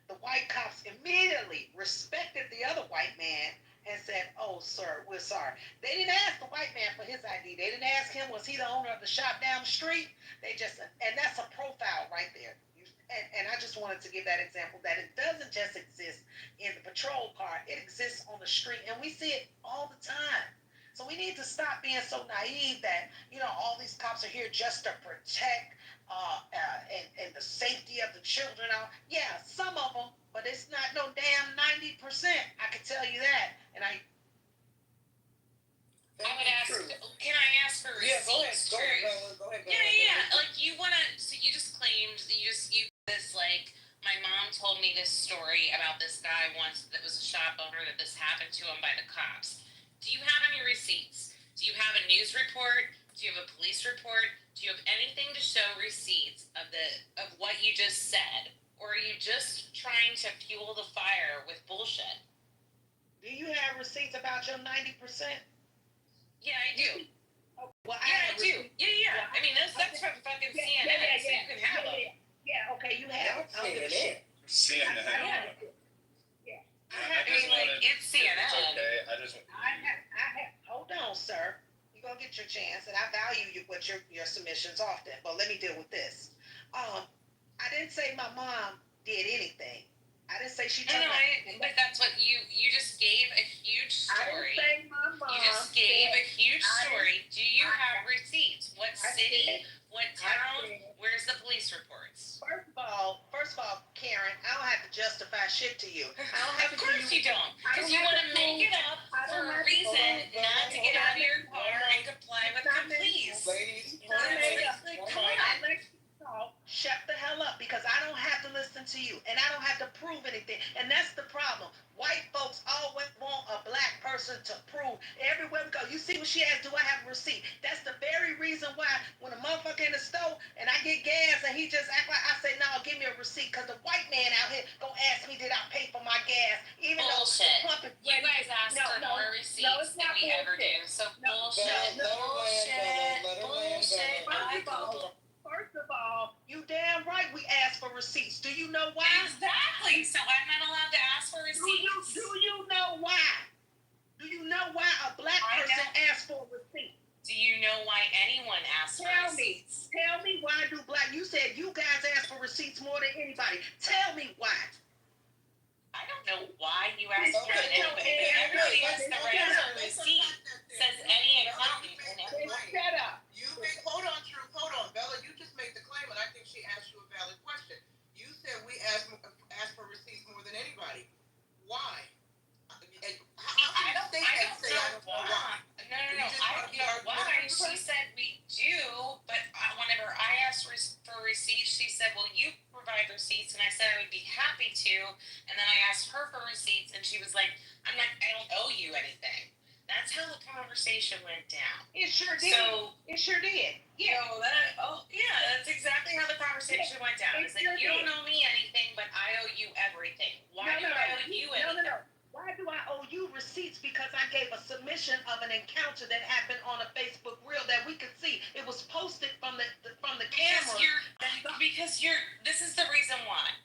The white cops immediately respected the other white man and said, oh, sir, we're sorry. They didn't ask the white man for his ID. They didn't ask him, was he the owner of the shop down the street? They just, and that's a profile right there. and I just wanted to give that example that it doesn't just exist in the patrol car, it exists on the street, and we see it all the time. So we need to stop being so naive that, all these cops are here just to protect and the safety of the children. Yeah, some of them, but it's not no damn 90%. I can tell you that. And I would ask, can I ask for receipts? Go ahead. Yeah. Like so you just claimed that you this, like, my mom told me this story about this guy once that was a shop owner that this happened to him by the cops. Do you have any receipts? Do you have a news report? Do you have a police report? Do you have anything to show receipts of what you just said? Or are you just trying to fuel the fire with bullshit? Do you have receipts about your 90%? Yeah, I do. Well, I do. Yeah. I mean, that's from fucking CNN, so you can have them. Yeah, okay, you have it. CNN. It's CNN. It's okay. I have. Hold on, sir. You're gonna get your chance, and I value your submissions often. But let me deal with this. I didn't say my mom did anything. I didn't say she. But that's what you just gave a huge story. I didn't say my mom. You just gave a huge story. Do you have receipts? What city? What town? Where's the police reports? First of all, Karen, I don't have to justify shit to you. Of course you don't, because you want to make it up for a reason not to get out of your car and comply with the police. Come on. Shut the hell up, because I don't have to listen to you, and I don't have to prove anything, and that's the problem. White folks always want a black person to prove everywhere we go. You see what she asked, do I have a receipt? That's the very reason why when a motherfucker in the store and I get gas and he just act like, I say, no, give me a receipt, because the white man out here gonna ask me, did I pay for my gas? Even bullshit. Though the pump is you guys ask for more receipts than we ever do. So bullshit. First of all, you damn right we ask for receipts. Do you know why? Exactly. So I'm not allowed to ask for receipts. Do you know why? Do you know why a black person asks for a receipt? Do you know why anyone asks for receipts? Tell me why do black? You said you guys ask for receipts more than anybody. Tell me why. I don't know why you ask more than anybody, but everybody has the right to a receipt. Says any accountant and everybody. Shut up. Hold on, Bella. You just made the claim, and I think she asked you a valid question. You said we ask for receipts more than anybody. Why? I don't know why. No. I don't know why. She said we do, but whenever I asked for receipts, she said, well, you provide receipts, and I said I would be happy to, and then I asked her for receipts, and she was like, I don't owe you anything. That's how the conversation went down. It sure did. It sure did. Yeah. That's exactly how the conversation went down. It's like, you don't owe me anything, but I owe you everything. Why do I owe you anything? No. Why do I owe you receipts? Because I gave a submission of an encounter that happened on a Facebook reel that we could see. It was posted from the camera. This is the reason why.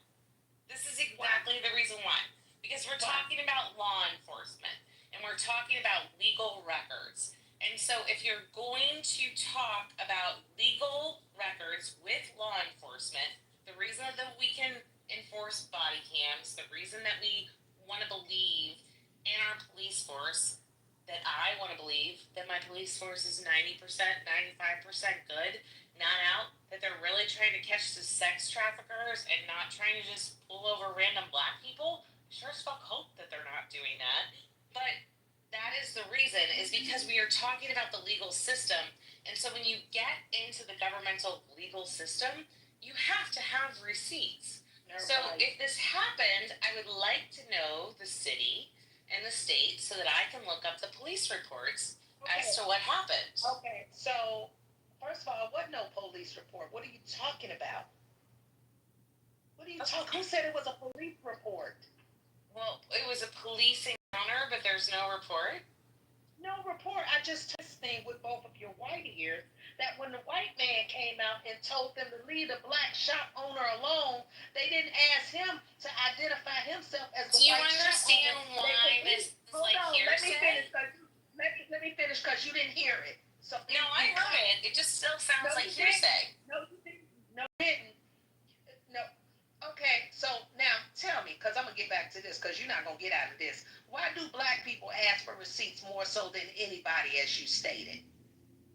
This is exactly the reason why. Because we're talking about law enforcement. And we're talking about legal records. And so if you're going to talk about legal records with law enforcement, the reason that we can enforce body cams, the reason that we want to believe in our police force, that I want to believe that my police force is 90%, 95% good, not out, that they're really trying to catch the sex traffickers and not trying to just pull over random black people, I sure as fuck hope that they're not doing that. But that is the reason, is because we are talking about the legal system. And so when you get into the governmental legal system, you have to have receipts. So if this happened, I would like to know the city and the state so that I can look up the police reports as to what happened. Okay, so first of all, what no police report? What are you talking about? Who said it was a police report? Well, it was a police encounter, but there's no report. No report. I just this thing with both of your white ears that when the white man came out and told them to leave the black shop owner alone, they didn't ask him to identify himself as the white shop owner. Do you understand why this is like hearsay? Let me finish because you didn't hear it. So no, I heard it. It just still sounds like hearsay. No, you didn't. No, you didn't. No. because I'm gonna get back to this because you're not gonna get out of this. Why do black people ask for receipts more so than anybody, as you stated?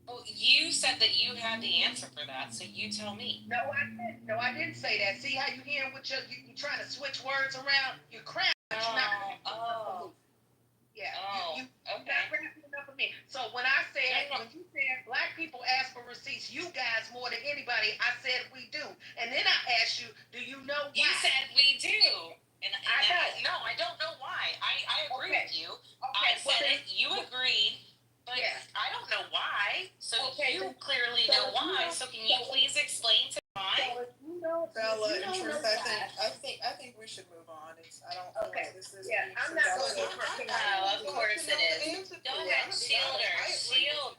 Well, you said that you had the answer for that, so you tell me. No, I didn't. No, I didn't say that. See how you hearing what you trying to switch words around? You're crap. But you're not yeah. Oh, You're not grasping enough of me. So when I said, when you said black people ask for receipts, you guys more than anybody, I said we do. And then I asked you, do you know why? You said we do. And I know. No, I don't know why. I agree with you. Okay, I said it, you agreed, but I don't know why. So you clearly know why. So can you please explain to why? Bella, in truth, I think we should move on. I don't feel like this is. Yeah, I'm not going to. Of course it is. Go ahead, shield her. Shield.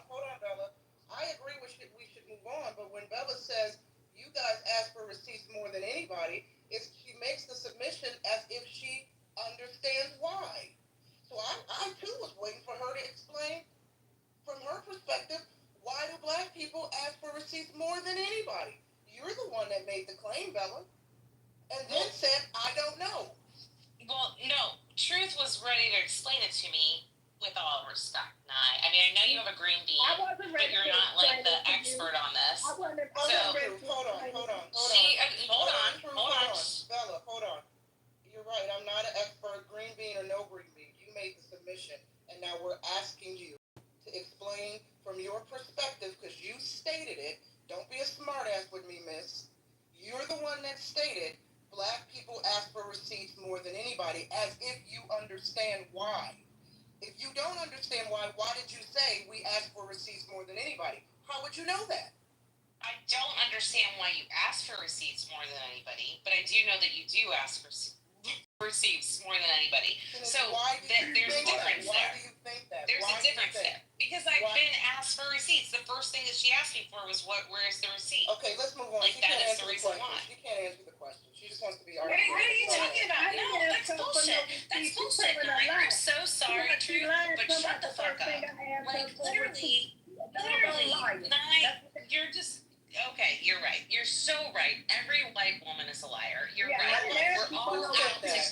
Hold on, Bella. I agree we should move on, but when Bella says you guys ask for receipts more than anybody, she makes the submission as if she understands why. So I too was waiting for her to explain from her perspective, why do black people ask for receipts more than anybody? You're the one that made the claim, Bella, and then said, I don't know. Well, no. Truth was ready to explain it to me with all respect. I mean, I know you have a green bean, but you're not like the expert on this. Hold on. Bella, hold on. You're right. I'm not an expert, green bean or no green bean. You made the submission, and now we're asking you to explain from your perspective, because you stated it. Don't be a smartass with me, miss. You're the one that stated black people ask for receipts more than anybody, as if you understand why. If you don't understand why did you say we ask for receipts more than anybody? How would you know that? I don't understand why you ask for receipts more than anybody, but I do know that you do ask for receipts more than anybody. So there's a difference there. Why do you think that? There's a difference there. Because I've been asked for receipts. The first thing that she asked me for was where's the receipt? Okay, let's move on. Like, that is the reason why. She can't answer the question. She just wants to be What are you talking about? No, that's bullshit. That's bullshit. I'm so sorry, Truth, but shut the fuck up. Like, literally, you're just, okay, you're right. You're so right. Every white woman is a liar. You're right. We're all out together.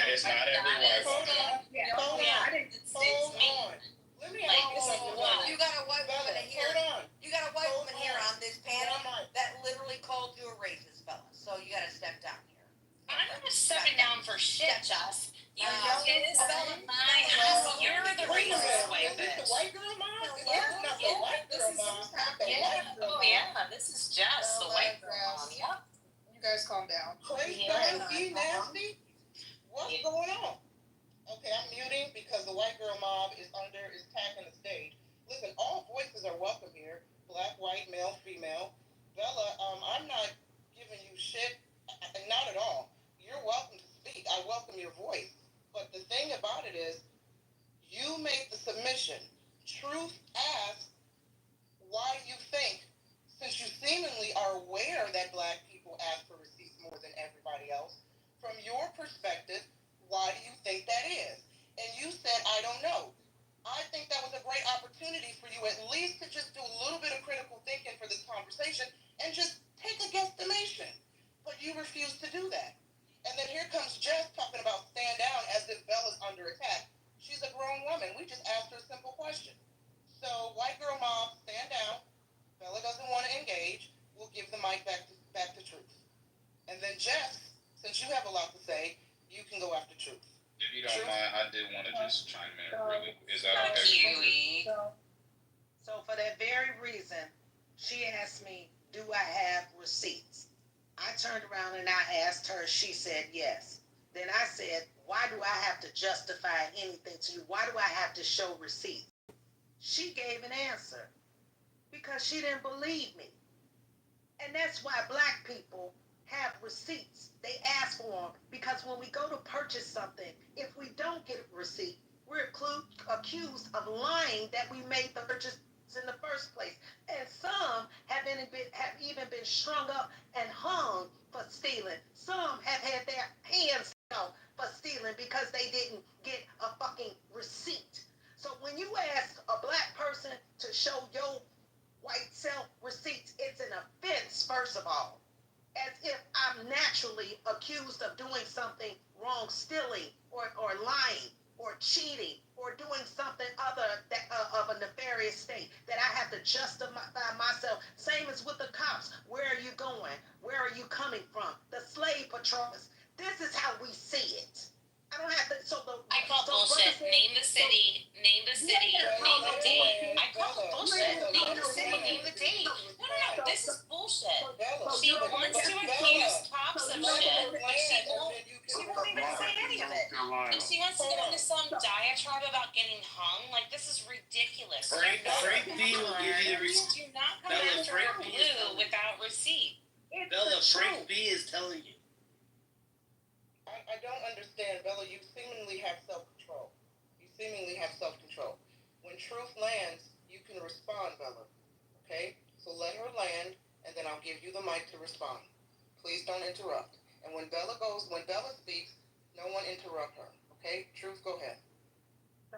It's not every white woman. Hold on. Let me ask you something. You got a white woman here. Hold on. You got a white woman here on this panel that literally called you a racist, fella. So you got to step down here. I'm not stepping down for shit, Jess. You is my house. You're the racist white bitch. The white girl mom? Oh yeah, this is Jess, the white girl mom. Yep. You guys calm down. Crazy, nasty. What's going on? Okay, I'm muting because the white girl mob is attacking the stage. Listen, all voices are welcome here. Black, white, male, female. Bella, I'm not giving you shit. Not at all. You're welcome to speak. I welcome your voice. But the thing about it is, you made the submission. Truth asked, why do you think, since you seemingly are aware that black people ask for receipts more than everybody else, from your perspective, why do you think that is? And you said, I don't know. I think that was a great opportunity for you at least to just do a little bit of critical thinking for this conversation and just take a guesstimation. But you refused to do that. And then here comes Jess talking about stand down as if Bella's under attack. She's a grown woman. We just asked her a simple question. So, white girl mom, stand down. Bella doesn't want to engage. We'll give the mic back to Truth. And then Jess, since you have a lot to say, you can go after Truth. If you don't mind, I did want to just chime in really. Is that okay? So for that very reason, she asked me, do I have receipts? I turned around and I asked her, she said yes. Then I said, why do I have to justify anything to you? Why do I have to show receipts? She gave an answer because she didn't believe me. And that's why black people have receipts. They ask for them because when we go to purchase something, if we don't get a receipt, we're accused of lying that we made the purchase in the first place. And some have even been strung up and hung for stealing. Some have had their hands out for stealing because they didn't get a fucking receipt. So when you ask a black person to show your white self receipts, it's an offense, first of all. As if I'm naturally accused of doing something wrong, stealing or lying or cheating or doing something other that, of a nefarious state, that I have to justify myself. Same as with the cops. Where are you going? Where are you coming from? The slave patrols. This is how we see it. I don't have to. I call bullshit. Name the city. Name the city. Name the date. I call bullshit. Name the city. Name the date. No. This is bullshit. She wants to accuse cops of shit, but she won't even say any of it. And she wants to get into some diatribe about getting hung. Like, this is ridiculous. Frank B will give you the receipt. Do not come after her blue without receipt. Bella, Frank B is telling you. I don't understand, Bella. You seemingly have self-control. When truth lands, you can respond, Bella. Okay? So let her land, and then I'll give you the mic to respond. Please don't interrupt. And when Bella speaks, no one interrupt her. Okay? Truth, go ahead. So,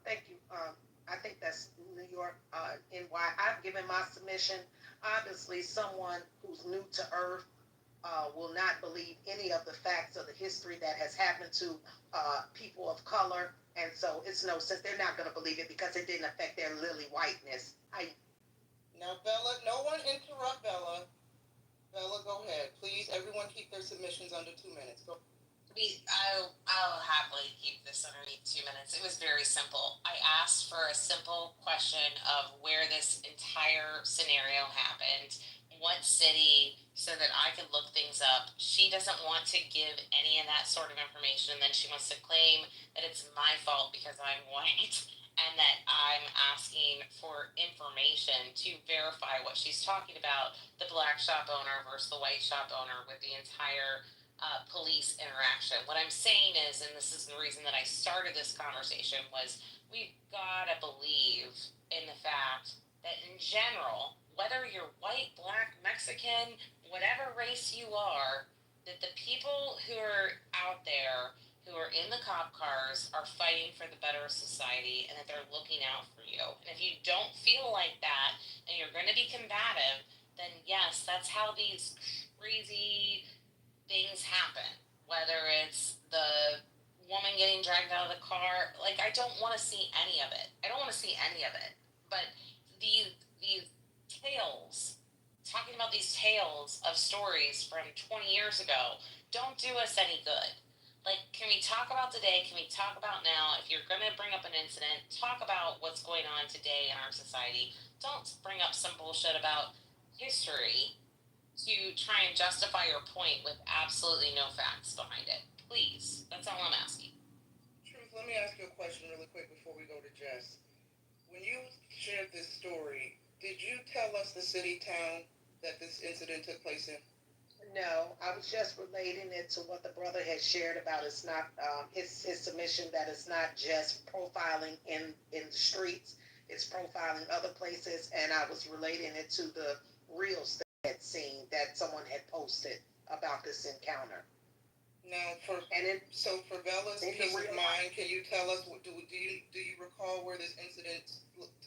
thank you. I think that's New York, NY. I've given my submission. Obviously, someone who's new to Earth will not believe any of the facts of the history that has happened to people of color. And so it's no sense. They're not going to believe it because it didn't affect their lily whiteness. Now, Bella, no one interrupt Bella. Bella, go ahead. Please, everyone keep their submissions under 2 minutes. Go. I'll happily keep this underneath 2 minutes. It was very simple. I asked for a simple question of where this entire scenario happened, what city, so that I could look things up. She doesn't want to give any of that sort of information, and then she wants to claim that it's my fault because I'm white and that I'm asking for information to verify what she's talking about, the black shop owner versus the white shop owner with the entire police interaction. What I'm saying is, and this is the reason that I started this conversation, was we've got to believe in the fact that in general, whether you're white, black, Mexican, whatever race you are, that the people who are out there who are in the cop cars are fighting for the better society and that they're looking out for you. And if you don't feel like that and you're going to be combative, then yes, that's how these crazy things happen. Whether it's the woman getting dragged out of the car, like, I don't want to see any of it. But these tales, talking about these tales of stories from 20 years ago, don't do us any good. Like, can we talk about today? Can we talk about now? If you're going to bring up an incident, talk about what's going on today in our society. Don't bring up some bullshit about history to try and justify your point with absolutely no facts behind it. Please. That's all I'm asking. Truth, let me ask you a question really quick before we go to Jess. When you shared this story, did you tell us the city, town that this incident took place in? No, I was just relating it to what the brother had shared about. It's not his submission that it's not just profiling in the streets, it's profiling other places, and I was relating it to the reels that I had seen that someone had posted about this encounter. Now, for Bella's peace of mind, can you tell us? Do you recall where this incident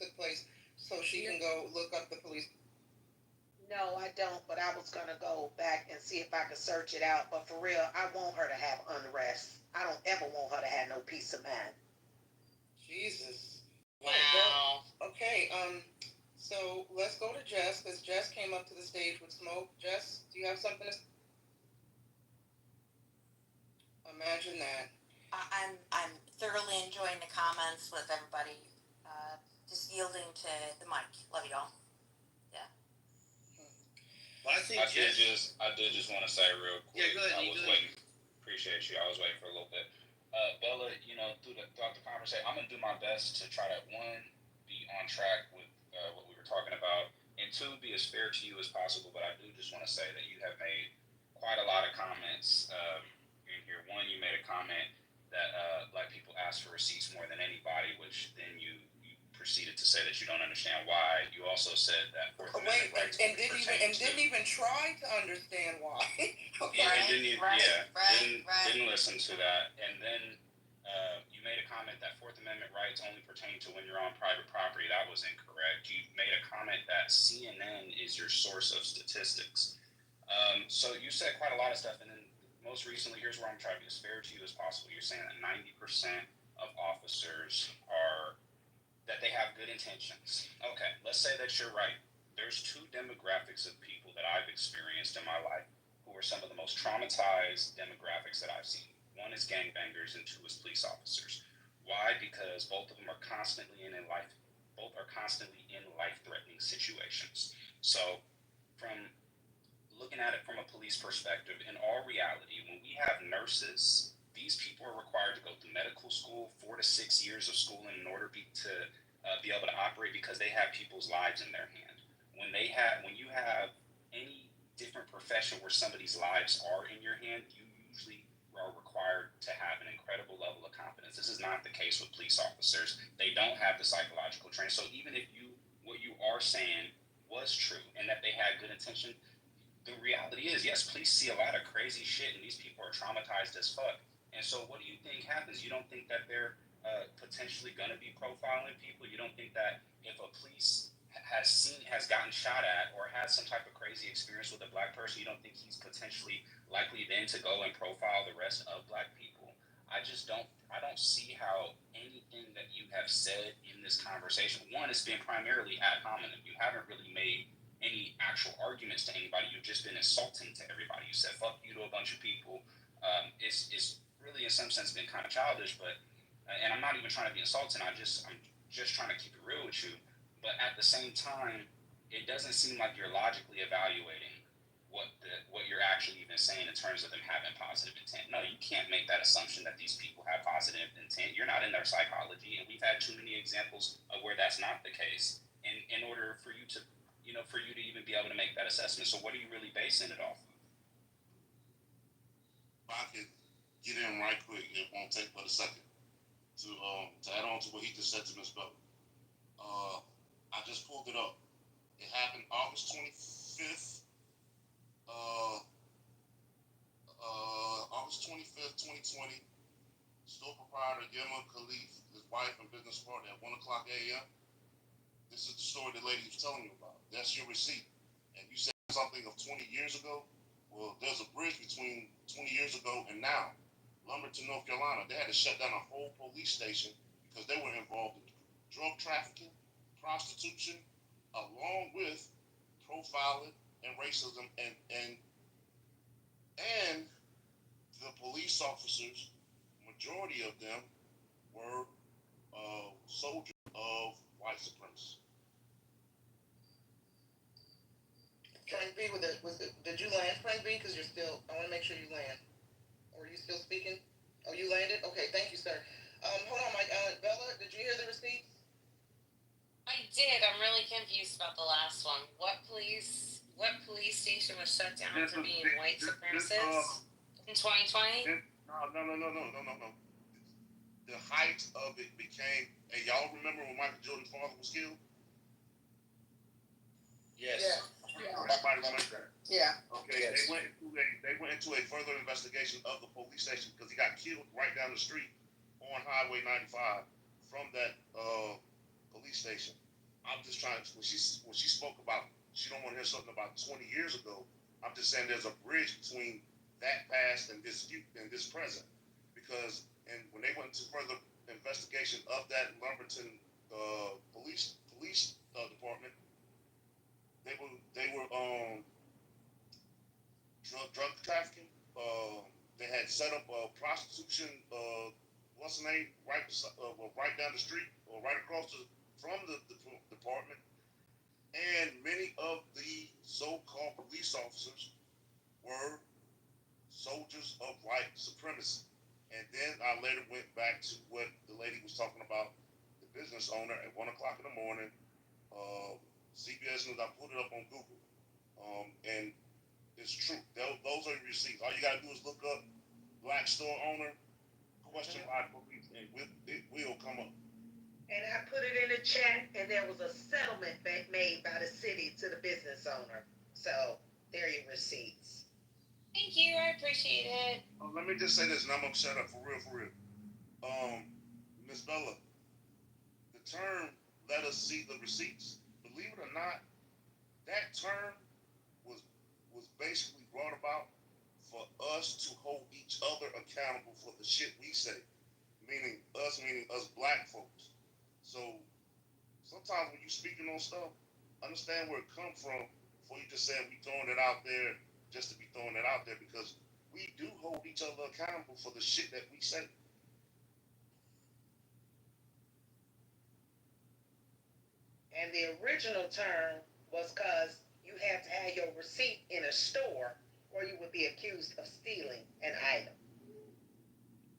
took place, so she can go look up the police? No, I don't, but I was going to go back and see if I could search it out. But for real, I want her to have unrest. I don't ever want her to have no peace of mind. Jesus. Wow. Okay, so let's go to Jess, because Jess came up to the stage with smoke. Jess, do you have something to say? Imagine that. I'm thoroughly enjoying the comments with everybody. Just yielding to the mic. Love y'all. Yeah. Well, I did just want to say real quick. Yeah, go ahead. I was waiting. Appreciate you. I was waiting for a little bit. Bella, throughout the conversation, I'm gonna do my best to try to, one, be on track with what we were talking about, and two, be as fair to you as possible. But I do just want to say that you have made quite a lot of comments in here. One, you made a comment that black people ask for receipts more than anybody, which then you proceeded to say that you don't understand why. You also said that Fourth Amendment rights didn't even try to understand why. Okay. Didn't listen to that. And then you made a comment that Fourth Amendment rights only pertain to when you're on private property. That was incorrect. You made a comment that CNN is your source of statistics. So you said quite a lot of stuff, and then most recently, here's where I'm trying to be as fair to you as possible. You're saying that 90% of officers are that they have good intentions. Okay, let's say that you're right. There's two demographics of people that I've experienced in my life who are some of the most traumatized demographics that I've seen. One is gangbangers and two is police officers. Why? Because both of them are constantly both are constantly in life-threatening situations. So, from looking at it from a police perspective, in all reality, when we have nurses, these people are required to go through medical school, 4 to 6 years of schooling in order to be able to operate because they have people's lives in their hand. When you have any different profession where somebody's lives are in your hand, you usually are required to have an incredible level of competence. This is not the case with police officers. They don't have the psychological training. So even if what you are saying was true and that they had good intention, the reality is, yes, police see a lot of crazy shit, and these people are traumatized as fuck. And so, what do you think happens? You don't think that they're potentially going to be profiling people? You don't think that if a police has gotten shot at or has some type of crazy experience with a black person, you don't think he's potentially likely then to go and profile the rest of black people? I just don't. I don't see how anything that you have said in this conversation. One, it's been primarily ad hominem. You haven't really made any actual arguments to anybody. You've just been insulting to everybody. You said "fuck you" to a bunch of people. It's really in some sense been kind of childish, but and I'm not even trying to be insulting. I'm just trying to keep it real with you. But at the same time, it doesn't seem like you're logically evaluating what you're actually even saying in terms of them having positive intent. No, you can't make that assumption that these people have positive intent. You're not in their psychology, and we've had too many examples of where that's not the case. In order for you to for you to even be able to make that assessment. So what are you really basing it off of? If I could get in right quick, it won't take but a second to add on to what he just said to Ms. Bell. I just pulled it up. It happened August 25th. August 25th, 2020. Store proprietor Yema Khalif, his wife and business partner at 1 o'clock a.m. This is the story the lady was telling you about. That's your receipt. And you said something of 20 years ago. Well, there's a bridge between 20 years ago and now. Lumberton, North Carolina, they had to shut down a whole police station because they were involved in drug trafficking, prostitution, along with profiling and racism, and the police officers, majority of them were soldiers of white supremacy. Frank B, did you land, Frank B? Because I want to make sure you land. Or are you still speaking? Oh, you landed? Okay, thank you, sir. Hold on, Mike. Bella, did you hear the receipts? I did. I'm really confused about the last one. What police station was shut down for being white supremacists in 2020? No. The height of it became. Hey, y'all remember when Michael Jordan's father was killed? Yes. Yeah. Everybody remembers that. Yeah. Okay. Yes. They went into a further investigation of the police station because he got killed right down the street on Highway 95 from that police station. I'm just trying. When she spoke about, she don't want to hear something about 20 years ago. I'm just saying there's a bridge between that past and this present, because when they went into further investigation of that Lumberton police department, they were drug trafficking. They had set up prostitution. What's the name? Right down the street, or right across from the department. And many of the so-called police officers were soldiers of white supremacy. And then I later went back to what the lady was talking about, the business owner at 1 o'clock in the morning. CBS News, I put it up on Google. And it's true. Those are your receipts. All you got to do is look up black store owner, question by police, and it will come up. And I put it in the chat, and there was a settlement made by the city to the business owner. So there are your receipts. Thank you. I appreciate it. Let me just say this, and I'm gonna shut up for real. Miss Bella, the term "let us see the receipts," believe it or not, that term was basically brought about for us to hold each other accountable for the shit we say, meaning us black folks. So sometimes when you speaking on stuff, understand where it come from before you just saying we throwing it out there just to be throwing it out there, because we do hold each other accountable for the shit that we say. And the original term was because you had to have your receipt in a store or you would be accused of stealing an item.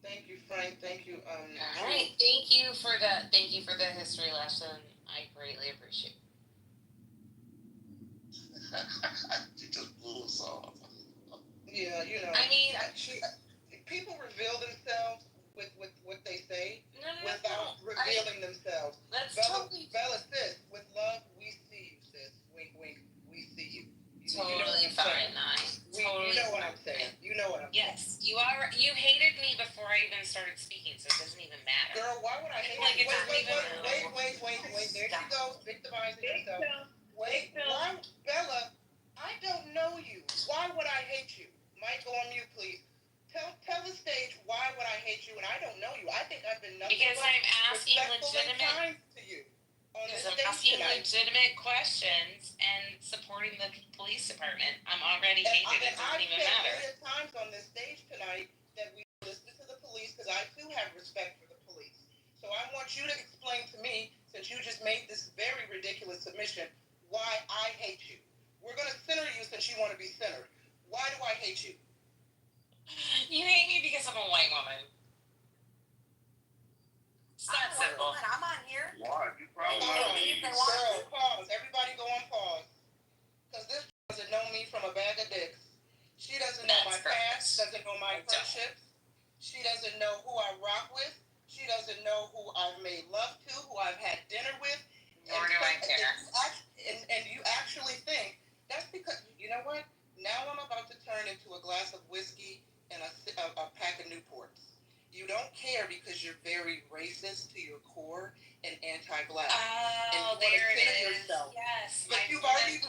Thank you, Frank. Thank you. All right. Thank you for the history lesson. I greatly appreciate it. She just blew us off. Yeah, you know. I mean, people reveal themselves with what they say without no. revealing themselves. That's Bella, sis, with love, we see you, sis. Wink, wink, we see you. Totally fine, You know what I'm saying. You know what I'm saying. Yes, you hated me before I even started speaking, so it doesn't even matter. Girl, why would I hate Like, you? it doesn't even matter. Wait. There she goes, victimizing herself. Wait, why, Bella? I don't know you. Why would I hate you? Mike, go on mute, please. Tell the stage why would I hate you, and I don't know you. I think I've been nothing because but I'm asking respectful and legitimate. kind to you. Because I'm asking legitimate questions and supporting the police department. I'm already hated. It doesn't even matter. I've said times on this stage tonight that we listen to the police because I too have respect for the police. So I want you to explain to me, since you just made this very ridiculous submission, why I hate you. We're going to center you since you want to be centered. Why do I hate you? You hate me because I'm a white woman. It's that simple. I'm on here. Why? You probably Girl, pause. Everybody go on pause. Because this doesn't know me from a bag of dicks. She doesn't know my past, doesn't know my friendships. She doesn't know who I rock with. She doesn't know who I've made love to, who I've had dinner with. Nor do I care. And you actually think, that's because, you know what? Now I'm about to turn into a glass of whiskey and a pack of Newports. You don't care because you're very racist to your core and anti-black. Oh, there it is. Yourself. Yes. But you've already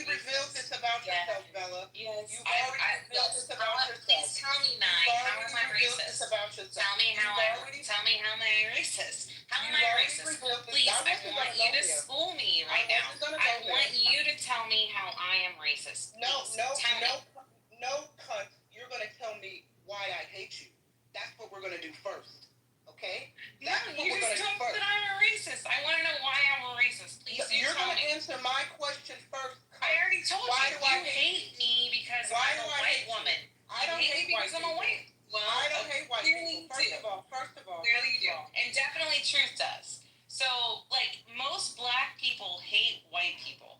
revealed this about yourself, Bella. Yes. You've already revealed this about yourself. Please tell me, Nye, how am I racist? Tell me how am I racist? How am I racist? Please, I want you to school me right now. I want you to tell me how I am racist. No, cunt. You're gonna tell me why I hate you. That's what we're gonna do first. Okay? No, you just told me that I'm a racist. I want to know why I'm a racist. Please, you're gonna answer my question first. I already told you. You hate me because I'm a white woman. I don't hate because I'm a white. Well, I don't hate white people. First of all. Clearly you do. And definitely truth does. So, like, most black people hate white people.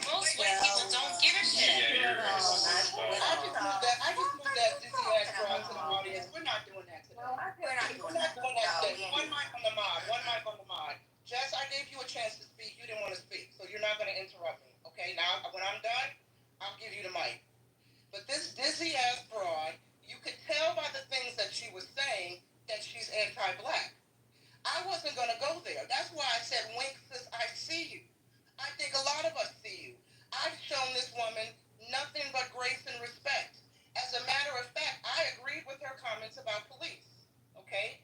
Most white people don't give a shit. Yeah, you're racist. I just moved that dizzy ass broad to the audience. We're not doing that today. We're not doing that today. One mic on the mod. Jess, I gave you a chance to speak. You didn't want to speak, so you're not going to interrupt me. Okay, now when I'm done, I'll give you the mic. But this dizzy ass broad, you could tell by the things that she was saying that she's anti-black. I wasn't going to go there. That's why I said, wink, sis, I see you. I think a lot of us see you. I've shown this woman nothing but grace and respect. As a matter of fact, I agreed with her comments about police. Okay?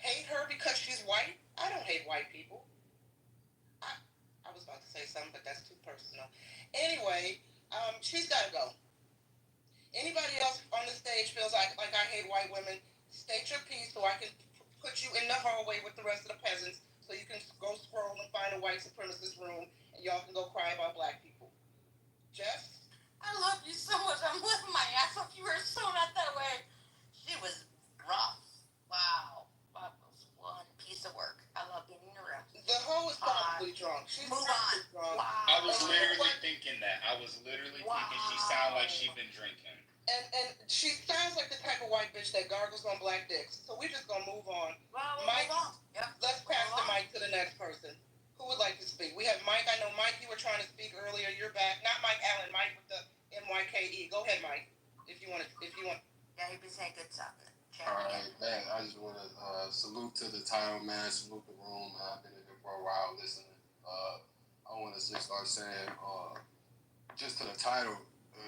Hate her because she's white? I don't hate white people. I was about to say something, but that's too personal. Anyway, she's got to go. Anybody else on the stage feels like I hate white women, state your piece so I can put you in the hallway with the rest of the peasants so you can go scroll and find a white supremacist room and y'all can go cry about black people. Jess? I love you so much. I'm laughing my ass off. You were so not that way. She was rough. Wow. That was one piece of work. I love being in the room. The hoe is probably drunk. She's move on. Drunk. Wow. I was literally thinking that. I was literally thinking she sounded like she'd been drinking. And she sounds like the type of white bitch that gargles on black dicks. So we're just gonna move on. Well, Mike, move on. Yep. Let's pass the mic to the next person. Who would like to speak? We have Mike. I know, Mike, you were trying to speak earlier. You're back. Not Mike Allen. Mike with the MYKE. Go ahead, Mike. If you want. Yeah, he been saying good stuff. All right, man. I just want to salute to the title, man. Salute the room. I've been in here for a while listening. I want to just start saying, just to the title,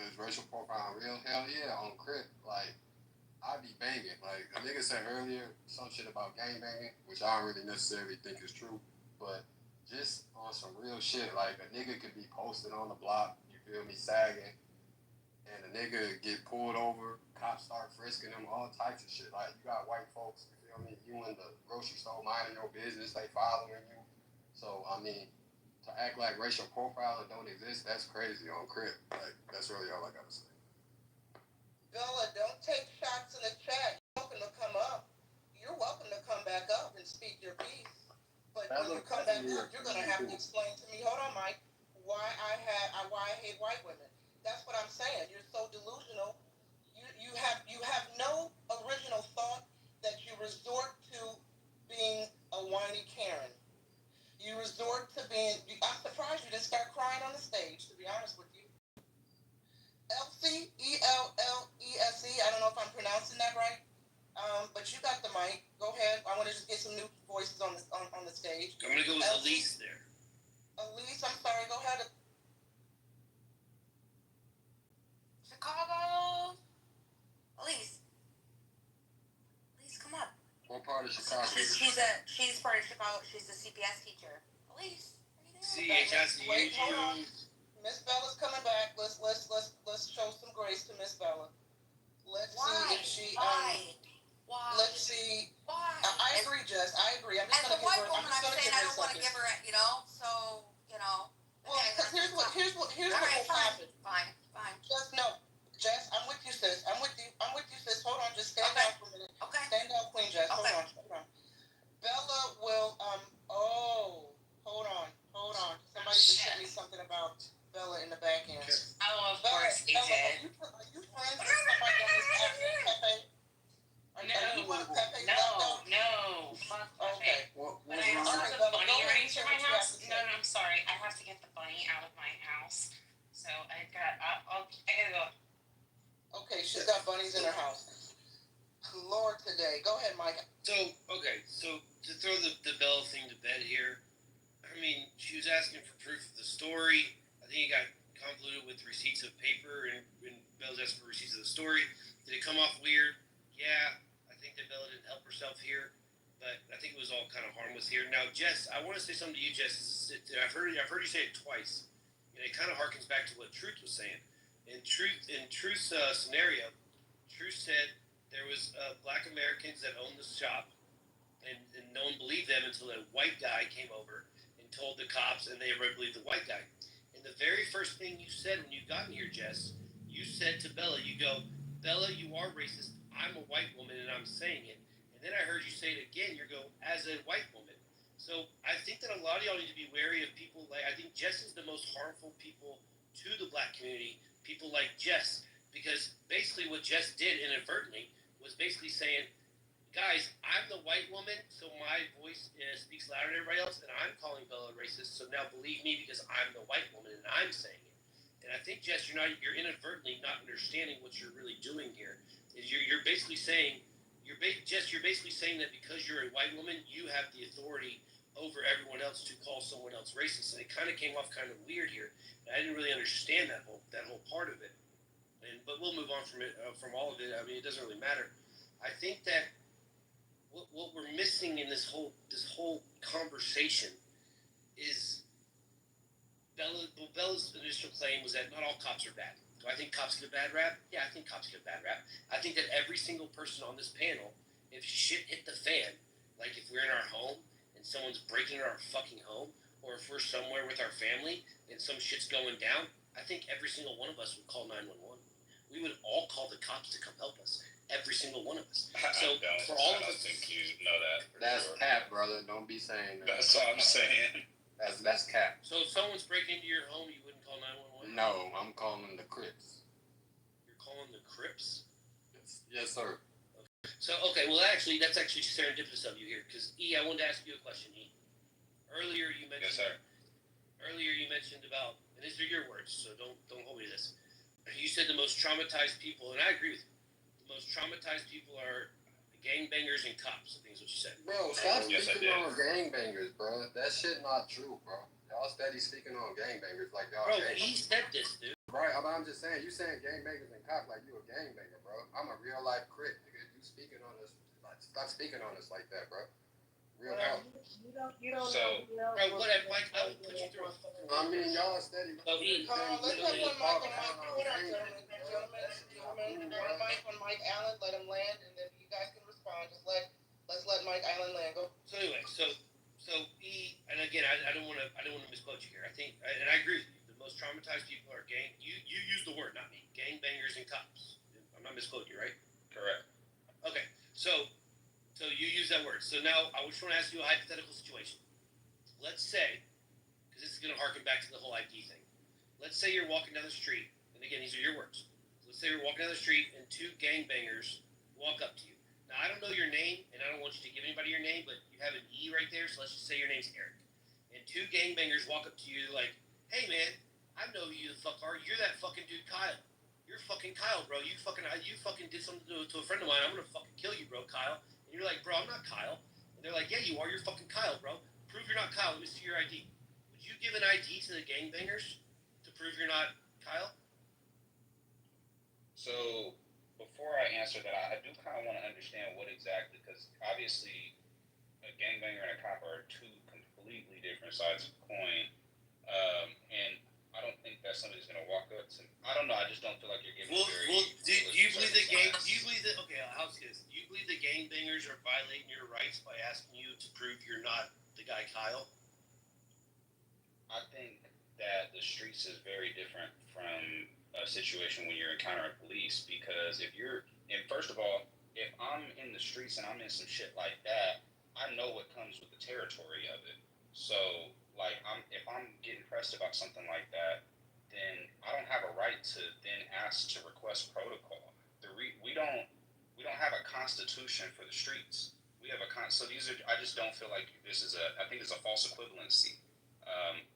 Is racial profiling real? Hell yeah, on Crip. Like, I be banging. Like, a nigga said earlier some shit about gang banging, which I don't really necessarily think is true. But just on some real shit, like, a nigga could be posted on the block, you feel me, sagging, and a nigga get pulled over, cops start frisking him, all types of shit. Like, you got white folks, you feel me, you in the grocery store minding your business, they following you. So, I mean, to act like racial profiling don't exist, that's crazy on Crip. Like, that's really all I gotta say. Bella, don't take shots in the chat. You're welcome to come up. You're welcome to come back up and speak your piece. But when you come back up, you're gonna have to explain to me, hold on, Mike, why I hate white women. That's what I'm saying. You're so delusional. You have no original thought that you resort to being a whiny Karen. You resort to being. I'm surprised you didn't start crying on the stage. To be honest with you. Elsie, Ellese. I don't know if I'm pronouncing that right. But you got the mic. Go ahead. I want to just get some new voices on the stage. I'm gonna go with Elise there. Elise, I'm sorry. Go ahead. Chicago. Elise, come up. What part of Chicago? She's part of Chicago. She's a CPS teacher. Elise, are you there? Wait, hold on. Miss Bella's coming back. Let's show some grace to Miss Bella. Let's see if she Why? Let's see. Why? I agree, Jess. I agree. I'm just As gonna a white woman, I'm saying I don't want to give give her, so, Well, because here's what will happen. Fine. Just no. Jess, I'm with you, sis. I'm with you, sis. Hold on. Just stand down for a minute. Okay. Stand down, Queen Jess. Okay. Hold on. Bella will, hold on. Somebody just sent me something about Bella in the back end. Oh, of course they did. Are you friends with somebody on this app named Pepe? Are you one of Pepe's No. Fuck Pepe. Okay. But I also have the bunny running through my house. No, I'm sorry. I have to get the bunny out of my house. So I gotta go. Okay, she's got bunnies in her house. Lord today. Go ahead, Mike. So to throw the Bella thing to bed here, I mean, she was asking for proof of the story. I think it got convoluted with receipts of paper, and Bella's asking for receipts of the story. Did it come off weird? Yeah, I think that Bella didn't help herself here, but I think it was all kind of harmless here. Now, Jess, I want to say something to you, Jess. I've heard you say it twice, and it kind of harkens back to what Truth was saying. In Truth's scenario, Truth said there was black Americans that owned the shop, and no one believed them until a white guy came over and told the cops, and they everybody believed the white guy. And the very first thing you said when you got in here, Jess, you said to Bella, you go, Bella, you are racist. I'm a white woman, and I'm saying it. And then I heard you say it again. You go, as a white woman. So I think that a lot of y'all need to be wary of people like, I think Jess is the most harmful people to the black community, people like Jess, because basically what Jess did inadvertently was basically saying, guys, I'm the white woman, so my voice speaks louder than everybody else, and I'm calling Bella racist, so now believe me because I'm the white woman and I'm saying it. And I think, Jess, you're inadvertently not understanding what you're really doing here. Is you're basically saying, Jess, you're basically saying that because you're a white woman, you have the authority over everyone else to call someone else racist, and it kind of came off kind of weird here. And I didn't really understand that whole part of it. But we'll move on from all of it. I mean, it doesn't really matter. I think that what we're missing in this whole conversation is Bella's initial claim was that not all cops are bad. Do I think cops get a bad rap? Yeah, I think cops get a bad rap. I think that every single person on this panel, if shit hit the fan, like if we're in our home and someone's breaking into our fucking home, or if we're somewhere with our family and some shit's going down, I think every single one of us would call 911. We would all call the cops to come help us. Every single one of us. So for all of us, I don't think you know that. That's cap, brother. Don't be saying that. That's what I'm saying. That's cap. So if someone's breaking into your home, you wouldn't call 911? No, I'm calling the Crips. You're calling the Crips? Yes, sir. Okay. Well, that's actually serendipitous of you here, because E, I wanted to ask you a question. E, earlier you mentioned. Yes, sir. Earlier you mentioned about, and these are your words, so don't hold me to this. You said the most traumatized people, and I agree with you. The most traumatized people are gangbangers and cops, I think is what you said. Bro, stop speaking on gangbangers, bro. That shit not true, bro. Y'all steady speaking on gangbangers like y'all. Bro, he said this, dude. Right, I'm just saying, you saying gangbangers and cops like you a gangbanger, bro. I'm a real life crit, nigga. You speaking on us, like, stop speaking on us like that, bro. Real talk. You don't So, know. Bro, whatever, Mike, I will put you through a fucking. I mean, y'all steady. So, E, Let's have one mic on Mike. Hold on, gentlemen. One mic on Mike Allen. Let him land, and then you guys can respond. Let's let Mike Allen land. Go. So anyway, so E, and again, I don't want to misquote you here. I think, and I agree with you. The most traumatized people are gang. You use the word, not me. Gangbangers and cops. I'm not misquoting you, right? correct. Okay, so you use that word. So now I just want to ask you a hypothetical situation. Let's say, because this is going to harken back to the whole ID thing. Let's say you're walking down the street, and again, these are your words. Let's say you're walking down the street, and two gangbangers walk up to you. Now, I don't know your name, and I don't want you to give anybody your name, but you have an E right there, so let's just say your name's Eric. And two gangbangers walk up to you like, hey, man, I know who you the fuck are. You're that fucking dude, Kyle. You're fucking Kyle, bro. You fucking did something to a friend of mine. I'm going to fucking kill you, bro, Kyle. And you're like, bro, I'm not Kyle. And they're like, yeah, you are. You're fucking Kyle, bro. Prove you're not Kyle. Let me see your ID. Would you give an ID to the gangbangers to prove you're not Kyle? So before I answer that, I do kind of want to understand what exactly, because obviously a gangbanger and a cop are two completely different sides of the coin, and I don't think that somebody's gonna walk up to. I don't know. I just don't feel like you're giving. Well, do you believe the gang? Do you believe that? Okay, I'll ask you this. Do you believe the gangbangers are violating your rights by asking you to prove you're not the guy Kyle? I think that the streets is very different from a situation when you're encountering police, because if you're, and first of all, if I'm in the streets and I'm in some shit like that, I know what comes with the territory of it. So, like, if I'm getting pressed about something like that, then I don't have a right to then ask to request protocol. We don't have a constitution for the streets. We have so these are. I just don't feel like this is I think it's a false equivalency.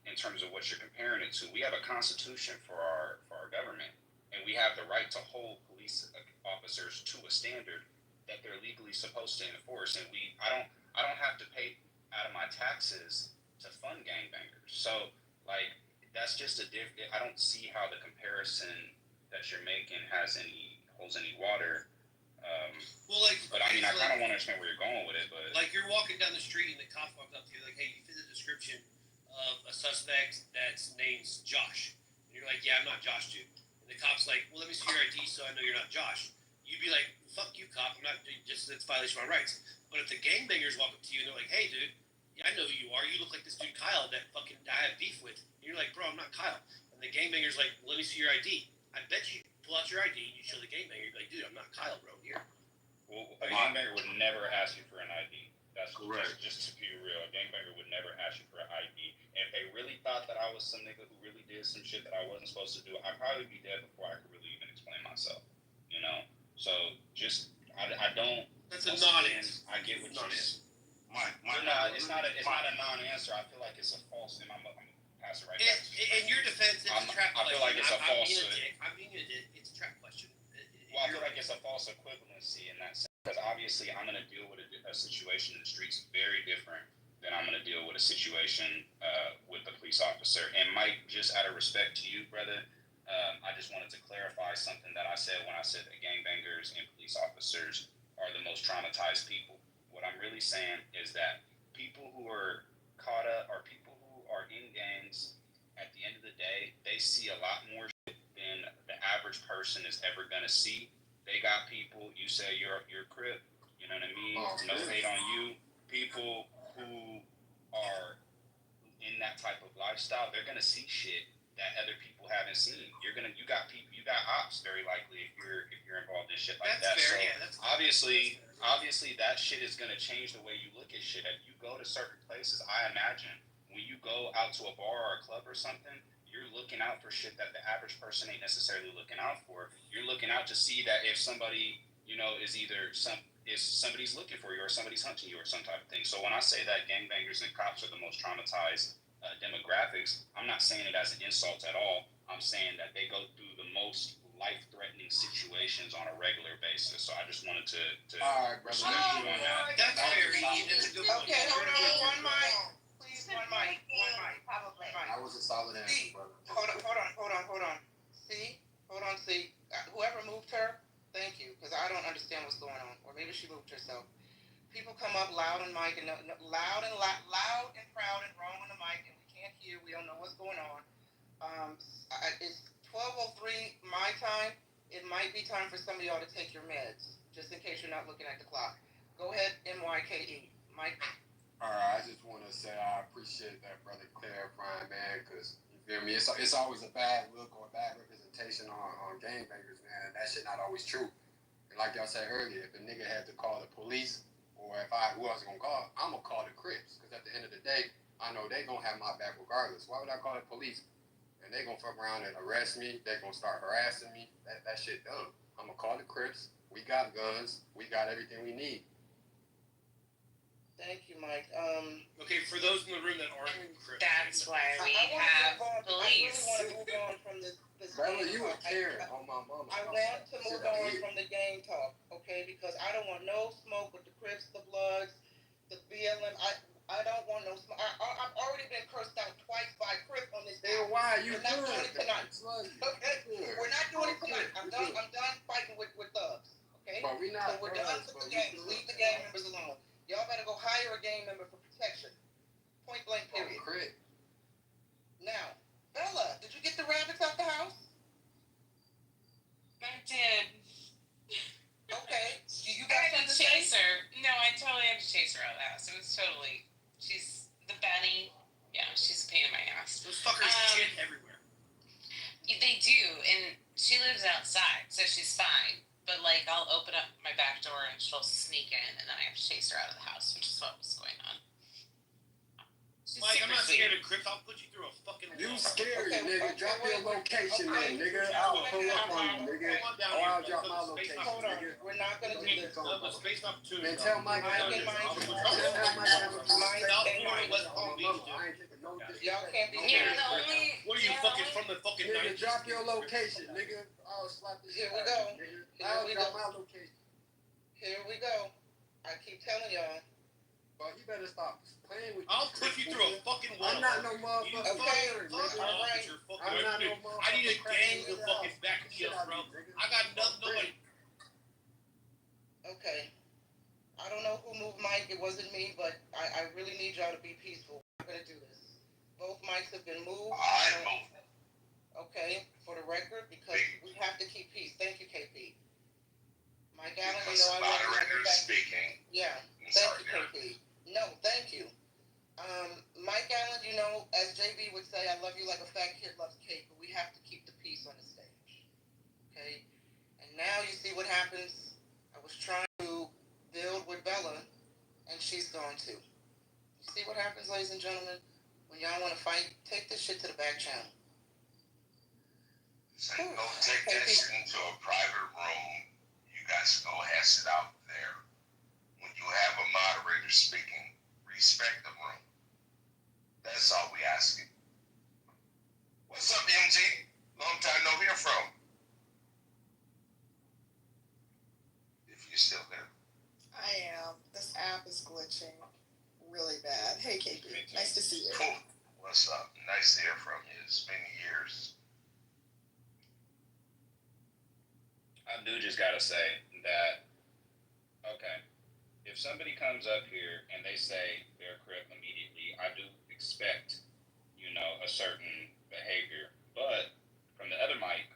In terms of what you're comparing it to, we have a constitution for our government, and we have the right to hold police officers to a standard that they're legally supposed to enforce. And I don't have to pay out of my taxes to fund gangbangers. So, like, that's just I don't see how the comparison that you're making holds any water. Well, like, but I mean, I kind of want to understand where you're going with it. But like, you're walking down the street and the cop walks up to you like, hey, you fit the description of a suspect that's named Josh. And you're like, yeah, I'm not Josh, dude. And the cop's like, well, let me see your ID so I know you're not Josh. You'd be like, fuck you, cop. I'm not just that's violation of my rights. But if the gangbangers walk up to you and they're like, hey, dude, yeah, I know who you are. You look like this dude Kyle that fucking I have beef with. And you're like, bro, I'm not Kyle. And the gangbanger's like, let me see your ID. I bet you pull out your ID and you show the gangbanger. You'd be like, dude, I'm not Kyle, bro. Here. Well, a gangbanger would never ask you for an ID. That's correct. Just to be real, a gangbanger would never ask you for an ID. And if they really thought that I was some nigga who really did some shit that I wasn't supposed to do, I'd probably be dead before I could really even explain myself. You know? So just I don't. That's a non-answer. I get what you're saying. It's not a non-answer. I feel like it's a false. And I'm gonna pass it right back. In your defense, it's a trap question. I feel like it's a false. I'm being a dick. It's a trap question. Well, I feel like it's a false equivalency in that sense, because obviously I'm going to deal with a situation in the streets very different than I'm going to deal with a situation with the police officer. And Mike, just out of respect to you, brother, I just wanted to clarify something that I said when I said that gangbangers and police officers are the most traumatized people. What I'm really saying is that people who are caught up, or people who are in gangs, at the end of the day, they see a lot more shit than the average person is ever gonna see. They got people. You say you're crip. You know what I mean? No hate on you. People who are in that type of lifestyle, they're gonna see shit that other people haven't seen. You got people. You got ops very likely if you're involved in shit like that. Fair, So yeah, that's obviously that shit is gonna change the way you look at shit. If you go to certain places, I imagine when you go out to a bar or a club or something, you're looking out for shit that the average person ain't necessarily looking out for. You're looking out to see that if somebody, is somebody's looking for you or somebody's hunting you or some type of thing. So when I say that gangbangers and cops are the most traumatized demographics, I'm not saying it as an insult at all. I'm saying that they go through the most life-threatening situations on a regular basis. So I just wanted to respect you on that. That's very easy. That's a good one. Okay, hold on. One mic. Please, one mic. Probably. I was a solid answer, brother. Hold on. See, maybe she moved herself. People come up loud and mic and loud and proud and wrong on the mic, and we can't hear. We don't know what's going on. It's 12:03 my time. It might be time for some of y'all to take your meds, just in case you're not looking at the clock. Go ahead, MYKE, Mike. All right, I just want to say I appreciate that, brother, clarifying, man, because you feel me. It's always a bad look or a bad representation on gangbangers, man. That shit not always true. And like y'all said earlier, if a nigga had to call the police, or if who I was gonna call, I'm gonna call the Crips, because at the end of the day, I know they gonna have my back regardless. Why would I call the police? And they gonna fuck around and arrest me. They gonna start harassing me. That shit dumb. I'm gonna call the Crips. We got guns. We got everything we need. Thank you, Mike. Okay, for those in the room that aren't Crips, that's why we have police. I really want to move on from this Brother, you talk. a Karen on my mama. I want to move on from the gang talk, okay? Because I don't want no smoke with the Crips, the Bloods, the BLM. I don't want no smoke. I've already been cursed out twice by Crip on this day. Why you We're not doing it tonight. Okay? We're not doing it tonight. I'm done fighting with thugs, okay? But we not so we're done with the gangs. Leave the gang members alone. Y'all better go hire a gang member for protection. Point blank, period. Now, Bella, did you get the rabbits out the house? I did. Okay. You I got had to chase her. No, I totally had to chase her out of the house. It was totally. She's the Benny. Yeah, she's a pain in my ass. Those fuckers shit everywhere. They do, and she lives outside, so she's fine. But, like, I'll open up my back door and she'll sneak in, and then I have to chase her out of the house, which is what was going on. She's Mike, I'm not sweet. scared of Crips. I'll put you through a fucking wall. You scary, nigga. Drop your location then, nigga. I'll pull up on you, nigga. Or I'll drop my location, Hold on. nigga. We're not going to do this. The space opportunity. Man, tell Mike I have a Y'all can't be Yeah, the only. What are you fucking from the fucking nigga, 90s? drop your location, nigga. I'll slap this Here shit we out go. of you, nigga. Here I'll we drop go. my location. Here we go. I keep telling y'all. But you better stop playing with I'll put you through a fucking wall. I'm not no motherfucker. Okay. All right. I'm not no motherfucker. I need a gang to fucking back me up, bro. I got nobody. Okay. I don't know who moved Mike. It wasn't me, but I really need y'all to be peaceful. We're going to do this. Both mics have been moved. I moved. Okay, for the record, because we have to keep peace. Thank you, KP. Mike Allen, you Because know I moderator love you. speaking. Yeah, I'm thank sorry, you, KP. No, thank you. Mike Allen, you know, as JB would say, I love you like a fat kid loves cake, but we have to keep the peace on the stage. Okay? And now you see what happens. I was trying to build with Bella, and she's gone too. You see what happens, ladies and gentlemen? When y'all want to fight, take this shit to the back channel. So you go take that shit into a private room. You guys go hash it out there. When you have a moderator speaking, respect the room. That's all we asking. What's up, MG? Long time no hear from. If you're still there. I am. This app is glitching really bad. Hey, KP. Nice to see you. Cool. What's up? Nice to hear from you. It's been years. I do just gotta say that, okay, if somebody comes up here and they say they're Crip immediately, I do expect, a certain behavior. But from the other Mike,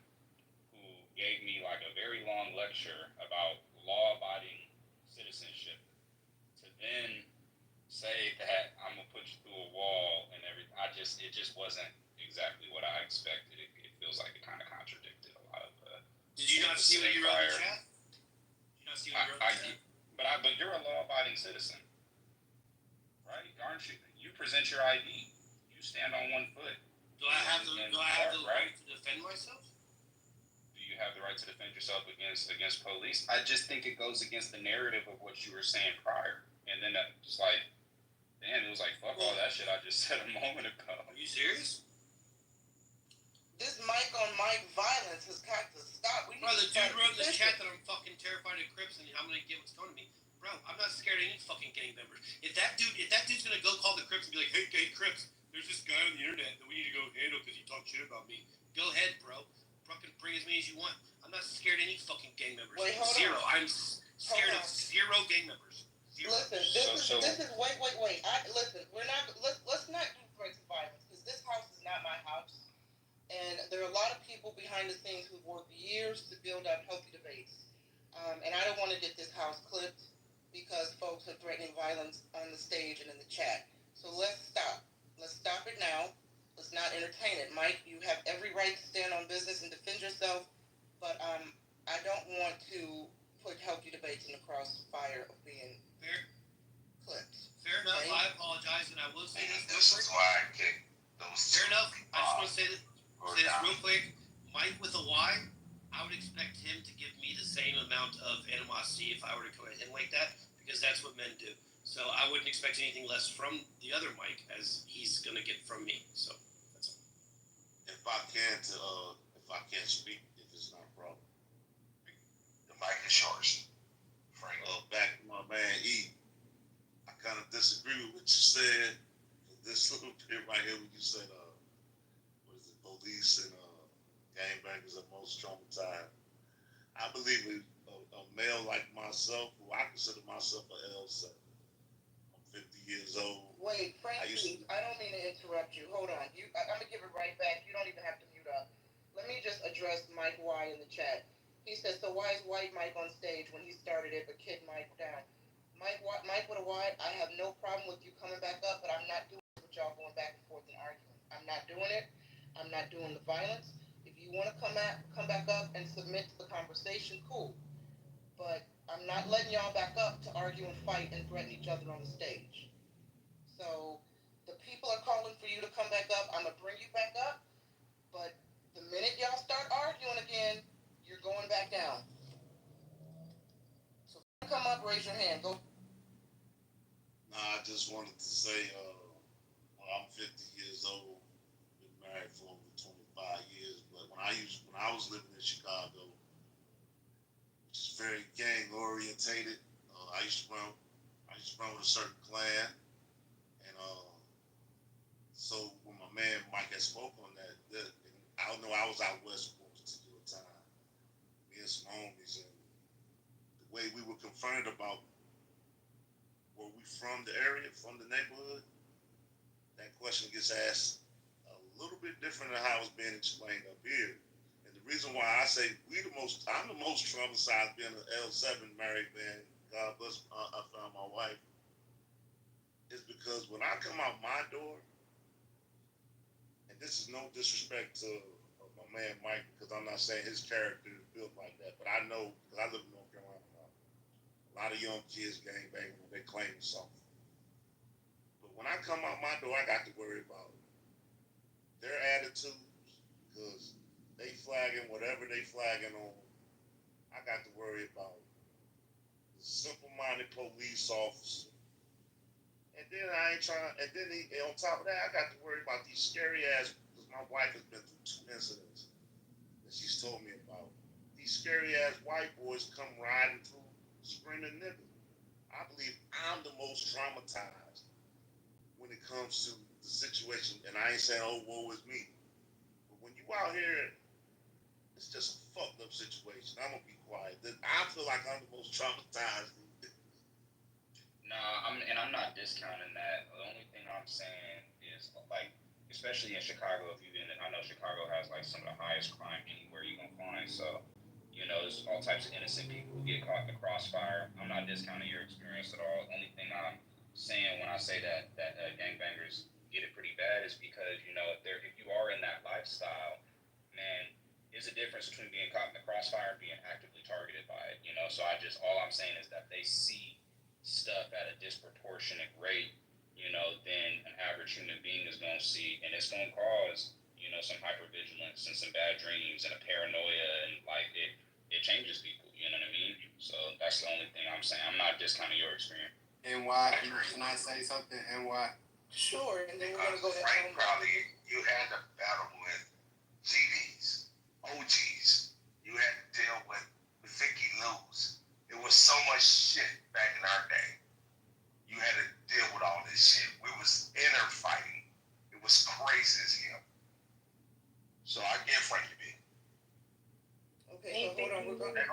who gave me like a very long lecture about law-abiding citizenship, to then say that I'm gonna put you through a wall and everything, it just wasn't exactly what I expected. It feels like it kind of contradicted a lot of. Did you not see what you wrote in the chat? Did you not see what you wrote in the chat? But you're a law-abiding citizen, right? Aren't you? You present your ID. You stand on one foot. Do I have the right to defend myself? Do you have the right to defend yourself against police? I just think it goes against the narrative of what you were saying prior. And then that was like, damn, it was like, fuck all that shit I just said a moment ago. Are you serious? This mic on mic violence has got to stop. Bro, the dude wrote in the chat that I'm fucking terrified of Crips and I'm gonna get what's coming to me. Bro, I'm not scared of any fucking gang members. If that dude's gonna go call the Crips and be like, hey Crips, there's this guy on the internet that we need to go handle because he talked shit about me. Go ahead, bro. Fucking bring as many as you want. I'm not scared of any fucking gang members. Wait, hold Zero. on. I'm Scared of 0 gang members. 0. Listen, this is wait. Listen, let's not do threats of violence because this house is not my house, and there are a lot of people behind the scenes who've worked years to build up healthy debates, and I don't want to get this house clipped because folks are threatening violence on the stage and in the chat. So let's stop. Let's stop it now. Let's not entertain it. Mike, you have every right to stand on business and defend yourself, but I don't want to put healthy debates in the crossfire of being clipped. Fair enough. Okay? I apologize, and I will say this. This is why I kicked those. Fair enough. I just want to say this real quick. Mike with a Y, I would expect him to give me the same amount of animosity if I were to go ahead and like that, because that's what men do. So I wouldn't expect anything less from the other Mike as he's gonna get from me. So that's all. If I can't speak, if it's not a problem. The mic is yours. Frank. Back to my man E. I kind of disagree with what you said. This little bit right here, when you said, what is it, police and gangbangers are most traumatized. I believe a male like myself, who I consider myself an L7. I'm 50 years old. Wait, Frankie, I don't mean to interrupt you. Hold on. I'm going to give it right back. You don't even have to mute up. Let me just address Mike Y in the chat. He says, so why is white Mike on stage when he started it, but kid Mike down? Mike with a Y, I have no problem with you coming back up, but I'm not doing it with y'all going back and forth and arguing. I'm not doing it. I'm not doing the violence. If you want to come back up and submit to the conversation, cool. But I'm not letting y'all back up to argue and fight and threaten each other on the stage. So the people are calling for you to come back up. I'm going to bring you back up. But the minute y'all start arguing again, you're going back down. So come up, raise your hand. Go. I just wanted to say, I'm 50 years old, been married for over 25 years, but when I was living in Chicago, which is very gang orientated, I used to run with a certain clan, and so when my man Mike had spoke on that, I don't know, I was out west for a particular time, me and some homies, and the way we were confronted about were we from the area, from the neighborhood, that question gets asked a little bit different than how it's being explained up here. And the reason why I say I'm the most traumatized being an L7 married man, God bless, I found my wife, is because when I come out my door, and this is no disrespect to my man Mike, because I'm not saying his character is built like that, but I know, because I live in North Carolina now, a lot of young kids gangbanging when they claim something. But when I come out my door, I got to worry about their attitudes, because they flagging whatever they flagging on. I got to worry about the simple-minded police officer. And then on top of that, I got to worry about these scary ass, because my wife has been through 2 incidents that she's told me about. These scary ass white boys come riding through screaming nigga. I believe I'm the most traumatized when it comes to the situation, and I ain't saying, oh, woe is me. But when you out here, it's just a fucked up situation. I'm gonna be quiet. I feel like I'm the most traumatized. Nah, I'm not discounting that. The only thing I'm saying is, like, especially in Chicago, I know Chicago has like some of the highest crime anywhere you're gonna find. So, there's all types of innocent people who get caught in the crossfire. I'm not discounting your experience at all. The only thing I'm saying when I say that gangbangers get it pretty bad is because if you are in that lifestyle, man, there's a difference between being caught in the crossfire and being actively targeted by it. So all I'm saying is that they see stuff at a disproportionate rate, than an average human being is going to see, and it's going to cause some hypervigilance and some bad dreams and a paranoia, and like it changes people. You know what I mean? So that's the only thing I'm saying. I'm not discounting your experience. And why? Can I say something? And why? Sure. And then we're Because gonna go Frank, probably you had to battle with GDs, OGs. You had to deal with Vicky Lou's. It was so much shit back in our day. You had to deal with all this shit. We was inner fighting. It was crazy as hell. So I get Frankie B. Okay, so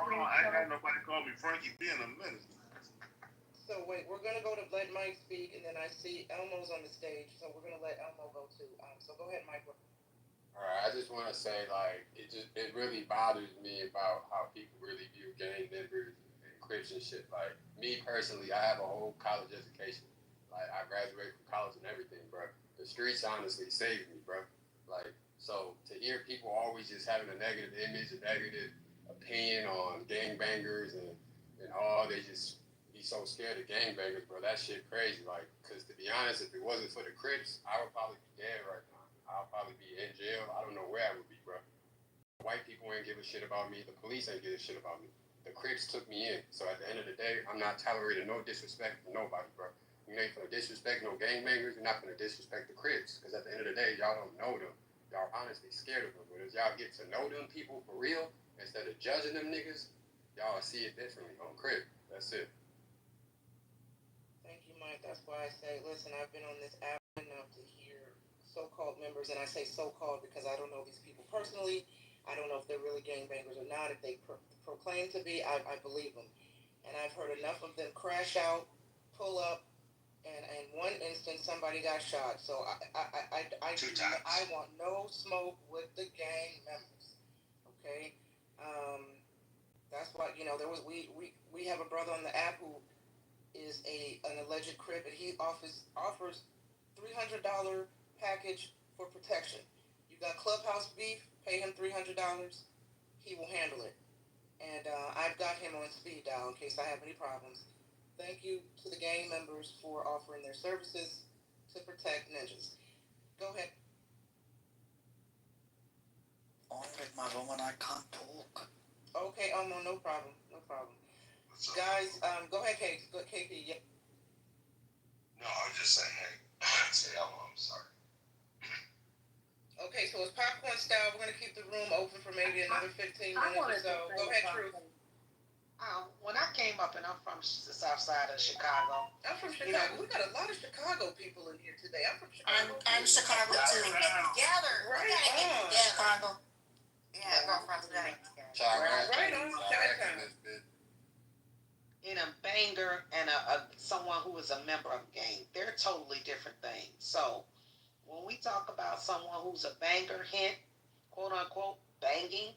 hold on. I ain't had nobody call me Frankie B in a minute. we're gonna go to let Mike speak, and then I see Elmo's on the stage, so we're gonna let Elmo go too. So go ahead, Mike. All right, I just want to say, like, it really bothers me about how people really view gang members and Crips and shit. Like, me personally, I have a whole college education. Like, I graduated from college and everything, bro. The streets honestly saved me, bro. Like, so to hear people always just having a negative image, a negative opinion on gangbangers and they just be so scared of gangbangers, bro. That shit crazy. Like, because to be honest, if it wasn't for the Crips, I would probably be dead right now. I'll probably be in jail. I don't know where I would be, bro. White people ain't give a shit about me. The police ain't give a shit about me. The Crips took me in. So at the end of the day, I'm not tolerating no disrespect from nobody, bro. You ain't finna disrespect no gangbangers. You're not finna disrespect the Crips. Because at the end of the day, y'all don't know them. Y'all honestly scared of them. But as y'all get to know them people for real, instead of judging them niggas, y'all see it differently on Crip. That's it. Thank you, Mike. That's why I say, listen, I've been on this app enough to hear so-called members, and I say so-called because I don't know these people personally. I don't know if they're really gangbangers or not. If they proclaim to be, I believe them. And I've heard enough of them crash out, pull up, and in one instance somebody got shot. So I want no smoke with the gang members. Okay, that's why there was we have a brother on the app who is an alleged Crip, and he offers $300 package for protection. You got clubhouse beef, pay him $300. He will handle it. And I've got him on speed dial in case I have any problems. Thank you to the gang members for offering their services to protect ninjas. Go ahead. Only my woman, I can't talk. Okay, no problem. No problem. Guys, go ahead, KP. Yeah. No, I was just saying, hey, say hello, I'm sorry. Okay, so it's popcorn style. We're going to keep the room open for maybe another 15 minutes or so. Go ahead, Truth. When I came up, and I'm from the south side of Chicago. I'm from Chicago. We got a lot of Chicago people in here today. I'm from Chicago. I'm Chicago too. Get together. Right Get on. together. Chicago. Yeah, girlfriends today. Right on. In a banger and someone who is a member of a gang, they're totally different things. So when we talk about someone who's a banger, hint, quote unquote, banging,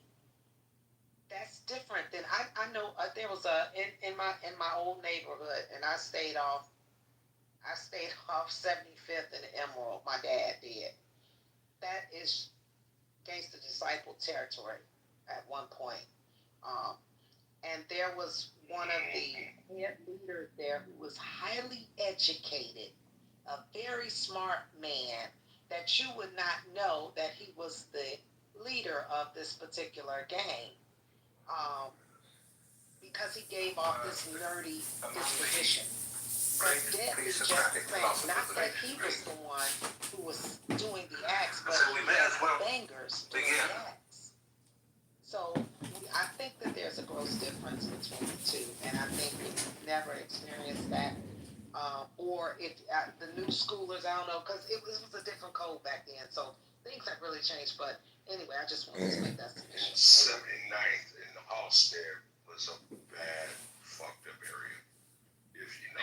that's different than I know. There was in my old neighborhood, and I stayed off 75th and Emerald. My dad did. That is Gangsta Disciple territory at one point. And there was one of the head leaders there who was highly educated, a very smart man that you would not know that he was the leader of this particular gang, because he gave off this nerdy disposition. Deadly just fact, not that he was the one who was doing the acts, but the bangers doing the acts. So I think that there's a gross difference between the two, and I think if you've never experienced that, or if the new schoolers, I don't know, because it was a different code back then, so things have really changed. But anyway, I just wanted to make that submission. 79th in the house there was a bad, fucked up area. If you know.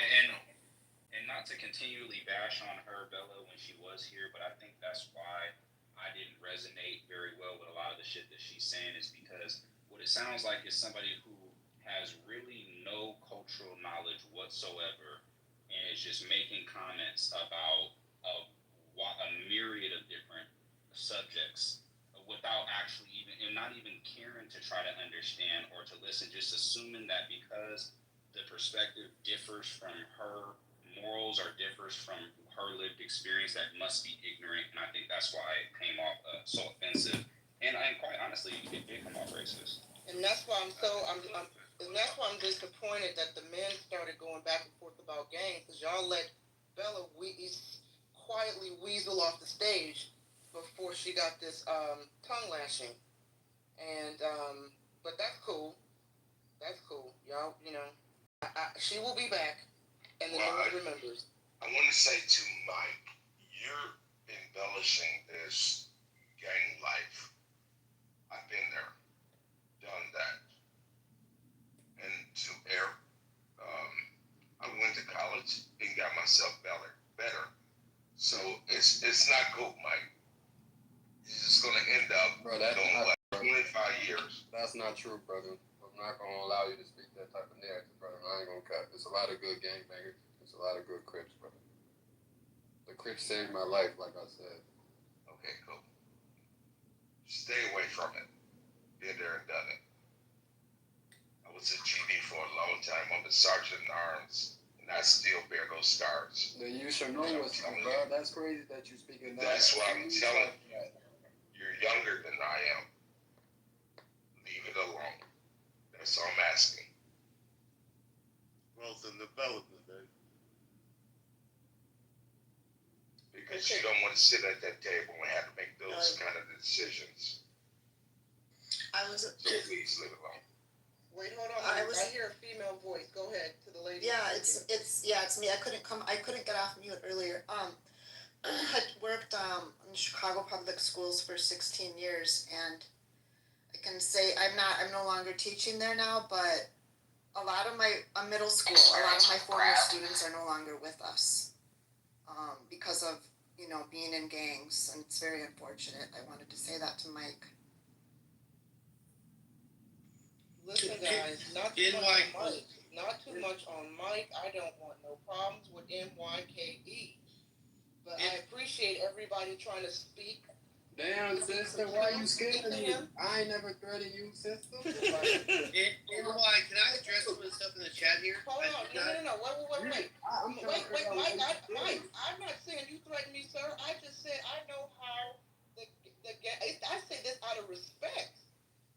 And not to continually bash on her, Bella, when she was here, but I think that's why I didn't resonate very well with a lot of the shit that she's saying, is because what it sounds like is somebody who has really no cultural knowledge whatsoever and is just making comments about a myriad of different subjects without actually not even caring to try to understand or to listen, just assuming that because the perspective differs from her morals or differs from her lived experience, that must be ignorant. And I think that's why it came off so offensive. And quite honestly, it did come off racist. And that's why I'm disappointed that the men started going back and forth about gangs, because y'all let Bella quietly weasel off the stage before she got this tongue lashing. And but that's cool. That's cool. Y'all, she will be back, and the Lord remembers. I want to say to Mike, you're embellishing this gang life. I've been there, done that. And to I went to college changed and got myself better. So it's not cool, Mike. You're just gonna end up doing like 25 years. That's not true, brother. I'm not gonna allow you to speak that type of narrative, brother. I ain't gonna cut. There's a lot of good gangbangers. There's a lot of good Crips, brother. The Crips saved my life, like I said. Okay, cool. Stay away from it. Been there and done it. I was a GD for a long time. I'm a sergeant in arms, and I still bear those scars. Then you should know what's up, bro. That's crazy that you speaking that. That's what I'm telling you. You're younger than I am. Leave it alone. That's all I'm asking. Growth and development, baby. Because you don't want to sit at that table and have to make those kind of decisions. So please leave it alone. Wait, hold on. I hear a female voice. Go ahead to the lady. Yeah, it's me. I couldn't get off mute earlier. I worked in Chicago public schools for 16 years, and I can say I'm no longer teaching there now, but a lot of my middle school, a lot of my former students are no longer with us because of being in gangs, and it's very unfortunate. I wanted to say that to Mike. Listen, guys, not too much on Mike. I don't want no problems with MYKE. But I appreciate everybody trying to speak. Damn, sister, why you scared of me? I ain't never threatened you, sister. NY, can I address some of the stuff in the chat here? Hold on, no. Wait. Mike, I'm not saying you threatened me, sir. I just said I know how I say this out of respect.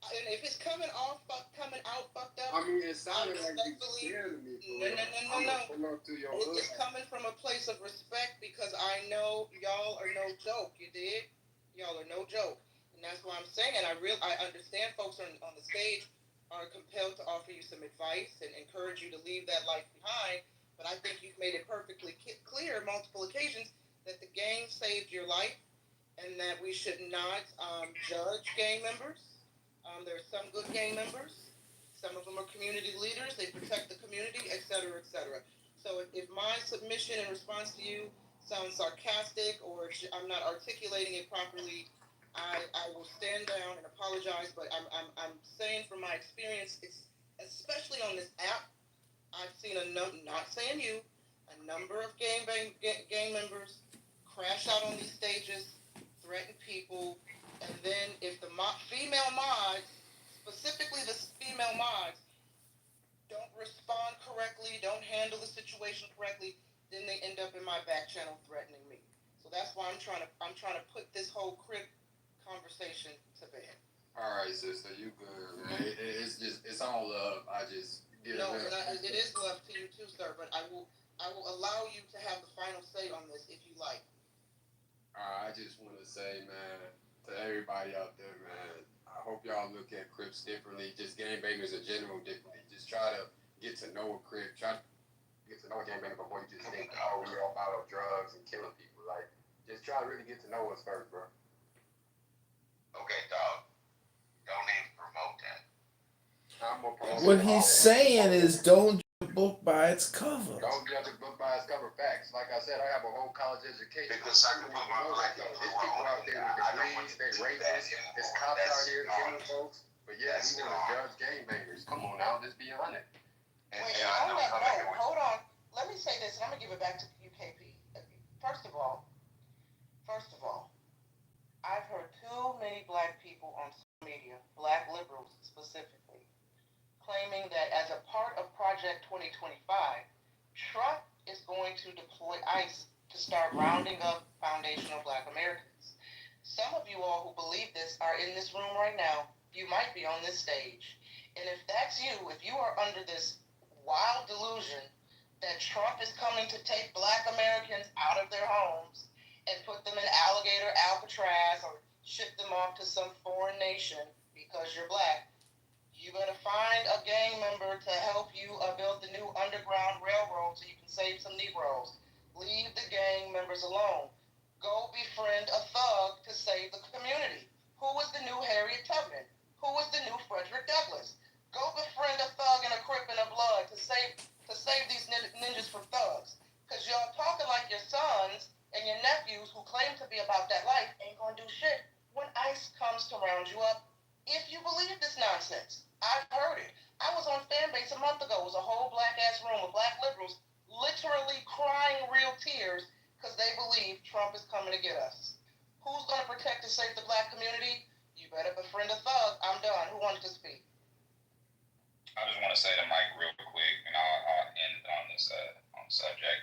And if it's coming out fucked up, I mean, it sounded like you scared of me. No. It's coming from a place of respect because I know y'all are no joke. You dig? Y'all are no joke, and that's why I'm saying. I understand folks on the stage are compelled to offer you some advice and encourage you to leave that life behind. But I think you've made it perfectly clear on multiple occasions that the gang saved your life, and that we should not judge gang members. There are some good gang members. Some of them are community leaders. They protect the community, et cetera, et cetera. So if my submission in response to you sounds sarcastic or I'm not articulating it properly, I will stand down and apologize. But I'm saying from my experience, especially on this app, I've seen not saying you, a number of gang members crash out on these stages, threaten people. And then if the female mods, specifically the female mods, don't respond correctly, don't handle the situation correctly, then they end up in my back channel threatening me. So that's why I'm trying to put this whole Crip conversation to bed. All right, sister, you good, man. It's all love. it is love to you too, sir. But I will allow you to have the final say on this if you like. I just want to say, man, to everybody out there, man, I hope y'all look at Crips differently, just gangbangers in general differently. Just try to get to know a Crip, try to get to know a gangbanger before you just think, oh, we're all about drugs and killing people. Like, just try to really get to know us first, bro. Okay, dog. Don't even promote that. What he's saying is don't judge a book by its cover. Don't judge a book by its cover. Facts. Like I said, I have a whole college education. Because I can put my life on the There's people out there with degrees, they racist, there's cops out here killing folks. But yeah, we want to judge gangbangers. Come on now, just be honest. Hold on. Let me say this, and I'm going to give it back to UKP. First of all, I've heard too many black people on social media, black liberals specifically, claiming that as a part of Project 2025, Trump is going to deploy ICE to start rounding up foundational black Americans. Some of you all who believe this are in this room right now. You might be on this stage. And if that's you, if you are under this wild delusion that Trump is coming to take black Americans out of their homes and put them in alligator Alcatraz or ship them off to some foreign nation because you're black, you better find a gang member to help you build the new underground railroad so you can save some Negroes. Leave the gang members alone. Go befriend a thug to save the community. Who was the new Harriet Tubman? Who was the new Frederick Douglass? Go befriend a thug and a Crip and a Blood to save these ninjas from thugs. is coming to get us. Who's going to protect and save the black community? You better befriend a thug. I'm done. Who wanted to speak? I just want to say to Mike real quick, and I'll end on this on the subject,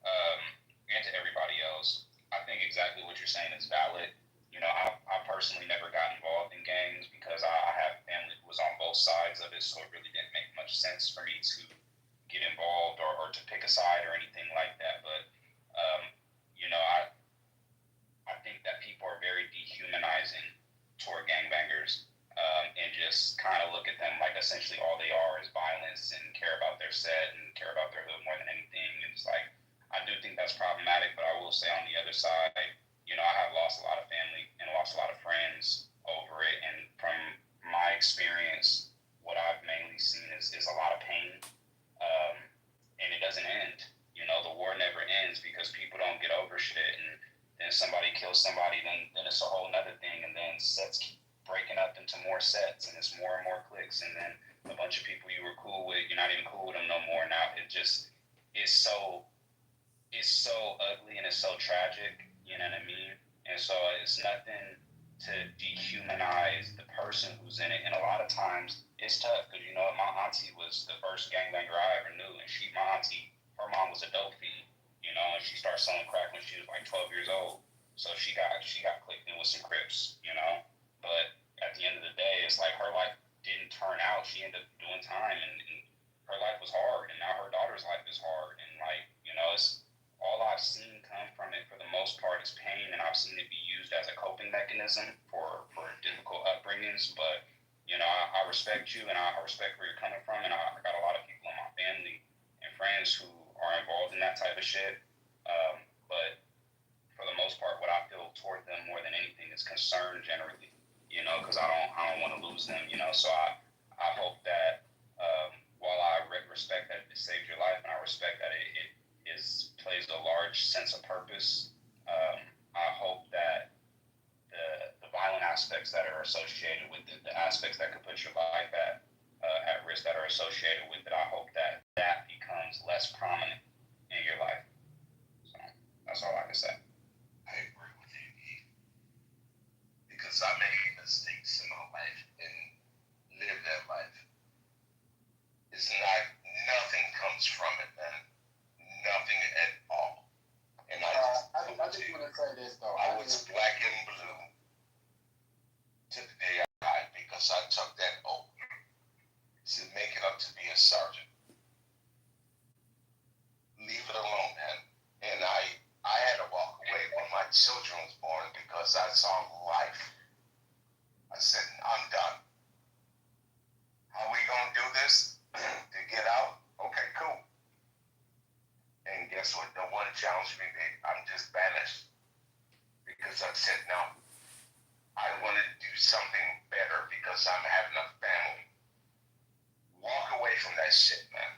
and to everybody else. I think exactly what you're saying is valid. You know, I personally never got involved in gangs because I have family who was on both sides of it, so it really didn't make much sense for me to get involved or to pick a side or anything like that. But you know, I think that people are very dehumanizing toward gangbangers, and just kind of look at them like essentially all they are is violence and care about their set and care about their hood more than anything. And it's like, I do think that's problematic, but I will say on the other side, you know, I have lost a lot of family and lost a lot of friends over it. And from my experience, what I've mainly seen is a lot of pain, and it doesn't end. You know, the war never ends because people don't get over shit, and then somebody kills somebody, then it's a whole nother thing, and then sets keep breaking up into more sets, and it's more and more cliques, and then a bunch of people you were cool with, you're not even cool with them no more. Now it just is so ugly and it's so tragic, you know what I mean? And so it's nothing to dehumanize the person who's in it, and a lot of times it's tough because, you know, my auntie was the first gangbanger I ever knew, and my auntie, her mom was a dope fiend, you know, and she started selling crack when she was like 12 years old, so she got clicked in with some Crips, you know. But at the end of the day, it's like her life didn't turn out. She ended up doing time, and her life was hard, and now her daughter's life is hard, and like, you know, it's all I've seen come from it for the most part is pain, and I've seen it be used as a coping mechanism for difficult upbringings. But, you know, I respect you, and I respect where you're coming from, and I got a lot of people in my family and friends who are involved in that type of shit. But for the most part, what I feel toward them more than anything is concern generally, you know, because I don't want to lose them, you know. So I hope that while I respect that it saved your life, and I respect that it plays a large sense of purpose, I hope that the violent aspects that are associated with it, the aspects that could put your life at risk that are associated with it, I hope that becomes less prominent in your life. So that's all I can say. I agree with you, Keith, because I made mistakes in my life and lived that life. It's not, nothing comes from it, man. Nothing at all. And I just want to say this though. I was black and blue to the day I died because I took that oath to make it up to be a sergeant. Leave it alone, man. And I had to walk away when my children was born because I saw life. I said, I'm done. How we gonna do this to get out? Okay, cool. And guess what? No one challenged me. I'm just banished because I said no. I want to do something better because I'm having a family. Walk away from that shit, man.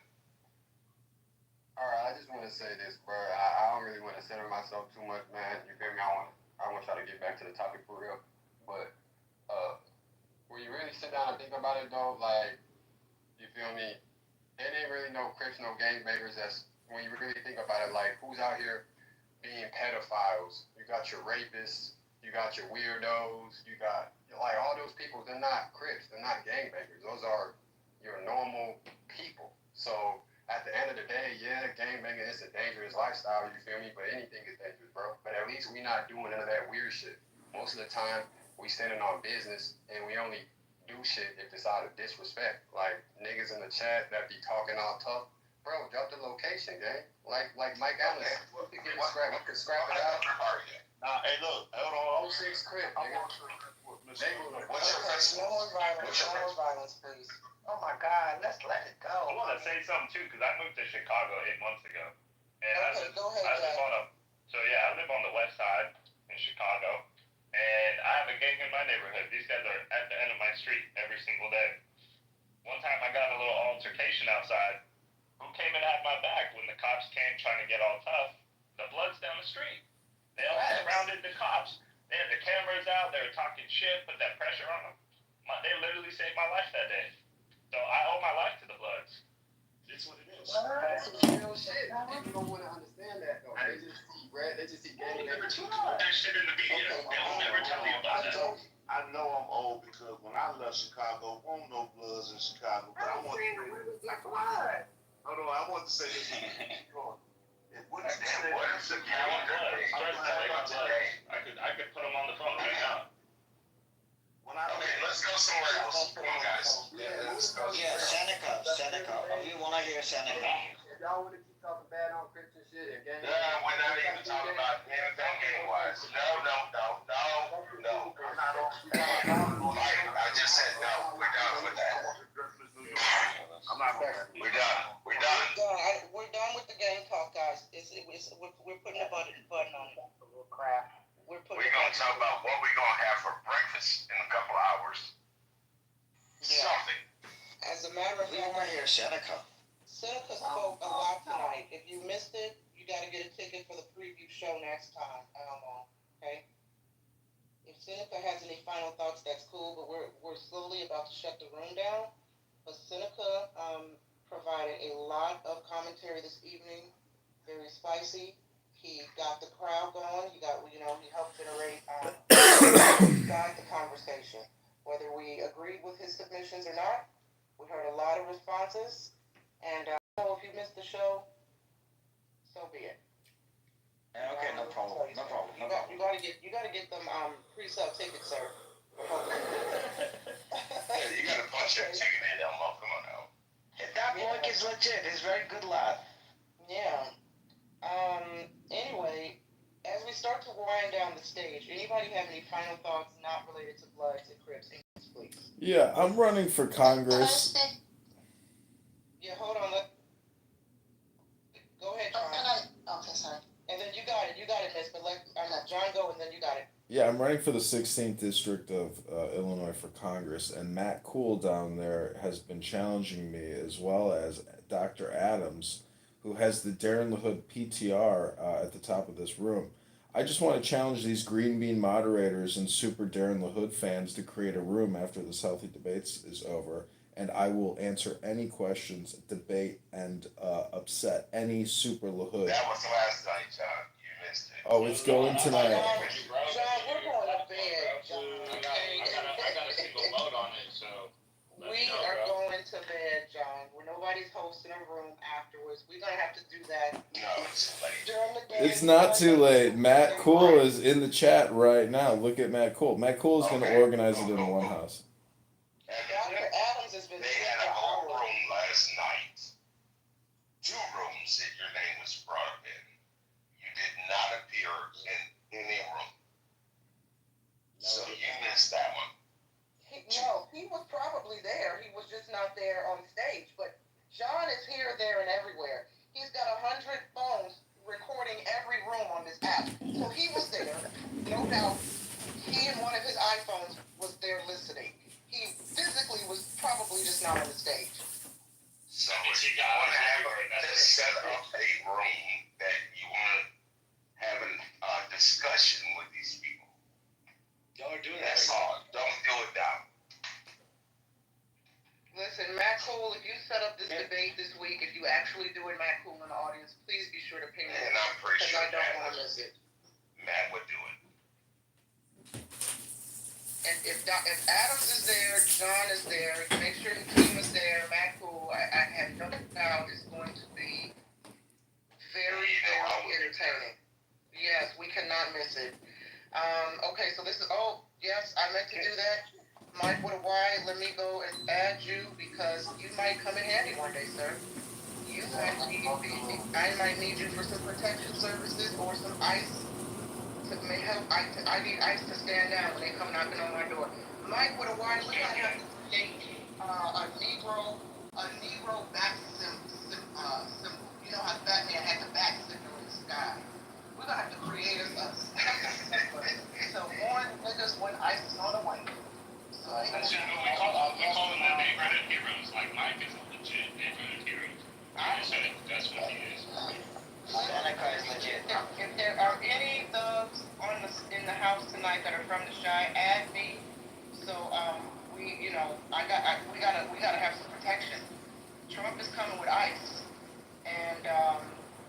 All right, I just want to say this, bro. I don't really want to center myself too much, man. You feel me? I want y'all to get back to the topic for real. But when you really sit down and think about it, though, like, you feel me? There ain't really no Crips, no gangbangers. That's when you really think about it. Like, who's out here being pedophiles? You got your rapists. You got your weirdos. You got like all those people. They're not Crips. They're not gangbangers. Those are your normal people. So at the end of the day, yeah, gangbanging is a dangerous lifestyle, you feel me? But anything is dangerous, bro. But at least we not doing none of that weird shit. Most of the time, we standing on business, and we only do shit if it's out of disrespect. Like, niggas in the chat that be talking all tough. Bro, drop the location, gang. Like Mike Allen, we could scrap it out. Nah, hey, look, hold on. 06 Crip, nigga. What's your No more violence, please. Oh my God, let's let it go. I want to say something too, because I moved to Chicago 8 months ago, and okay, go ahead, I live on the west side in Chicago, and I have a gang in my neighborhood. These guys are at the end of my street every single day. One time I got a little altercation outside. Who came and had my back when the cops came trying to get all tough? The Bloods down the street. They all surrounded the cops. They had the cameras out. They were talking shit, put that pressure on them. They literally saved my life that day. So I owe my life to the Bloods. It's what it is. That's some real shit. People don't want to understand that though. They just see Brad. They just see gang. Never talk about that shit in the media. They'll never tell you about that. I know I'm old because when I left Chicago, there weren't no Bloods in Chicago. But I want to say this. Hold on, I want to say this. It wouldn't say What is the I could put them on the phone right now. Okay, let's go somewhere else. Come on, guys. Yeah, Seneca. We want to hear Seneca. If y'all want to keep talking bad on Christian shit and gang. We're not even talking about anything game-wise. No. I just said no. We're done with that. I'm not going to. We're done. We're done with the game talk, guys. We're putting a button on it. Crap. We're going to talk about what we're going to have for breakfast in a couple of hours. Yeah. Something. As a matter of We want to fact, hear Seneca. Seneca spoke a lot tonight. If you missed it, you got to get a ticket for the preview show next time. Okay? If Seneca has any final thoughts, that's cool, but we're slowly about to shut the room down. But Seneca provided a lot of commentary this evening, very spicy. He got the crowd going. He helped generate guide the conversation. Whether we agreed with his submissions or not, we heard a lot of responses. And if you missed the show, so be it. Okay, no problem. You gotta get them pre-sale tickets, sir. Yeah, you got to punch that ticket in, Elmo. Come on now. That boy is legit. He's very good lad. Yeah. Anyway, as we start to wind down the stage, anybody have any final thoughts not related to Bloods and Crips, please? Yeah, I'm running for Congress. Yeah, hold on. Go ahead, John. Okay, sorry. And then you got it, Miss. But let John go, and then you got it. Yeah, I'm running for the 16th district of Illinois for Congress, and Matt Cool down there has been challenging me, as well as Dr. Adams, who has the Darren LaHood PTR at the top of this room. I just want to challenge these Green Bean moderators and Super Darren LaHood fans to create a room after this Healthy Debates is over, and I will answer any questions, debate, and upset any Super LaHood. That was last night, John. You missed it. Oh, it's going tonight. John, we're going to bed, John. I got a single vote on it, so. We are going to bed, John. Nobody's hosting a room afterwards. We're going to have to do that. No, it's late. During the day. It's not too late. Matt Cool is in the chat right now. Look at Matt Cool. Matt Cool is going to organize it in one house. Dr. Adams has been They had a whole room last night. 2 rooms that your name was brought up in. You did not appear in any room. So you missed that one. He was probably there. He was just not there on stage. But John is here, there, and everywhere. He's got 100 phones recording every room on this app. So he was there, no doubt. He and one of his iPhones was there listening. He physically was probably just not on the stage. So if you want to have a set up a room that you want to have a discussion with these people. Y'all are doing that. That's all. Don't do it now. Listen, Matt Cool, if you set up this debate this week, if you actually do it, Matt Cool in the audience, please be sure to ping me. And I'm pretty sure I don't want to miss it. Matt would do it. And if Adams is there, John is there, make sure the team is there, Matt Cool, I have no doubt it's going to be very, very entertaining. Yes, we cannot miss it. Okay, so this is, yes, I meant to do that. Mike with a Y, let me go and add you because you might come in handy one day, sir. I might need you for some protection services or some ice to help. I need ice to stand down when they come knocking on my door. Mike with a Y, we're gonna have to create a Negro back symbol. You know how Batman had the back symbol in the sky. We're gonna have to create a symbol. So one niggas when ice is on the way. That's just what we call them the neighborhood heroes. Like Mike is a legit neighborhood hero. That's what he is. Seneca is legit. If there are any thugs in the house tonight that are from the Chi, add me. So we gotta have some protection. Trump is coming with ice, and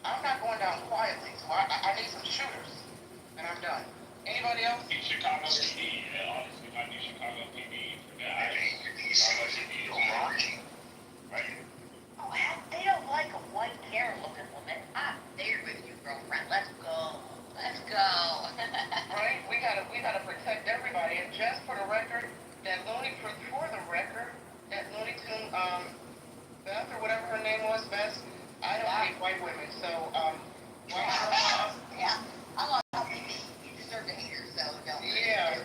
I'm not going down quietly. So I hate some shooters. And I'm done. Anybody else? Chicago PD, honestly, I do Chicago PD for that. I hate Chicago PD. Right? Oh, hell, they don't like a white hair-looking woman. I'm there with you, girlfriend. Let's go. Let's go. Right? We gotta protect everybody. And just for the record, that Looney Tune, Beth or whatever her name was, Beth, I don't hate white women. So, white Yeah, I'm on top of me. You deserve to hate her, so don't. yeah.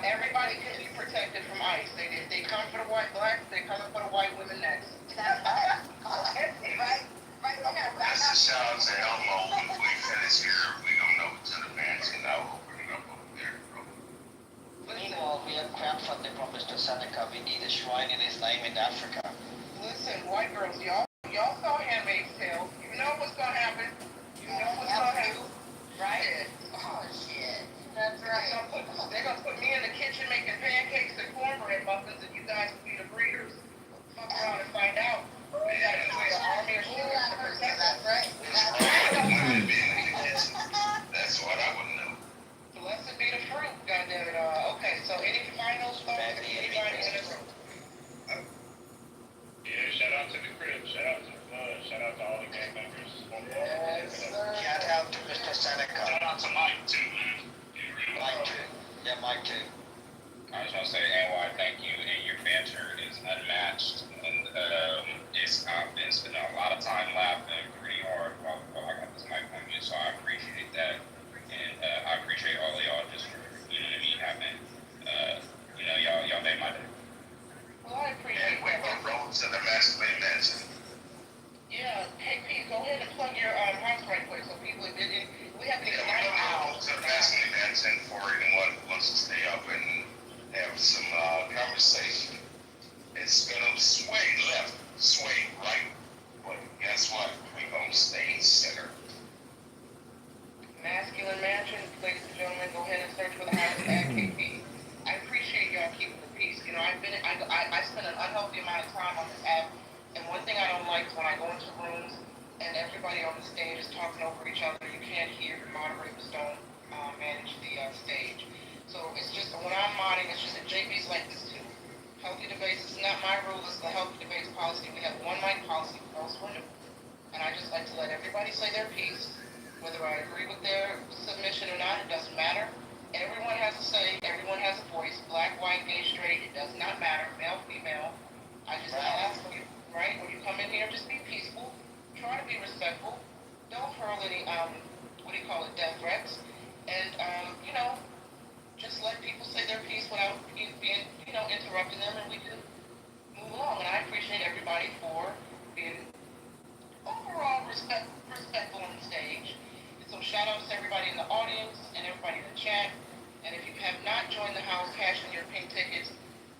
Everybody can be protected from ICE. If they come for the white blacks, they come for the white women next. That's right. Right? Right there. That's a shout out to Elmo. We finished here. We don't know what's in the pants and now opening up over there, bro. Meanwhile, we have crowdfunding from Mr. Seneca. We need a shrine in his name in Africa. Listen, white girls, y'all saw Handmaid's Tale. You know what's gonna happen. You know what's gonna happen. Right? Oh, shit. That's right. They're gonna put me in the kitchen making pancakes and cornbread muffins, and you guys will be the breeders. Fuck around and find out. We gotta create an army of shooters to protect us. That's right. That's what I would know. Blessed be the fruit, goddammit. Okay, so any final thoughts? Anybody in this room? Yeah, shout out to the crib, shout out to the blood, shout out to all the gang members. Shout out to Mr. Seneca. Shout out to Mike too, man. Mike too. Yeah, Mike too. I just want to say, NY, thank you, and your banter is unmatched, and I've been spending a lot of time laughing pretty hard while I got this mic on you, so I appreciate that, and I appreciate all of y'all just for, you know what I mean, having, y'all made my day. Well, I appreciate And we that. were road to the masculine mansion. Yeah, hey Pete, go ahead and plug your house right quick so people we haven't even Yeah, we were road to the masculine mansion for anyone who wants to stay up and have some conversation. It's gonna sway left, sway right, but guess what? We gonna stay center. Masculine Mansion, ladies and gentlemen, go ahead and search for the house at KP. I appreciate y'all keeping the peace. You know, I spend an unhealthy amount of time on this app, and one thing I don't like is when I go into rooms and everybody on the stage is talking over each other. You can't hear, the moderators don't manage the stage. So it's just, when I'm modding, it's just that JB's like this too. Healthy debates is not my rule, it's the healthy debates policy. We have one mic policy for those who are new. And I just like to let everybody say their piece. Whether I agree with their submission or not, it doesn't matter. Everyone has a say, everyone has a voice, black, white, gay, straight, it does not matter, male, female. I just ask you, right, when you come in here, just be peaceful, try to be respectful, don't hurl any, death threats, and, just let people say their piece without being, interrupting them, and we can move along. And I appreciate everybody for being overall respectful on the stage. So shout outs to everybody in the audience and everybody in the chat. And if you have not joined the house, cash in your pink tickets.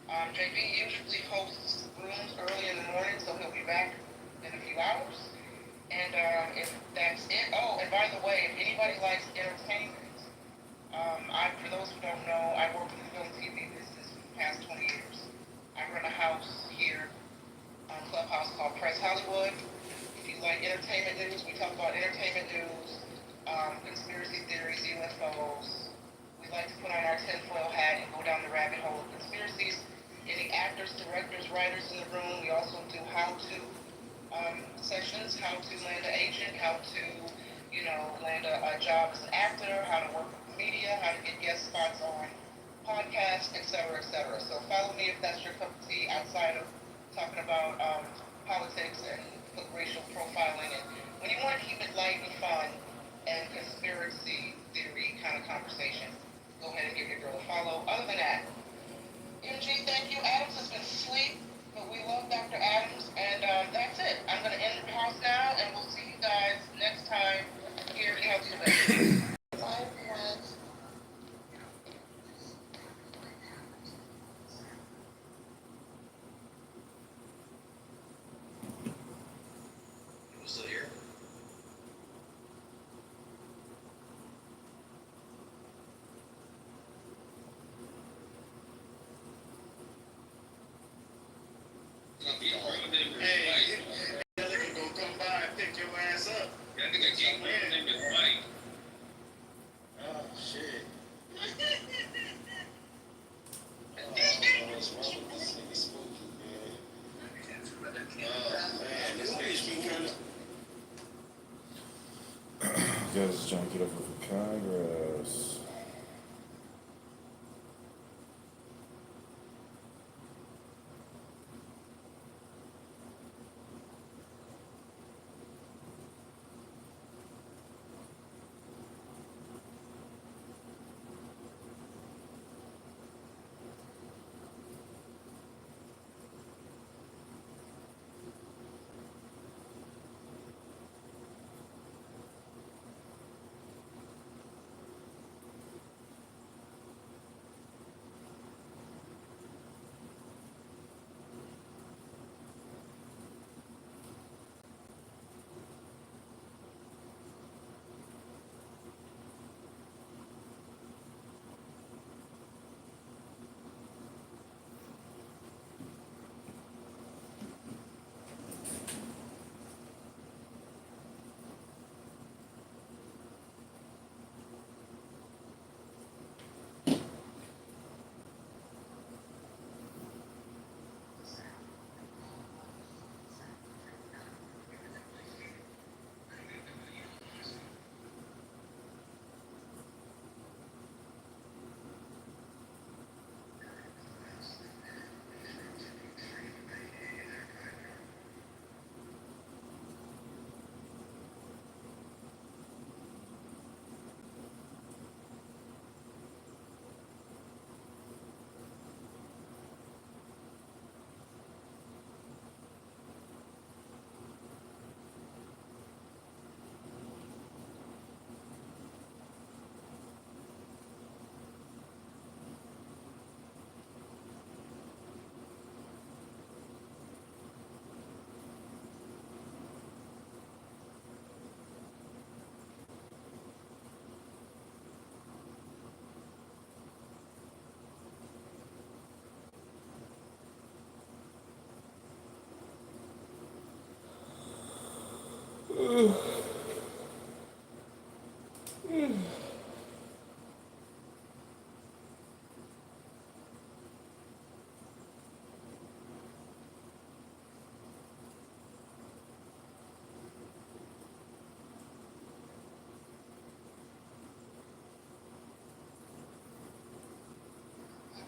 JB usually hosts rooms early in the morning, so he'll be back in a few hours. And if that's it, and by the way, if anybody likes entertainment, for those who don't know, I worked in the film TV business for the past 20 years. I run a house here on Clubhouse called Press Hollywood. If you like entertainment news, we talk about entertainment news, conspiracy theories, UFOs. We like to put on our tinfoil hat and go down the rabbit hole of conspiracies. Any actors, directors, writers in the room, we also do how-to sessions, how to land an agent, how to, land a job as an actor, how to work with the media, how to get guest spots on podcasts, et cetera, et cetera. So follow me if that's your cup of tea outside of talking about politics and racial profiling. And when you want to keep it light and fun and conspiracy theory kind of conversation, go ahead and give your girl a follow. Other than that, MG, thank you. Adams has been asleep, but we love Dr. Adams, and that's it. I'm going to end the house now, and we'll see you guys next time here in Healthy Debate. Bye, everyone. You still here? Hey, Ellie can go come by and pick your ass up. I think I can't win. His name is Mike. Because John Kitover for Congress.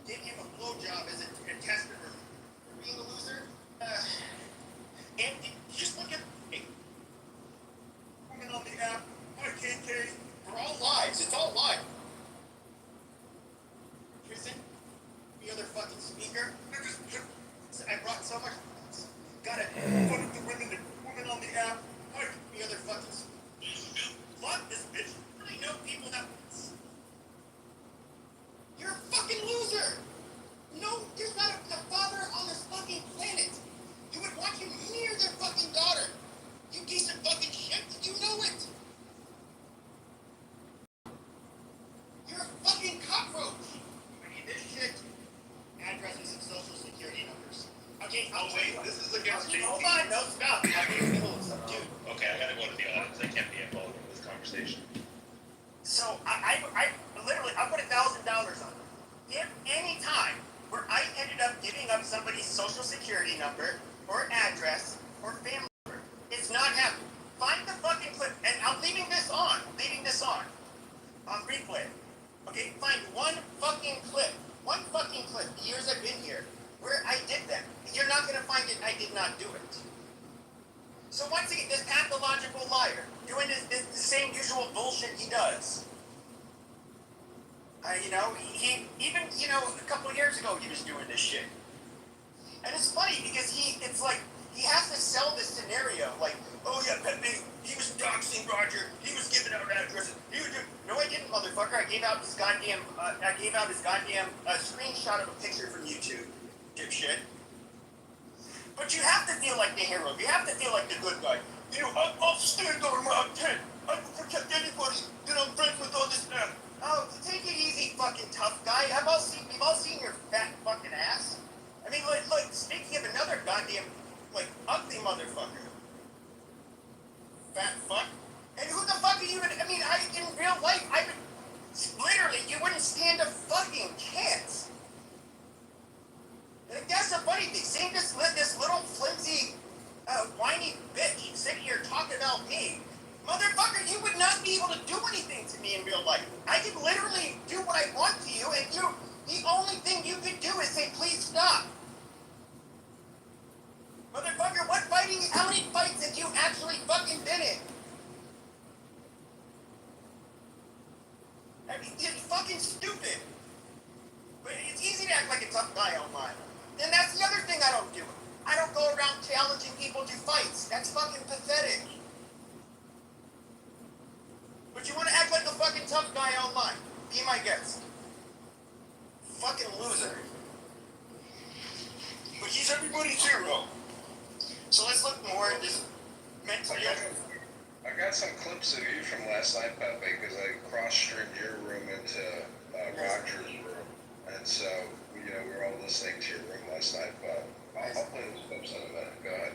Giving him a blowjob as a test for being a loser. And just look at me. Women on the app, KK, we're all lies. It's all lies. Kissing the other fucking speaker. I brought so much. Gotta put the women on the app, the other fucking speaker. Fuck this bitch. I know people that. You're a fucking loser. No, there's not a father on this fucking planet who would want you near their fucking daughter. You piece of fucking shit. You know it. You're a fucking cockroach. I need this shit. Addresses and social security numbers. Okay, oh wait, this is against JT. Hold on, no, stop. I'm in the middle of some dude. Okay, I gotta go to the audience. I can't be involved in this conversation. So I literally, I put $1,000 on it. If any time where I ended up giving up somebody's social security number or address or family number, it's not happening. Find the fucking clip, and I'm leaving this on. On replay. Okay, find one fucking clip, the years I've been here, where I did that. You're not gonna find it, I did not do it. So once again, this pathological liar, doing the same usual bullshit he does. He even, a couple of years ago he was doing this shit. And it's funny because it's like, he has to sell this scenario, like, oh yeah, Pepe, he was doxing Roger, he was giving out addresses, he was doing, no I didn't, motherfucker, I gave out his goddamn screenshot of a picture from YouTube, dipshit. But you have to feel like the hero, you have to feel like the good guy. I'll stand on my 10, I will protect anybody that I'm friends with on this app. Oh, take it easy, fucking tough guy. We've all seen your fat fucking ass. I mean, like, speaking of another goddamn, ugly motherfucker. Fat fuck. And who the fuck are you in real life, literally, you wouldn't stand a fucking chance. And that's the funny thing. Seeing this little flimsy, whiny bitch sitting here talking about me. Motherfucker. be able to do anything to me in real life. I can literally do what I want to you, and the only thing you can do is say, please stop. Motherfucker, how many fights have you actually fucking been in? I mean, you're fucking stupid. But it's easy to act like a tough guy online. And that's the other thing I don't do. I don't go around challenging people to fights. That's fucking pathetic. But you want to act like a fucking tough guy online. Be my guest. Fucking loser. But he's everybody's hero. So let's look more at this mental health. I got some clips of you from last night, Pepe, because I cross-streamed your room into Roger's room. And so, we were all listening to your room last night, but I'll play those clips in a minute. Go ahead.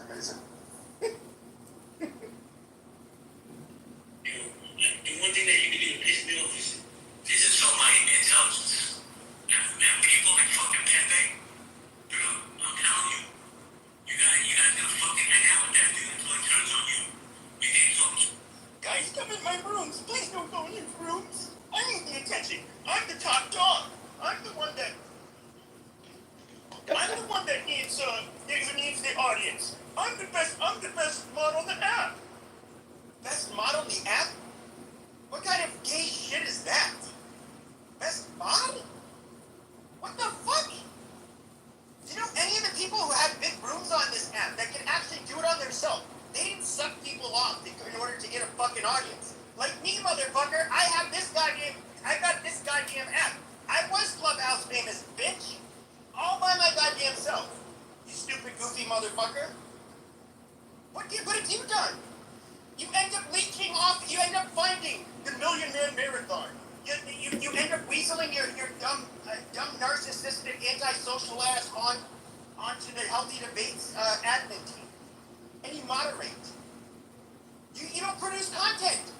Amazing. And one thing that you can do to piss me off is insult my intelligence. And people like fucking Pepe, bro, I'm telling you, you guys gotta fucking hang out with that dude until he turns on you. You can't talk. Guys, come in my rooms. Please don't go in his rooms. I need the attention. I'm the top dog. I'm the one that needs the audience. I'm the best model on the app. Best model on the app? What kind of gay shit is that? Best model? What the fuck? Do you know any of the people who have big rooms on this app that can actually do it on themselves? They didn't suck people off in order to get a fucking audience. Like me, motherfucker, I got this goddamn app. I was Clubhouse famous, bitch. All by my goddamn self. You stupid, goofy motherfucker. What have you done? You end up leeching off, you end up finding the Million Man Marathon. You end up weaseling your dumb, narcissistic, antisocial ass onto the Healthy Debates admin team. And you moderate. You don't produce content.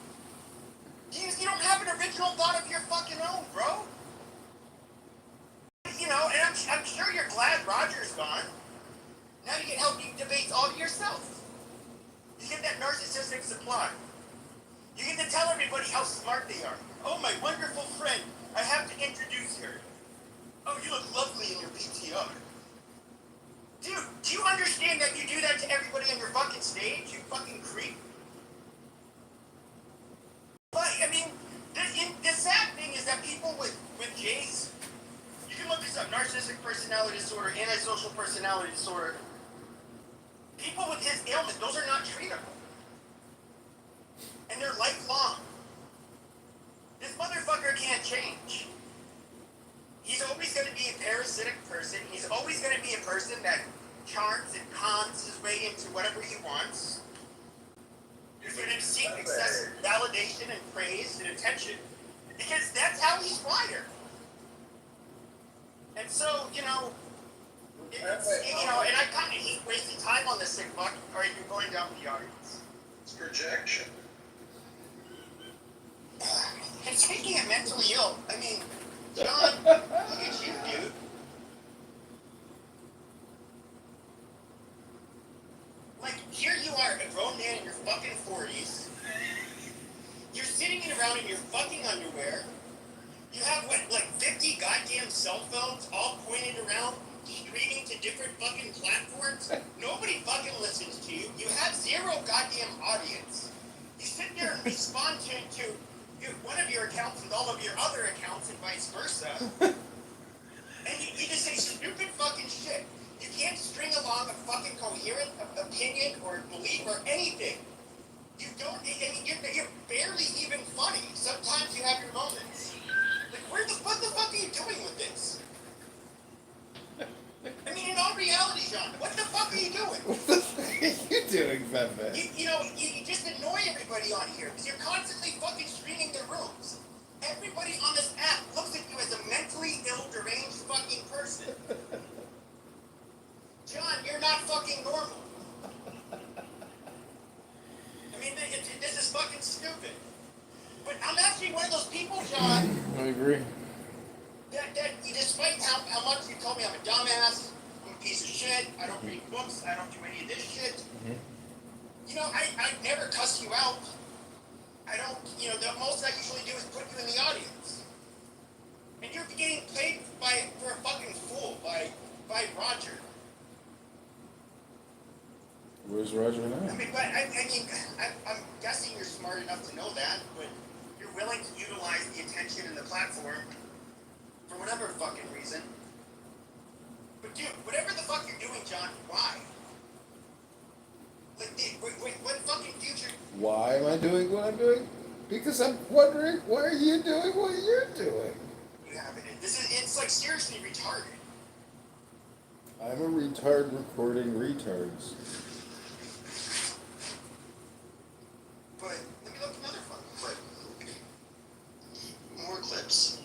You don't have an original thought of your fucking own, bro. And I'm sure you're glad Roger's gone. Now you get Healthy Debates all to yourself. You get that narcissistic supply. You get to tell everybody how smart they are. Oh, my wonderful friend, I have to introduce her. Oh, you look lovely in your PTR. Dude, do you understand that you do that to everybody on your fucking stage, you fucking creep? But, I mean, the sad thing is that people with J's, you can look this up, narcissistic personality disorder, antisocial personality disorder. People with his ailment, those are not treatable. And they're lifelong. This motherfucker can't change. He's always going to be a parasitic person. He's always going to be a person that charms and cons his way into whatever he wants. He's going to seek excessive validation and praise and attention. Because that's how he's wired. And so, and I kind of hate wasting time on this thing, Buck, or you're going down the audience. It's projection. And speaking of mentally ill, I mean, John, look at you, dude. Like, here you are, a grown man in your fucking 40s. You're sitting around in your fucking underwear. You have, 50 goddamn cell phones all pointed around, streaming to different fucking platforms? Nobody fucking listens to you. You have zero goddamn audience. You sit there and respond to one of your accounts with all of your other accounts and vice versa. And you just say stupid fucking shit. You can't string along a fucking coherent opinion or belief or anything. You don't, I mean, you're barely even funny. Sometimes you have your moments. Like, what the fuck are you doing with this? I mean, in all reality, John, what the fuck are you doing? What the fuck are you doing, Pepe? You just annoy everybody on here because you're constantly fucking streaming their rooms. Everybody on this app looks at you as a mentally ill, deranged fucking person. John, you're not fucking normal. I mean, this is fucking stupid. But I'm actually one of those people, John. I agree. That despite how much you told me I'm a dumbass, I'm a piece of shit, I don't read books, I don't do any of this shit. Mm-hmm. I never cuss you out. I don't, the most I usually do is put you in the audience. And you're getting played for a fucking fool by Roger. Where's Roger now? I mean, I'm guessing you're smart enough to know that, but you're willing to utilize the attention and the platform for whatever fucking reason. But dude, whatever the fuck you're doing, John, why? Like, what fucking future? Why am I doing what I'm doing? Because I'm wondering, why are you doing what you're doing? You have it. It's like seriously retarded. I'm a retard recording retards. But let me look at another fucking clip. More clips.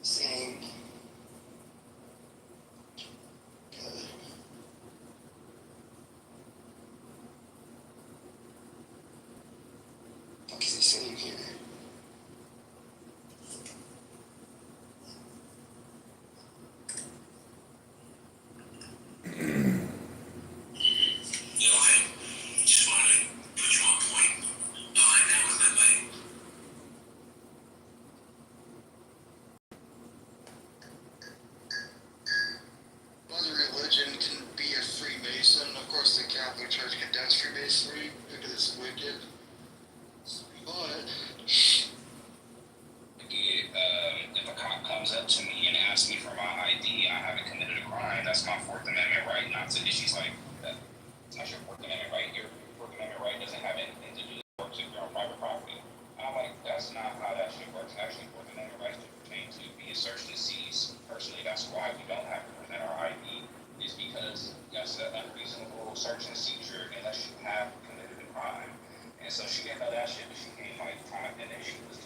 Saying. What is he saying here? Just wanted to put you on point. That was my way. Whether religion can be a Freemason, of course the Catholic Church condemns Freemasonry because it's wicked. But If a cop comes up to me and asks me for my ID, I haven't committed a crime. That's my Fourth Amendment right not to. She's like, it's not your Fourth Amendment right. Your Fourth Amendment right doesn't have anything to do with works if you're on private property. And I'm like, that's not how that shit works. Actually, Fourth Amendment rights pertain to being searched and seized. Personally, that's why we don't have to present our ID, is because that's an unreasonable search and seizure unless you have committed a crime. And so she didn't know that shit, but she came like time, and then she was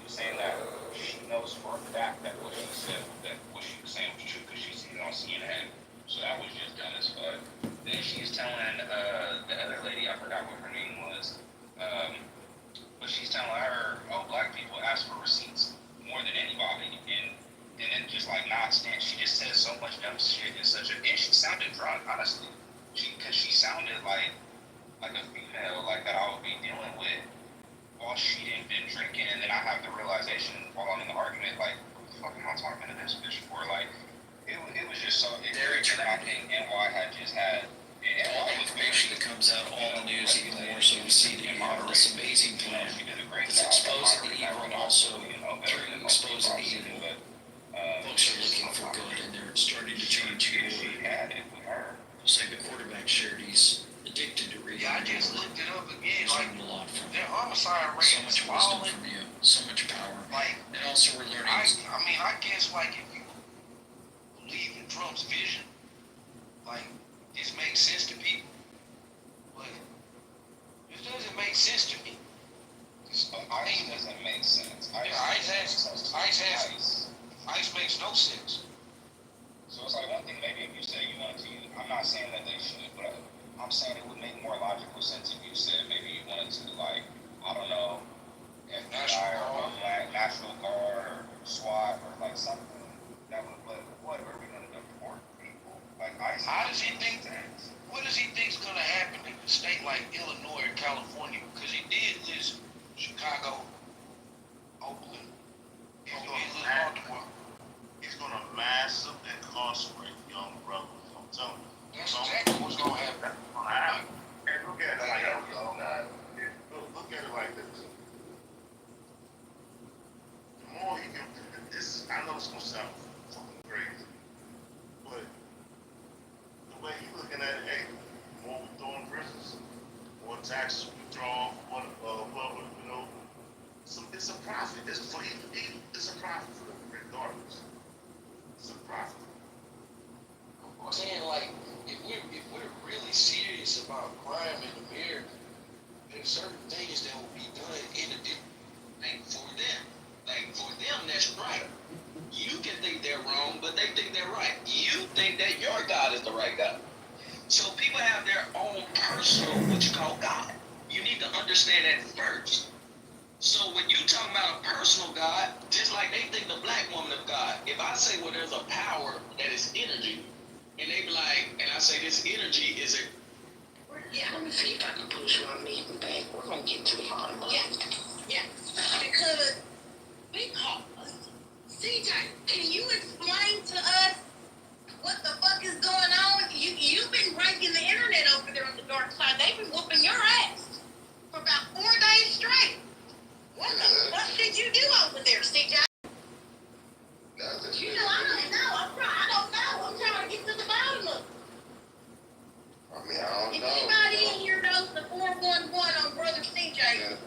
saying that she knows for a fact that what she said, that what she was saying was true because she's seen it on CNN. So that was just dumb as fuck. Then she's telling the other lady, I forgot what her name was, but she's telling her, oh, black people ask for receipts more than anybody, and then just like not stand. She just says so much dumb shit in such a, and she sounded drunk, honestly. Because she sounded like a female, like that I would be dealing with while she had been drinking, and then I have the realization while I'm in the argument, like, what the fuck am I talking to this bitch for? Like, it was just so very traumatic, and why I had just had, and why was Information that comes out all the news, even more so we see the this amazing plan that's exposing the evil and also through exposing the evil. Folks are looking for good and they're starting to turn toward, just like the quarterback shared, he's addicted to reading. Yeah, I just looked it up again. Like, a lot from their homicide rate so much is wisdom falling. from you, so much power. Like, and also we're learning. I guess like if you believe in Trump's vision, like this makes sense to people, but this doesn't make sense to me. ICE doesn't make sense. ICE makes no sense. So it's like one thing, maybe if you say you wanted to, I'm not saying that they should, but I'm saying it would make more logical sense if you said maybe you wanted to, like, I don't know, FBI or National Guard or SWAT or like something that would, but what are we going to deport people? Like, ICE. How does he think that? What does he think's going to happen in a state like Illinois or California? Because he did list Chicago, Oakland, Baltimore. He's gonna massive incarcerate young brothers. I'm telling you. That's exactly what's gonna happen. And look at it like look at it like this. The more he can, this I know it's gonna sound fucking crazy, but the way he looking at it, hey, the more we throw in prisons, more taxes we draw, what you know. So it's a profit. It's a profit for them, regardless. It's a profit. I'm saying, like, if we're really serious about crime in America, there's certain things that will be done for them. Like, for them, that's right. You can think they're wrong, but they think they're right. You think that your God is the right God. So people have their own personal, what you call God. You need to understand that first. So when you talk about a personal God, just like they think the black woman of God, if I say, well, there's a power that is energy, and they be like, and I say this energy is a Yeah. Let me see if I can push my meeting back. We're gonna get to the bottom of it. Yeah. Because we call CJ, can you explain to us what the fuck is going on? You've been breaking the internet over there on the dark side. They've been whooping your ass for about 4 days straight. What the fuck did you do over there, CJ? You know, I don't know. I don't know. I'm trying to get to the bottom of it. I mean, I don't If know. anybody in here knows the 411 on Brother CJ, Yeah.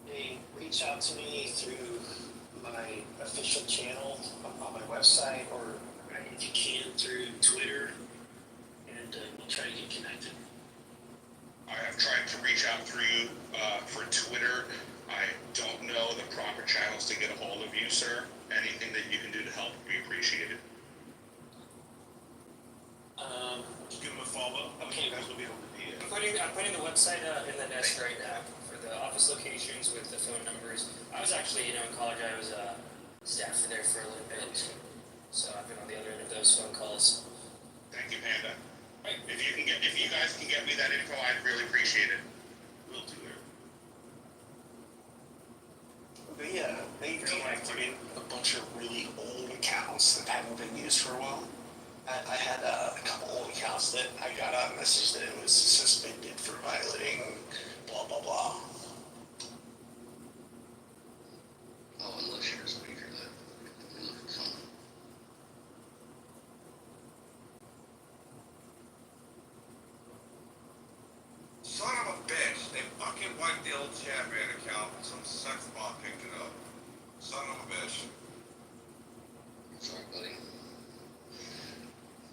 They reach out to me through my official channel on my website, or if you can through Twitter, and we'll try to get connected. I have tried to reach out through you for Twitter. I don't know the proper channels to get a hold of you, sir. Anything that you can do to help would be appreciated. Give them a follow. Okay, you guys will be able to be it. I'm putting the website in the nest right now for the office locations with the phone numbers. I was actually, in college, I was a staffer there for a little bit, so I've been on the other end of those phone calls. Thank you, Panda. If you guys can get me that info, I'd really appreciate it. We'll do it. They deactivated a bunch of really old accounts that haven't been used for a while. I had a couple old accounts that I got a message that it was suspended for violating blah blah blah. Oh, unless you're a speaker, that we look at something. Son of a bitch! They fucking wiped the old Chatman account and some sex bot picked it up. Son of a bitch. Sorry, buddy.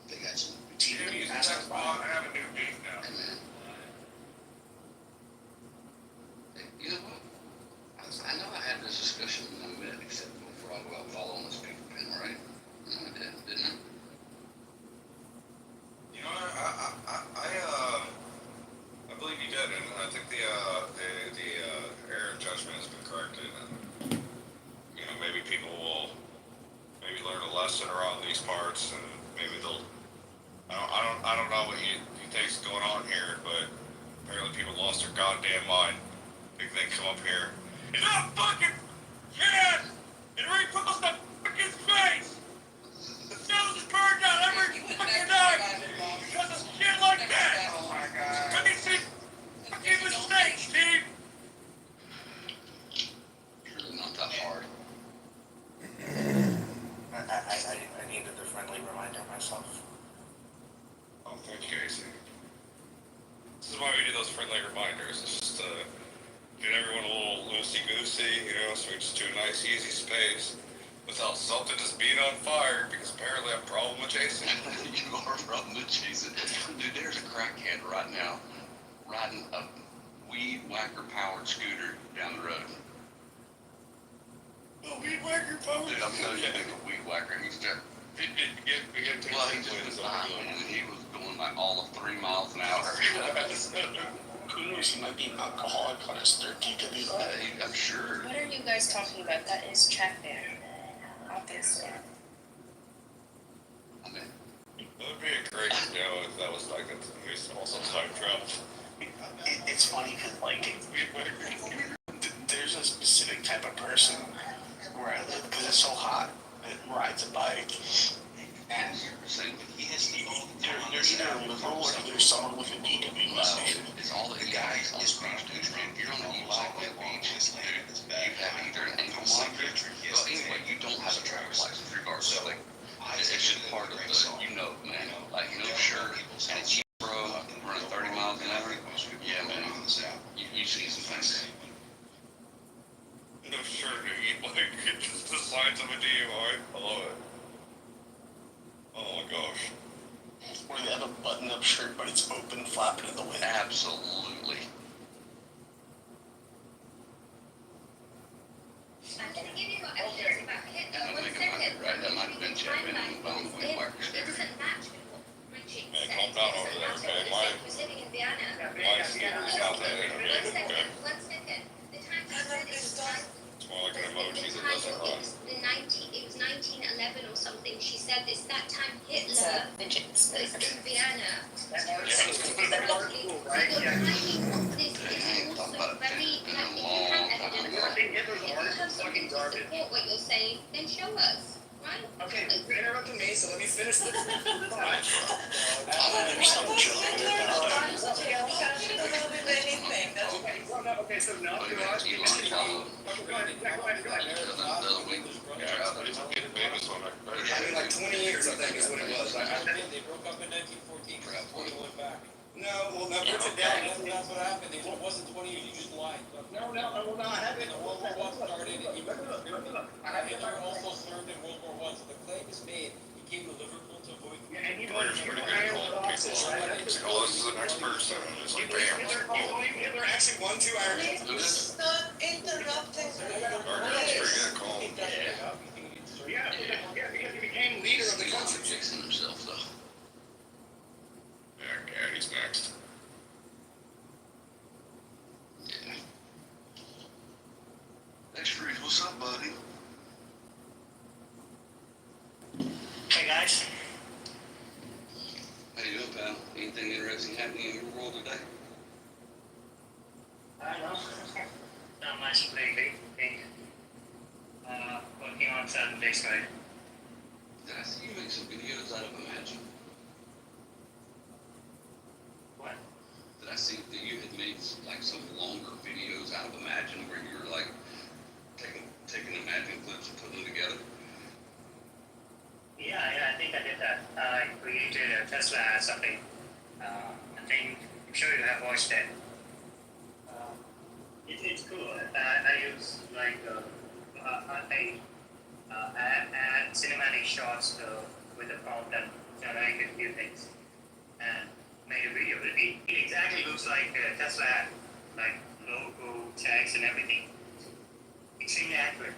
They got some. You didn't use the sex bot. I have a new beef now. Hey, man. Hey, you know what? I know I had this discussion in a minute, except before I go out following this paper pin, right? No, I didn't I? You know, I believe you did, and I think the error of judgment has been corrected, and maybe people will learn a lesson around these parts, and maybe they'll. I don't know what you think's going on here, but apparently people lost their goddamn mind. Think they come up here. It's not fucking shit! It reposts the fucking space! The cells is burned out every fucking night because of shit like that! Oh my god. Let me see fucking mistakes, Steve! It's really not that hard. I needed a friendly reminder myself. Oh, thank you, Casey. This is why we do those friendly reminders. It's just to get everyone a little loosey-goosey, so we just do a nice, easy space without something just being on fire, because apparently I have a problem with Jason. You are a problem with Jason. Dude, there's a crackhead right now riding a weed whacker-powered scooter down the road. A weed whacker powered? Dude, I'm telling you, a weed whacker. He's just... Well, he just was fine, and he was going like all of 3 miles an hour. Who knows, he might be an alcoholic on his third DWI. I'm sure. What are you guys talking about? That is Chatman, obviously. I mean, it would be a great, if that was like it's also time travel. It's funny because, there's a specific type of person where I live, because it's so hot, that rides a bike, and there's either a liberal or there's someone with a DWI. It's all the guys on the beach, dude. If you're on the east side of the beach, you have either an ankle monitor, but anyway, you don't have a driver's license regardless. So, it's just part of the, man, no shirt, and a cheap bro, running 30 miles an hour. Yeah, man, you see some things. No shirt, just right? I love it. Oh my gosh. Where they have a button-up shirt, but it's open, flapping in the wind. Absolutely. I'm gonna give you what evidence about Hitler. I'm making my right. That might have been Chad Bennett, but I don't know why he works there. It doesn't match with what Richard Hey, said. calm down over there, okay? He was living in Vienna. My sneaker's not that One innovative, second, okay? one second. The time he said it was time. It's more like an emoji that doesn't run. It was 1911 or something. She said it's that time Hitler was in Vienna. Support what you're saying, then show us, right? Okay, you're interrupting me, so let me finish the thought. Okay, so now you are. I mean, like 20 years, I think, is what it was. They broke up in 1914. They went back. No, well, now put it down. That's what happened. It wasn't 20 years. You just lied. No, I haven't. The World War I started. Hitler also served in World War I. So the claim is made. He came to Liverpool to avoid. Twitter's pretty good at calling people. It's like, oh, this is the next person. And it's like, bam. Hitler actually won 2 Ireland. Stop interrupting. Gardner's pretty good at calling. Yeah, because he became leader of the country. Fixing himself, though. Yeah, he's next. Next Reed, what's up, buddy? Hey guys. How you doing, pal? Anything interesting happening in your world today? I don't know. Not much lately. Working on certain things, right? Did I see you make some videos out of Imagine? What? Did I see that you had made like some longer videos out of Imagine where you were like taking Imagine clips and putting them together? Yeah, I think I did that. I created a Tesla ad something. I think I'm sure you have watched it. It's cool. I use like add cinematic shots with the prompt and generate a few things and made a video. It exactly looks like a Tesla ad, like logo, text, and everything. Extremely accurate.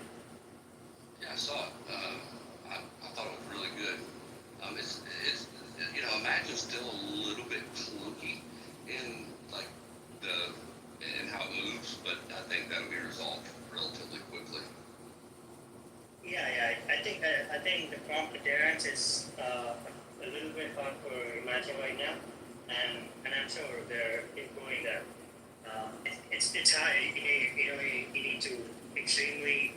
Yeah, I saw it. I thought it was really good. It's you know, Imagine's still a little bit clunky in like in how it moves, but I think that'll be resolved relatively quickly. Yeah. I think the prompt adherence is a little bit hard for Imagine right now, and I'm sure they're improving that. It's hard. You need to extremely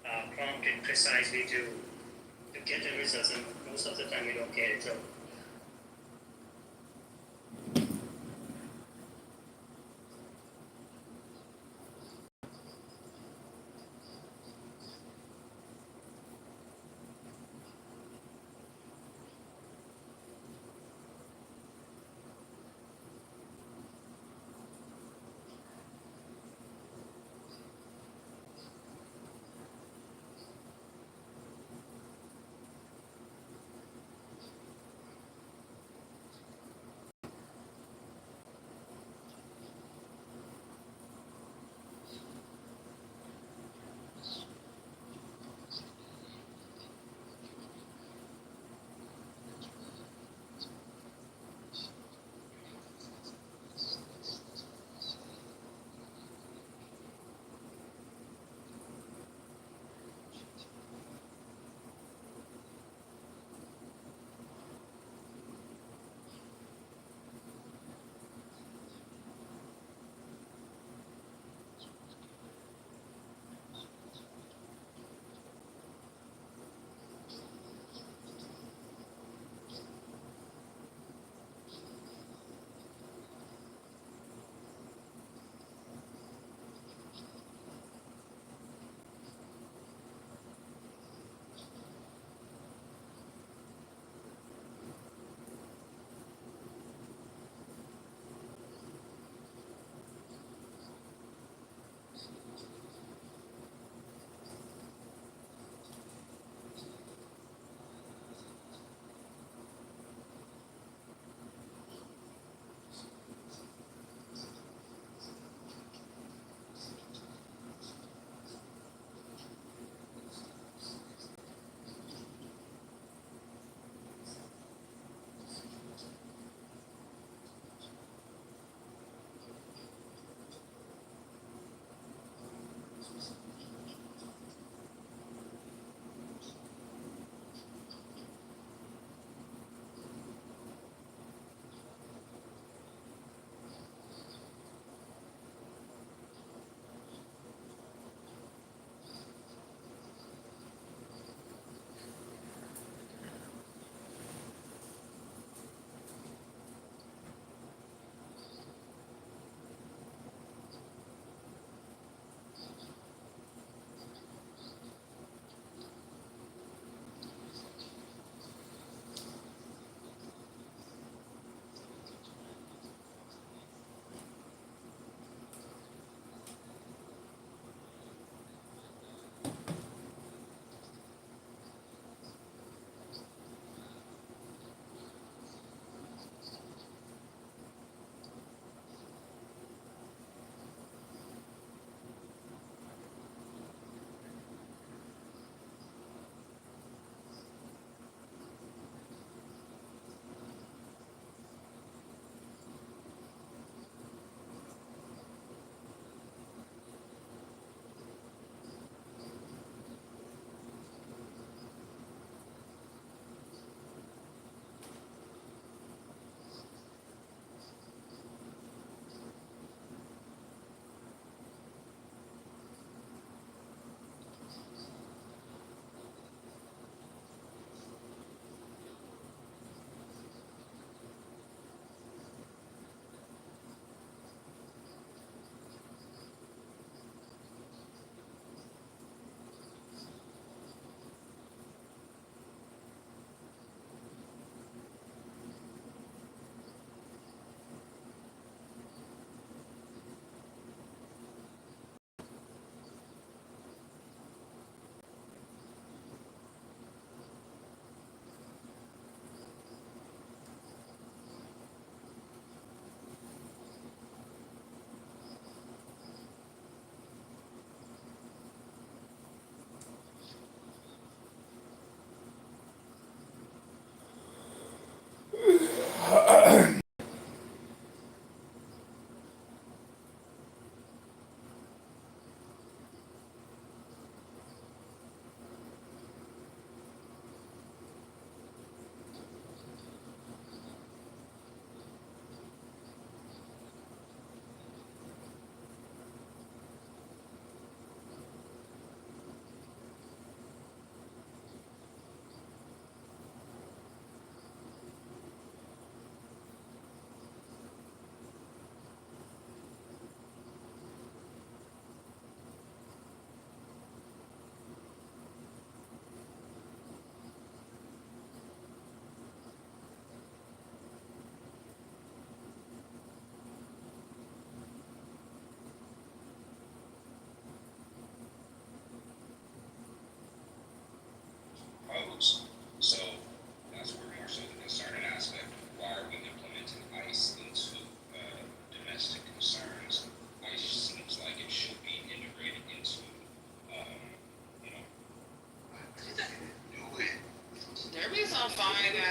prompt it precisely to get the results, and most of the time you don't get it. So.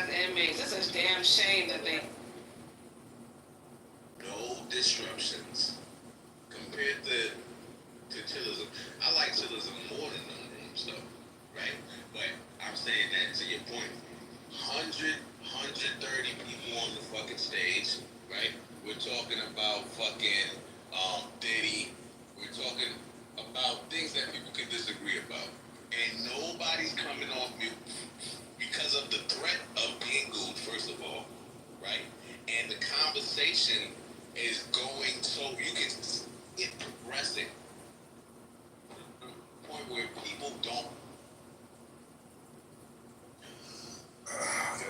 as inmates. It's a damn shame that they. No disruptions compared to chillism. I like chillism more than them rooms though, right? But I'm saying that to your point. 130 people on the fucking stage, right? We're talking about fucking Diddy. We're talking about things that people can disagree about. And nobody's coming off mute because of the threat of being glued, first of all, right? And the conversation is going so you can see it progressing to the point where people don't.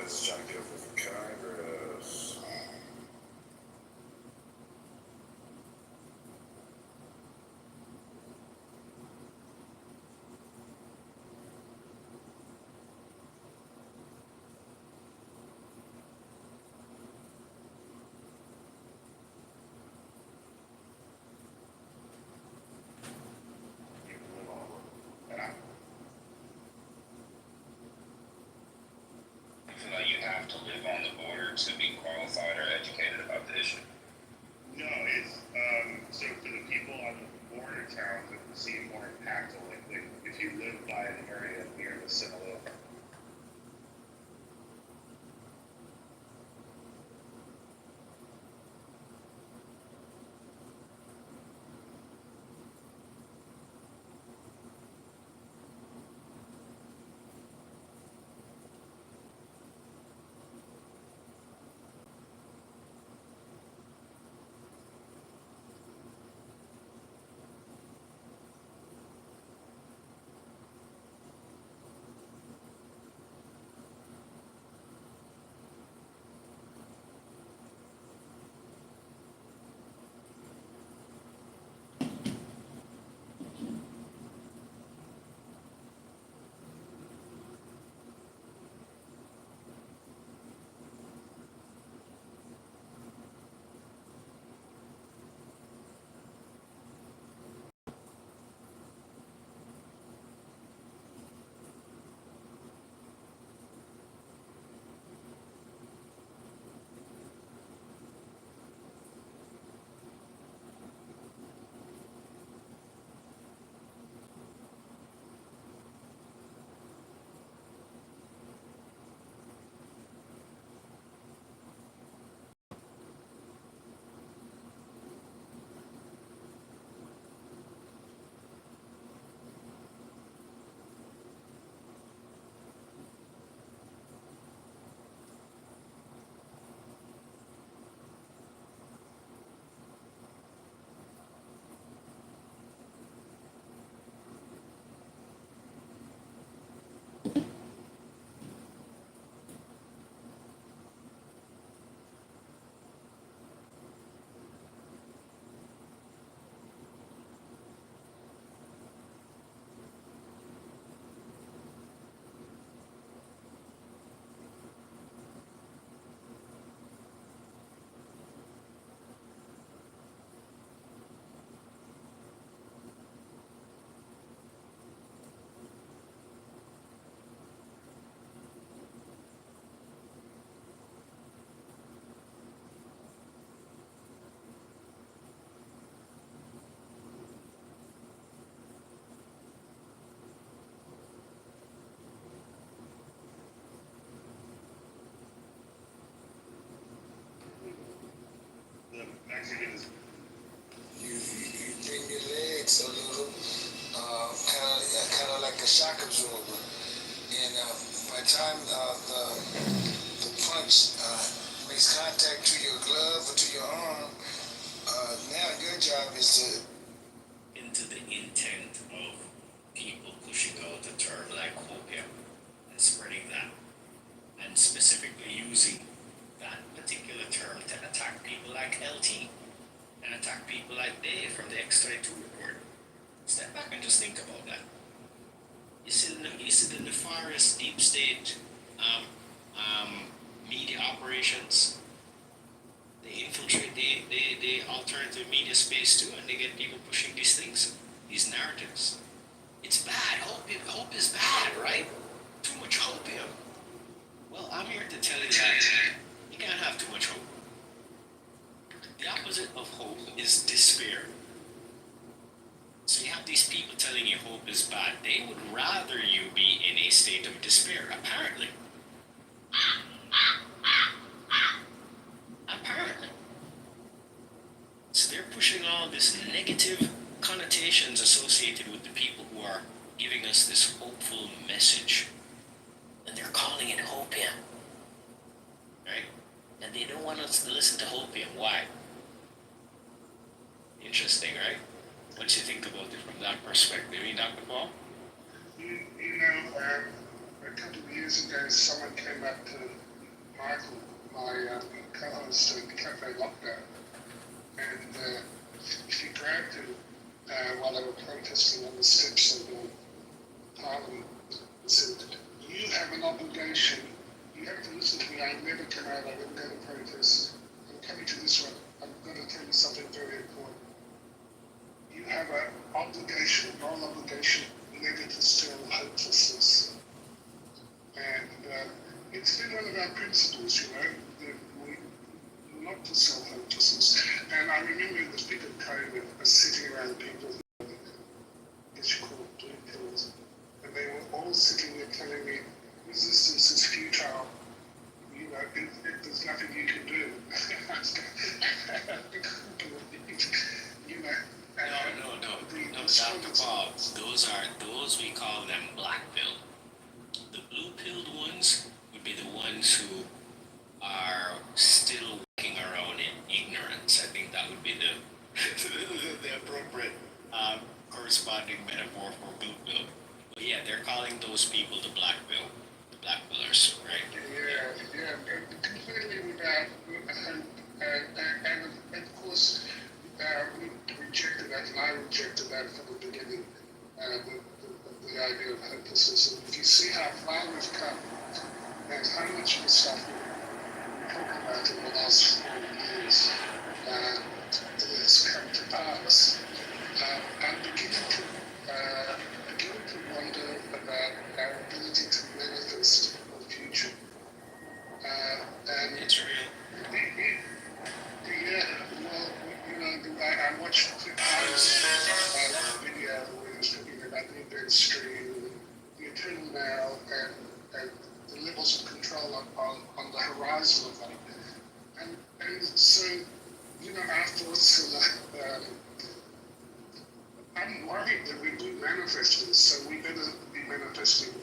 Just trying to get for Congress. I feel like you have to live on the border to be qualified or educated about the issue. No, it's so for the people on the border towns, it would seem more impactful if you live by an area near the similar. The Mexicans. You bring your legs a little, kind of like a shock absorber. And by the time the punch makes contact to your glove or to your arm, now your job is to. Into the intent of people pushing out the term like opium and spreading that, and specifically using that particular term to attack people like LT and attack people like Dave from the X-22 report. Step back and just think about that. You see the nefarious deep state media operations. They infiltrate the alternative media space too, and they get people pushing these things, these narratives. It's bad. Hope is bad, right? Too much opium. Well, I'm here to want us to listen to Hopium. Why? Interesting, right? What do you think about it from that perspective, Dr. Paul? A couple of years ago, someone came up to Michael, my co-host at Cafe Lockdown, and he grabbed him while they were protesting on the steps of Parliament and said, "You have an obligation. You have to listen to me. I never come out. I never go to protests. I'm coming to this one. I'm going to tell you something very important. You have an obligation, a moral obligation, never to stir hopelessness." And it's been one of our principles, that we not to sell hopelessness. And I remember the big code of sitting around people, I guess you call it blue pills, and they were all sitting there telling me, resistance is futile. There's nothing you can do. No, Dr. Paul, those we call them black pill. The blue pilled ones would be the ones who are still walking around in ignorance. I think that would be the appropriate corresponding metaphor for blue pill. But yeah, they're calling those people the black pillars, right? Yeah, completely without hope. And of course, we rejected that, and I rejected that from the beginning, the idea of hopelessness. And if you see how far we've come, and how much of the stuff we're talking about in the last 40 years has come to pass, I'm beginning to wonder about our ability to manifest the future. And it's real. Yeah, well, I watched the video where he was talking about the event stream, the eternal now, and the levels of control on the horizon of that. And so, our thoughts I'm worried that we do manifest this, so we better be manifesting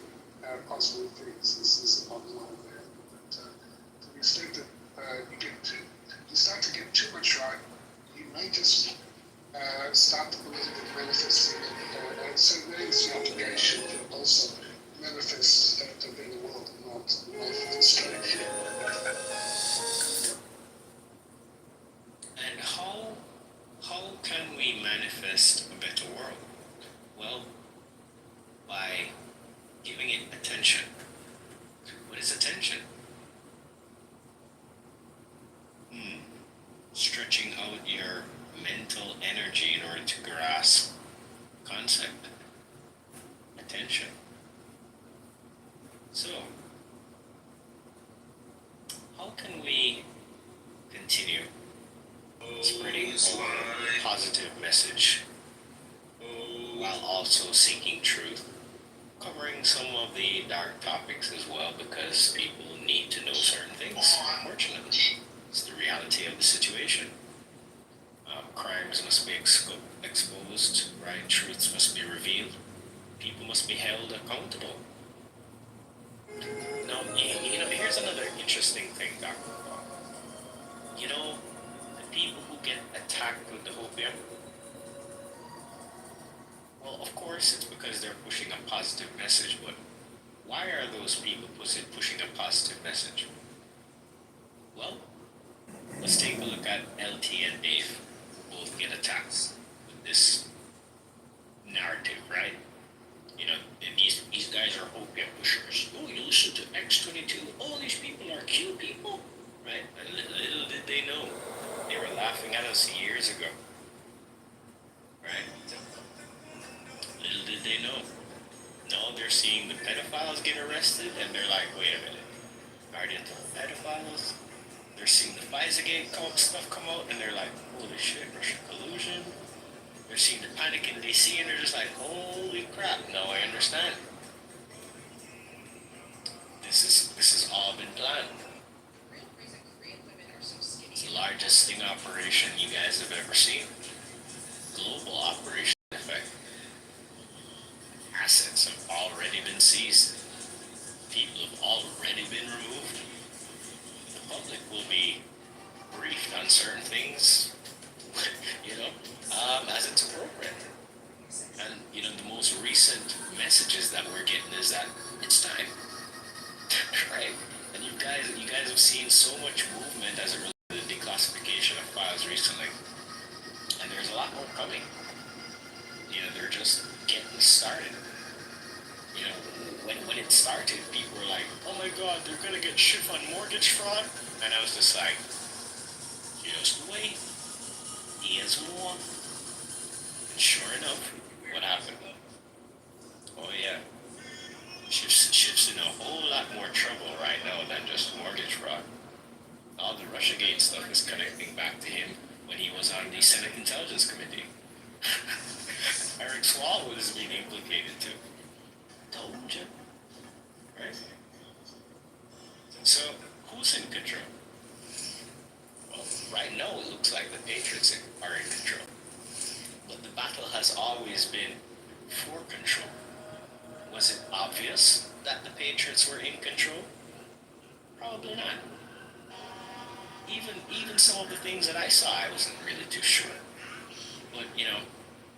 positive things. This is the bottom line there. But to the extent that you start to get too much right, you may just start to believe in manifesting it. And so there's the obligation to also manifest a better world, not destruction. And how can we manifest a better world? Well, by giving it attention. What is attention? Stretching out your mental energy in order to grasp concept. Attention. So, how can we continue spreading our positive message while also seeking truth, covering some of the dark topics as well, because people need to know certain things, unfortunately. It's the reality of the situation. Crimes must be exposed, right? Truths must be revealed. People must be held accountable. Now, here's another interesting thing, Dr. Paul. The people who get attacked with the hopium, well, of course, it's because they're pushing a positive message, but why are those people pushing a positive message? Well, let's take a look at LT and Dave, who both get attacked with this narrative, right? And these guys are opium pushers. Oh, you listen to X22. Oh, these people are cute people, right? And little did they know, they were laughing at us years ago, right? Little did they know. Now they're seeing the pedophiles get arrested, and they're like, wait a minute, guardian to the pedophiles? They're seeing the FISA-gate stuff come out, and they're like, holy shit, Russian collusion. They're seeing the panic in DC, and they're just like, holy crap, now I understand. This has all been planned. It's the largest sting operation you guys have ever seen. Global operation, in effect. Assets have already been seized. People have already been removed. The public will be briefed on certain things, as it's appropriate. And the most recent messages that we're getting is that it's time, right? And you guys have seen so much movement as it relates to the declassification of files recently, and there's a lot more coming. They're just getting started. When it started, people were like, "Oh my God, they're gonna get shit on mortgage fraud," and I was just like, "Just wait, here's more." And sure enough, what happened? Oh yeah, Schiff's in a whole lot more trouble right now than just mortgage fraud. All the Russiagate stuff is connecting back to him when he was on the Senate Intelligence Committee. Eric Swalwell is being implicated too. Told you. Right? So, who's in control? Well, right now it looks like the Patriots are in control. But the battle has always been for control. Was it obvious that the Patriots were in control? Probably not. Even some of the things that I saw, I wasn't really too sure. But,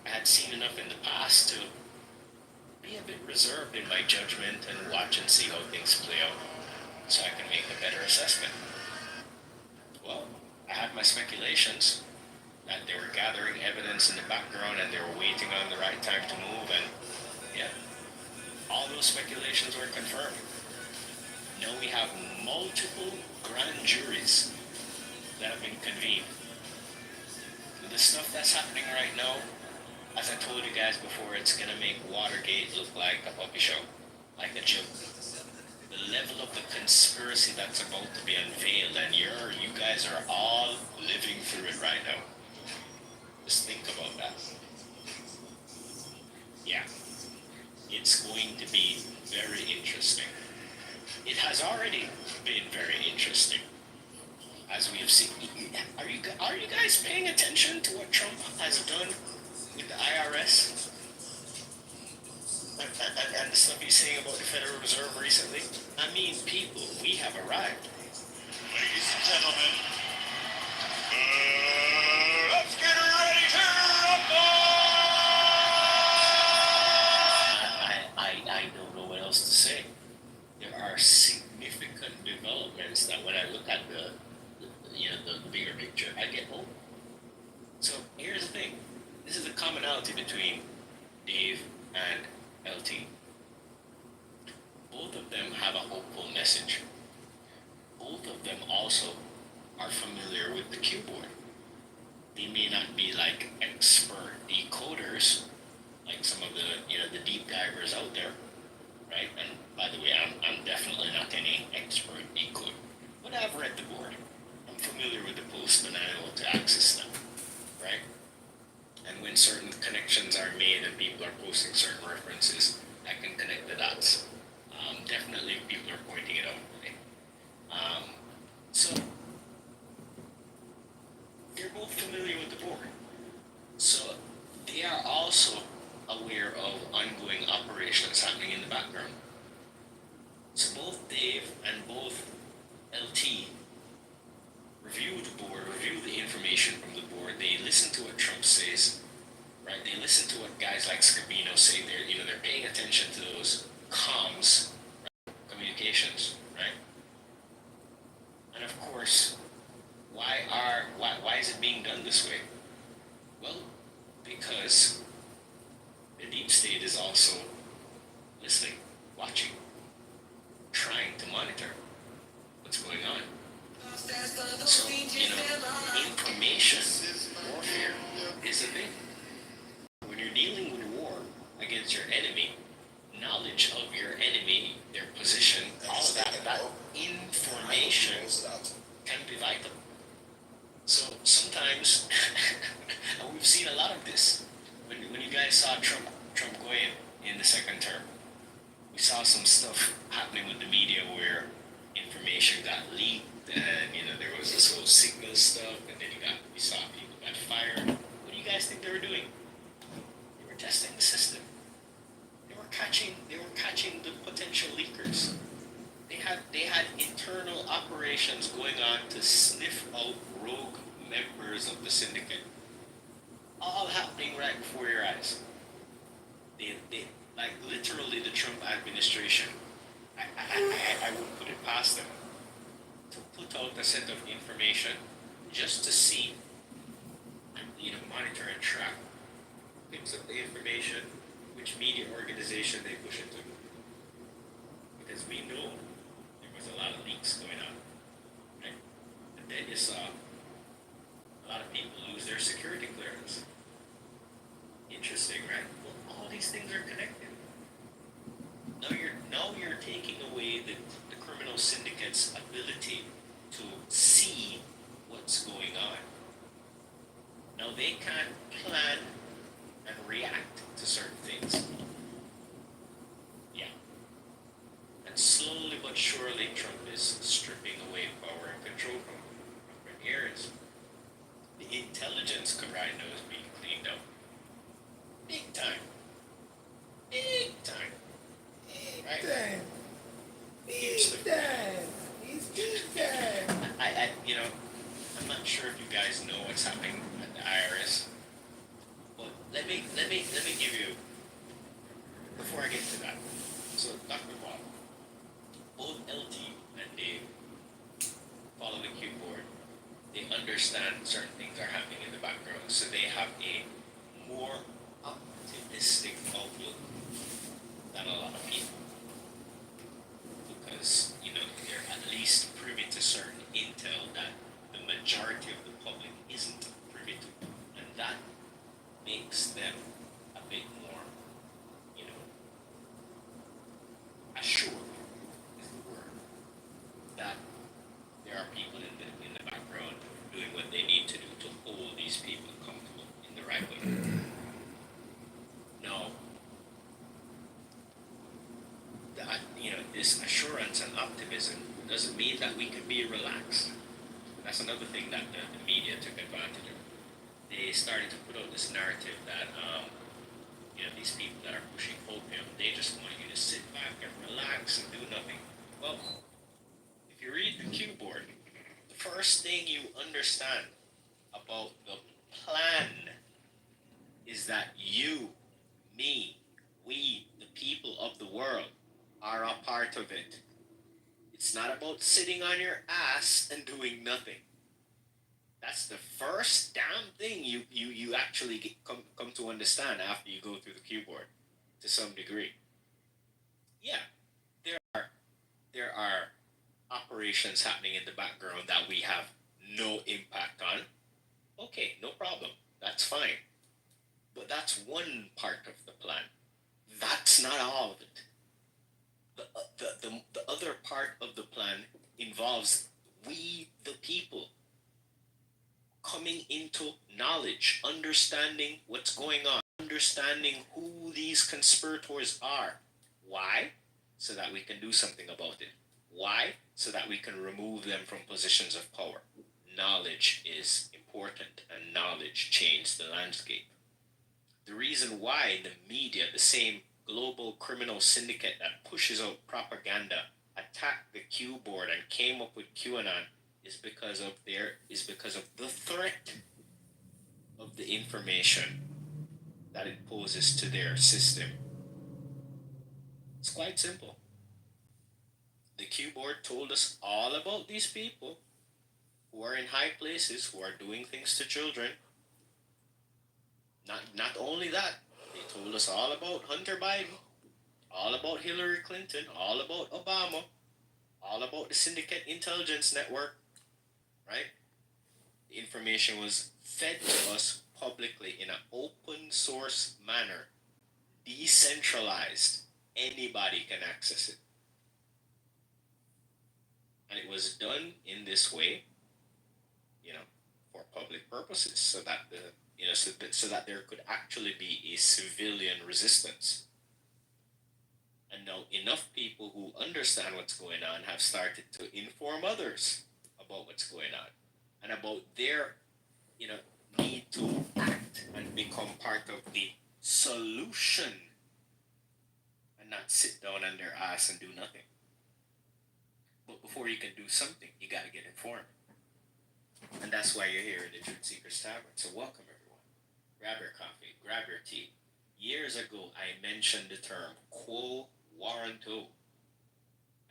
I had seen enough in the past to be a bit reserved in my judgment and watch and see how things play out so I can make a better assessment. Well, I had my speculations that they were gathering evidence in the background and they were waiting on the right time to move, and yeah, all those speculations were confirmed. Now we have multiple grand juries that have been convened. The stuff that's happening right now, as I told you guys before, it's gonna make Watergate look like a puppy show, like a joke. The level of the conspiracy that's about to be unveiled, and you guys are all living through it right now. Just think about that. Yeah, it's going to be very interesting. It has already been very interesting, as we have seen. Are you guys paying attention to what Trump has done with the IRS and the stuff he's saying about the Federal Reserve recently? I mean, people, we have arrived. Ladies and gentlemen, let's get ready to rumble! I don't know what else to say. There are significant developments that when I look at the bigger picture, I get hope. So here's the thing. This is the commonality between Dave and LT. Both of them have a hopeful message. Both of them also are familiar with the keyboard. They may not be like expert decoders, like some of the deep divers out there, right? And by the way, I'm definitely not any expert decoder, but I've read the board. I'm familiar with the postman and I know how to access them, right? And when certain connections are made and people are posting certain references, I can connect the dots. Definitely people are pointing it out. Right? So they're both familiar with the board. So they are also aware of ongoing operations happening in the background. So both Dave and both LT review the board, review the information from the board. They listen to what Trump says, right? They listen to what guys like Scabino say. They're paying attention to those comms, right? Communications, right? And of course, why is it being done this way? Well, because the deep state is also listening, watching, trying to monitor what's going on. So, information warfare is a thing. When you're dealing with war against your enemy, knowledge of your enemy, their position, all of that information can be vital. So sometimes, and we've seen a lot of this. When you guys saw Trump go in the second term, we saw some stuff happening with the media where information got leaked, and there was this whole signal stuff, and then we saw people got fired. What do you guys think they were doing? They were testing the system. They were catching the potential leakers. They had had internal operations going on to sniff out rogue members of the syndicate. All happening right before your eyes. They like literally the Trump administration. I would put it past them to put out a set of information just to see and monitor and track picks up the information, which media organization they push it to. Because we know there was a lot of leaks going on. Right? And then you saw a lot of people lose their security clearance. Interesting, right? Well, all these things are connected. Now you're taking away the criminal syndicate's ability to see what's going on. Now they can't plan and react to certain things. Yeah. And slowly but surely Trump is stripping away power and control from different areas. The intelligence corridor is being cleaned up. Big time. Big time. Right? Damn. Here's the He's big time. I'm not sure if you guys know what's happening at the IRS, but let me give you before I get to that. So Dr. Bob, both LT and Dave follow the Q board. They understand certain things are happening in the background, so they have a more optimistic outlook than a lot of people. Because, they're at least privy to certain intel that the majority of the public isn't privy to. And that makes them a bit more, assured is the word. That there are people in the background doing what they need to do to hold these people accountable in the right way. No. This assurance and optimism doesn't mean that we can be relaxed. That's another thing that the media took advantage of. They started to put out this narrative that, these people that are pushing opium, they just want you to sit back and relax and do nothing. Well, if you read the Q board, the first thing you understand about the plan is that you, me, we, the people of the world, are a part of it. It's not about sitting on your ass and doing nothing. That's the first damn thing you actually come to understand after you go through the Q board to some degree. Yeah, there are operations happening in the background that we have no impact on. Okay, no problem. That's fine. But that's one part of the plan. That's not all of it. The other part of the plan involves we, the people, coming into knowledge, understanding what's going on, understanding who these conspirators are. Why? So that we can do something about it. Why? So that we can remove them from positions of power. Knowledge is important, and knowledge changes the landscape. The reason why the media, the same global criminal syndicate that pushes out propaganda, attacked the Q board and came up with QAnon is because of the threat of the information that it poses to their system. It's quite simple. The Q board told us all about these people who are in high places, who are doing things to children. Not only that, they told us all about Hunter Biden, all about Hillary Clinton, all about Obama, all about the Syndicate Intelligence Network, right? The information was fed to us publicly in an open source manner, decentralized. Anybody can access it. And it was done in this way, for public purposes, so that so that there could actually be a civilian resistance. And now enough people who understand what's going on have started to inform others about what's going on and about their, need to act and become part of the solution and not sit down on their ass and do nothing. But before you can do something, you got to get informed. And that's why you're here in the Truth Seekers Tavern. So welcome, everyone. Grab your coffee, grab your tea. Years ago, I mentioned the term quo warranto.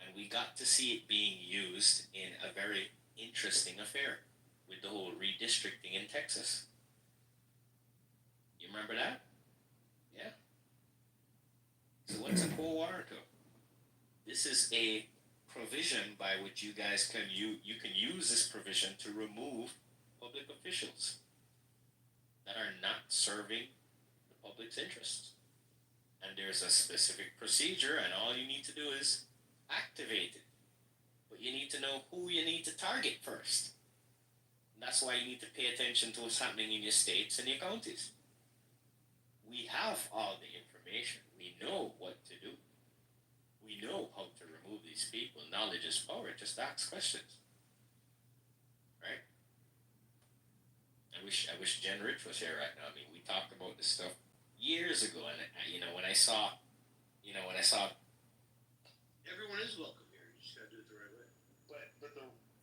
And we got to see it being used in a very interesting affair with the whole redistricting in Texas. You remember that? Yeah. So what's a quo warranto? This is a provision by which you guys can you can use this provision to remove public officials that are not serving the public's interests. And there's a specific procedure, and all you need to do is activate it. But you need to know who you need to target first. And that's why you need to pay attention to what's happening in your states and your counties. We have all the information. We know what to do. We know how to remove these people. Knowledge is power. Just ask questions. Right? I wish Jen Rich was here right now. I mean, we talked about this stuff years ago, and when I saw Everyone is welcome here. You just gotta do it the right way.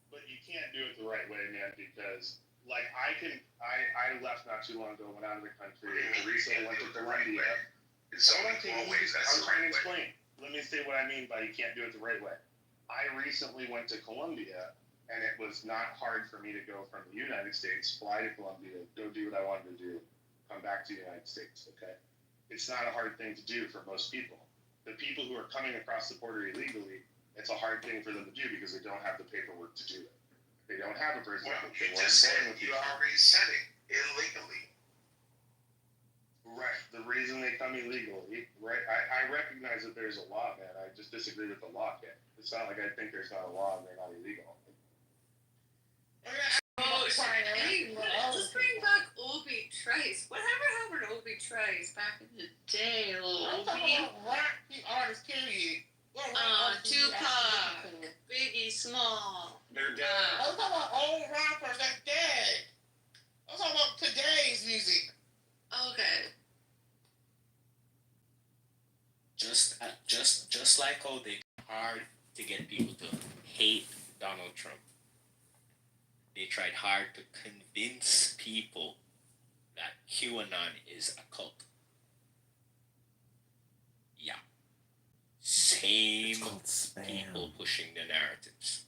But you can't do it the right way, man, because like I left not too long ago, went out of the country, and recently went to Colombia. I'm trying to explain. Let me say what I mean by you can't do it the right way. I recently went to Colombia, and it was not hard for me to go from the United States, fly to Colombia, go do what I wanted to do, come back to the United States, okay? It's not a hard thing to do for most people. The people who are coming across the border illegally, it's a hard thing for them to do because they don't have the paperwork to do it. They don't have a birth certificate. You just said you already said it illegally. Right. The reason they come illegally, right? I recognize that there's a law, man. I just disagree with the law, kid. It's not like I think there's not a law and they're not illegal. Let's bring back Obi Trice. Whatever happened to Obi Trice back in the day? Obi. Artist, period. Tupac, Biggie Small. They're dead. I was talking about old rappers that's dead. I was talking about today's music. Okay. Just like how they hard to get people to hate Donald Trump. They tried hard to convince people that QAnon is a cult. Yeah. Same people pushing the narratives.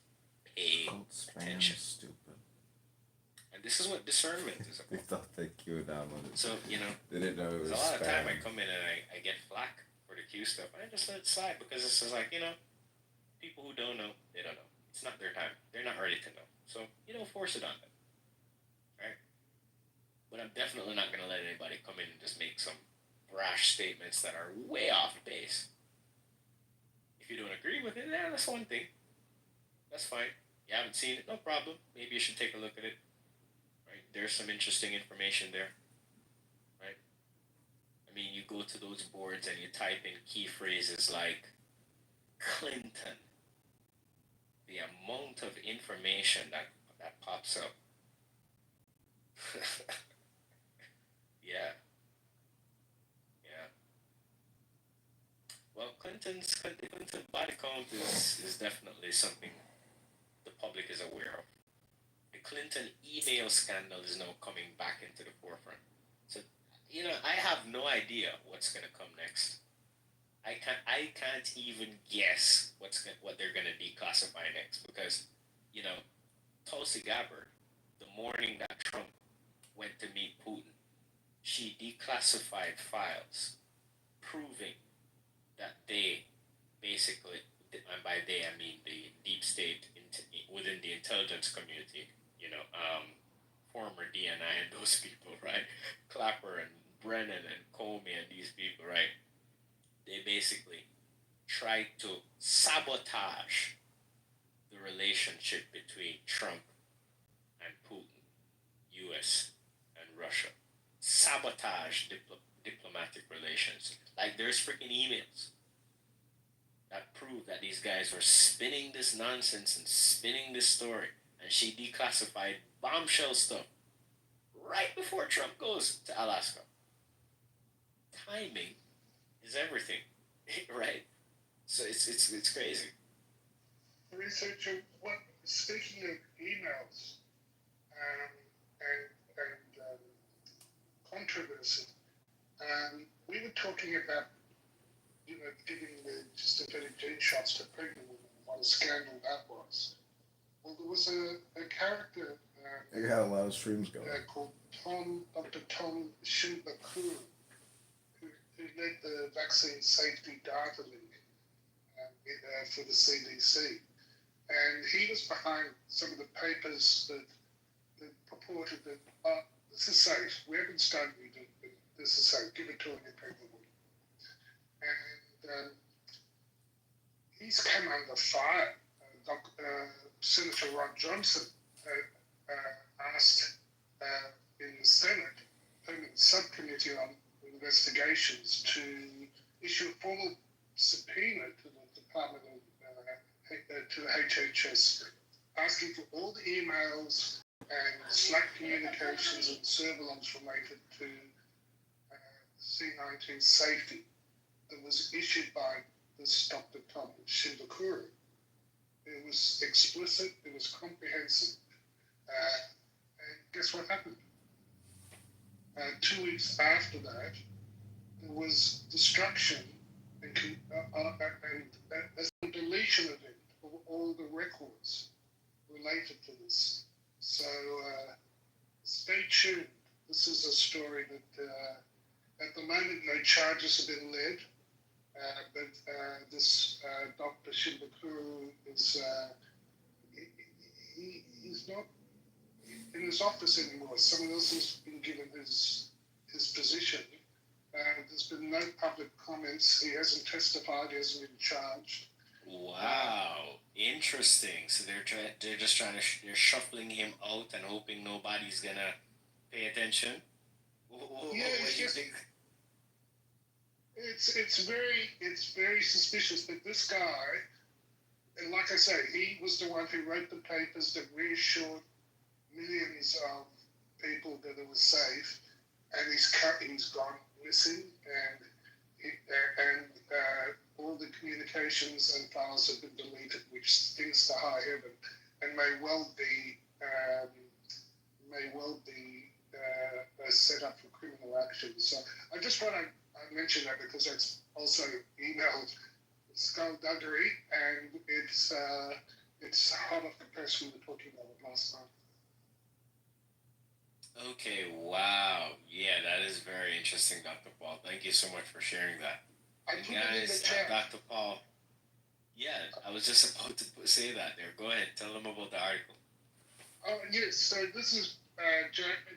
Pay attention. Stupid. And this is what discernment is about. They thought that QAnon was. So, they didn't know it was a lot of spam. time I come in and I get flack for the Q stuff. And I just let it slide because it's just like, people who don't know, they don't know. It's not their time. They're not ready to know. So, you don't force it on them. Right? But I'm definitely not going to let anybody come in and just make some brash statements that are way off base. If you don't agree with it, that's one thing. That's fine. You haven't seen it, no problem. Maybe you should take a look at it. Right? There's some interesting information there. Right? I mean, you go to those boards and you type in key phrases like Clinton. The amount of information that pops up. Yeah. Well, Clinton's body count is definitely something the public is aware of. The Clinton email scandal is now coming back into the forefront. So, I have no idea what's going to come next. I can't even guess what they're going to declassify next because, Tulsi Gabbard, the morning that Trump went to meet Putin, she declassified files proving that they basically, and by they I mean the deep state within the intelligence community, former DNI and those people, right? Clapper and Brennan and Comey and these people, right? They basically tried to sabotage the relationship between Trump and Putin, U.S. and Russia. Sabotage diplomatic relations. Like there's freaking emails that prove that these guys were spinning this nonsense and spinning this story. And she declassified bombshell stuff right before Trump goes to Alaska. Timing is everything, right? So it's crazy. Three researcher, speaking of emails and controversy, we were talking about, giving the just a bit of gene shots to pregnant women. What a scandal that was. Well, there was a character I got a lot of streams going. called Dr. Tom Shimbakuru, who led the Vaccine Safety Data League for the CDC. And he was behind some of the papers that purported that this is safe. We haven't studied it, but this is safe. Give it to an pregnant woman. And he's come under fire. Senator Ron Johnson asked in the Senate, permanent subcommittee on investigations, to issue a formal subpoena to the Department of to the HHS, asking for all the emails and Slack communications and server logs related to C-19 safety that was issued by this Dr. Tom Shimbakuru. It was explicit, it was comprehensive. And guess what happened? 2 weeks after that, there was destruction and a deletion of it, of all the records related to this. So stay tuned. This is a story that at the moment no charges have been led, but this Dr. Shimbakuru is he's not in his office anymore. Someone else has been given his position. There's been no public comments. He hasn't testified. He hasn't been charged. Wow, interesting. So they're just trying to they're shuffling him out and hoping nobody's gonna pay attention. What do you think? It's very suspicious. But this guy, and like I say, he was the one who wrote the papers that reassured millions of people that it was safe, and he's gone missing, and all the communications and files have been deleted, which stinks to high heaven, and may well be a setup for criminal action. So I just want to mention that because that's also emailed skullduggery, and it's hot off the press. We were talking about it last time. Okay, wow. Yeah, that is very interesting, Dr. Paul. Thank you so much for sharing that. I put it in the chat. Dr. Paul, yeah, I was just about to say that there. Go ahead, tell them about the article. Oh, yes, so this is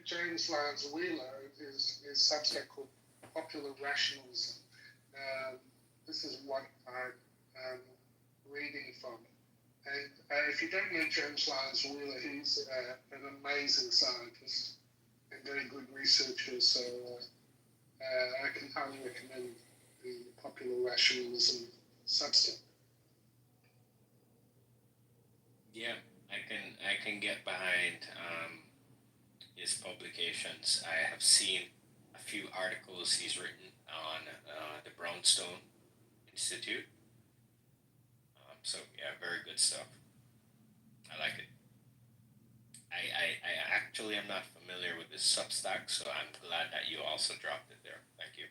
James Lyons Wheeler, his Substack called Popular Rationalism. This is what I'm reading from. And if you don't know James Lyons Wheeler, he's an amazing scientist and very good researcher, so I can highly recommend the Popular Rationalism Substack. Yeah, I can get behind his publications. I have seen a few articles he's written on the Brownstone Institute. So yeah, very good stuff. I like it. I actually am not familiar with this Substack, so I'm glad that you also dropped it there. Thank you.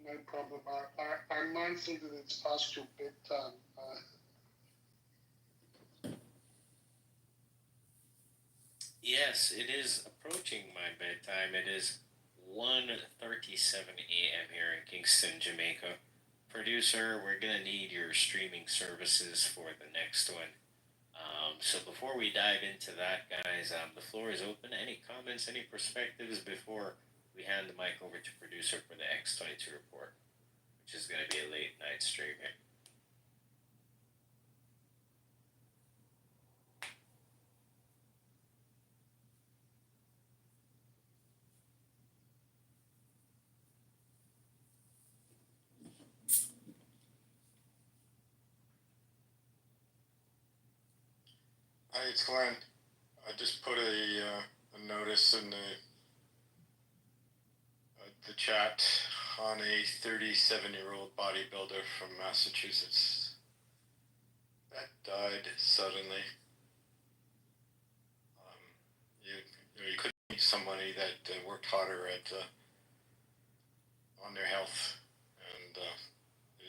No problem. I'm mindful that it's past your bedtime. Yes, it is approaching my bedtime. It is 1:37 a.m. here in Kingston, Jamaica. Producer, we're gonna need your streaming services for the next one. So before we dive into that, guys, the floor is open. Any comments, any perspectives before we hand the mic over to producer for the X22 report, which is gonna be a late night stream here. Hi, it's Glenn. I just put a notice in the chat on a 37-year-old bodybuilder from Massachusetts that died suddenly. You could meet somebody that worked harder on their health, and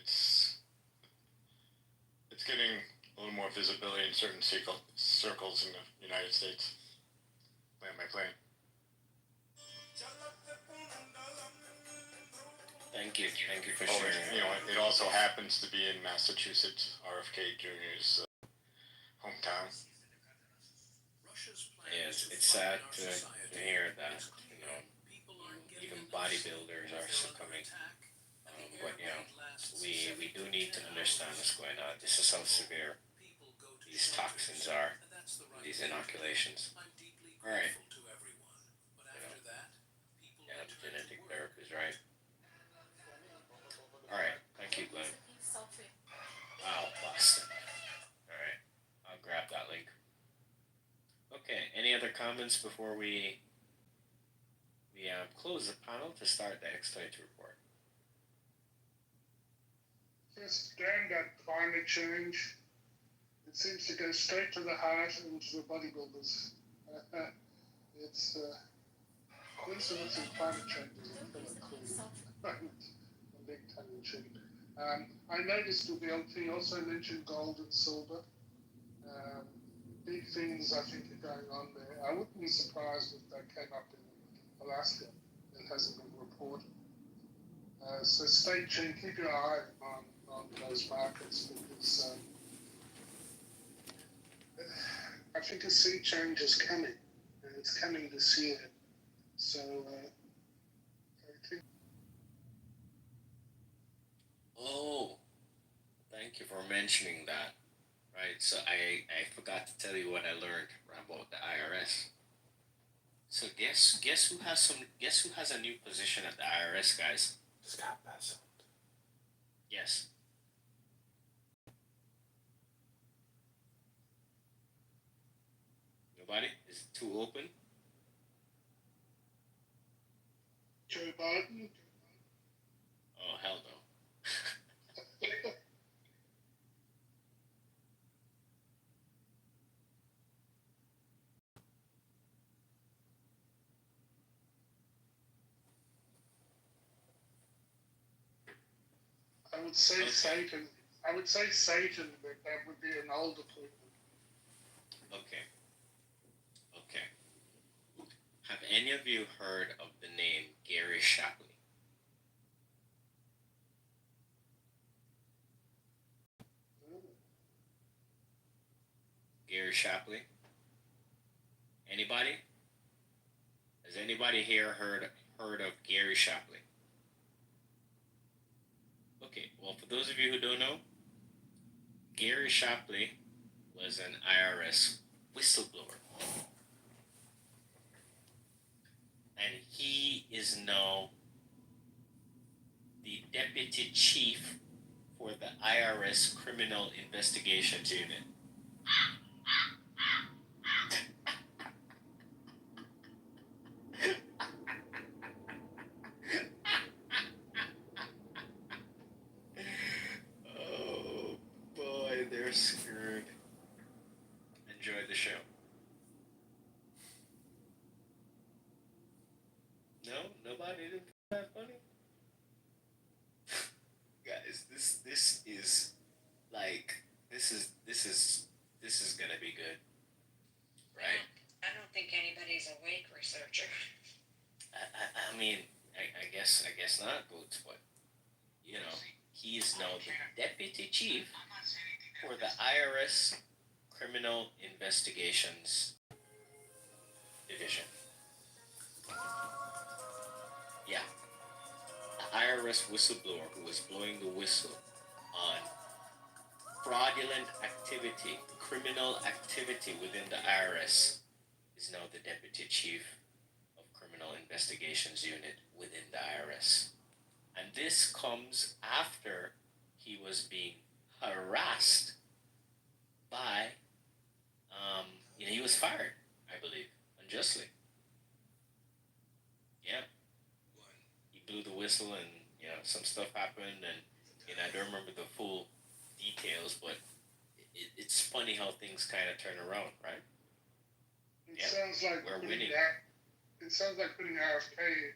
it's getting a little more visibility in certain circles in the United States. Land my plane. Thank you for Oh, sharing. It also happens to be in Massachusetts, RFK Jr.'s hometown. Yes, it's sad to hear that, even bodybuilders are succumbing. But we do need to understand what's going on. This is how severe these toxins are, these inoculations. All right. Yeah, genetic therapies, right? All right. Thank you, Glenn. Wow, Boston. All right. I'll grab that link. Okay. Any other comments before we close the panel to start the X-Tide report? Just again, that climate change, it seems to go straight to the heart and to the bodybuilders. It's coincidence and climate change is a killer clean. A big tongue in cheek. I noticed the BLT also mentioned gold and silver. Big things I think are going on there. I wouldn't be surprised if that came up in Alaska. It hasn't been reported. So stay tuned, keep your eye on those markets because I think a sea change is coming, and it's coming this year. So I think. Oh, thank you for mentioning that. Right, so I forgot to tell you what I learned about the IRS. So guess who has a new position at the IRS, guys? Scott Basso. Yes. Nobody? Is it too open? Joe Biden. Oh hell no. I would say Satan. I would say Satan, but that would be an old appointment. Okay. Have any of you heard of the name Gary Shapley? Gary Shapley? Anybody? Has anybody here heard of Gary Shapley? Okay, well, for those of you who don't know, Gary Shapley was an IRS whistleblower. And he is now the deputy chief for the IRS Criminal Investigations Unit. Oh boy, they're screwed. Enjoy the show. No, nobody didn't find that funny. Guys, this is like this is gonna be good, right? I don't think anybody's a wake researcher. I mean, I guess not, Boots, but he is now the deputy chief for the IRS Criminal Investigations Division. Yeah, the IRS whistleblower who was blowing the whistle on fraudulent activity, criminal activity within the IRS is now the deputy chief of Criminal Investigations Unit within the IRS. And this comes after he was being harassed by, he was fired, I believe, unjustly. Yeah. He blew the whistle and, some stuff happened, and I don't remember the full details, but it's funny how things kind of turn around, right? It Yeah, sounds like we're putting winning. It sounds like putting RFK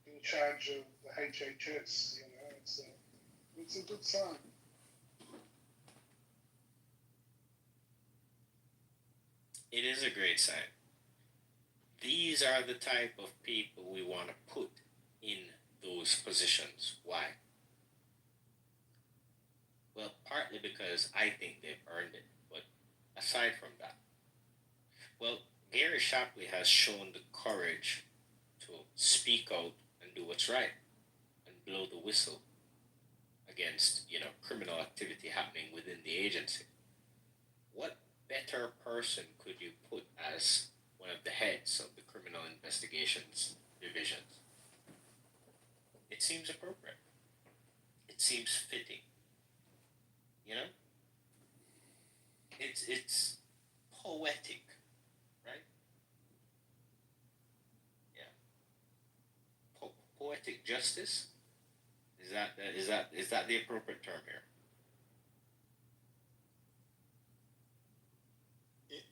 in charge of the HHS. You know, it's a good sign. It is a great sign. These are the type of people we want to put in those positions. Why? Well, partly because I think they've earned it, but aside from that, well, Gary Shapley has shown the courage to speak out and do what's right and blow the whistle against, criminal activity happening within the agency. What better person could you put as one of the heads of the criminal investigations divisions? It seems appropriate. It seems fitting. You know? It's poetic, right? Yeah. Poetic justice? Is that the appropriate term here?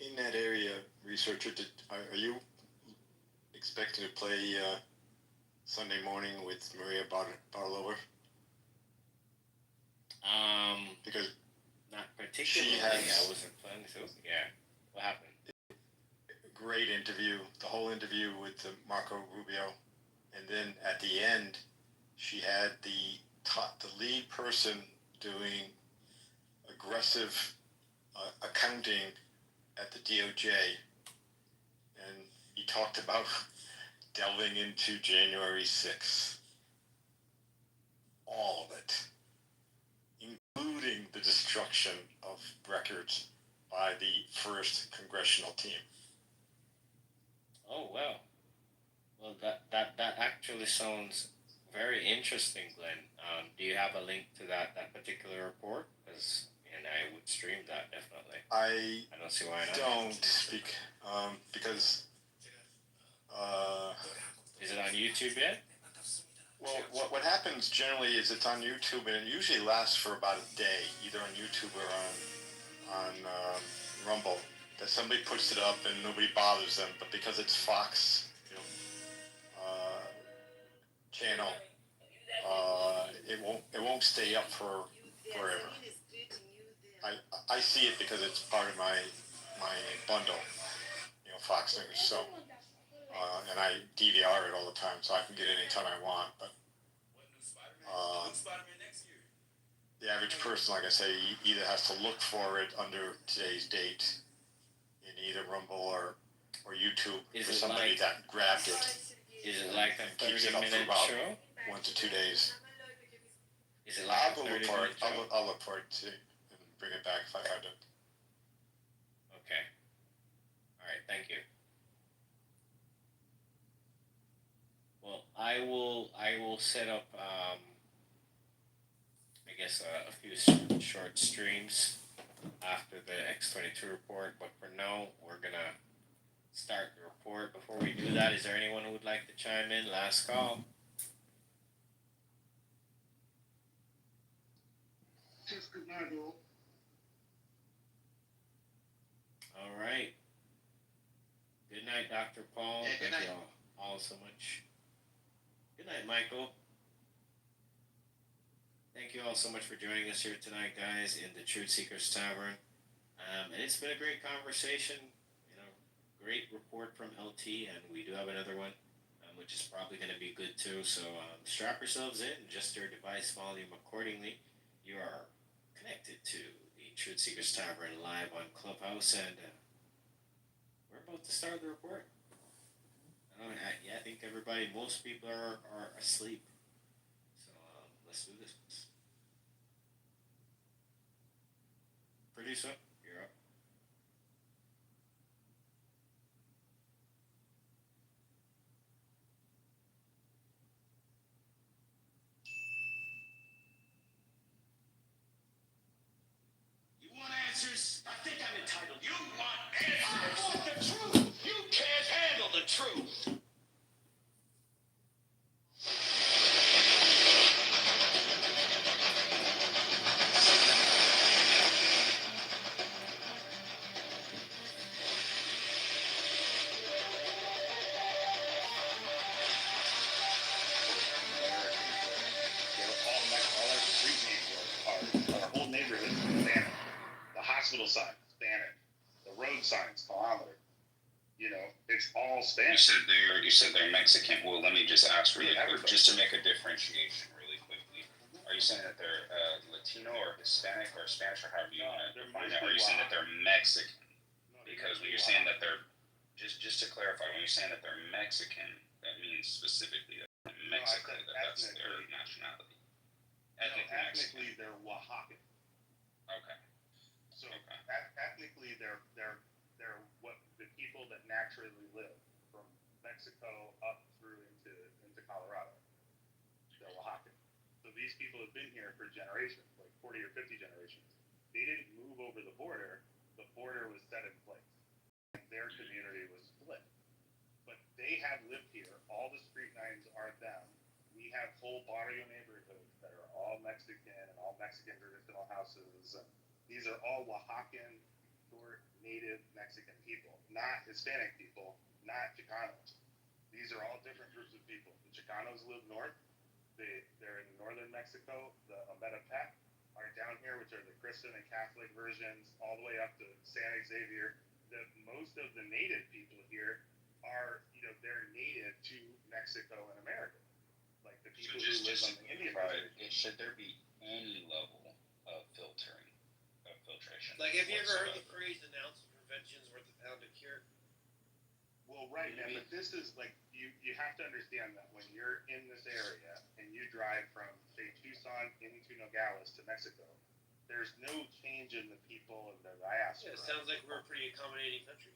In that area, researcher, are you expecting to play Sunday morning with Maria Barlova? Because not particularly. She has, I wasn't planning to. Yeah. What happened? Great interview. The whole interview with Marco Rubio, and then at the end, she had the lead person doing aggressive accounting at the DOJ, and he talked about delving into January 6th. All of it, including the destruction of records by the first congressional team. Oh well. Well, that actually sounds very interesting, Glenn. Do you have a link to that particular report? And I would stream that definitely. I don't see why not. Don't because. Is it on YouTube yet? Well, what happens generally is it's on YouTube, and it usually lasts for about a day, either on YouTube or on Rumble. That somebody puts it up and nobody bothers them, but because it's Fox, channel, it won't stay up for forever. I see it because it's part of my bundle, Fox News. So, and I DVR it all the time, so I can get it anytime I want. But the average person, like I say, either has to look for it under today's date in either Rumble or YouTube for somebody that grabbed it. Is it like a keeps it up for 30-minute about show? 1 to 2 days. Is it like I'll look for it. I'll look for it too and bring it back if I find it. Okay. All right. Thank you. Well, I will set up I guess a few short streams after the X-22 report, but for now we're gonna start the report. Before we do that, is there anyone who would like to chime in? Last call. Just good night, all. All right. Good night, Dr. Paul. Yeah, good Thank night. you all so much. Good night, Michael. Thank you all so much for joining us here tonight, guys, in the Truth Seekers Tavern. And it's been a great conversation. Great report from LT, and we do have another one, which is probably going to be good too. So strap yourselves in, adjust your device volume accordingly. You are connected to the Truth Seekers Tavern live on Clubhouse, and we're about to start the report. I think most people are asleep. So let's do this. Producer, you're up. You want answers? I think I'm entitled. You want answers? I want the truth. You can't handle the truth. hospital signs, Spanish. The road signs, kilometer. It's all You Spanish. said they're Mexican. Well, let me just ask really quick, just to make a differentiation really quickly. Are you saying that they're Latino or Hispanic or Spanish or however you want to define that? Or are you saying that they're Mexican? Because when you're saying that they're just to clarify, when you're saying that they're Mexican, that means specifically that Mexico, that's their nationality. Ethnically, they're Oaxacan. Okay. So ethnically, they're what the people that naturally live from Mexico up through into Colorado. They're Oaxacan. So these people have been here for generations, like 40 or 50 generations. They didn't move over the border. The border was set in place. And their community was split. But they have lived here. All the street names are them. We have whole barrio neighborhoods that are all Mexican and all Mexican traditional houses. And these are all Oaxacan, short, native Mexican people, not Hispanic people, not Chicanos. These are all different groups of people. The Chicanos live north. They're in northern Mexico. The Ometepec are down here, which are the Christian and Catholic versions, all the way up to San Xavier. Most of the native people here are, they're native to Mexico and America. Like the people who live on the Indian reservation. Should there be any level of filtration? Like, have you ever heard the phrase "an ounce of prevention is worth a pound of cure"? Well, right, man, but this is like you have to understand that when you're in this area and you drive from say Tucson into Nogales to Mexico, there's no change in the people and the diaspora. Yeah, it sounds like we're a pretty accommodating country.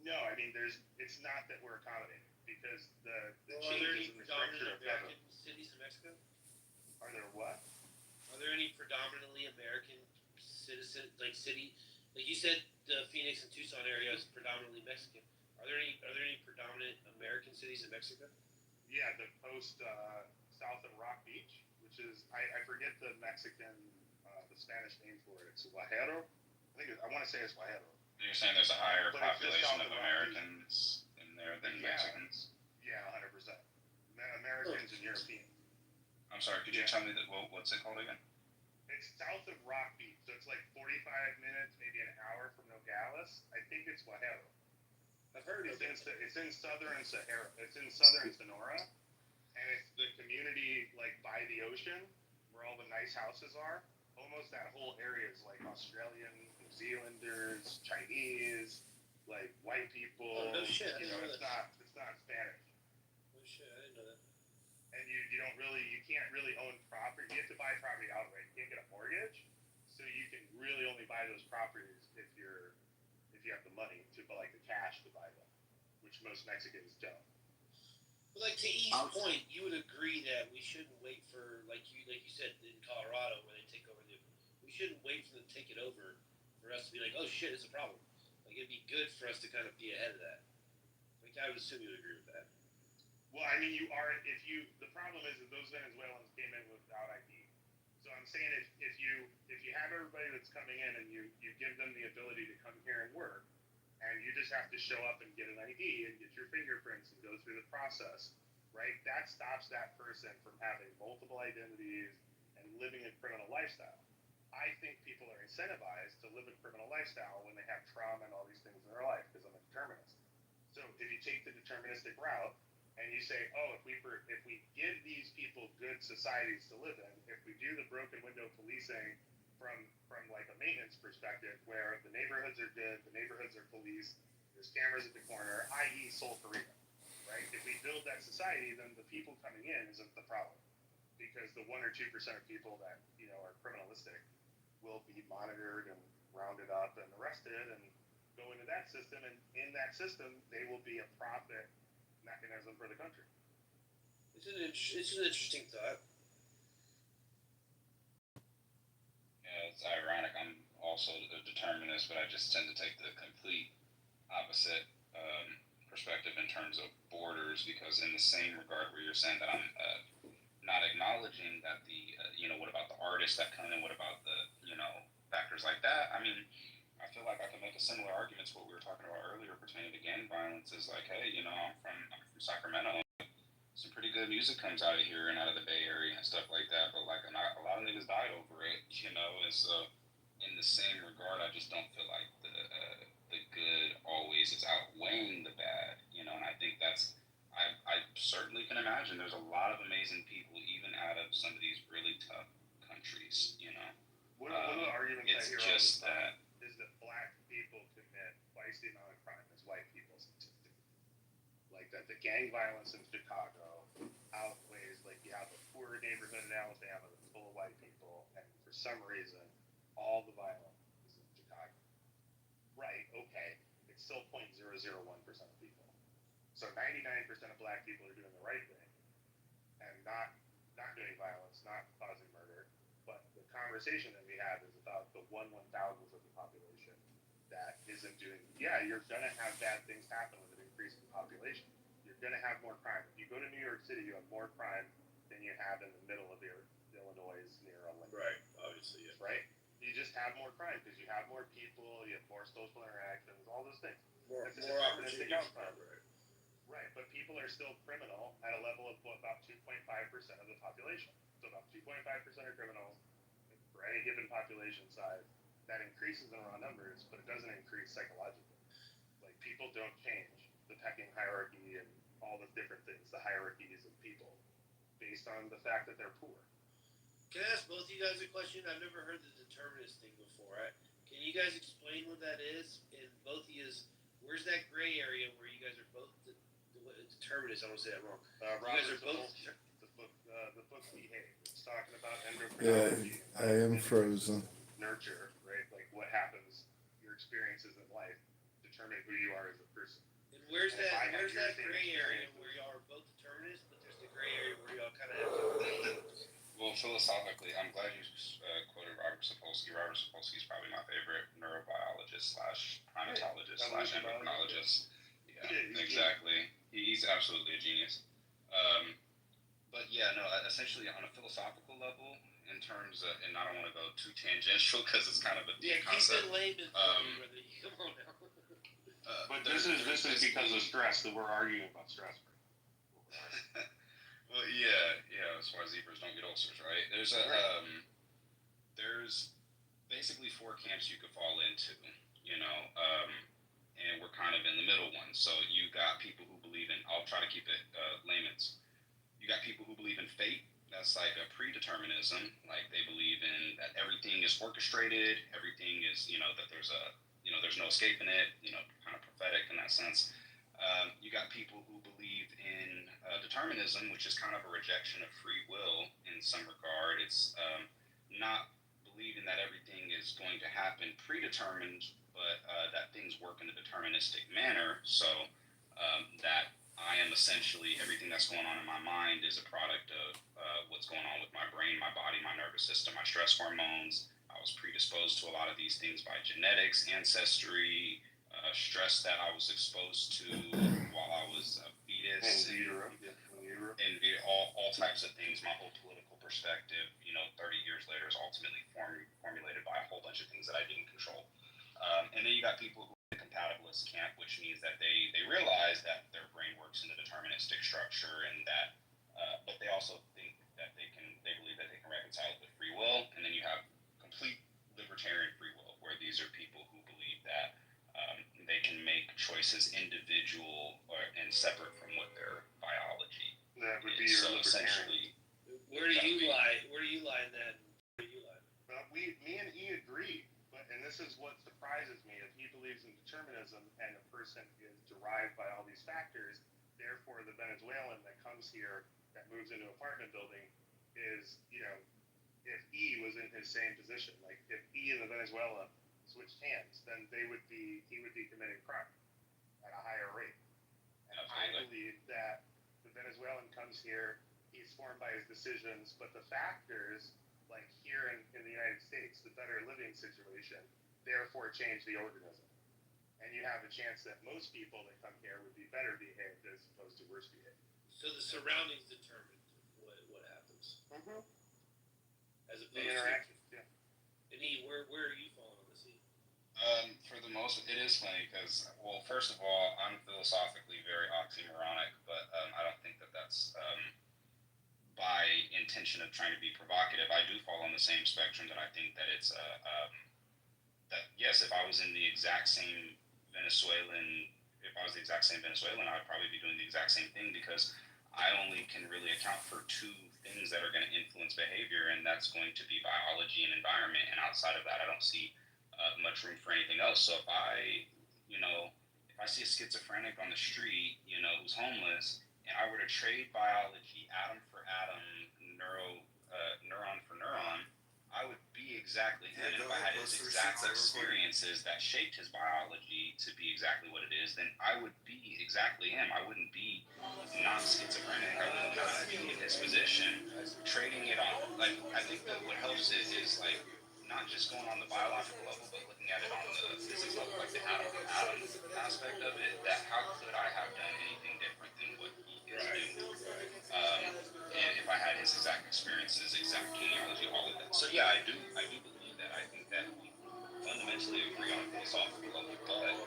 No, I mean it's not that we're accommodating because the Are there any changes in the structure predominantly of government. American cities in Mexico? Are there what? Are there any predominantly American city? Like you said, the Phoenix and Tucson area is predominantly Mexican. Are there any predominant American cities in Mexico? Yeah, the coast south of Rock Beach, which is I forget the Mexican the Spanish name for it. It's Guajero. I want to say it's Guajero. You're saying there's a higher But it's just population south of of Rock Americans in there than Yeah. Mexicans? Yeah, 100%. Americans and Europeans. I'm sorry, could you tell me what's it called again? It's south of Rock Beach, so it's like 45 minutes, maybe an hour from Nogales. I think it's Guajero. I've heard It's of it. it's in southern Sahara. It's in southern Sonora, and it's the community like by the ocean where all the nice houses are. Almost that whole area is like Australian, New Zealanders, Chinese, like white people. Oh, no shit. I didn't know it's that. not Spanish. Oh shit, I didn't know that. And you can't really own property. You have to buy property outright. You can't get a mortgage, so you can really only buy those properties if you have the money to buy like the cash to buy them, which most Mexicans don't. But like to E's point, you would agree that we shouldn't wait for like you said in Colorado where they take over we shouldn't wait for them to take it over for us to be like, oh shit, it's a problem. Like it'd be good for us to kind of be ahead of that. Like I would assume you would agree with that. Well, I mean, the problem is that those Venezuelans came in without ID. So I'm saying if you have everybody that's coming in and you give them the ability to come here and work, and you just have to show up and get an ID and get your fingerprints and go through the process, right? That stops that person from having multiple identities and living a criminal lifestyle. I think people are incentivized to live a criminal lifestyle when they have trauma and all these things in their life because I'm a determinist. So if you take the deterministic route and you say, oh, if we give these people good societies to live in, if we do the broken window policing from like a maintenance perspective where the neighborhoods are good, the neighborhoods are policed, there's cameras at the corner, i.e. Sol Corrida, right? If we build that society, then the people coming in isn't the problem because the 1 or 2% of people that, are criminalistic will be monitored and rounded up and arrested and go into that system, and in that system, they will be a profit mechanism for the country. It's an interesting thought. Yeah, it's ironic. I'm also a determinist, but I just tend to take the complete opposite perspective in terms of borders, because in the same regard where you're saying that I'm not acknowledging that what about the artists that come in, what about the, factors like that? I mean, I feel like I can make a similar argument to what we were talking about earlier pertaining to gang violence is like, hey, I'm from Sacramento. Some pretty good music comes out of here and out of the Bay Area and stuff like that, but like a lot of niggas died over it, and so in the same regard, I just don't feel like the good always is outweighing the bad, you know. And I think that's I certainly can imagine there's a lot of amazing people even out of some of these really tough countries, you know. One of the arguments I It's hear just all the time that is that black people commit twice the amount of crime as white people statistically. Like that the gang violence in Chicago outweighs, like you have a poor neighborhood in Alabama that's full of white people, and for some reason, all the violence is in Chicago. Right, okay, it's still 0.001% of people. So 99% of black people are doing the right thing and not doing violence, not causing murder. But the conversation that we have is about the 1/1000th of the population that isn't doing. Yeah, you're gonna have bad things happen with an increase in population. You're gonna have more crime. If you go to New York City, you have more crime than you have in the middle of Illinois near a lake. Right, obviously, yeah. Right? You just have more crime because you have more people, you have more social interactions, all those things. More deterministic opportunities. outcome. Right, but people are still criminal at a level of about 2.5% of the population. So about 2.5% are criminals for any given population size. That increases in raw numbers, but it doesn't increase psychologically. Like people don't change the pecking hierarchy and all the different things, the hierarchies of people, based on the fact that they're poor. Can I ask both of you guys a question? I've never heard the determinist thing before. Can you guys explain what that is? And both of you, where's that gray area where you guys are both determinists? I want to say that wrong. You guys are both. The book Behave. It's talking about Yeah, endocrinology. I am frozen. Nurture, right? Like what happens, your experiences in life determine who you are as a person. And where's that gray area where y'all are both determinists, but there's the gray area where y'all kind of have to. well, philosophically, I'm glad you quoted Robert Sapolsky. Robert Sapolsky is probably my favorite neurobiologist / primatologist / endocrinologist. Yeah, exactly. He's absolutely a genius. But yeah, no, essentially on a philosophical level, in terms of, and I don't want to go too tangential because it's kind of a deep concept. Keep it layman for me, brother. Come on now. But this is because of stress that we're arguing about stress. Well, yeah. That's why zebras don't get ulcers, right? There's basically 4 camps you could fall into, you know, and we're kind of in the middle one. So you got people who believe in. I'll try to keep it layman's. You got people who believe in fate. That's like a predeterminism. Like they believe in that everything is orchestrated. Everything is, you know, that there's no escaping it. You know, kind of prophetic in that sense. You got people who believe in determinism, which is kind of a rejection of free will in some regard. It's not believing that everything is going to happen predetermined, but that things work in a deterministic manner. So that I am essentially, everything that's going on in my mind is a product of what's going on with my brain, my body, my nervous system, my stress hormones. I was predisposed to a lot of these things by genetics, ancestry, stress that I was exposed to while I was a fetus, and all types of things. My whole political perspective, you know, 30 years later is ultimately formulated by a whole bunch of things that I didn't control. And then you got people who are in the compatibilist camp, which means that they realize that their brain works in a deterministic structure, and that, but they also think that they believe that they can reconcile it with free will. And then you have complete libertarian free will, where these are people who believe that they can make choices individual and separate from what their biology. That would be is. your So essentially, where do you lie? Where do you lie in that? Where do you lie? Me and E agree, and this is what surprises me. If he believes in determinism and a person is derived by all these factors, therefore the Venezuelan that comes here, that moves into an apartment building, is, you know, if E was in his same position, like if E and the Venezuela switched hands, then he would be committing crime at a higher rate. And I believe that the Venezuelan comes here, he's formed by his decisions, but the factors, like here in the United States, the better living situation, therefore change the organism. And you have a chance that most people that come here would be better behaved as opposed to worse behaved. So the surroundings determine what happens. Mm-hmm. As opposed the interactions, yeah. And E, where are you falling on this, E? For the most, it is funny because, well, first of all, I'm philosophically very oxymoronic, but I don't think that that's by intention of trying to be provocative. I do fall on the same spectrum that I think that it's that yes, if I was in the exact same Venezuelan, if I was the exact same Venezuelan, I would probably be doing the exact same thing because I only can really account for two things that are going to influence behavior, and that's going to be biology and environment. And outside of that, I don't see much room for anything else. So if I, if I see a schizophrenic on the street, who's homeless, and I were to trade biology, atom for atom, neuron for neuron, I would be exactly him. And if I had his exact experiences that shaped his biology to be exactly what it is, then I would be exactly him. I wouldn't be not schizophrenic. I would not be in his position. Trading it on, I think that what helps is not just going on the biological level, but looking at it on the physics level, like the atom aspect of it. That how could I have done anything different than what he is doing? And if I had his exact experiences, exact genealogy, all of that. So yeah, I do believe that. I think that we fundamentally agree on a philosophical level, but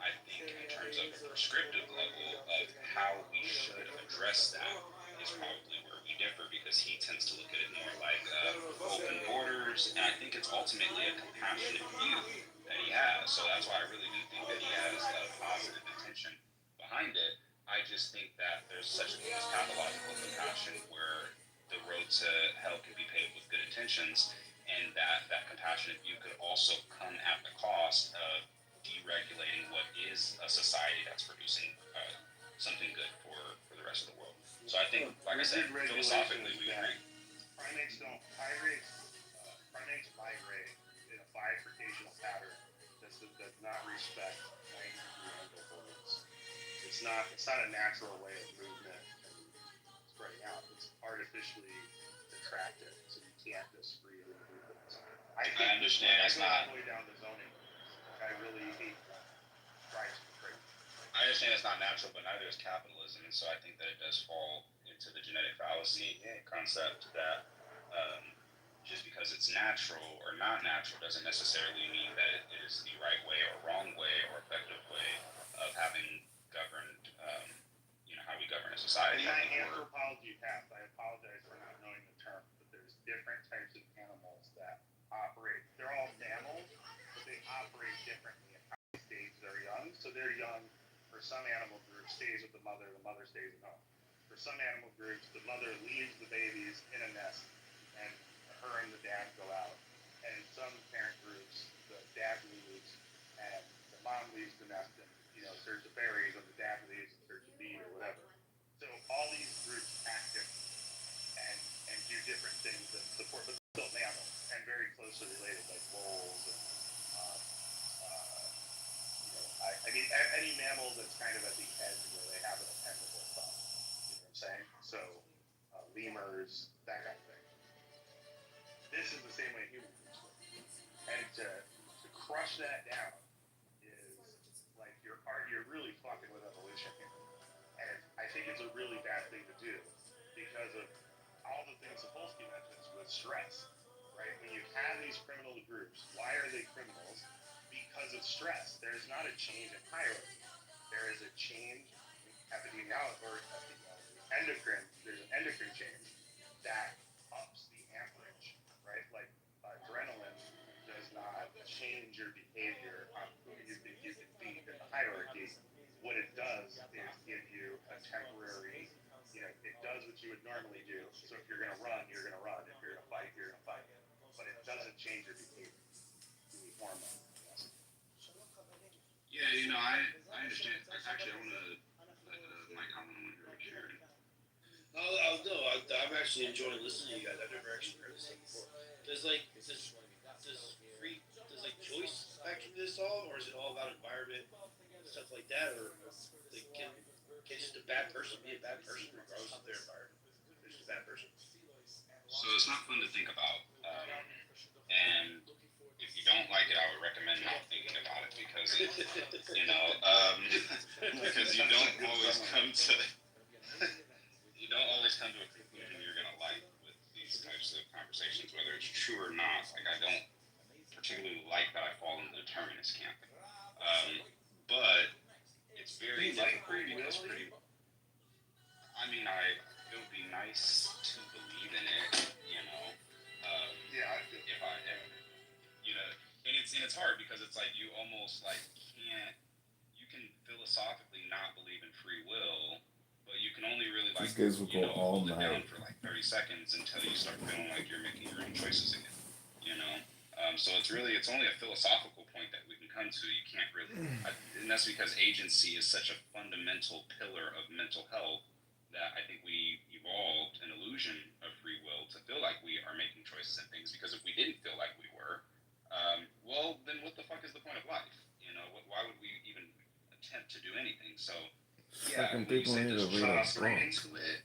I think in terms of prescriptive level of how we should address that is probably where we differ, because he tends to look at it more like open borders, and I think it's ultimately a compassionate view that he has. So that's why I really do think that he has a positive intention behind it. I just think that there's such a thing as pathological compassion where the road to hell can be paved with good intentions, and that compassionate view could also come at the cost of deregulating what is a society that's producing something good for the rest of the world. So I think, like I said, philosophically we agree. Primates don't primates migrate in a bifurcational pattern that does not respect 90-degree angle boards. It's not a natural way of movement and spreading out. It's artificially contracted, so you can't just freely move it. I understand it's not. All the way down to zoning. I really hate that. Drives me crazy. I understand it's not natural, but neither is capitalism, and so I think that it does fall into the genetic fallacy concept that just because it's natural or not natural doesn't necessarily mean that it is the right way or wrong way or effective way of having governed, how we govern a society. In my anthropology path, I apologize for not knowing the term, but there's different types of animals that operate. They're all mammals, but they operate differently in how stage they're young. So they're young. For some animal groups, stays with the mother stays at home. For some animal groups, the mother leaves the babies in a nest, and her and the dad go out. And in some parent groups, the dad leaves, and the mom leaves the nest and search of berries, and the dad leaves in search of meat or whatever. So all these groups act different and do different things that support, but still mammals and very closely related, like wolves and any mammal that's kind of at the edge where they have an appendable thumb. You know what I'm saying? So lemurs, that kind of thing. This is the same way humans work. And to crush that down is like you're really fucking with evolution here. And I think it's a really bad thing to do because of all the things Sapolsky mentions with stress, right? When you have these criminal groups, why are they criminals? Because of stress. There's not a change in hierarchy. There is a change in endocrine. There's an endocrine change that ups the amperage, right? Like adrenaline does not change your behavior on who you think you can beat in the hierarchy. What it does is give you a temporary, it does what you would normally do. So if you're going to run, you're going to run. If you're going to fight, you're going to fight. But it doesn't change your behavior. The hormone. Yeah, I understand. Actually, I want to let Mike comment on what you're sharing. No, I'm actually enjoying listening to you guys. I've never actually heard this before. Does choice factor into this all, or is it all about environment and stuff like that, or can just a bad person be a bad person regardless of their environment? They're just a bad person. So it's not fun to think about, and if you don't like it, I would recommend not thinking about it because because you don't always come to a conclusion you're gonna like with these types of conversations, whether it's true or not. Like I don't particularly like that I fall into the determinist camp, but it's very difficult because it would be nice to believe in it, if and it's hard because it's like you almost like can't. You can philosophically not believe in free will, but you can only really like These guys will go all hold it down night. for like 30 seconds until you start feeling like you're making your own choices again. So it's only a philosophical point that we can come to. You can't really, and that's because agency is such a fundamental pillar of mental health that I think we evolved an illusion of free will to feel like we are making choices and things. Because if we didn't feel like we were, well, then what the fuck is the point of life? Why would we even attempt to do anything? So, yeah, Fucking when you people say need to just read a trust right book. into it.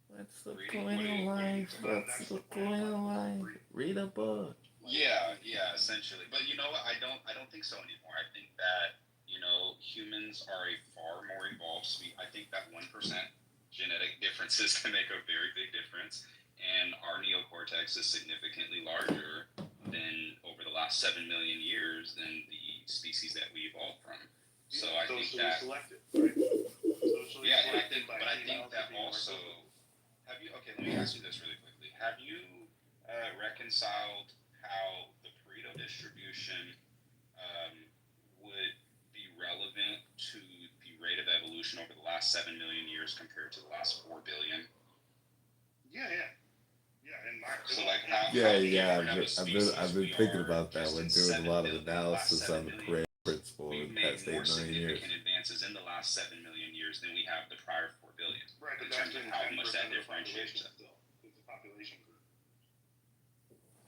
What's the Reading, point of life? that's What's the point of life? Read a book. Yeah, essentially. But you know what? I don't think so anymore. I think that humans are a far more evolved species. I think that 1% genetic differences can make a very big difference, and our neocortex is significantly larger than over the last 7 million years than the species that we evolved from. So I think that selected, right? and I think that also. Have you? Okay, let me ask you this really quickly. Have you reconciled how the Pareto distribution would be relevant to the rate of evolution over the last 7 million years compared to the last 4 billion? Yeah. And so like how I've been thinking about that when doing a lot of analysis on the Pareto principle in the past 8 million years. Significant advances in the last 7 million years than we have the prior 4 billion. Right, in but terms that's of how much that differentiates. It's a population group.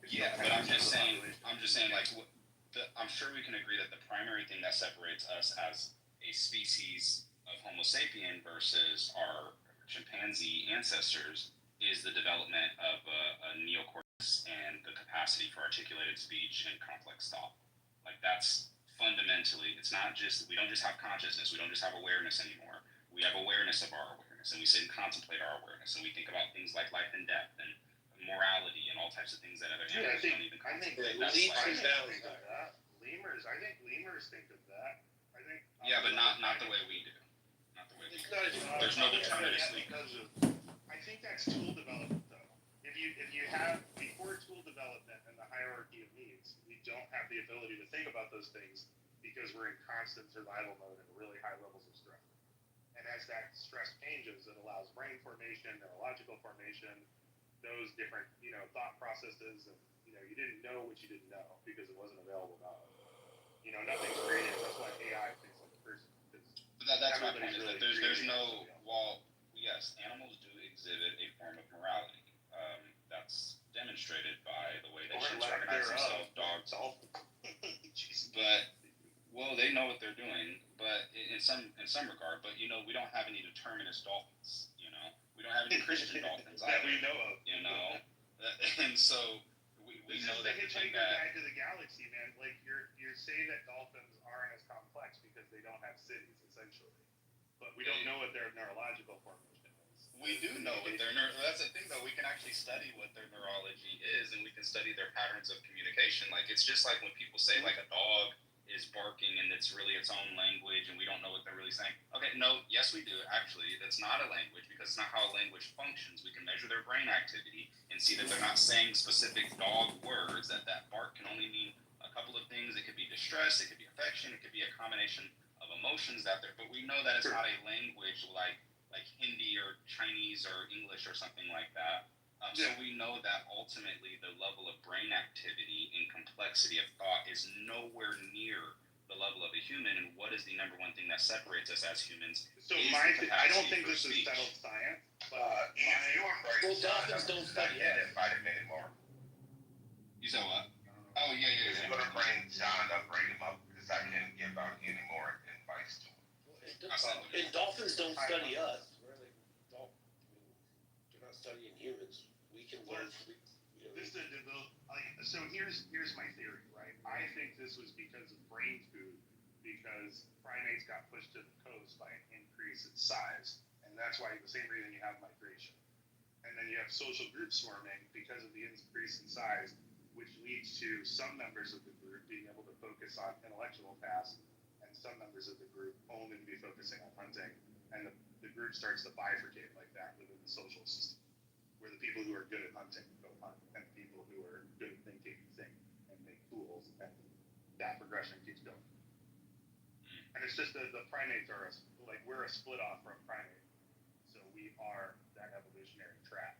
Yeah, but I'm just saying like I'm sure we can agree that the primary thing that separates us as a species of Homo sapien versus our chimpanzee ancestors is the development of a neocortex and the capacity for articulated speech and complex thought. Like that's fundamentally, it's not just, we don't just have consciousness, we don't just have awareness anymore. We have awareness of our awareness, and we sit and contemplate our awareness, and we think about things like life and death and morality and all types of things that other animals don't even contemplate. I think lemurs think of that. Yeah, but not the way we do. Not the way we do. There's no deterministic. I think that's tool development, though. If you have before tool development and the hierarchy of needs, we don't have the ability to think about those things because we're in constant survival mode and really high levels of stress. And as that stress changes, it allows brain formation, neurological formation, those different, thought processes, and you didn't know what you didn't know because it wasn't available knowledge. Nothing's created. That's why AI thinks like a person. But that's my point. Is that there's no yes, animals do exhibit a form of morality. That's demonstrated by the way they organize themselves. Dogs. But they know what they're doing. But in some regard. But we don't have any determinist dolphins. We don't have any Christian dolphins that we know of. And so we know that the Hitchhiker's Guide to the Galaxy, man. Like you're saying that dolphins aren't as complex because they don't have cities, essentially. But we don't know what their neurological formation is. We do know what that's the thing, though. We can actually study what their neurology is, and we can study their patterns of communication. Like it's just like when people say like a dog is barking and it's really its own language and we don't know what they're really saying. Okay, no, yes we do. Actually, that's not a language because it's not how a language functions. We can measure their brain activity and see that they're not saying specific dog words, that bark can only mean a couple of things. It could be distress, it could be affection, it could be a combination of emotions but we know that it's not a language like Hindi or Chinese or English or something like that. So we know that ultimately the level of brain activity and complexity of thought is nowhere near the level of a human. And what is the number one thing that separates us as humans? So I don't think this is settled science. But dolphins don't study it anymore. You said what? Oh yeah. You're gonna bring John up, bring him up because I can't give out any more advice to him. And dolphins don't study us. They're not studying humans. We can learn from So here's my theory, right? I think this was because of brain food, because primates got pushed to the coast by an increase in size, and that's why the same reason you have migration. And then you have social groups forming because of the increase in size, which leads to some members of the group being able to focus on intellectual tasks, and some members of the group only to be focusing on hunting, and the group starts to bifurcate like that within the social system, where the people who are good at hunting go hunt, and the people who are good at thinking think and make tools and progression keeps going. And it's just the primates are we're a split off from primate, so we are that evolutionary trap,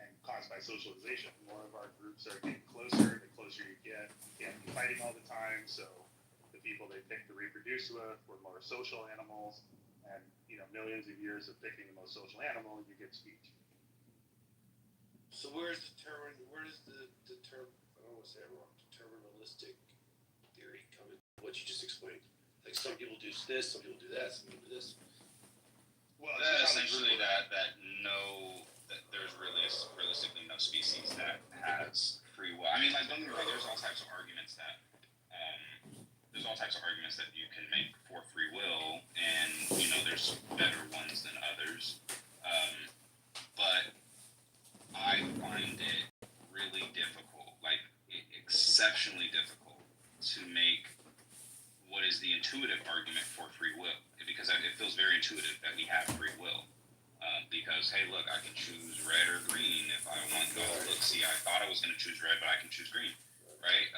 and caused by socialization. More of our groups are getting closer. The closer you get, you can't be fighting all the time. So the people they pick to reproduce with were more social animals, and millions of years of picking the most social animal, you get speech. So where does the term, I don't want to say it wrong, deterministic theory come in? What you just explained. Like some people do this, some people do that, some people do this. Well, essentially that there's realistically no species that has free will. I mean, like, don't get me wrong, there's all types of arguments that you can make for free will, and there's better ones than others. But I find it really difficult, like exceptionally difficult, to make what is the intuitive argument for free will, because it feels very intuitive that we have free will. Because, hey, look, I can choose red or green if I want to go. Look, see, I thought I was going to choose red, but I can choose green, right?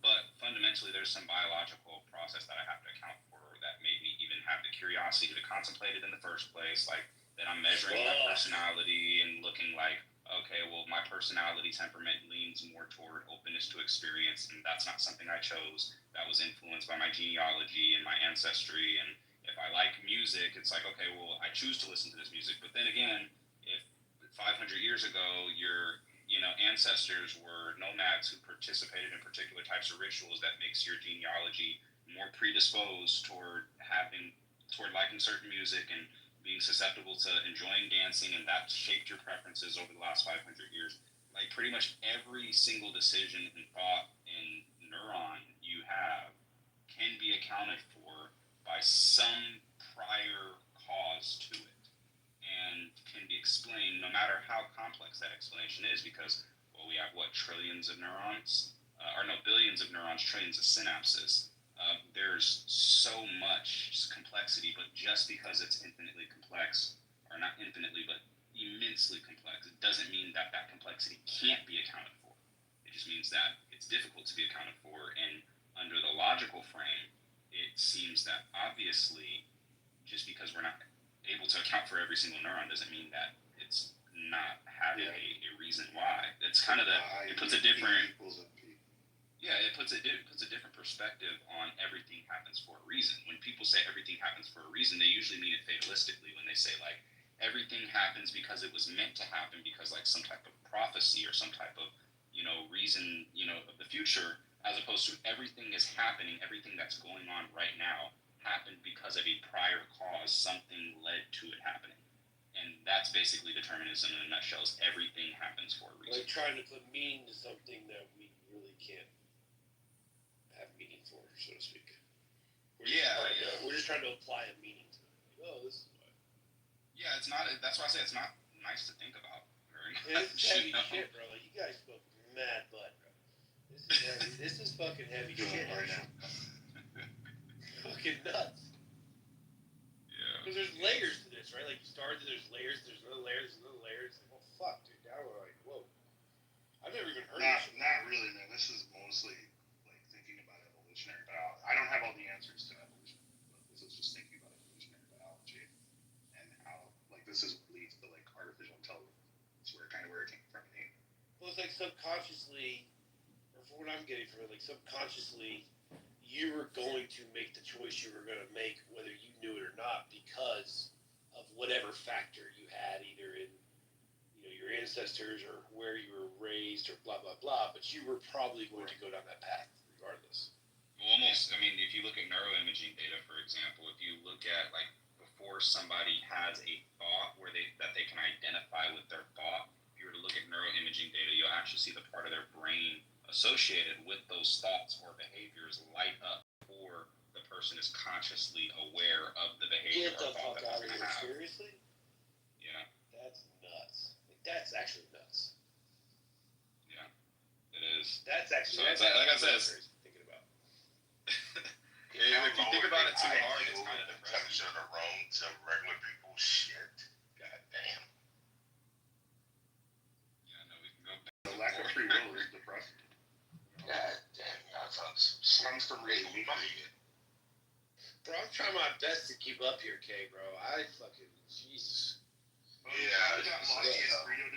But fundamentally, there's some biological process that I have to account for that made me even have the curiosity to contemplate it in the first place. Like, that I'm measuring my personality and looking like, okay, well, my personality temperament leans more toward openness to experience, and that's not something I chose. That was influenced by my genealogy and my ancestry. And if I like music, it's like, okay, well, I choose to listen to this music. But then again, if 500 years ago your ancestors were nomads who participated in particular types of rituals, that makes your genealogy more predisposed toward liking certain music and being susceptible to enjoying dancing, and that shaped your preferences over the last 500 years. Like, pretty much every single decision and thought and neuron you have can be accounted for by some prior cause to it, and can be explained no matter how complex that explanation is, because, well, we have, trillions of neurons? Billions of neurons, trillions of synapses. There's so much complexity, but just because it's infinitely complex, or not infinitely, but immensely complex, it doesn't mean that that complexity can't be accounted for. It just means that it's difficult to be accounted for, and under the logical frame, it seems that obviously, just because we're not able to account for every single neuron doesn't mean that it's not having a reason why. It's kind of it puts a different... Yeah, it puts a different perspective on everything happens for a reason. When people say everything happens for a reason, they usually mean it fatalistically. When they say, like, everything happens because it was meant to happen, because, like, some type of prophecy or some type of, reason, of the future, as opposed to everything is happening, everything that's going on right now happened because of a prior cause. Something led to it happening. And that's basically determinism in a nutshell. Is everything happens for a reason. Like trying to put meaning to something that we really can't have meaning for, so to speak. We're just trying to apply a meaning to it. Like, oh, this is why. Yeah, it's not. That's why I say it's not nice to think about very much. It's heavy shit, bro. Like, you guys spoke mad butt, bro. This is heavy. This is fucking heavy shit right now. Fucking nuts. Yeah. Because there's layers to this, right? Like, you started, there's layers, there's another layers, there's another layers. Like, well, fuck, dude. Now we're like, whoa. I've never even heard of this. Not really, man. This is mostly like thinking about evolutionary biology. I don't have all the answers to evolution, but this is just thinking about evolutionary biology and how, like, this is what leads to, like, artificial intelligence. It's where it came from. Well, it's like subconsciously, or from what I'm getting from it, like subconsciously, you were going to make the choice you were going to make, whether you knew it or not, because of whatever factor you had, either in your ancestors or where you were raised or blah blah blah. But you were probably going to go down that path regardless. Well, almost. I mean, if you look at neuroimaging data, for example, if you look at, like, before somebody has a thought that they can identify with their thought, if you were to look at neuroimaging data, you'll actually see the part of their brain associated with those thoughts or behaviors light up before the person is consciously aware of the behavior or thought that they're going to have. Seriously? Yeah. That's nuts. Like, that's actually nuts. Yeah, it is. That's actually like I said, it's thinking about. If you think about it too hard, it's kind of depressing. Temperature of the room to regular people. Shit. God damn. Yeah, no, we can go back. The lack of free will is depressing. God damn, y'all talks. Comes from great. We might. Bro, I'm trying my best to keep up here, K, bro. I fucking Jesus. Yeah, Freedom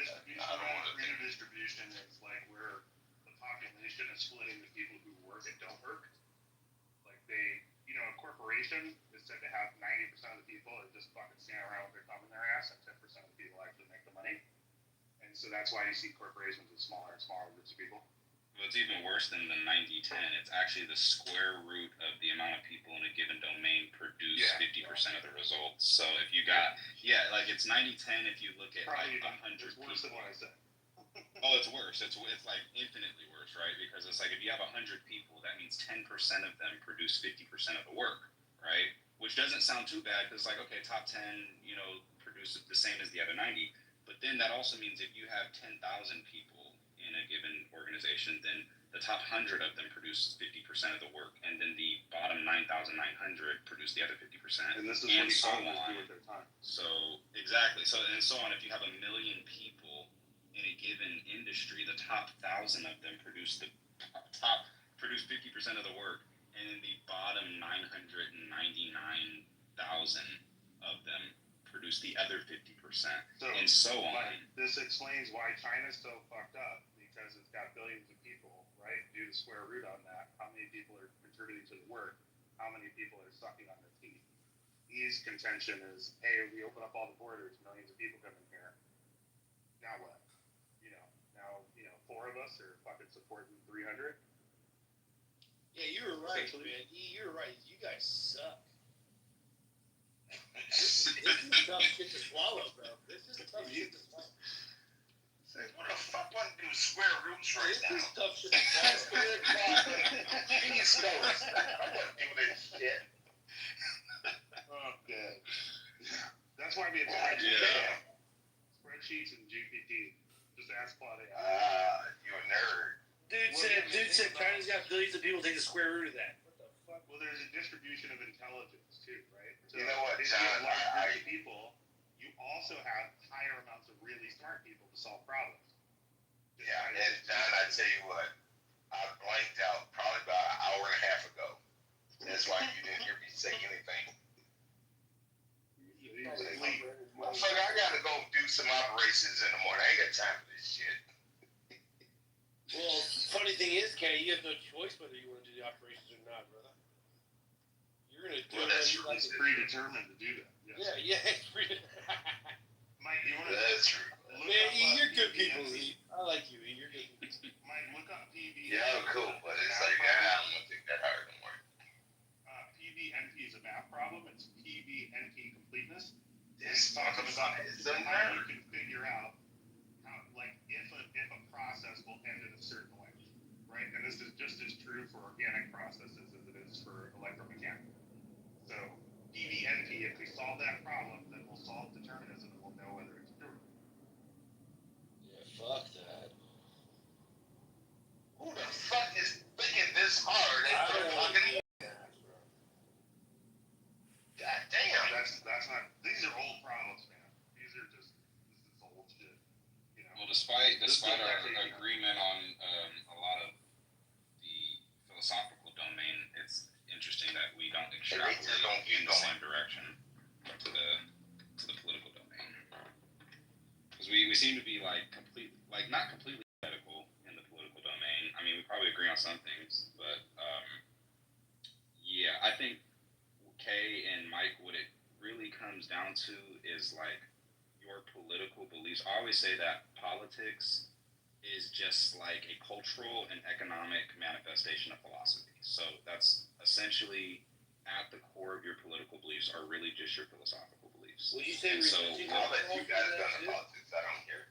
distribution is like where the population is splitting the people who work and don't work. Like they, a corporation is said to have 90% of the people that just fucking stand around with their thumb in their ass, and 10% of the people actually make the money. And so that's why you see corporations with smaller and smaller groups of people. Well, it's even worse than the 90-10. It's actually the square root of the amount of people in a given domain produce 50% of the results. So if you got, like it's 90-10 if you look at Probably like 100 it's people. worse than what I said. Oh, it's worse. It's like infinitely worse, right? Because it's like if you have 100 people, that means 10% of them produce 50% of the work, right? Which doesn't sound too bad because like, okay, top 10, produce the same as the other 90. But then that also means if you have 10,000 people in a given organization, then the top 100 of them produce 50% of the work, and then the bottom 9,900 produce the other 50%, And this is and what so economists on. do with their time. So exactly, and so on. If you have 1 million people in a given industry, the top 1,000 of them produce 50% of the work, and then the bottom 999,000 of them produce the other 50%, and so on. This explains why China's so fucked up, because it's got billions of people, right? Do the square root on that. How many people are contributing to the work? How many people are sucking on their teeth? His contention is, hey, we open up all the borders, millions of people come in here. Now what? Now 4 of us are fucking supporting 300. Yeah, you were right, man. You're right. You guys suck. This is tough shit to swallow, bro. This is tough shit to swallow. Say, what the fuck want to do square roots right now? This is tough shit to swallow. Please go. I want to do this shit. Okay. That's why we have spreadsheets and GPT. Just ask Claudia. You a nerd. Dude said China's got billions of people. Take the square root of that. What the fuck? Well, there's a distribution of intelligence too, right? So you know what, if John? you have large groups of people, you also have higher amounts of really smart people to solve problems. Yeah, and John, I tell you what, I blanked out probably about an hour and a half ago. That's why you didn't hear me say anything. Motherfucker, I gotta go do some operations in the morning. I ain't got time for this shit. Well, funny thing is, Kenny, you have no choice whether you want to do the operations or not, brother. You're gonna do it. It's predetermined to do that. Yes. Yeah, it's predetermined. Mike, you want to? That's true. Man, you're good people, E. I like you, E. You're good people. Mike, look up PV. Yeah, cool, but it's like, I don't want to think that hard anymore. PVNP is a math problem. It's PVNP completeness. It's talking about it. It's a how you can figure out how, like, if a process will end in a certain way, right? And this is just as true for organic processes as it is for electromechanical. So PVNP, if we solve that problem, then we'll solve determinism and we'll know whether it's true. Yeah, fuck that. Who the fuck is thinking this hard? God damn. That's not. These are old problems, man. This is old shit. Well, despite our agreement on a lot of the philosophical domain, it's interesting that we don't extrapolate in the same direction to the political domain. Because we seem to be not completely identical in the political domain. I mean, we probably agree on some things, but I think Kay and Mike, what it really comes down to is like your political beliefs. I always say that politics is just like a cultural and economic manifestation of philosophy. So that's essentially at the core of your political beliefs are really just your philosophical beliefs. Would you say religion? I'll let you guys done the politics. I don't care.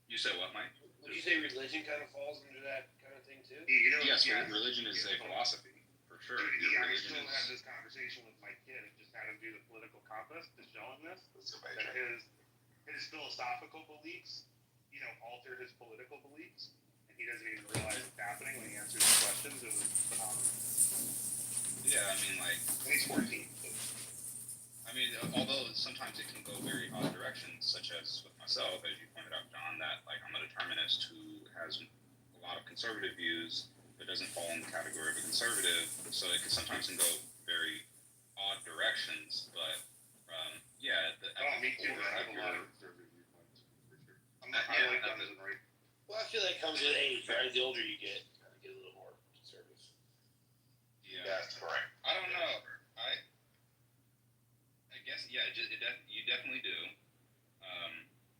You said what, Mike? Would you say religion kind of falls into that kind of thing too? Yes, religion is a philosophy. For sure. I still had this conversation with my kid and just had him do the political compass to show him this. That his philosophical beliefs, alter his political beliefs, and he doesn't even realize it's happening when he answers the questions. It was phenomenal. Yeah, I mean, like. And he's 14. I mean, although sometimes it can go very odd directions, such as with myself, as you pointed out, John, that like I'm a determinist who has a lot of conservative views, that doesn't fall in the category of a conservative. So it can sometimes can go very odd directions. But yeah, me too. I have a lot of conservative viewpoints for sure. I like guns and right. Well, I feel like it comes with age, right? The older you get, you kind of get a little more conservative. Yeah, That's correct. I don't know. I guess you definitely do.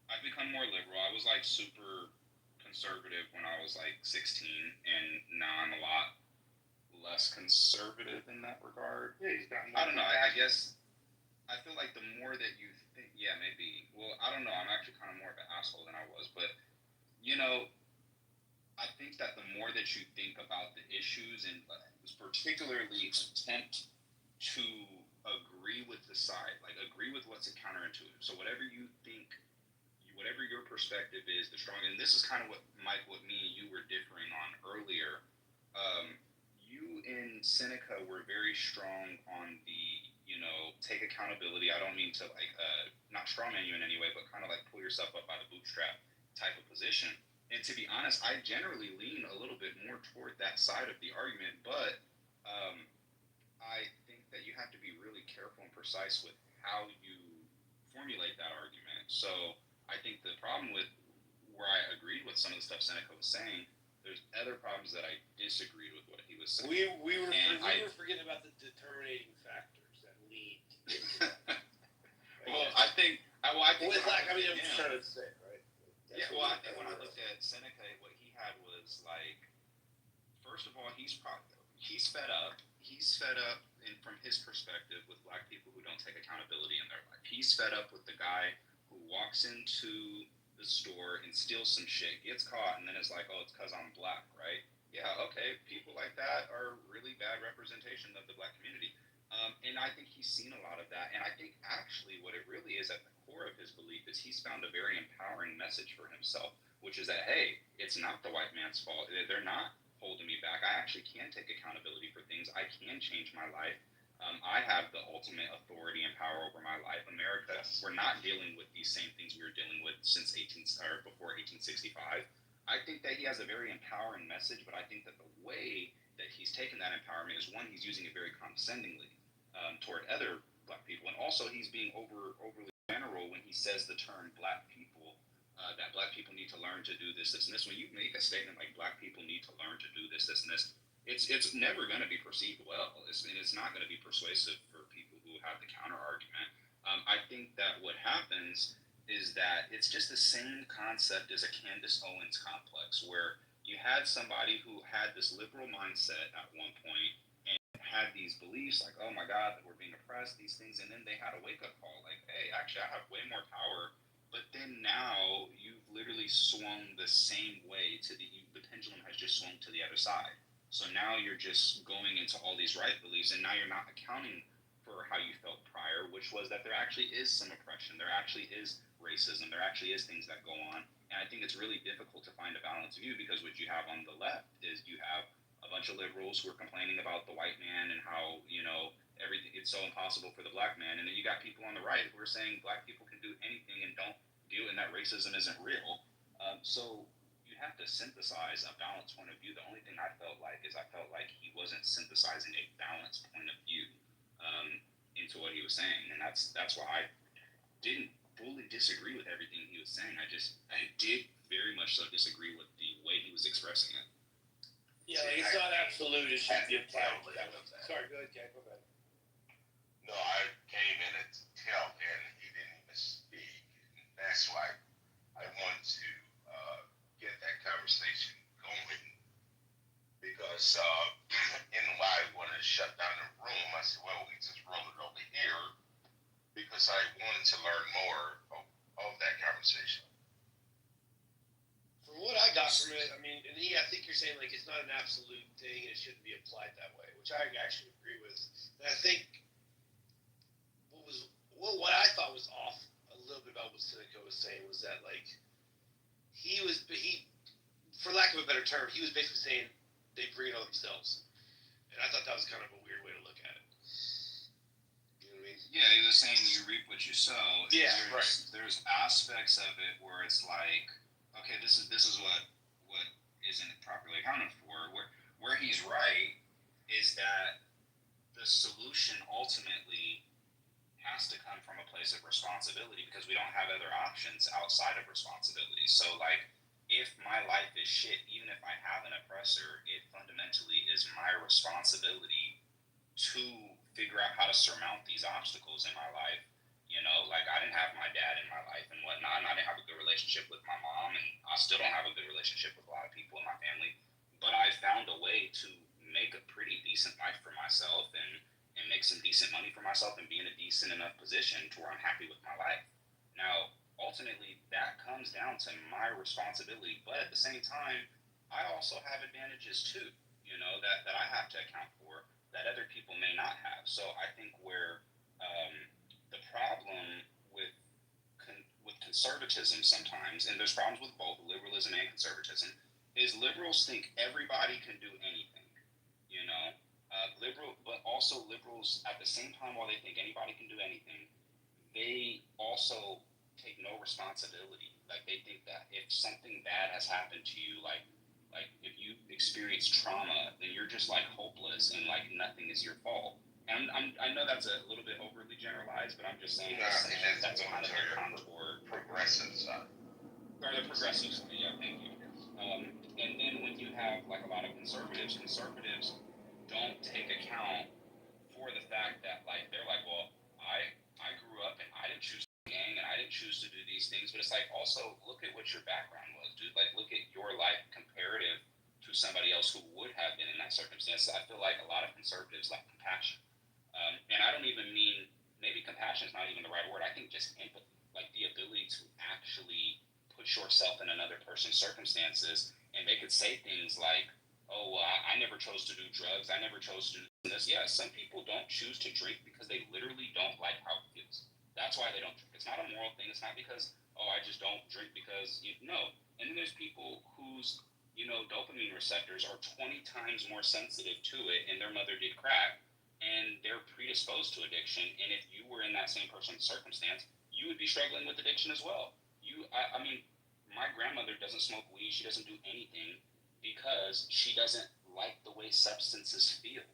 I've become more liberal. I was like super conservative when I was like 16, and now I'm a lot less conservative in that regard. Yeah, he's gotten. I don't know. I guess I feel like the more that you think, yeah, maybe. Well, I don't know. I'm actually kind of more of an asshole than I was, but I think that the more that you think about the issues and particularly attempt to agree with the side, like agree with what's counterintuitive. So whatever you think, whatever your perspective is, the strong. And this is kind of what Mike, what me and you were differing on earlier. You and Seneca were very strong on the, take accountability. I don't mean to not strawman you in any way, but kind of like pull yourself up by the bootstrap type of position. And to be honest, I generally lean a little bit more toward that side of the argument, but I think that you have to be really careful and precise with how you formulate that argument. So I think the problem with where I agreed with some of the stuff Seneca was saying, there's other problems that I disagreed with what he was saying. We were forgetting about the determining factors that lead. Well, I think. I'm just trying to say, right? Yeah, well, I think when I looked at Seneca, what he had was like, first of all, he's fed up. He's fed up, from his perspective, with black people who don't take accountability in their life. He's fed up with the guy who walks into the store and steals some shit, gets caught, and then is like, oh, it's because I'm black, right? Yeah, okay, people like that are really bad representation of the black community. And I think he's seen a lot of that. And I think actually what it really is at the core of his belief is he's found a very empowering message for himself, which is that, hey, it's not the white man's fault. They're not holding me back. I actually can take accountability for things. I can change my life. I have the ultimate authority and power over my life. America, we're not dealing with these same things we were dealing with since before 1865. I think that he has a very empowering message, but I think that the way that he's taken that empowerment is, one, he's using it very condescendingly toward other black people, and also he's being overly general when he says the term black people, that black people need to learn to do this, and this. When you make a statement like black people need to learn to do this, and this, it's never going to be perceived well. It's not going to be persuasive for people who have the counter argument. I think that what happens is that it's just the same concept as a Candace Owens complex, where you had somebody who had this liberal mindset at one point and had these beliefs like, oh my God, that we're being oppressed, these things, and then they had a wake-up call like, hey, actually I have way more power. But then now you've literally swung the same way the pendulum has just swung to the other side. So now you're just going into all these right beliefs, and now you're not accounting for how you felt prior, which was that there actually is some oppression, there actually is racism, there actually is things that go on. And I think it's really difficult to find a balanced view, because what you have on the left is you have a bunch of liberals who are complaining about the white man and how, everything, it's so impossible for the black man. And then you got people on the right who are saying black people can do anything and don't do, and that racism isn't real. So you have to synthesize a balanced point of view. The only thing I felt like he wasn't synthesizing a balanced point of view into what he was saying. And that's why I didn't fully disagree with everything he was saying. I did very much so disagree with the way he was expressing it. Yeah, it's not absolute. It should be applied. Sorry, go ahead, Ken. Go ahead. No, I came in at the tail end and he didn't even speak. And that's why I wanted to get that conversation going, because and why I wanted to shut down the room, I said, well, we just roll it over here, because I wanted to learn more of that conversation. From what I got from it, I mean, and I think you're saying like it's not an absolute thing and it shouldn't be applied that way, which I actually agree with. And I think what I thought was off a little bit about what Seneca was saying was that like he for lack of a better term, he was basically saying they bring it on themselves, and I thought that was kind of a weird way to look at it. You know what I mean? Yeah, he was saying you reap what you sow. Yeah, There's aspects of it where it's like, okay, this is what isn't properly accounted for. where he's right is that the solution ultimately has to come from a place of responsibility because we don't have other options outside of responsibility. So, like, if my life is shit, even if I have an oppressor, it fundamentally is my responsibility to figure out how to surmount these obstacles in my life. You know, like, I didn't have my dad in my life and whatnot, and I didn't have a good relationship with my mom, and I still don't have a good relationship with a lot of people in my family. But I found a way to make a pretty decent life for myself and make some decent money for myself and be in a decent enough position to where I'm happy with my life. Now, ultimately, that comes down to my responsibility. But at the same time, I also have advantages too, you know, that I have to account for that other people may not have. So I think where the problem with conservatism sometimes, and there's problems with both liberalism and conservatism, is liberals think everybody can do anything, you know. But also liberals at the same time, while they think anybody can do anything, they also take no responsibility. Like, they think that if something bad has happened to you, like if you experience trauma, then you're just like hopeless and like nothing is your fault. And I know that's a little bit overly generalized, but I'm just saying that's kind of the contour. Progressive side. Or the progressive side, yeah, thank you. And then when you have like a lot of conservatives don't take account for the fact that like they're like, well, I grew up and I didn't choose the gang and I didn't choose to do these things, but it's like also look at what your background was, dude. Like, look at your life comparative to somebody else who would have been in that circumstance. I feel like a lot of conservatives lack compassion. And I don't even mean, maybe compassion is not even the right word. I think just empathy, like the ability to actually put yourself in another person's circumstances. And they could say things like, oh, well, I never chose to do drugs. I never chose to do this. Yeah, some people don't choose to drink because they literally don't like how it feels. That's why they don't drink. It's not a moral thing. It's not because, oh, I just don't drink because, no. And then there's people whose, dopamine receptors are 20 times more sensitive to it, and their mother did crack, and they're predisposed to addiction. And if you were in that same person's circumstance, you would be struggling with addiction as well. I mean, my grandmother doesn't smoke weed. She doesn't do anything because she doesn't like the way substances feel.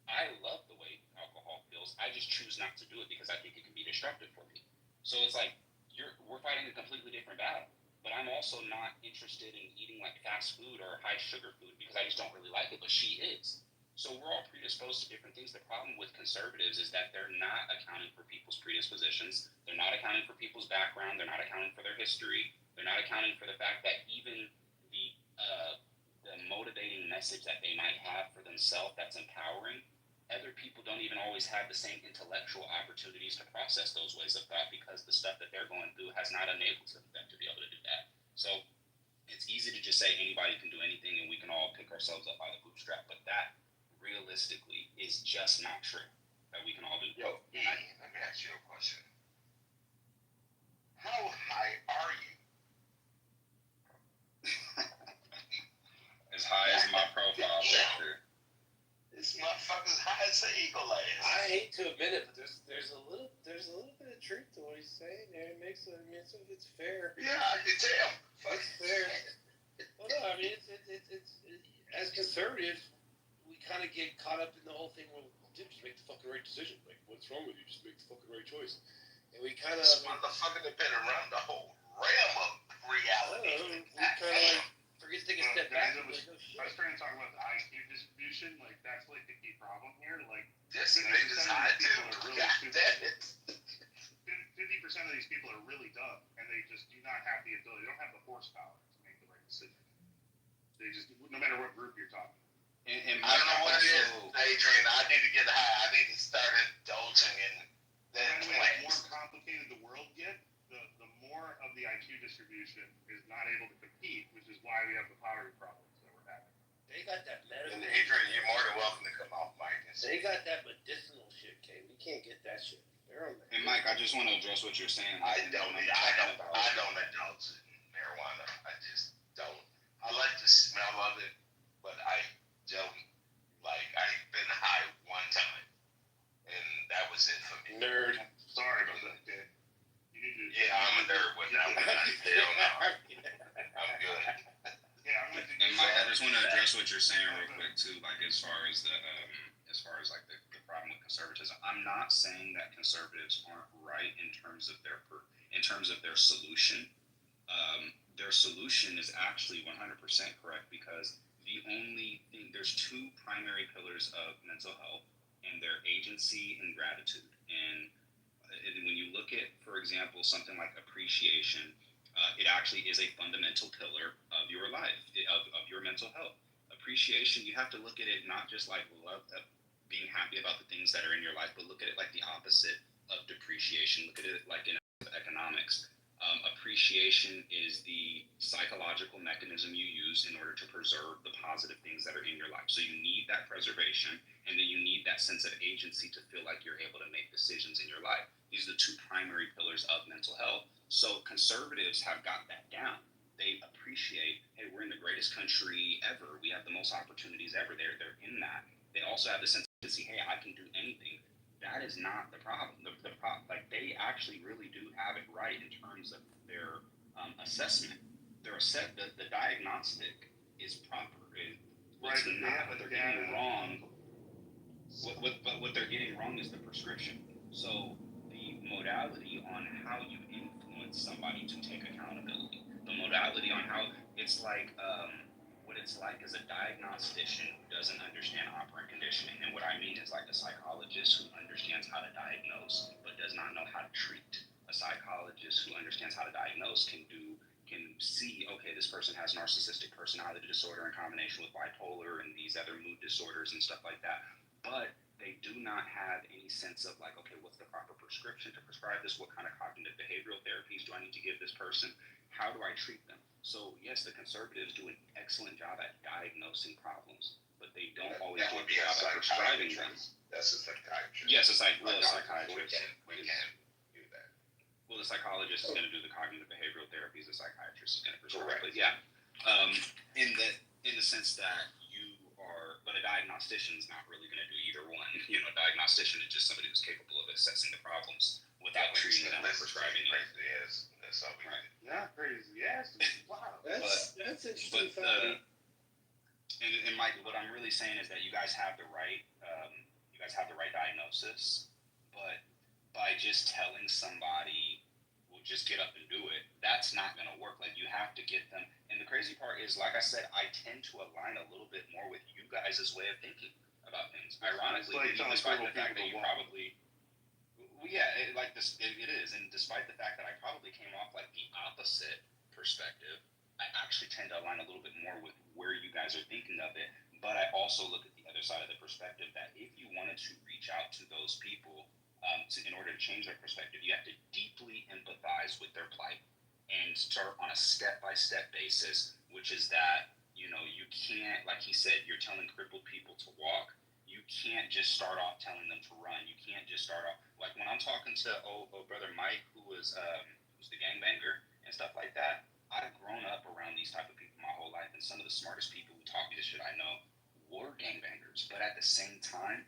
I love the way alcohol feels. I just choose not to do it because I think it can be destructive for me. So it's like we're fighting a completely different battle. But I'm also not interested in eating like fast food or high sugar food because I just don't really like it. But she is. So we're all predisposed to different things. The problem with conservatives is that they're not accounting for people's predispositions. They're not accounting for people's background. They're not accounting for their history. They're not accounting for the fact that even the motivating message that they might have for themselves that's empowering, other people don't even always have the same intellectual opportunities to process those ways of thought because the stuff that they're going through has not enabled them to be able to do that. So it's easy to just say anybody can do anything and we can all pick ourselves up by the bootstrap, but that realistically is just not true. That we can all do. Yo, let me ask you a question. How high are you? As high as my profile picture. This motherfucker's high as an eagle ass. I hate to admit it, but there's a little bit of truth to what he's saying there. It's fair. Yeah, I can tell. It's fair. Well, no, I mean, it's as conservatives, we kind of get caught up in the whole thing. Well, dude, just make the fucking right decision. Like, what's wrong with you? Just make the fucking right choice. And we kind of. This motherfucker has been around the whole realm of reality. We kind of like forget to take a step back. I was trying to talk about the IQ distribution. Like, that's like the key problem here. Like, this nigga's high too. God damn it. 50% of these people are really dumb, and they just do not have the ability. They don't have the horsepower to make the right decision. They just, no matter what group you're talking. I don't know what it is, Adrian. I need to get high. I need to start indulging in that. The more complicated the world gets, the more of the IQ distribution is not able to compete, which is why we have the poverty problems that we're having. They got that medical. And Adrian, you're more than welcome to come off mic. They got that medicinal shit, Kay. We can't get that shit. And Mike, I just want to address what you're saying. I don't indulge in marijuana. I just don't. I like the smell of it, but I don't like. I've been high one time, and that was it for me. Nerd. Sorry about that, kid. Yeah, I'm a nerd with that one. Hell no. I'm good. And Mike, I just want to address what you're you're saying real quick too, like as far as the problem with conservatism, I'm not saying that conservatives aren't right in terms of their solution. Their solution is actually 100% correct, because there's two primary pillars of mental health, and they're agency and gratitude. And when you look at, for example, something like appreciation, it actually is a fundamental pillar of your life, of your mental health. Appreciation, you have to look at it not just like love, being happy about the things that are in your life, but look at it like the opposite of depreciation. Look at it like in economics. Appreciation is the psychological mechanism you use in order to preserve the positive things that are in your life. So you need that preservation, and then you need that sense of agency to feel like you're able to make decisions in your life. These are the two primary pillars of mental health. So conservatives have got that down. They appreciate, hey, we're in the greatest country ever. We have the most opportunities ever. They're in that. They also have the sense of, hey, I can do anything. That is not the problem. The problem, like, they actually really do have it right in terms of their assessment. The diagnostic is proper. It's not what they're getting wrong. What they're getting wrong is the prescription. So the modality on how you influence somebody to take accountability, the modality on how it's like, what it's like as a diagnostician who doesn't understand operant conditioning. And what I mean is like a psychologist who understands how to diagnose but does not know how to treat. A psychologist who understands how to diagnose can see, okay, this person has narcissistic personality disorder in combination with bipolar and these other mood disorders and stuff like that. But they do not have any sense of like, okay, what's the proper prescription to prescribe this? What kind of cognitive behavioral therapies do I need to give this person? How do I treat them? So yes, the conservatives do an excellent job at diagnosing problems, but they don't always do a good job at prescribing them. That's a psychiatrist. Yes, a psychiatrist. We can't do that. Well, the psychologist is going to do the cognitive behavioral therapies. The psychiatrist is going to prescribe. Correct. But yeah, in the sense that but a diagnostician is not really going to do either one. You know, a diagnostician is just somebody who's capable of assessing the problems without treating them or prescribing it. That's all we Right. Not crazy. Yes. Wow. That's interesting. And Mike, what I'm really saying is that you guys have the right diagnosis, but by just telling somebody, well, just get up and do it, that's not going to work. Like, you have to get them. And the crazy part is, like I said, I tend to align a little bit more with you guys' way of thinking about things. Ironically, despite the fact that you probably, it is. And despite the fact that I probably came off like the opposite perspective, I actually tend to align a little bit more with where you guys are thinking of it. But I also look at the other side of the perspective that if you wanted to reach out to those people, in order to change their perspective, you have to deeply empathize with their plight and start on a step-by-step basis, which is that, you know, you can't, like he said, you're telling crippled people to walk. You can't just start off telling them to run. You can't just start off, like when I'm talking to old brother Mike, who's the gangbanger and stuff like that. I've grown up around these type of people my whole life, and some of the smartest people who taught me this shit I know were gangbangers. But at the same time,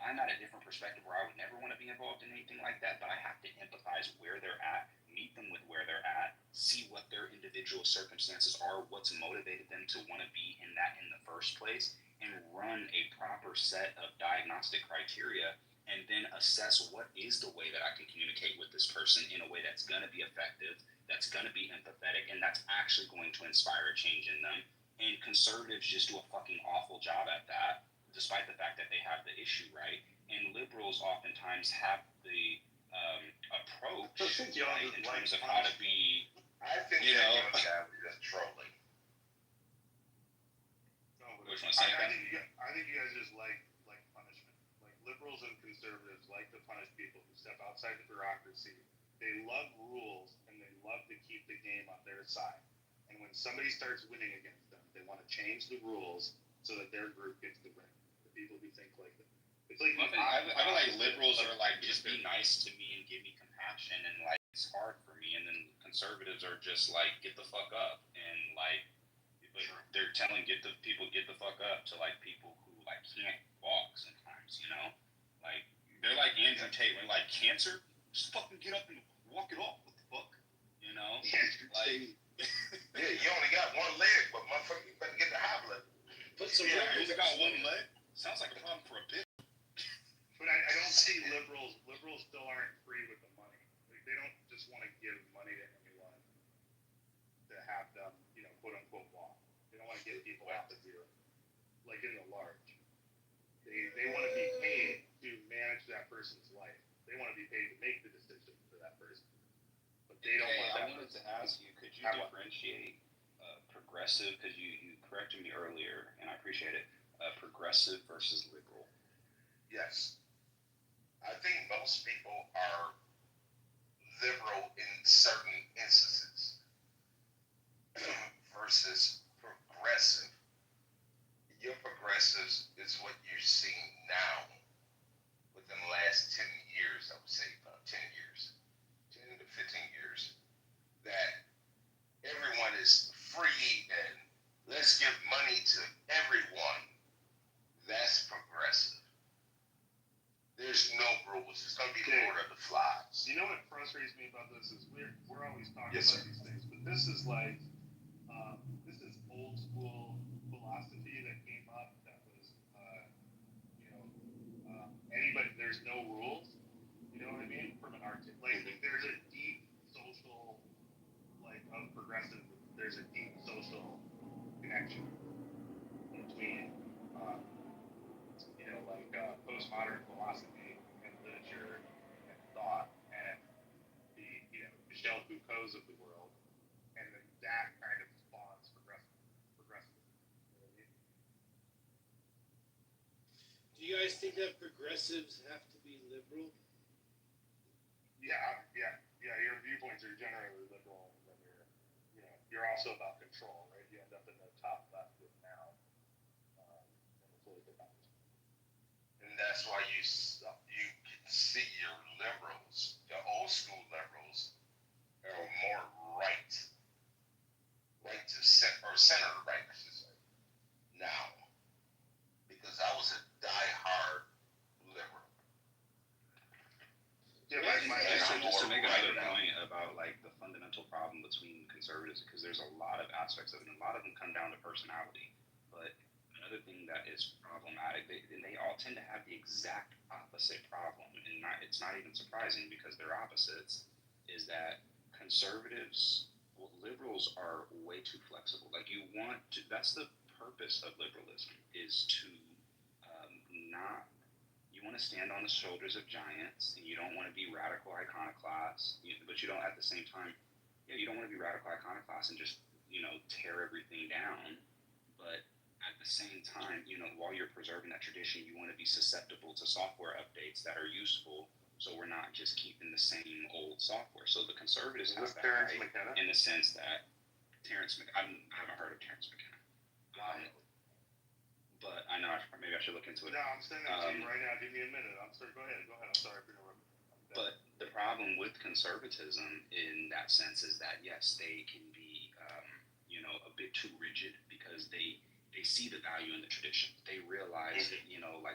I'm at a different perspective where I would never want to be involved in anything like that, but I have to empathize where they're at, meet them with where they're at, see what their individual circumstances are, what's motivated them to want to be in that in the first place, and run a proper set of diagnostic criteria, and then assess what is the way that I can communicate with this person in a way that's going to be effective, that's going to be empathetic, and that's actually going to inspire a change in them. And conservatives just do a fucking awful job at that, despite the fact that they have the issue right. And liberals oftentimes have the approach right, in terms of how to be, I think you know, just trolling. Which one, same thing? I think you guys just like punishment. Like, liberals and conservatives like to punish people who step outside the bureaucracy. They love rules, and they love to keep the game on their side. And when somebody starts winning against them, they want to change the rules so that their group gets the win. The people who think like that. It's like I feel like liberals are like, just be nice to me and give me compassion, and like, it's hard for me. And then conservatives are just like, get the fuck up, and like, but they're telling get the fuck up to like people who like can't walk sometimes, you know, like they're like Andrew Tate when like cancer, just fucking get up and walk it off. What the fuck, you know? Like, yeah, you only got one leg, but motherfucker, you better get the hoblet. Put some Yeah, liberals you got one leg. Sounds like a problem for a bit. But I don't see liberals still aren't free with the money. Like, they don't just want to give money to anyone to have them, quote unquote walk. They don't want to get people out to do it. Like in the large. They want to be paid to manage that person's life. They want to be paid to make the decision for that person. But they don't want that. I wanted to ask you, could you differentiate progressive, because you corrected me earlier, and I appreciate it, progressive versus liberal? Yes. I think most people are liberal in certain instances versus progressive. Your progressives is what you're seeing now within the last 10 years, I would say about 10 years, 10 to 15 years, that everyone is free and let's give money to everyone. That's progressive. There's no rules. It's going to be Lord of the Flies. You know what frustrates me about this is we're always talking Yes, about sir. these things, but this is like this is old school philosophy that came up that was anybody. There's no rules. You know what I mean? From an art, like there's a deep social of progressive. There's a deep social connection between postmodern philosophy and literature and thought and the Michel Foucault's of the world, and then that kind of spawns progressivism. You know what I mean? Do you guys think that progressives have to be liberal? Yeah. Your viewpoints are generally liberal, and then you're also about control, right? You end up in the top left with now, and it's really good. And that's why you can see your liberals, the old school liberals, are more right to center right, I should say, now. Because I was a die-hard liberal. Just to make another point about the fundamental problem between conservatives, because there's a lot of aspects of it, and a lot of them come down to personality. But another thing that is problematic, they all tend to have the exact opposite problem, and it's not even surprising because they're opposites, is that liberals are way too flexible. That's the purpose of liberalism, is to you want to stand on the shoulders of giants, and you don't want to be radical iconoclasts, but you don't at the same time, you don't want to be radical iconoclasts and just, tear everything down. But at the same time, while you're preserving that tradition, you want to be susceptible to software updates that are useful, so we're not just keeping the same old software. So the conservatives have that right, in the sense that I haven't heard of Terrence McKenna. But I know maybe I should look into it. No, I'm sending it to you right now. Give me a minute. Go ahead. I'm sorry for interrupting. But the problem with conservatism in that sense is that, yes, they can be, a bit too rigid because they see the value in the tradition. They realize that,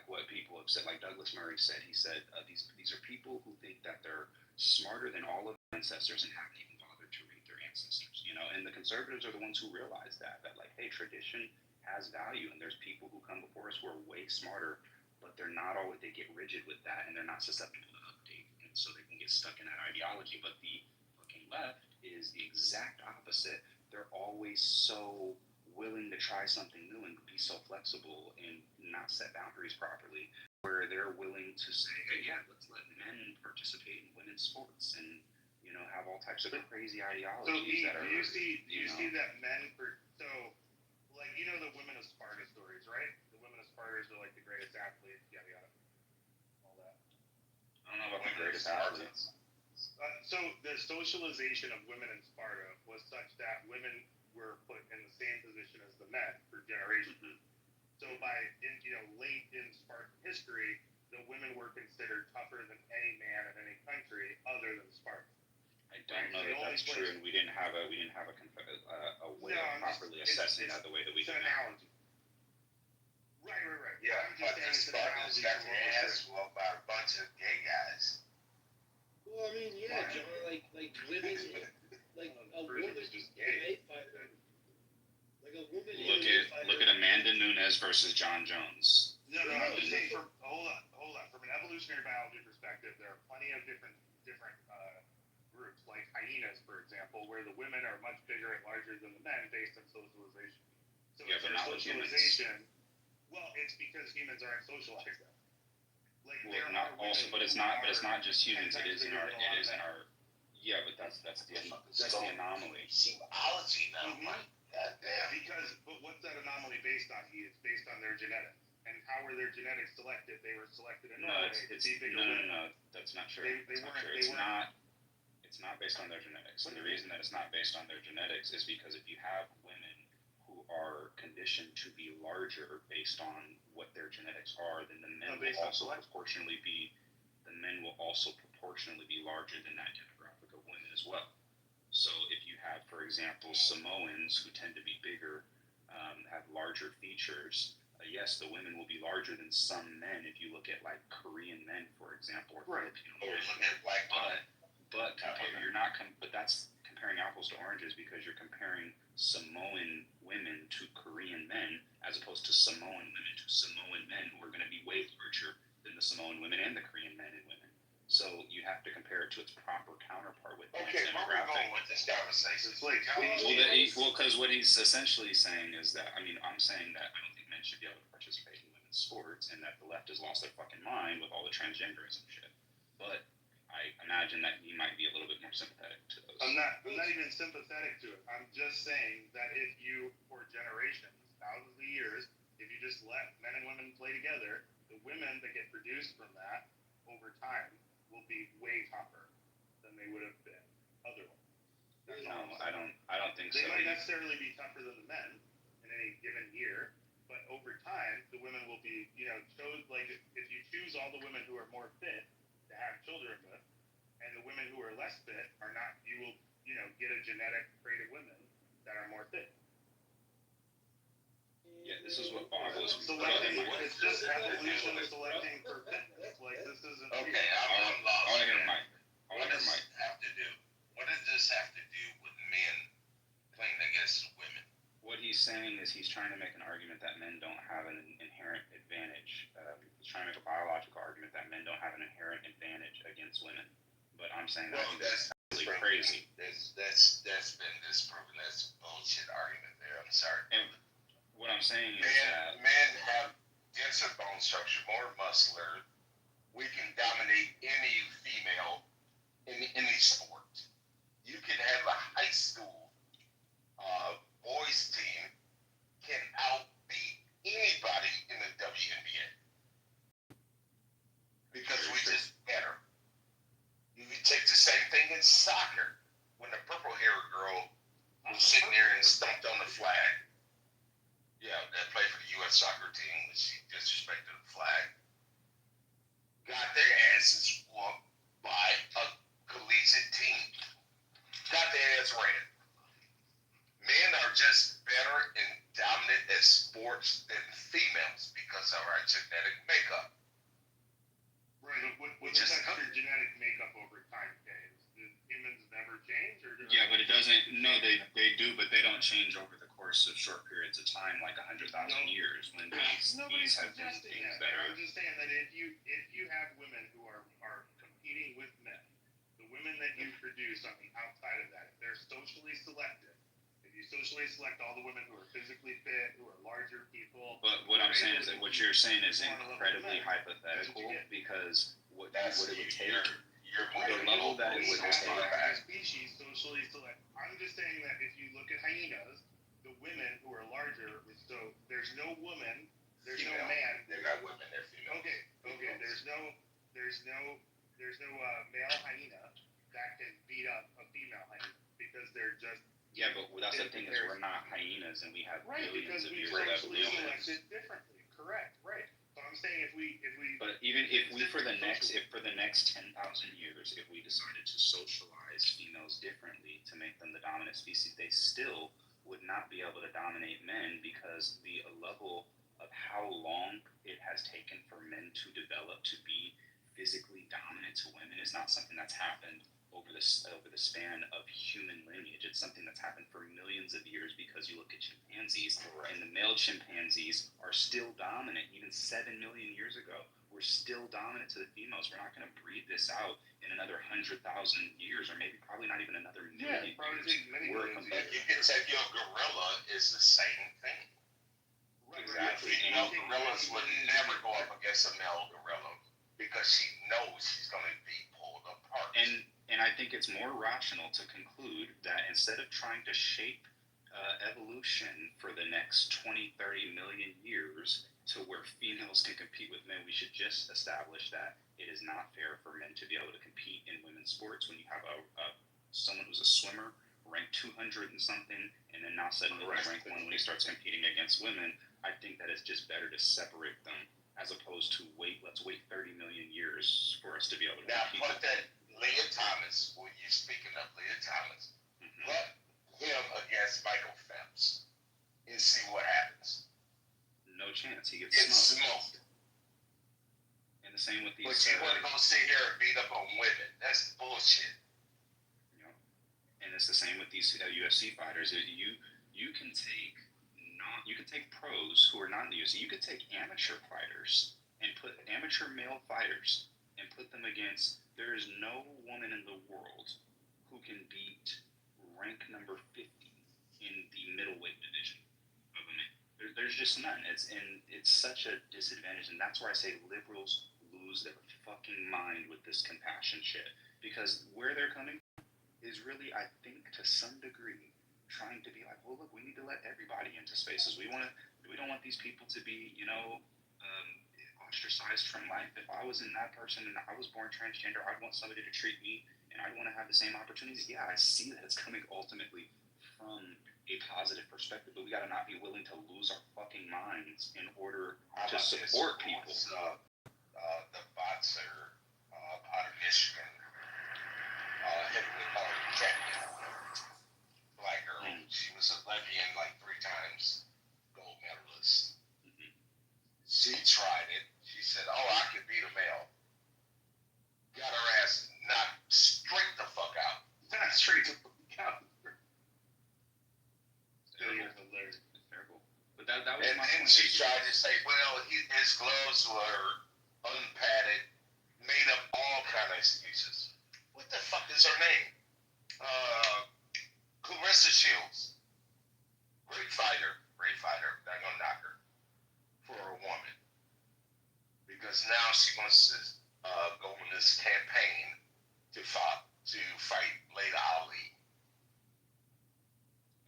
what people have said, like Douglas Murray said, he said, these are people who think that they're smarter than all of their ancestors and haven't even bothered to read their ancestors, and the conservatives are the ones who realize that hey, tradition has value, and there's people who come before us who are way smarter, but they're not always, they get rigid with that, and they're not susceptible to update, and so they can get stuck in that ideology. But the fucking left is the exact opposite. They're always so willing to try something new and be so flexible and not set boundaries properly, where they're willing to say, hey, yeah, let's let men participate in women's sports and, have all types of crazy ideologies. So do you see that men the women of Sparta stories, right? The women of Sparta are the greatest athletes, yada yada, all that. I don't know about the greatest athletes. So the socialization of women in Sparta was such that women were put in the same position as the men for generations. So late in Spartan history, the women were considered tougher than any man in any country other than Sparta. I don't know that that's true, and we didn't have a way of properly assessing that the way that we do now. Right. Yeah, but the Spartans got their ass whooped by a bunch of gay guys. Well, I mean, yeah, John, like women, like a woman, just gay. like a Look at Amanda Nunes versus John Jones. No, I'm just saying. Hold on. From an evolutionary biology perspective, there are plenty of different groups, like hyenas, for example, where the women are much bigger and larger than the men based on socialization. So yeah, but not with humans. Well, it's because humans aren't socialized. Like well, not also, but it's not just humans. It is in our. Yeah, but that's the anomaly. Biology now. But what's that anomaly based on? It's based on their genetics. And how were their genetics selected? They were selected in Norway to be bigger women. No, that's not true. It's not based on their genetics. And the reason that it's not based on their genetics is because if you have women who are conditioned to be larger based on what their genetics are, then the men will also proportionally be larger than that demographic of women as well. So if you have, for example, Samoans who tend to be bigger, have larger features, yes, the women will be larger than some men if you look at like Korean men, for example, or Filipino men. But that's comparing apples to oranges because you're comparing Samoan women to Korean men as opposed to Samoan women to Samoan men who are going to be way larger than the Samoan women and the Korean men and women. So you have to compare it to its proper counterpart with the demographic. Where are we going with this conversation? Because what he's essentially saying is that, I'm saying that I don't think men should be able to participate in women's sports and that the left has lost their fucking mind with all the transgenderism shit. But I imagine that he might be a little bit more sympathetic to those. I'm not even sympathetic to it. I'm just saying that if you, for generations, thousands of years, if you just let men and women play together, the women that get produced from that over time will be way tougher than they would have been otherwise. I don't think so. They might necessarily be tougher than the men in any given year, but over time, the women will be, if you choose all the women who are more fit to have children with, and the women who are less fit are not, you will, get a genetic trait of women that are more fit. Yeah, this is what boggles me. It's just evolution selecting for fitness. Like, this isn't... Okay, I'm lost. I want to hear Mike. What does this have to do? What does this have to do with men playing against women? What he's saying is he's trying to make an argument that men don't have an inherent advantage. He's trying to make a biological argument that men don't have an inherent advantage against women. But I'm saying that's really crazy. That's been disproven. That's a bullshit argument there. I'm sorry. And what I'm saying is that men have denser bone structure, more muscular. We can dominate any female in any sport. You can have a high school boys team can outbeat anybody in the WNBA because we just better. You can take the same thing in soccer. When the purple-haired girl was sitting there and stumped on the flag, that played for the U.S. soccer team, when she disrespected the flag, got their asses whooped by a collegiate team. Got their ass ran. Men are just better and dominant at sports than females because of our genetic makeup. Right, what affects your genetic makeup over time, okay? Do humans never change? Yeah, but it doesn't, no, they do, but they don't change over the course of short periods of time, like 100,000 years, when these have been things that are... I'm just saying that if you have women who are competing with men, the women that you produce on the outside of that, if they're socially selected, if you socially select all the women who are physically fit, who are larger people... But what I'm saying is that what you're saying is incredibly hypothetical, because what it would take... the level that it would take... species socially select. I'm just saying that if you look at hyenas, the women who are larger, so there's no woman, there's no man. They're not women, they're female. Okay. There's no male hyena that can beat up a female hyena because they're just. Yeah, but that's the thing is we're not hyenas and we have billions of years of evolution. evolution. Selected differently. Correct. Right. So I'm saying if we. But even if for the next 10,000 years, if we decided to socialize females differently to make them the dominant species, they still would not be able to dominate men because the level of how long it has taken for men to develop to be physically dominant to women is not something that's happened over the span of human lineage. It's something that's happened for millions of years because you look at chimpanzees, and the male chimpanzees are still dominant even 7 million years ago. We're still dominant to the females. We're not going to breed this out in another 100,000 years, or maybe probably not even another million. Probably take many millions. You can take your gorilla is the same thing. Exactly. Female gorillas would never go up against a male gorilla because she knows she's going to be pulled apart. And I think it's more rational to conclude that instead of trying to shape evolution for the next 20, 30 million years to where females can compete with men, we should just establish that it is not fair for men to be able to compete in women's sports when you have someone who's a swimmer ranked 200 and something, and then now suddenly he's ranked 1 when he starts competing against women. I think that it's just better to separate them as opposed to let's wait 30 million years for us to be able to compete. Now, put that Leah Thomas, when you're speaking of Leah Thomas, put him against Michael Phelps and see what happens. No chance. He gets smoked. And the same with these. But you want to go sit here and beat up on women. That's bullshit. And it's the same with these UFC fighters. You can take pros who are not in the UFC. You could take amateur fighters and put amateur male fighters and put them against. There is no woman in the world who can beat rank number 50 in the middleweight division of a man. There's just none. It's such a disadvantage, and that's where I say liberals lose their fucking mind with this compassion shit, because where they're coming is really, I think, to some degree, trying to be like, well, look, we need to let everybody into spaces. We don't want these people to be, ostracized from life. If I was in that person and I was born transgender, I'd want somebody to treat me, and I'd want to have the same opportunities. Yeah, I see that it's coming ultimately from a positive perspective, but we got to not be willing to lose our fucking minds in order to support people. The boxer out of Michigan, heavyweight champion, black girl. She was a lesbian like 3 times, gold medalist. She tried it. She said, "Oh, I could beat a male." Got her ass knocked straight the fuck out. Straight the fuck out. It's terrible. But that was and my then point. she tried to say, well, his gloves were unpadded, made up all kind of excuses. What the fuck is her name? Clarissa Shields. Great fighter. Not gonna knock her for a woman, because now she wants to go on this campaign to fight Layla Ali.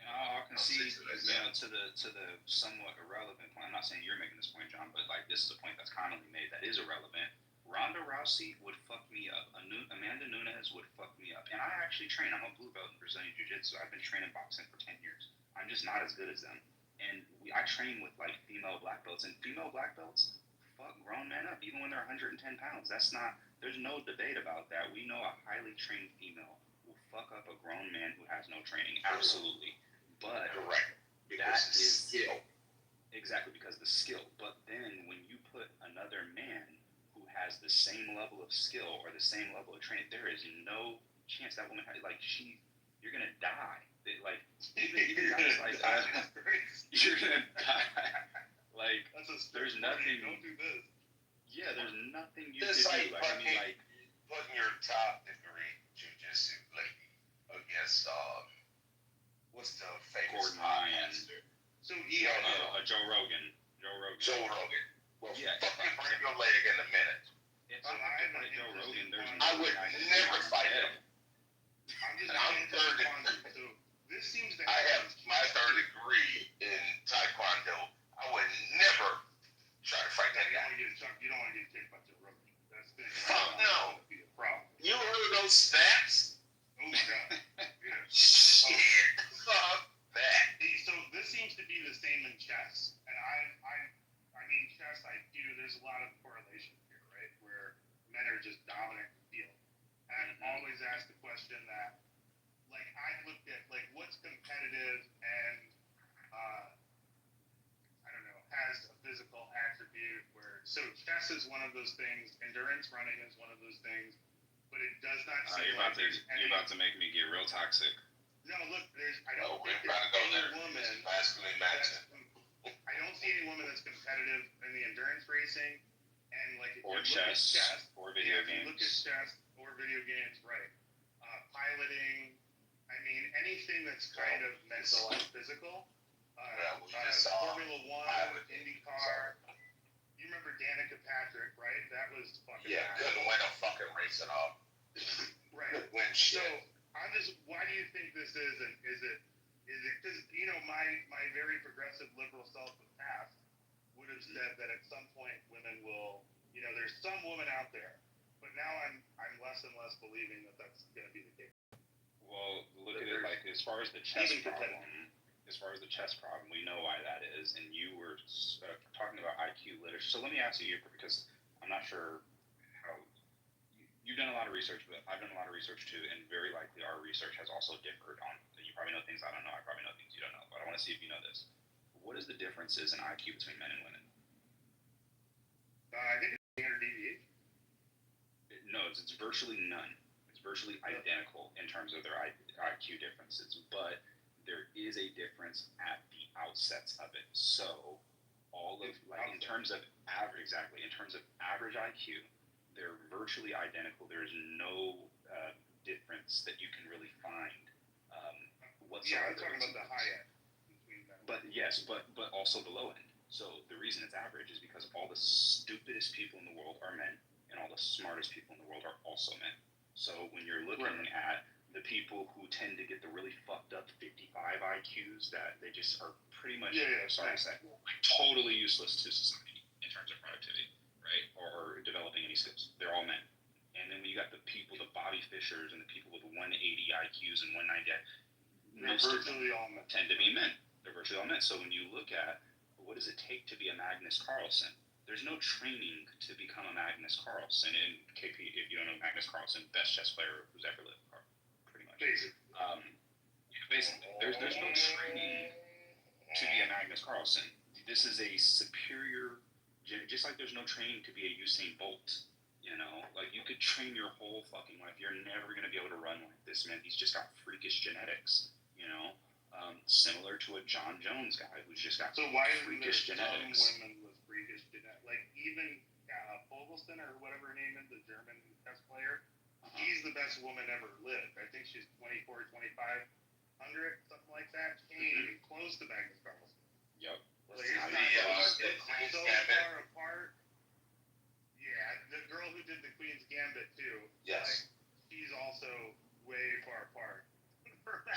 And I'll concede, to the somewhat irrelevant point. I'm not saying you're making this point, John, but like this is a point that's commonly made that is irrelevant. Ronda Rousey would fuck me up. Amanda Nunes would fuck me up. And I actually train. I'm a blue belt in Brazilian Jiu-Jitsu. I've been training boxing for 10 years. I'm just not as good as them. And I train with like female black belts, and female black belts fuck grown men up, even when they're 110 pounds. There's no debate about that. We know a highly trained female will fuck up a grown man who has no training. Absolutely. But correct. Because that is skill. Exactly, because the skill. But then when you put another man who has the same level of skill or the same level of training, there is no chance that woman you're gonna die. Even guys like that, you're gonna die. Like, there's nothing. Don't do this. Yeah, there's nothing you It's can do. putting your top degree jiu-jitsu lady against what's the famous Gordon Ryan. podcaster? So Joe Rogan. Joe Rogan. Well, yeah, fucking break your leg in a minute. If I had to fight Joe Rogan, I would never fight him. I'm third. So this seems to I have my third degree in Taekwondo. I would never try to fight that guy. You don't want to get kicked by Joe Rogan. That's the Fuck no. Be a problem. You heard those snaps? Oh my god. Yeah. Shit. Fuck that. So this seems to be the same in chess, and I mean chess. There's a lot of correlation here, right? Where men are just dominant in the field, and I've always asked the question that, like, I looked at like what's competitive and I don't know, has a physical attribute where, so chess is one of those things, endurance running is one of those things, but it does not seem You're like about to there's any. you're about to make me get real toxic. No, look, I don't we're think about to go there's there. any woman. Masculine matching. I don't see any woman that's competitive in the endurance racing, and like if Or you chess, look at chess, or video if you look at games. chess or video games, right? Piloting. I mean, anything that's kind of mental and physical. We just saw Formula One, pilot. IndyCar. You remember Danica Patrick, right? That was fucking. Yeah, couldn't win a fucking race at all. Right. Win shit. So I'm just. Why do you think this is? And is it? Because my very progressive liberal self in the past would have said that at some point women will. There's some woman out there, but now I'm less and less believing that that's going to be the case. Well, look at it like as far as the chess problem. As far as the chess problem, we know why that is, and you were talking about IQ literature. So let me ask you, because I'm not sure how you've done a lot of research, but I've done a lot of research too, and very likely our research has also differed on. You probably know things I don't know. I probably know things you don't know, but I want to see if you know this. What is the differences in IQ between men and women? I think it's standard deviation. No, it's virtually none. It's virtually identical in terms of their IQ differences, but there is a difference at the outsets of it. So in terms of average IQ, they're virtually identical. There's no difference that you can really find whatsoever. Yeah, I'm talking about the high end. But yes, but also the low end. So the reason it's average is because all the stupidest people in the world are men, and all the smartest people in the world are also men. So when you're looking at the people who tend to get the really fucked up 55 IQs that they just are pretty much, sorry to say, totally useless to society in terms of productivity, right? Or developing any skills. They're all men. And then when you got the people, the Bobby Fishers and the people with 180 IQs and 190, they're virtually all men. Tend to be men. They're virtually all men. So when you look at what does it take to be a Magnus Carlsen, there's no training to become a Magnus Carlsen. And KP, if you don't know Magnus Carlsen, best chess player who's ever lived. Basically, there's no training to be a Magnus Carlsen. This is a superior, just like there's no training to be a Usain Bolt. Like you could train your whole fucking life. You're never gonna be able to run like this man. He's just got freakish genetics. Similar to a John Jones guy who's just got freakish genetics. Some women with freakish genetics, like even Fogelston or whatever her name is, the German chess player. He's the best woman ever lived. I think she's 24, 2500, something like that. She ain't even close to Magnus Carlsen. Yep. Like, it's so far apart. Yeah, the girl who did the Queen's Gambit too. Yes. Like, she's also way far apart.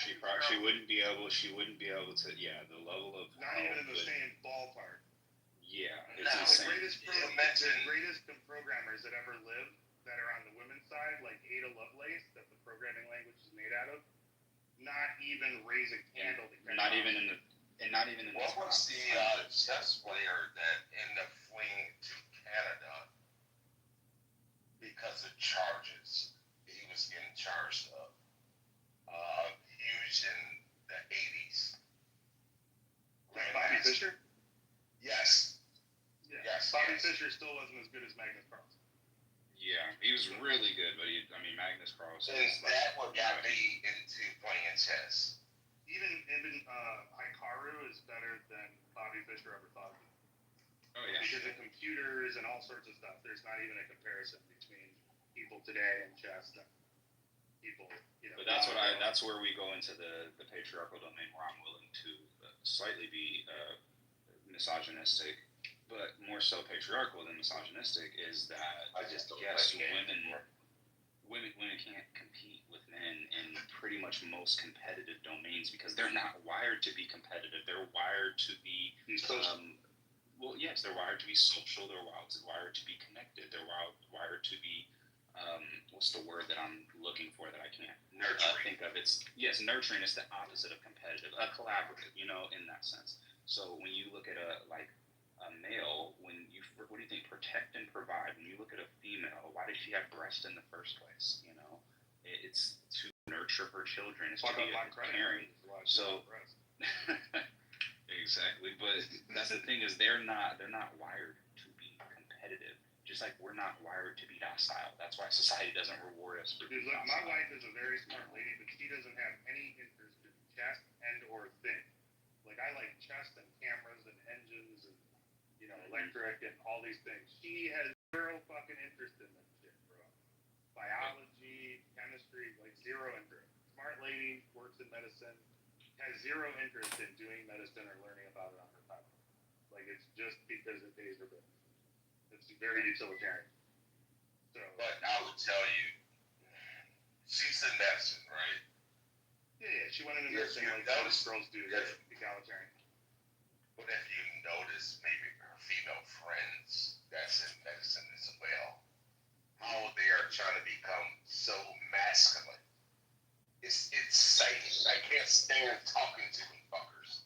She wouldn't be able to. Yeah, the level of not even in the same ballpark. Yeah, it's insane. The greatest programmers that ever lived that are on the women's side, like Ada Lovelace, that the programming language is made out of, not even raise a candle to catch not on. even in the. What was the chess player that ended up fleeing to Canada because of charges he was getting charged of? Huge in the 80s. Bobby Fischer? Yes. Yeah. Yes. Bobby Fischer still wasn't as good as Magnus Carlsen. Yeah, he was really good, but Magnus Carlsen. Is that what got me into playing chess? Even Hikaru is better than Bobby Fischer ever thought of. Oh yeah. Because of computers and all sorts of stuff, there's not even a comparison between people today and chess. People, But that's where we go into the patriarchal domain, where I'm willing to slightly be misogynistic, but more so patriarchal than misogynistic, is that I just don't women can't compete with men in pretty much most competitive domains because they're not wired to be competitive. They're wired to be well, yes, they're wired to be social. They're wired to be connected. They're wired to be what's the word that I'm looking for that I can't think of? Nurturing is the opposite of competitive, collaborative, in that sense. So when you look at a male, what do you think? Protect and provide. When you look at a female, why did she have breasts in the first place? It's to nurture her children. It's to be caring. So exactly, but that's the thing is they're not wired to be competitive. just like we're not wired to be docile. That's why society doesn't reward us for Dude, being look, docile. my wife is a very smart lady, but she doesn't have any interest in chess and or thing. Like, I like chess and cameras and engines and, you know, electric and all these things. She has zero fucking interest in that shit, bro. Biology, chemistry, like zero interest. Smart lady, works in medicine, has zero interest in doing medicine or learning about it on her time. Like, it's just because it pays her bills. It's very utilitarian. So, But I would tell you, she's in medicine, right? yeah, she went into Yes, nursing you like noticed- most girls do. yes. Egalitarian. But if you notice, maybe her female friends that's in medicine as well, how they are trying to become so masculine. It's Satan. I can't stand talking to them fuckers.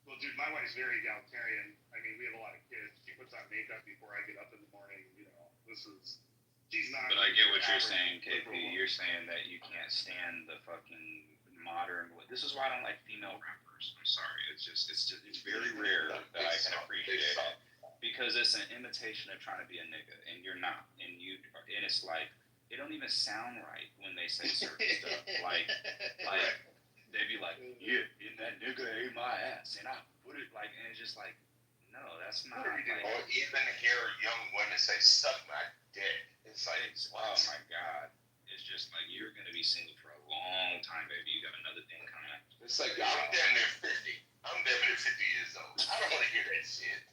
Well, dude, my wife's very egalitarian. I mean, we have a lot of kids. She puts on makeup before I get up in the morning. You know, she's not. But I get what you're average saying, liberal KP. woman. You're saying that you can't stand the fucking modern. This is why I don't like female rappers. I'm sorry. It's very rare that I can appreciate it because it's an imitation of trying to be a nigga, and you're not. And it's like it don't even sound right when they say certain stuff. Like they be like, yeah, and that nigga ate my ass, and I put it like, and it's just like, no, that's not. Or even hear young women say, suck my dick. It's like, oh my god. It's just like you're gonna be single for a long time, baby. You got another thing coming up. It's like, I'm damn near 50. I'm damn near 50 years old. I don't want to hear that shit.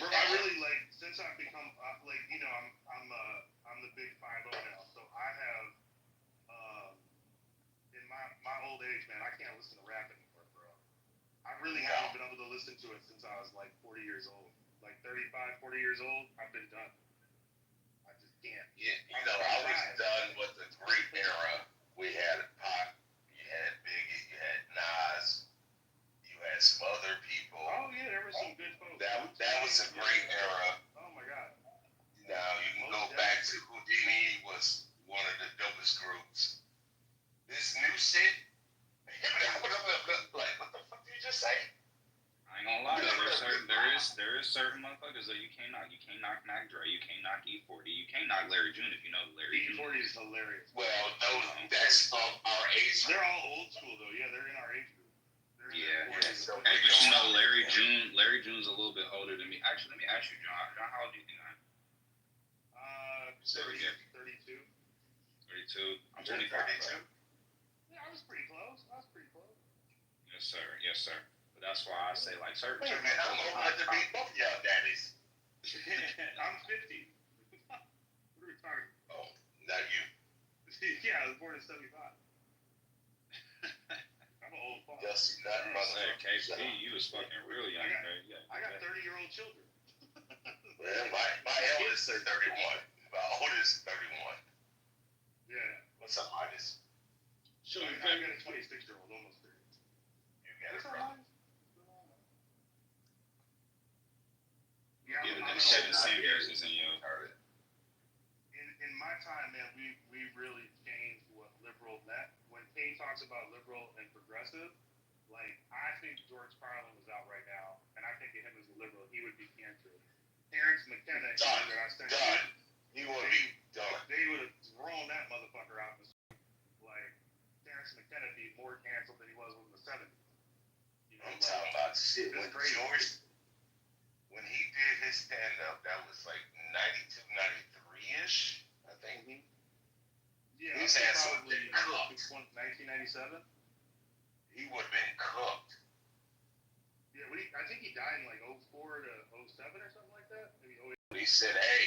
Bro, I really like since I've become like, you know, I'm the big 5-0 now, so I have in my old age, man, I can't listen to rap anymore, bro. I really haven't been able to listen to it since I was like 40 years old. Like 35, 40 years old, I've been done. I just can't. Yeah, you know, I was done with the great era. We had Pac, you had Biggie, you had Nas, you had some other people. Oh yeah, there were some good folks. That was a great era. Oh my god. Now you can go back to Houdini was one of the dopest groups. This new shit, like what the fuck did you just say? I ain't gonna lie, there is certain motherfuckers that you can't knock. You can't knock Mac Dre. You can't knock E40. You can't knock Larry June if you know Larry June. E40 is hilarious. Well, that's our age. They're all old school though. Yeah, they're in our age group. Yeah. Hey, but you know Larry June's a little bit older than me. Actually, let me ask you, John. John, how old do you think I am? 32. 32. I'm 25. 32. Yeah, I was pretty close. Yes, sir. Yes, sir. But that's why I say like certain. Wait a minute, I'm gonna to be both y'all daddies. I'm 50. What are we talking? Oh, not you. Yeah, I was born in 75. I'm an old father. Yes, not Hey, KP, you was fucking real young, man. I got 30-year-old children. Well, my eldest is 31. My oldest is 31. Yeah. What's up, Minus? I got a 26-year-old, almost 30. You got it, bro. Yeah, Given I'm that Kevin Samuels is in your heart. In my time, man, we really changed what liberal meant. When Kane talks about liberal and progressive, like, I think George Carlin was out right now, and I think of him as a liberal. He would be canceled. Terrence McKenna, that I sent done. He would be done. They would have thrown that motherfucker out in the street. Like, Terrence McKenna would be more canceled than he was in the 70s. You know, I'm talking about shit. It's When crazy. George, when he did his stand-up, that was like 92, 93-ish, I think. Yeah, his ass would have probably been cooked. 1997. He would have been cooked. Yeah, I think he died in like 04 to 07 or something like that. Maybe 08. He said, hey,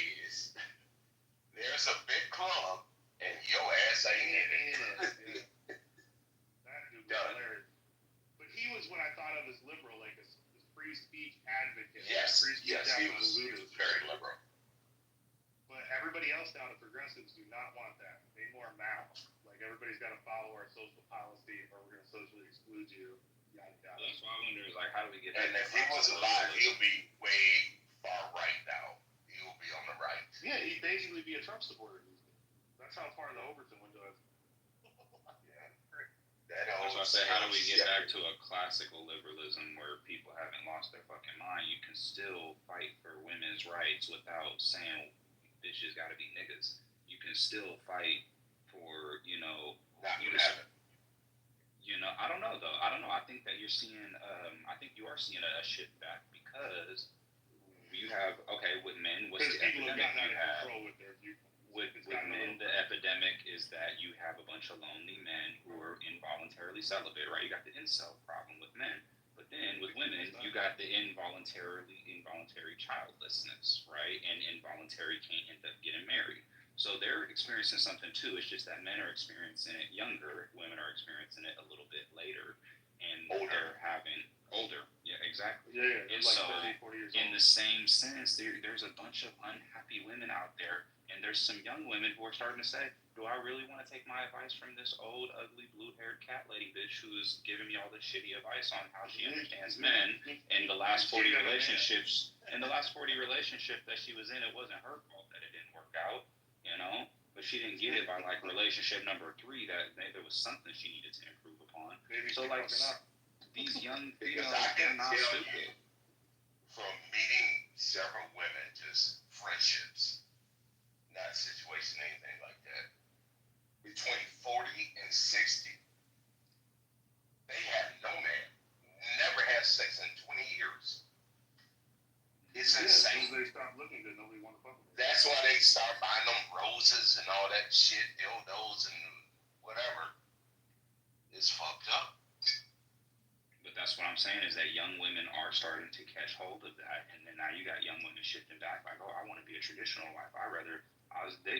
there's a big club, and your ass ain't in it. That dude was hilarious. But he was what I thought of as liberal, like a free speech advocate. Yes, free speech he was very liberal. But everybody else now, the progressives, do not want that. They more mouth. Like, everybody's got to follow our social policy, or we're going to socially exclude you. Yada yada. That's why I wonder, is like, how do we get? And if he was alive, he'll be way far right now. He'll be on the right. Yeah, he'd basically be a Trump supporter. That's how far the Overton window is. Yeah. That's why I say, how do we get back to a classical liberalism where people haven't lost their fucking mind? You can still fight for women's rights without saying bitches gotta be niggas. You can still fight for, you know, I don't know though. I don't know. I think that you're seeing, I think you are seeing a shift back because you have, okay, with men, what's the epidemic you have? With men, the epidemic is that you have a bunch of lonely men who are involuntarily celibate, right? You got the incel problem with men. But then with women, you got the involuntary childlessness, right? And involuntary can't end up getting married. So they're experiencing something too. It's just that men are experiencing it younger, women are experiencing it a little bit later, and they're having older. Yeah, exactly. Yeah, and like so 30, 40 years in old. the same sense, there's a bunch of unhappy women out there, and there's some young women who are starting to say, do I really want to take my advice from this old, ugly, blue-haired cat lady bitch who's giving me all this shitty advice on how she understands men? And the last 40 relationships, that she was in, it wasn't her fault that it didn't work out, you know? But she didn't get it by, like, relationship number 3, that there was something she needed to improve upon. So, like, these young females, they're not stupid. From meeting several women, just friendships, not situation, anything like that. Between 40 and 60, they have no man, never had sex in 20 years. It's insane. They stop looking good, nobody want to fuck with them. That's why they start buying them roses and all that shit, dildos and whatever. It's fucked up. But that's what I'm saying is that young women are starting to catch hold of that, and then now you got young women shifting back like, oh, I want to be a traditional wife.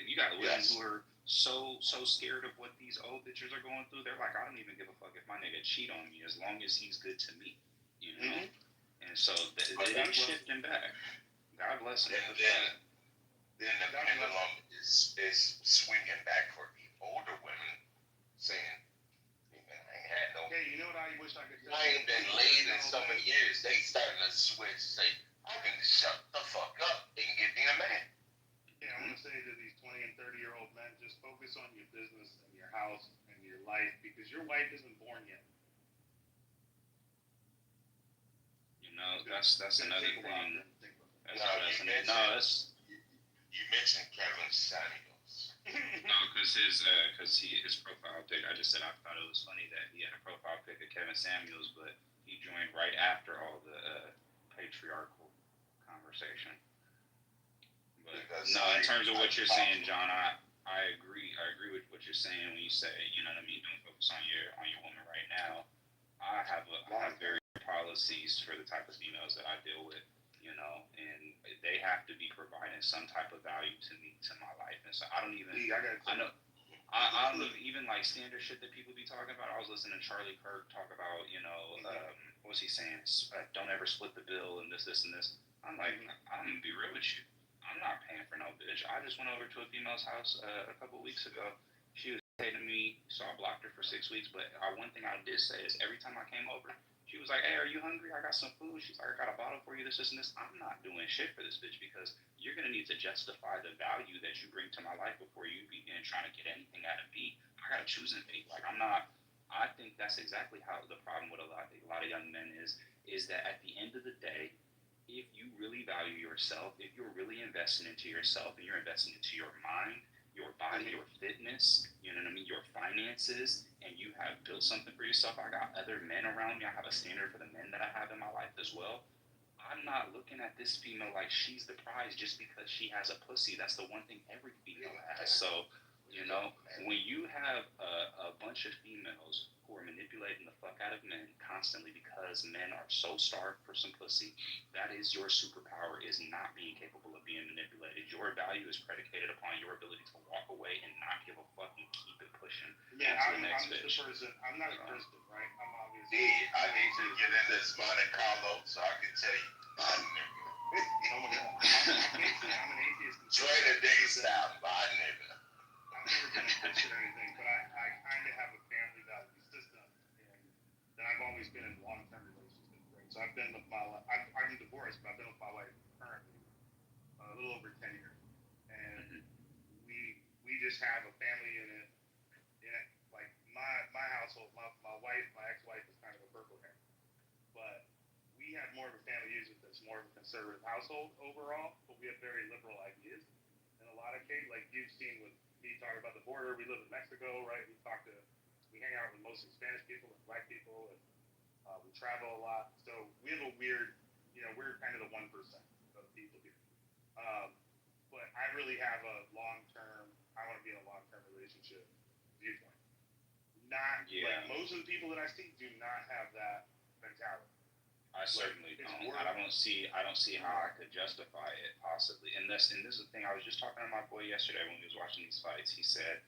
You got women who are so scared of what these old bitches are going through. They're like, I don't even give a fuck if my nigga cheat on me as long as he's good to me, you know. And so they're shifting back. God bless them. Then the pendulum is swinging back for the older women, saying, hey, you know what I wish I could tell I ain't been laid in so many years. They starting to switch, say, I can just shut the fuck up and get me a man. Yeah, I want to say to these 20 and 30-year-old men, just focus on your business and your house and your life because your wife isn't born yet. You know, that's another thing. You mentioned Kevin Samuels. No, because his profile pic. I just said I thought it was funny that he had a profile pic of Kevin Samuels, but he joined right after all the patriarchal conversation. But no, in terms of what you're saying, John, I agree. I agree with what you're saying when you say, you know what I mean, don't focus on your woman right now. I have very policies for the type of females that I deal with, you know, and they have to be providing some type of value to me, to my life. And so I don't even, I don't even like standard shit that people be talking about. I was listening to Charlie Kirk talk about, you know, what was he saying? Don't ever split the bill and this, and this. I'm like, I'm going to be real with you. I'm not paying for no bitch. I just went over to a female's house a couple weeks ago. She was saying to me, so I blocked her for 6 weeks. But one thing I did say is every time I came over, she was like, hey, are you hungry? I got some food. She's like, I got a bottle for you, this, and this. I'm not doing shit for this bitch because you're going to need to justify the value that you bring to my life before you begin trying to get anything out of me. I got to choose and fate. Like, I think that's exactly how the problem with a lot of young men is that at the end of the day, if you really value yourself, if you're really investing into yourself and you're investing into your mind, your body, your fitness, you know what I mean, your finances, and you have built something for yourself. I got other men around me. I have a standard for the men that I have in my life as well. I'm not looking at this female like she's the prize just because she has a pussy. That's the one thing every female has. So, you know, when you have a bunch of females who are manipulating the fuck out of men constantly because men are so starved for some pussy, that is your superpower, is not being capable of being manipulated. Your value is predicated upon your ability to walk away and not give a fuck and keep it pushing. Yeah, I'm just a person. I'm not a Christian, right? I'm obviously. Yeah, I need to get in this Monte Carlo so I can tell you. Oh my God. I'm an atheist. Dre the Diggy style, my nigga. I've never been a Christian or anything, but I kind of have a family value system, and then I've always been in long-term relationships, right? So I've been with my wife. I'm divorced, but I've been with my wife currently a little over 10 years, and we just have a family unit. And like my my household, my wife, my ex-wife is kind of a purple hair, but we have more of a family unit that's more of a conservative household overall, but we have very liberal ideas in a lot of cases. Like you've seen with me talking about the border, we live in Mexico, right? We hang out with mostly Spanish people and black people, and we travel a lot. So we have a weird, we're kind of the 1% of people here. But I really have a long-term, I want to be in a long-term relationship viewpoint. Not like most of the people that I see do not have that mentality. I certainly don't. I don't see how I could justify it possibly. And this is the thing. I was just talking to my boy yesterday when we was watching these fights. He said,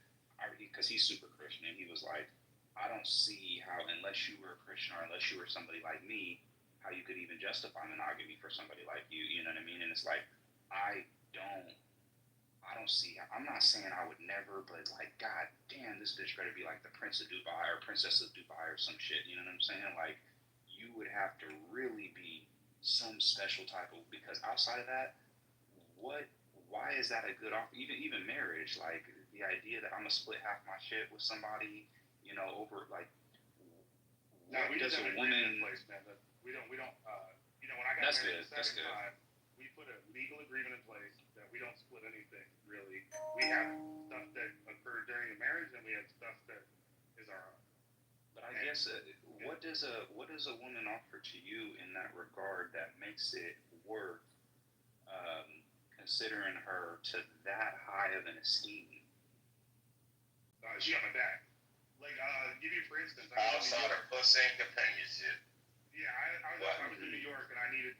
because he's super Christian, and he was like, I don't see how, unless you were a Christian or unless you were somebody like me, how you could even justify monogamy for somebody like you. You know what I mean? And it's like, I don't see. I'm not saying I would never, but like, god damn, this bitch better be like the Prince of Dubai or Princess of Dubai or some shit. You know what I'm saying? Like, you would have to really be some special type of, because outside of that, why is that a good offer? Even marriage, like the idea that I'm gonna split half my shit with somebody, over like. No, we just have an agreement in place, man. We don't. When I got married the second time, we put a legal agreement in place that we don't split anything. Really, we have stuff that occurred during the marriage, and we have stuff that is our own. But I guess what does a woman offer to you in that regard that makes it worth considering her to that high of an esteem? She got my back. Like, give you for instance, outside of pussy and companionship. Yeah, I was in New York and I needed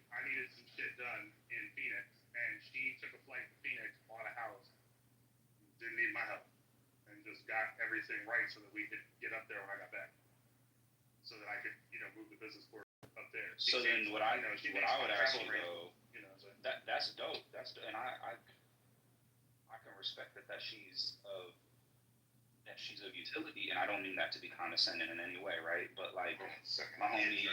some shit done in Phoenix, and she took a flight to Phoenix, bought a house, didn't need my help, and just got everything right so that we could get up there when I got back, so that I could move the business forward up there. So then what I would ask you though, that's dope. And I can respect that she's of utility, and I don't mean that to be condescending in any way, right? But like my homie,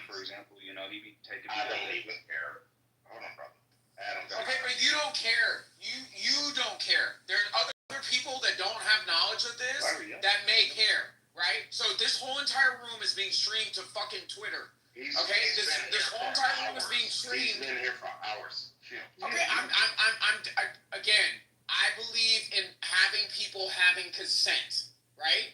for example, he be taking. I don't even care. Hold on, brother. Okay, but you don't care. You don't care. There's other people that don't have knowledge of this that may care, right? So this whole entire room is being streamed to fucking Twitter. This whole entire room is being streamed. He's been here for hours. Okay, again, I believe in having people having consent, right?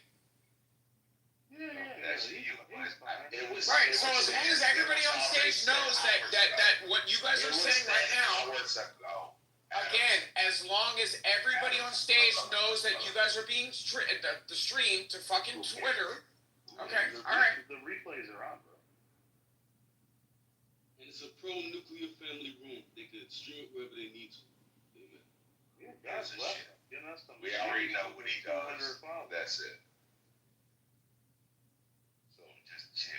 That's you. Right. So as long as everybody on stage knows that what you guys are saying right now, again, as long as everybody on stage knows that you guys are being the stream to fucking Twitter. Okay. All right. The replays are on, bro. And it's a pro-nuclear family room. They could stream it wherever they need to. We already know what he does. That's it. So just chill.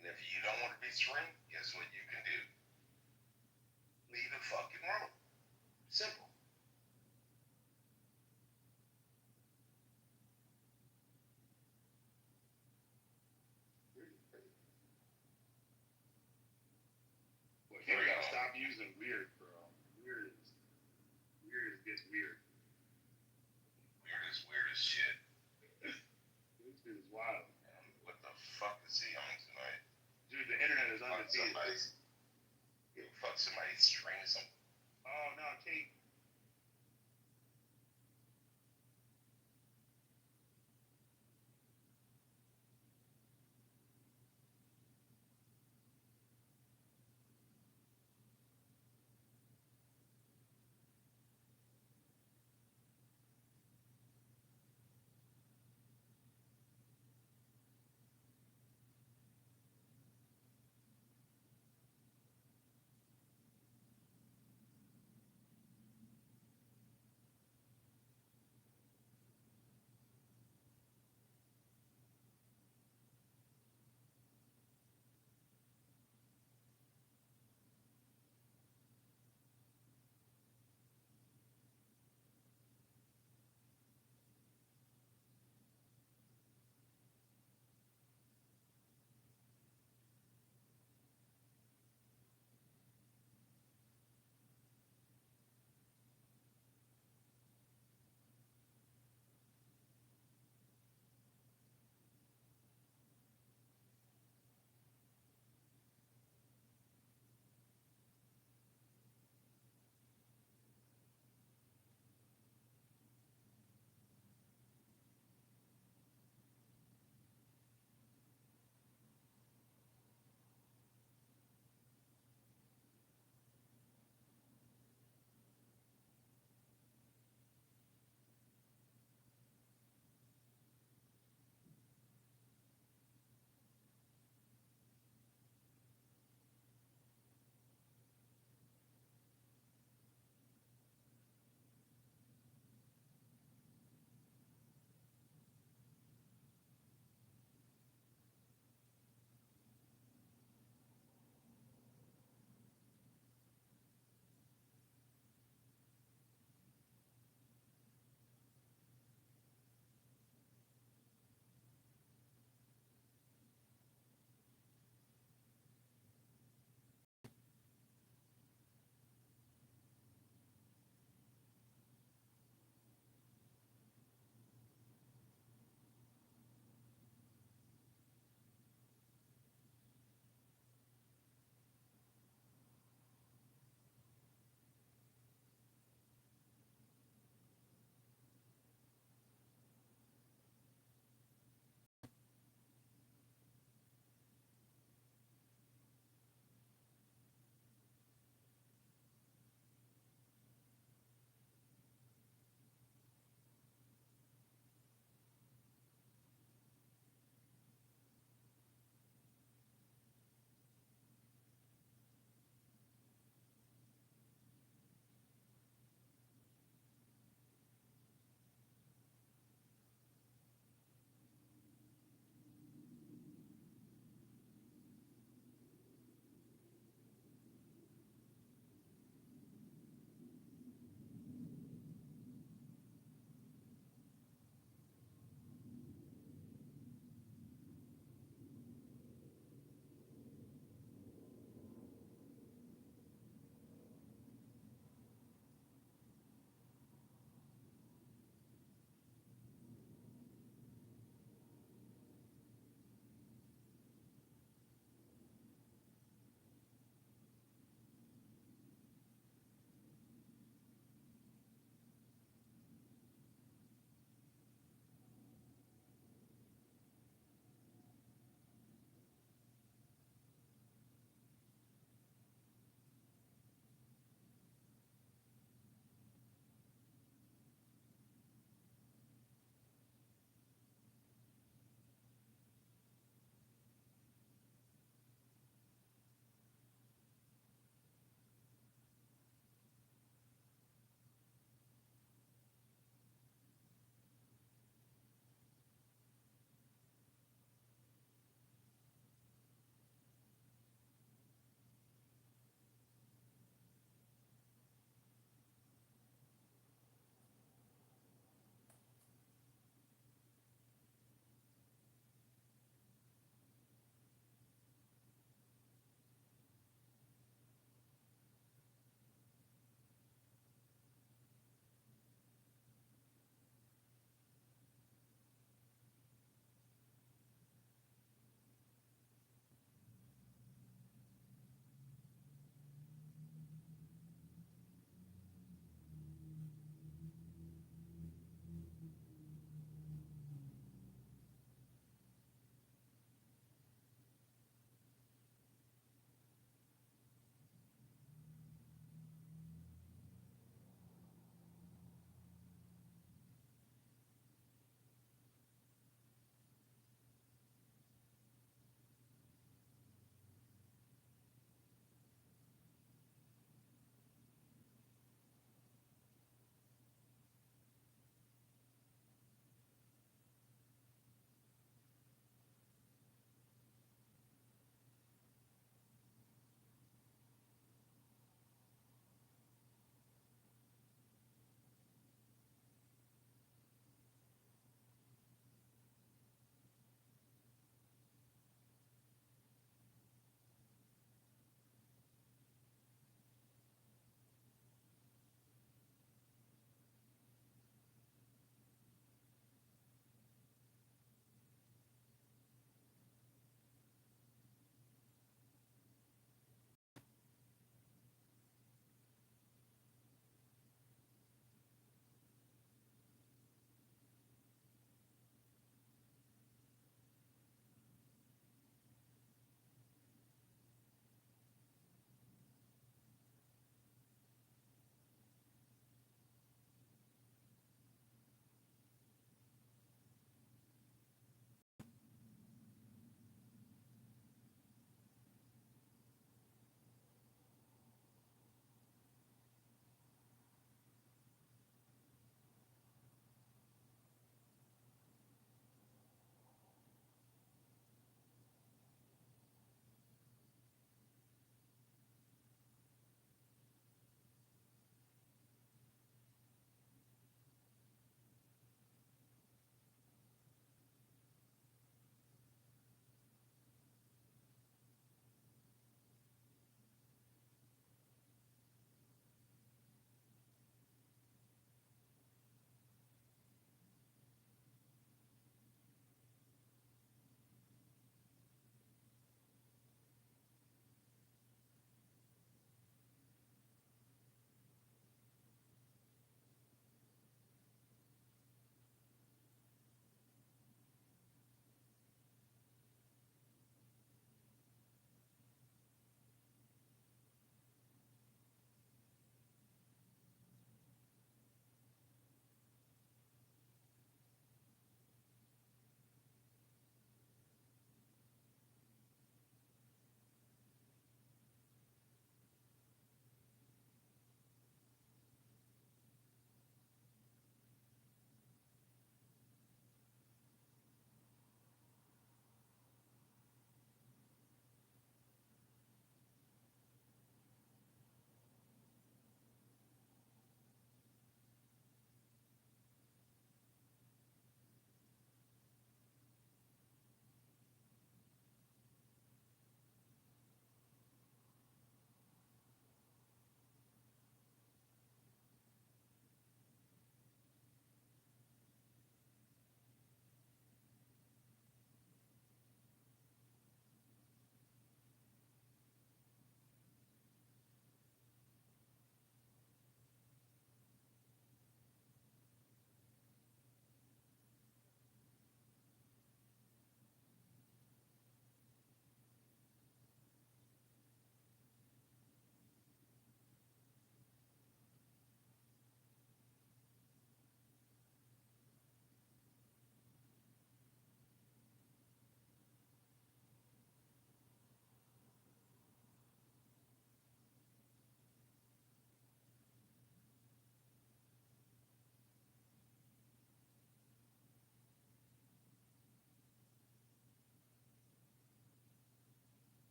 And if you don't want to be streamed, guess what you can do? Leave the fucking room. Simple. Well, you gotta stop using weird, bro. Weird gets weird. Weird as shit. This dude is wild. What the fuck is he on tonight? Dude, the internet is undefeated. Fuck somebody streaming something. Oh no, Kate.